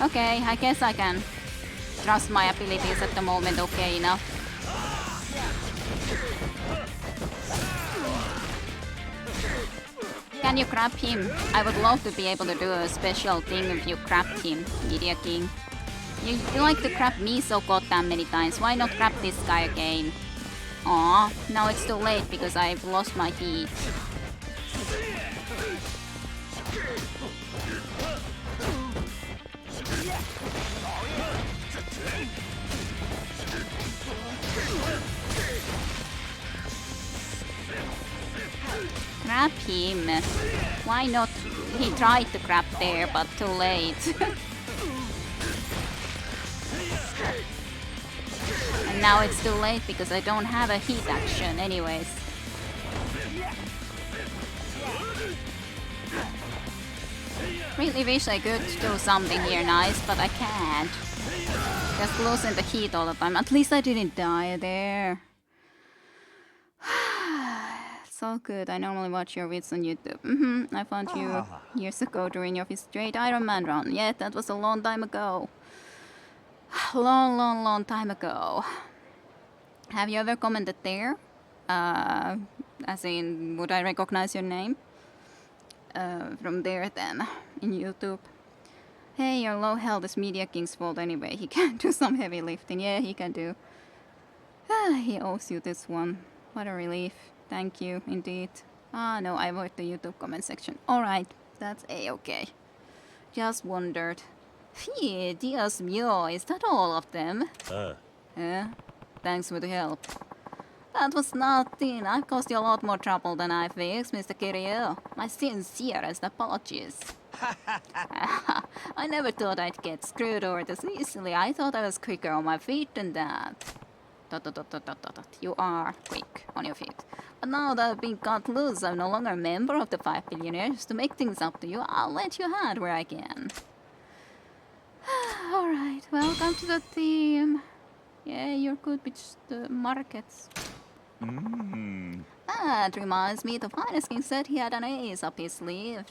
Okay, I guess I can trust my abilities at the moment okay enough. Can you grab him? I would love to be able to do a special thing if you grabbed him, Media King. You like to grab me so goddamn many times. Why not grab this guy again? Aw, now it's too late because I've lost my heat. Grab him. Why not? He tried to grab there, but too late. And now it's too late because I don't have a heat action anyways. Really wish I could do something here nice, but I can't. Just losing the heat all the time. At least I didn't die there. So good. I normally watch your vids on YouTube. I found you years ago during your straight Iron Man run. Yeah, that was a long time ago. Long time ago. Have you ever commented there? As in, would I recognize your name? From there then, in YouTube. Hey, your low health is Media King's fault anyway. He can do some heavy lifting. Yeah, he can do. He owes you this one. What a relief. Thank you, indeed. No, I avoid the YouTube comment section. Alright, that's a-okay. Just wondered. Phew, Dios mío, is that all of them? Yeah, thanks for the help. That was nothing. I've caused you a lot more trouble than I fixed, Mr. Kiryu. My sincerest apologies. I never thought I'd get screwed over this easily. I thought I was quicker on my feet than that. You are quick on your feet. But now that I've been cut loose, I'm no longer a member of the 5 billionaires. To make things up to you, I'll let you hand where I can. Alright, welcome to the team. Yeah, you're good with the markets. That reminds me, the finest king said he had an ace up his sleeve.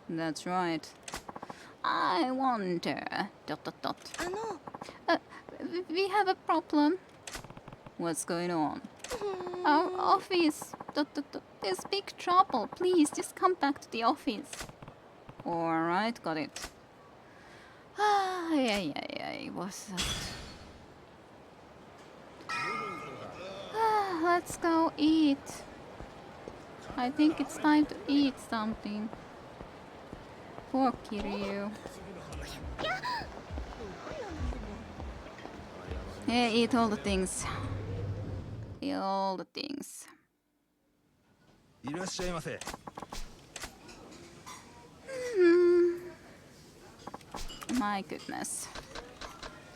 That's right. I wonder. We have a problem. What's going on? Our office. There's big trouble. Please, just come back to the office. Alright, got it. Yeah. What's that? Let's go eat. I think it's time to eat something. Poor Kiryu. Yeah, eat all the things. Eat all the things. いらっしゃいませ。 My goodness.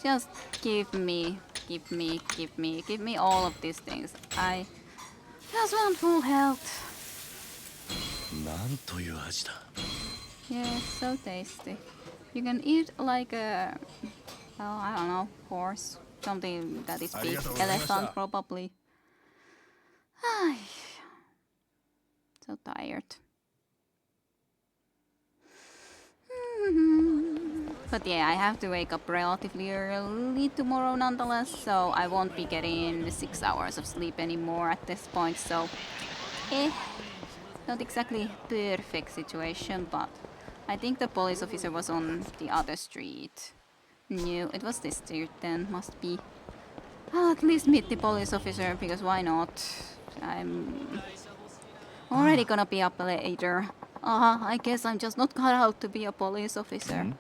Just give me all of these things. I just want full health. なんという味だ。 Yeah, so tasty. You can eat like a, well, I don't know, horse. Something that is big. Elephant, probably. Ay. So tired. But yeah, I have to wake up relatively early tomorrow nonetheless, so I won't be getting 6 hours of sleep anymore at this point, so not exactly perfect situation, but I think the police officer was on the other street. No, it was this street then, must be. I'll at least meet the police officer, because why not? I'm already gonna be up later. I guess I'm just not cut out to be a police officer.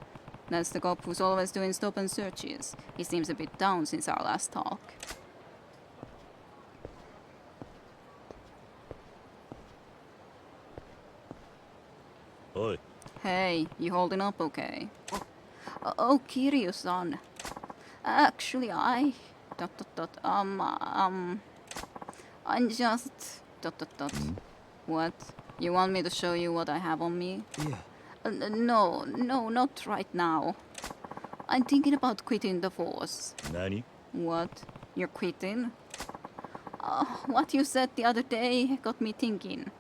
That's the cop who's always doing stop and searches. He seems a bit down since our last talk.おい、 Hey, you holding up okay? Oh, Kiryu-san. Actually, I'm just... What? You want me to show you what I have on me? Yeah. No, not right now. I'm thinking about quitting the force. 何？ What? You're quitting? What you said the other day got me thinking.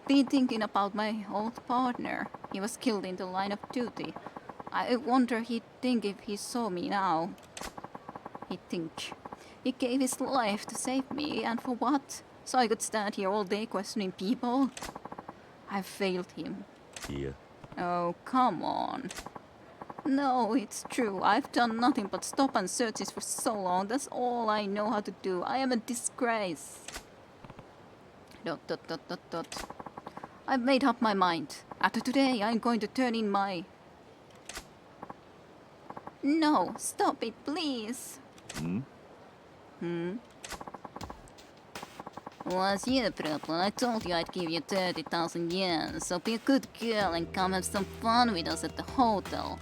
Been thinking about my old partner. He was killed in the line of duty. I wonder he'd think if he saw me now. He'd think. He gave his life to save me, and for what? So I could stand here all day questioning people? I failed him. いや、 Oh, come on. No, it's true. I've done nothing but stop and searches for so long. That's all I know how to do. I am a disgrace. ... I've made up my mind. After today, I'm going to turn in my... No, stop it, please. What's your problem? I told you I'd give you 30,000 yen, so be a good girl and come have some fun with us at the hotel.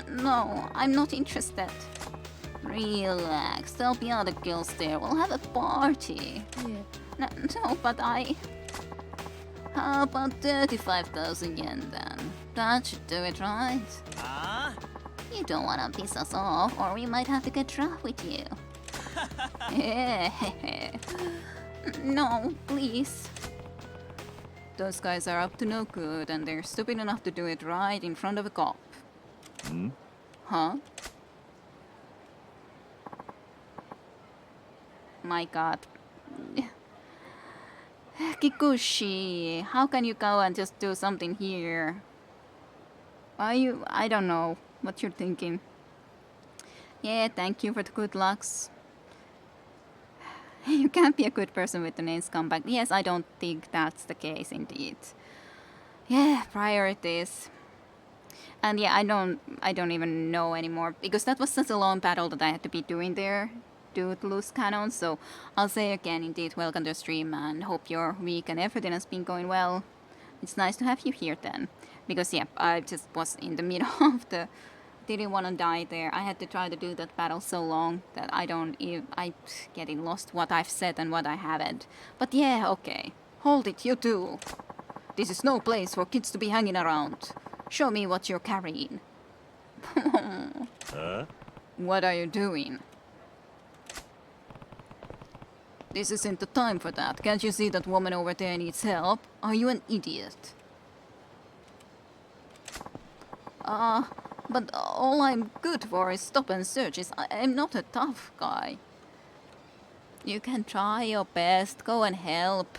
No, I'm not interested. Relax, there'll be other girls there. We'll have a party. Yeah. No, but I... How about 35,000 yen then? That should do it, right? You don't wanna piss us off, or we might have to get drunk with you. No, please. Those guys are up to no good, and they're stupid enough to do it right in front of a cop. Huh? My god. Kikuchi, how can you go and just do something here? Are you... I don't know what you're thinking. Yeah, thank you for the good lucks. You can't be a good person with the name scumbag. Yes, I don't think that's the case indeed. Yeah, priorities. And yeah, I don't even know anymore, because that was such a long battle that I had to be doing there due to loose cannons. So I'll say again, indeed, welcome to the stream, and hope your week and everything has been going well. it's nice to have you here then. Because, yeah, I just was in the middle of the... Didn't want to die there. I had to try to do that battle so long that I getting lost what I've said and what I haven't. But yeah, okay. Hold it, you two. This is no place for kids to be hanging around. Show me what you're carrying. Huh? What are you doing? This isn't the time for that. Can't you see that woman over there needs help? Are you an idiot? But all I'm good for is stop and search. I'm not a tough guy. You can try your best. Go and help.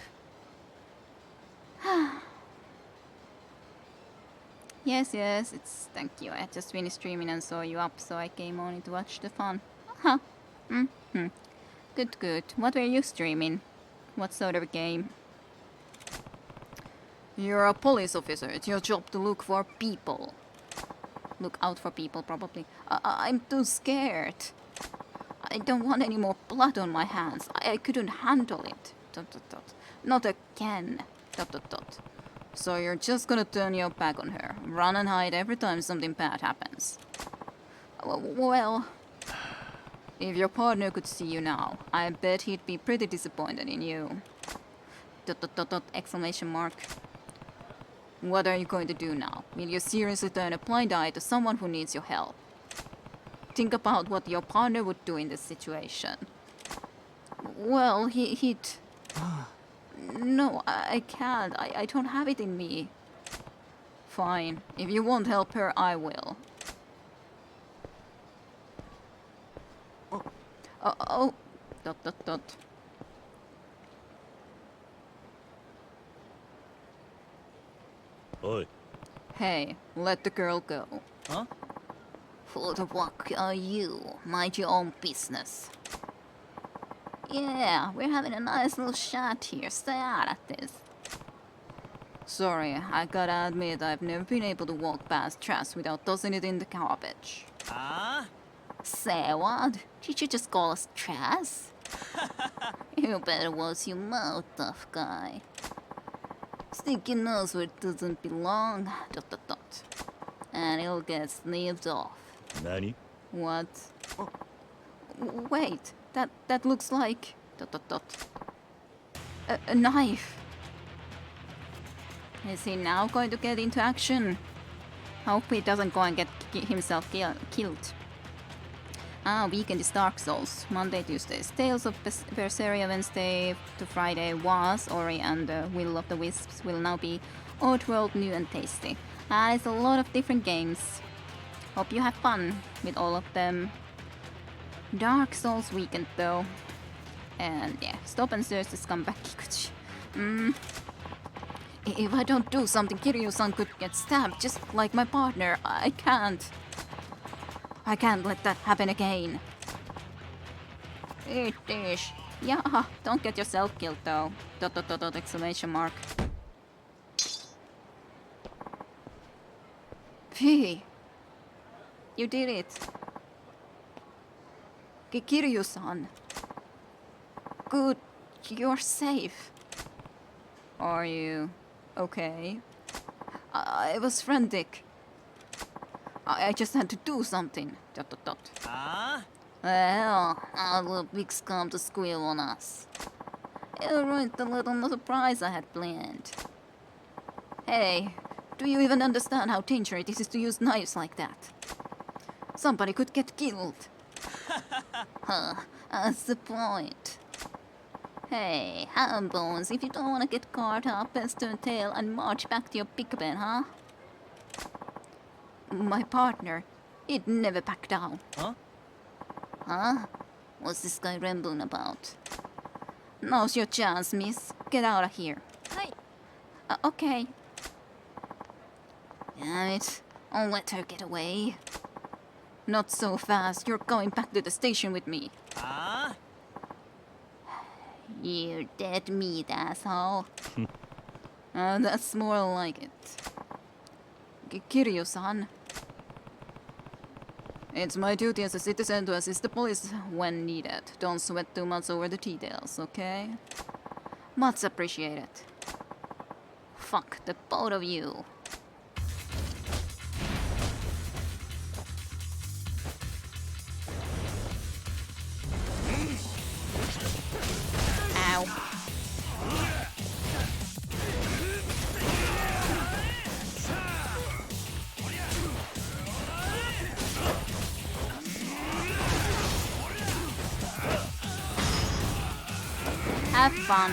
Yes, it's... Thank you. I just finished streaming and saw you up, so I came on to watch the fun. Huh. Mm-hmm. Good. What were you streaming? What sort of a game? You're a police officer. It's your job to look for people. Look out for people, probably. I'm too scared. I don't want any more blood on my hands. I couldn't handle it. ... Not again. ... So you're just gonna turn your back on her. Run and hide every time something bad happens. Well... If your partner could see you now, I bet he'd be pretty disappointed in you. ... Exclamation mark. What are you going to do now? Will you seriously turn a blind eye to someone who needs your help? Think about what your partner would do in this situation. Well, he'd... No, I can't. I don't have it in me. Fine. If you won't help her, I will. Oh... ... Oi. Hey, let the girl go. Huh? Who the fuck are you? Mind your own business. Yeah, we're having a nice little chat here. Stay out of this. Sorry, I gotta admit I've never been able to walk past trash without tossing it in the garbage. Ah? Say what? Did you just call us trash? You better watch your mouth, tough guy. Stick your nose where it doesn't belong. ... And it'll get snipped off. Nani? What? Wait, that looks like... ... A knife. Is he now going to get into action? Hope he doesn't go and get himself killed. Weekend is Dark Souls. Monday, Tuesdays. Tales of Berseria. Wednesday to Friday was Ori and the Will of the Wisps. Will now be Oddworld, New and Tasty. It's a lot of different games. Hope you have fun with all of them. Dark Souls weekend though. And yeah, stop and search the scumbag Kikuchi. If I don't do something, Kiryu-san could get stabbed just like my partner. I can't let that happen again. Eat dish. Yeah, don't get yourself killed though. ... Exclamation mark. Phew. You did it. Kiryu-san. Good, you're safe. Are you okay? I was frantic. I just had to do something. ... Ah? Well, our little pigs come to squeal on us. It ruined the little surprise I had planned. Hey, do you even understand how dangerous it is to use knives like that? Somebody could get killed. Huh, that's the point. Hey, ham bones, if you don't want to get caught up, let's turn tail and march back to your pig pen, huh? My partner, he'd never back down. Huh? Huh? What's this guy rambling about? Now's your chance, miss. Get out of here. Hi. Okay. Damn it. I'll let her get away. Not so fast. You're going back to the station with me. Ah? You dead meat, asshole. That's more like it. Kiryu-san. It's my duty as a citizen to assist the police when needed. Don't sweat too much over the details, okay? Much appreciated. fuck, the both of you. Ow. Have fun.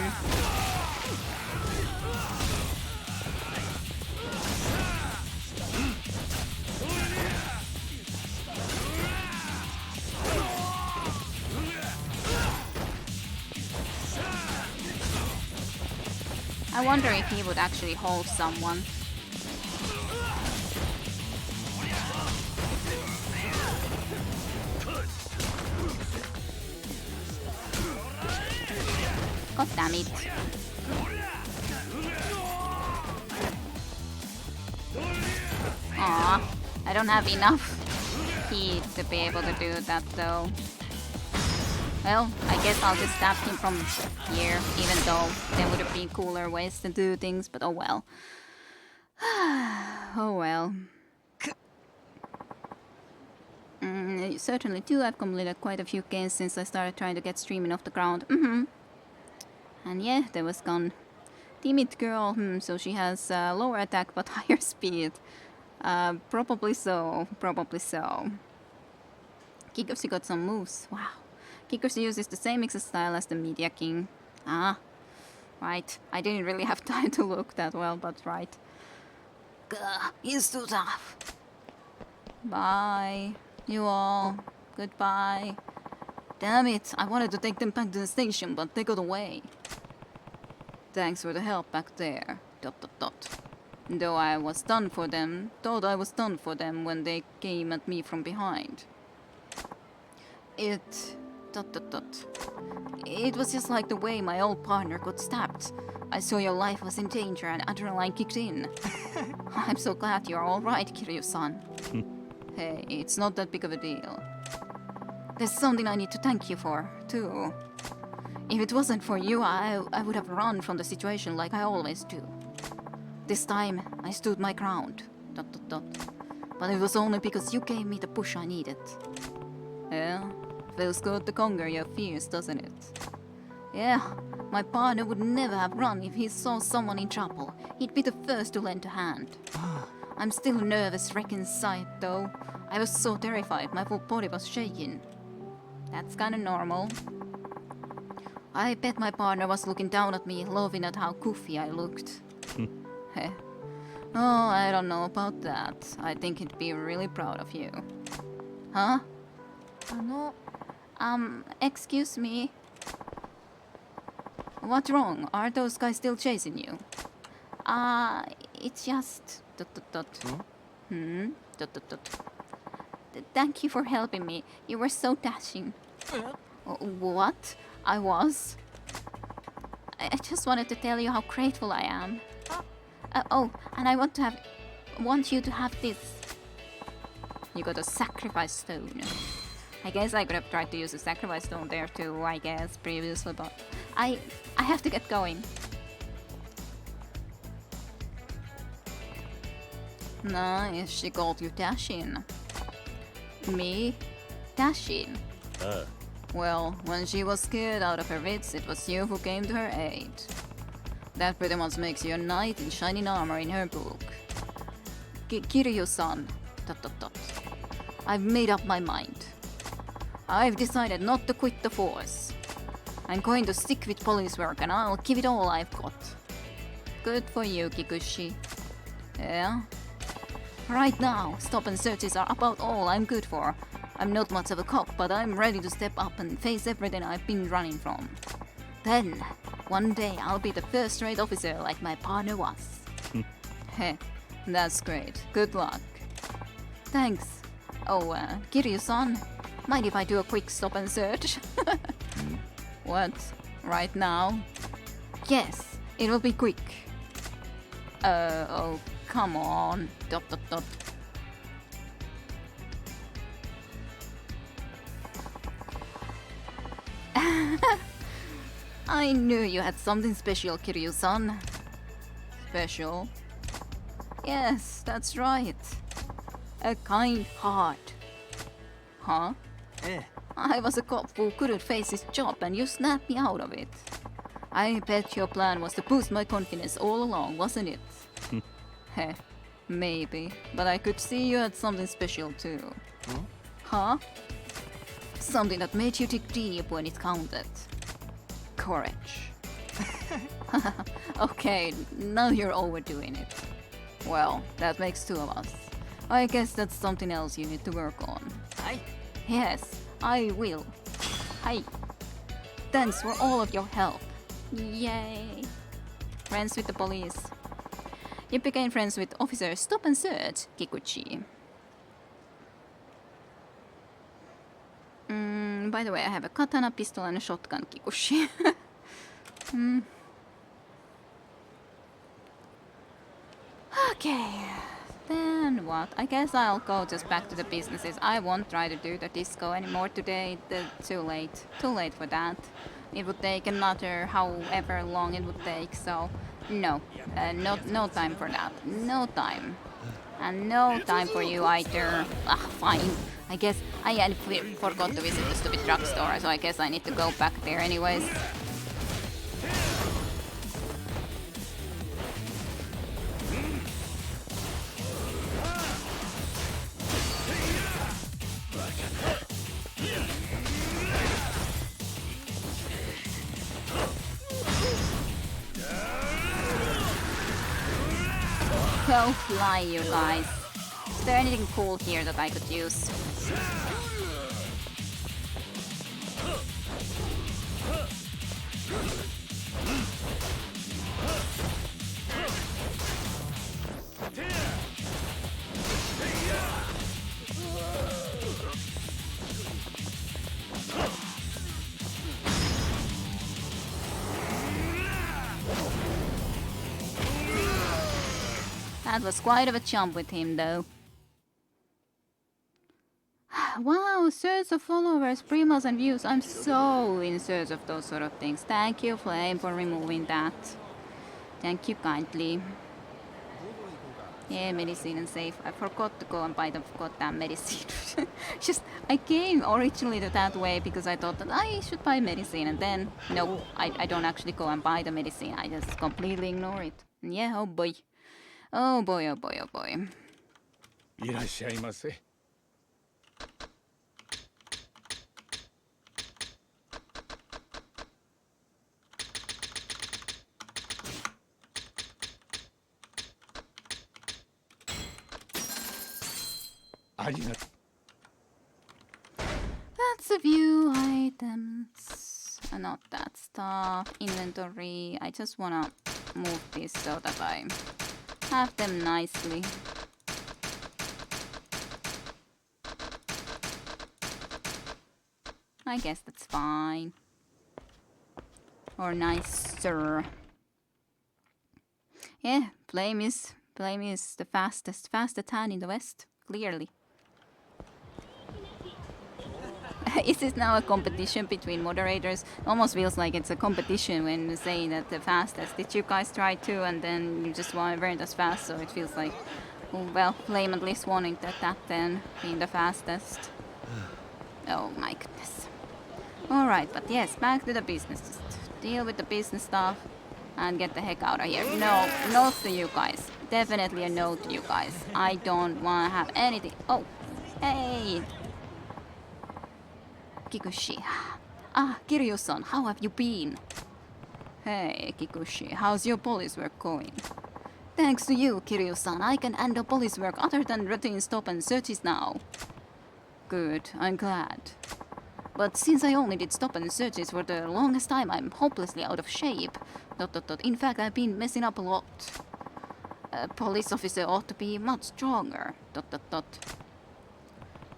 I wonder if he would actually hold someone. God damn it. Aw, I don't have enough heat to be able to do that though. Well, I guess I'll just stab him from here, even though there would have been cooler ways to do things, but oh well. Oh well. Certainly too, I've completed quite a few games since I started trying to get streaming off the ground. And yeah, there was gone. Timid girl, so she has lower attack but higher speed. Probably so, probably so. Kikoshi got some moves, wow. Kikoshi uses the same exit style as the Media King. Ah, right. I didn't really have time to look that well, but right. Gah, he's too tough. Bye, you all. Goodbye. Damn it, I wanted to take them back to the station, but they got away. Thanks for the help back there. ... Though I was done for them, thought I was done for them when they came at me from behind. It... ... It was just like the way my old partner got stabbed. I saw your life was in danger and adrenaline kicked in. I'm so glad you're alright, Kiryu-san. Hey, it's not that big of a deal. There's something I need to thank you for, too. If it wasn't for you, I would have run from the situation like I always do. This time, I stood my ground. ... But it was only because you gave me the push I needed. Yeah, feels good to conquer your fears, doesn't it? Yeah, my partner would never have run if he saw someone in trouble. He'd be the first to lend a hand. I'm still a nervous wreck inside, though. I was so terrified, my whole body was shaking. That's kinda normal. I bet my partner was looking down at me, laughing at how goofy I looked. Heh. Oh, I don't know about that. I think he'd be really proud of you. Huh? Excuse me. What's wrong? Are those guys still chasing you? It's just... ... Thank you for helping me. You were so dashing. What? I was? I just wanted to tell you how grateful I am. Oh, and I want you to have this. You got a sacrifice stone. I guess I could have tried to use a sacrifice stone there too, I guess, previously, but I have to get going. Nice, she called you Dashin. Me? Dashin? Well, when she was scared out of her wits, it was you who came to her aid. That pretty much makes you a knight in shining armor in her book. Kiryu-san... ... I've made up my mind. I've decided not to quit the force. I'm going to stick with police work and I'll give it all I've got. Good for you, Kikuchi. Yeah? Right now, stop and searches are about all I'm good for. I'm not much of a cop, but I'm ready to step up and face everything I've been running from. Then, one day I'll be the first-rate officer like my partner was. Heh, that's great. Good luck. Thanks. Oh, Kiryu-san, mind if I do a quick stop and search? What? Right now? Yes, it will be quick. Oh, come on. ... I knew you had something special, Kiryu-san. special. Yes, that's right. A kind heart. Huh? え I was a cop who couldn't face his job and you snapped me out of it. I bet your plan was to boost my confidence all along, wasn't it? Heh, maybe. But I could see you had something special too. Huh? Something that made you dig deep when it counted. Courage. Okay, now you're overdoing it. Well, that makes two of us. I guess that's something else you need to work on. はい Yes, I will. Hi. Thanks for all of your help. Yay. Friends with the police. You became friends with Officer Stop and Search, Kikuchi. By the way, I have a katana, pistol, and a shotgun, Kikuchi. Okay. Then what? I guess I'll go just back to the businesses. I won't try to do the disco anymore today. Too late. Too late for that. It would take another however long it would take, so no. No time for that. No time. And no time for you either. Fine. I guess I had forgot to visit the stupid drugstore, so I guess I need to go back there anyways. Go fly, you guys. Is there anything cool here that I could use? That was quite of a jump with him, though. Wow, search of followers, primos, and views. I'm so in search of those sort of things. Thank you, Flame, for removing that. Thank you kindly. Yeah, medicine and safe. I forgot to go and buy the goddamn medicine. Just, I came originally that way because I thought that I should buy medicine, and then, no, I don't actually go and buy the medicine. I just completely ignore it. Yeah, oh boy. Oh boy, oh boy, oh boy. いらっしゃいませ。ありがとう。That's a few items. Not that stuff. Inventory. I just wanna move this so that I have them nicely. I guess that's fine. Or nicer. Yeah, Flame is the fastest tan in the West, clearly. Is this now a competition between moderators? Almost feels like it's a competition when saying that the fastest. Did you guys try to, and then you just weren't as fast, so it feels like, well, Flame at least wanting that then, being the fastest. Oh my goodness. Alright, but yes, back to the business. Just deal with the business stuff and get the heck out of here. No to you guys. Definitely a no to you guys. I don't want to have anything. Oh, hey! Kikuchi. Kiryu-san, how have you been? Hey, Kikuchi, how's your police work going? Thanks to you, Kiryu-san, I can handle police work other than routine stop and searches now. Good, I'm glad. But since I only did stop and searches for the longest time, I'm hopelessly out of shape. ... In fact, I've been messing up a lot. A police officer ought to be much stronger. ...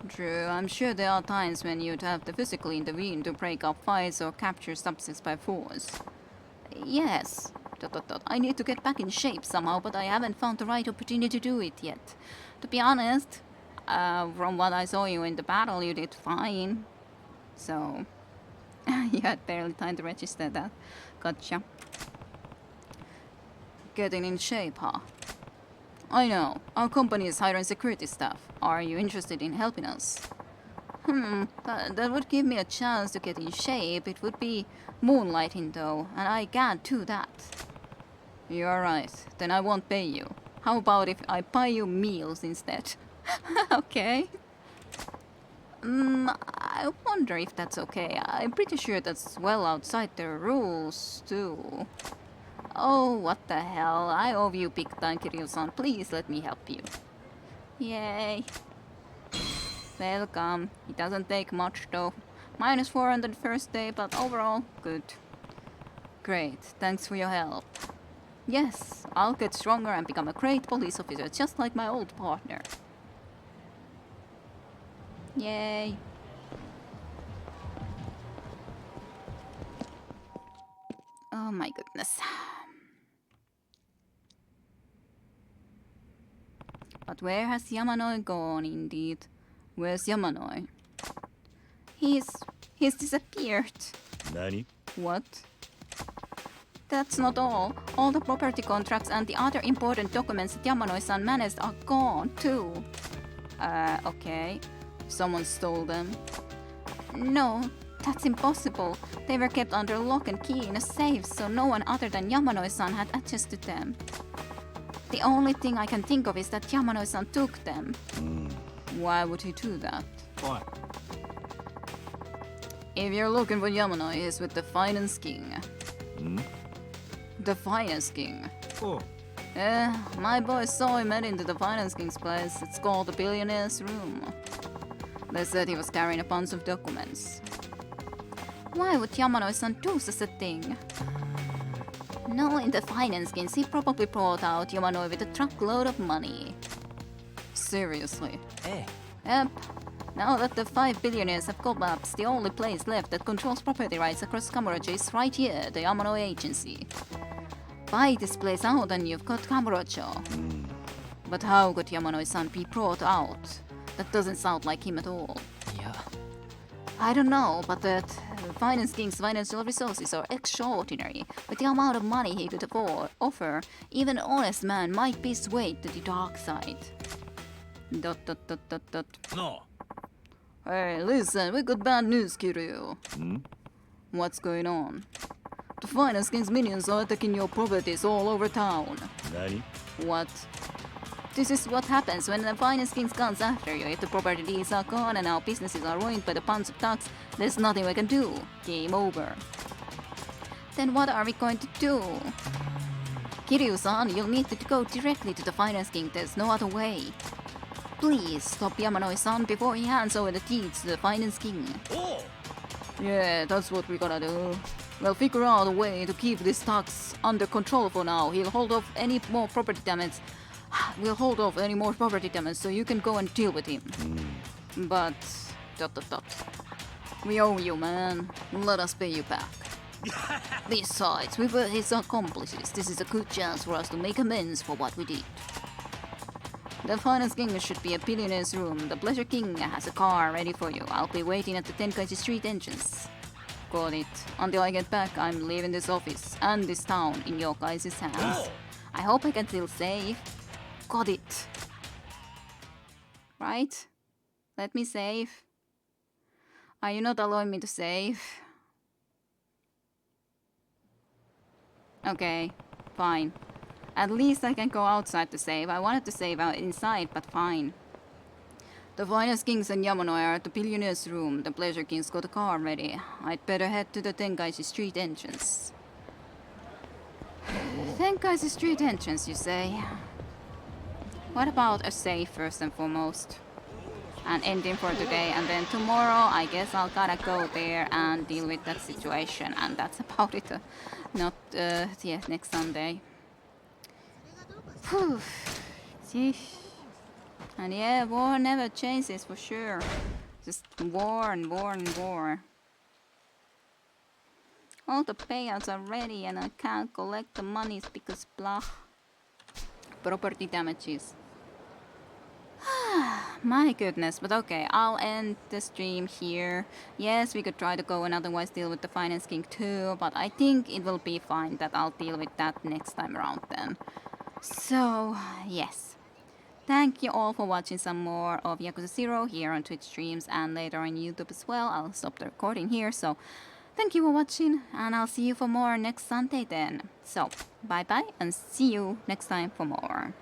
True, I'm sure there are times when you'd have to physically intervene to break up fights or capture subjects by force. Yes. ... I need to get back in shape somehow, but I haven't found the right opportunity to do it yet. To be honest, from what I saw you in the battle, you did fine. So, you had barely time to register that. Gotcha. Getting in shape, huh? I know. Our company is hiring security staff. Are you interested in helping us? That would give me a chance to get in shape. It would be moonlighting though, and I can't do that. You're right. Then I won't pay you. How about if I buy you meals instead? Okay. I wonder if that's okay. I'm pretty sure that's well outside the rules, too. Oh, what the hell. I owe you big time, Kiryu-san. Please let me help you. Yay. Welcome. It doesn't take much, though. -4 on the first day, but overall, good. Great. Thanks for your help. Yes, I'll get stronger and become a great police officer, just like my old partner. Yay. Oh my goodness. But where has Yamanoi gone, indeed? Where's Yamanoi? He's disappeared. Nani? What? That's not all. All the property contracts and the other important documents that Yamanoi-san managed are gone, too. Okay. Someone stole them. No, that's impossible. They were kept under lock and key in a safe, so no one other than Yamanoi-san had access to them. The only thing I can think of is that Yamanoi-san took them. Why would he do that? Why? If you're looking for Yamanoi, he's with the Finance King. The Finance King. Oh, My boys saw him head into the Finance King's place. It's called the Billionaire's Room. They said he was carrying a bunch of documents. Why would Yamanoi-san do such a thing? Knowing the Finance Kings, he probably brought out Yamanoi with a truckload of money. Seriously? Hey. Yep. Now that the 5 billionaires have collapsed, the only place left that controls property rights across Kamurocho is right here, the Yamanoi Agency. Buy this place out and you've got Kamurocho. But how could Yamanoi-san be brought out? That doesn't sound like him at all. Yeah. I don't know, but that Finance King's financial resources are extraordinary. With the amount of money he could offer, even an honest man might be swayed to the dark side. ... no. Hey, listen, we got bad news, Kiryu. What's going on? The Finance King's minions are attacking your properties all over town. Nani? What? This is what happens when the Finance King comes after you. If the property deeds are gone and our businesses are ruined by the bunch of thugs, there's nothing we can do. Game over. Then what are we going to do? Kiryu-san, you'll need to go directly to the Finance King. There's no other way. Please stop Yamanoi-san before he hands over the deeds to the Finance King. Oh, Yeah, that's what we gotta do. We'll figure out a way to keep this tax under control for now. He'll hold off any more property damage. We'll hold off any more property damage so you can go and deal with him. But... ... We owe you, man. Let us pay you back. Besides, we were his accomplices. This is a good chance for us to make amends for what we did. The Finance King should be a billionaire's room. The Pleasure King has a car ready for you. I'll be waiting at the Tenkaichi Street entrance. Got it. Until I get back, I'm leaving this office and this town in your guys' hands. I hope I can feel safe. Got it. Right? Let me save. Are you not allowing me to save? Okay, fine. At least I can go outside to save. I wanted to save out inside, but fine. The Finance Kings and Yamanoi are at the Billionaire's room. The Pleasure King's got a car ready. I'd better head to the Tenkaichi Street entrance. Tenkaichi Street entrance, you say? What about a save first and foremost? An ending for today, and then tomorrow I guess I'll gotta go there and deal with that situation, and that's about it. Not next Sunday. Phew. Sheesh. And yeah, war never changes for sure. Just war and war and war. All the payouts are ready and I can't collect the monies because blah. Property damages. My goodness, but okay, I'll end the stream here. Yes, we could try to go and otherwise deal with the Finance King too, but I think it will be fine that I'll deal with that next time around then. So, yes. Thank you all for watching some more of Yakuza 0 here on Twitch streams and later on YouTube as well. I'll stop the recording here, so thank you for watching, and I'll see you for more next Sunday then. So, bye bye, and see you next time for more.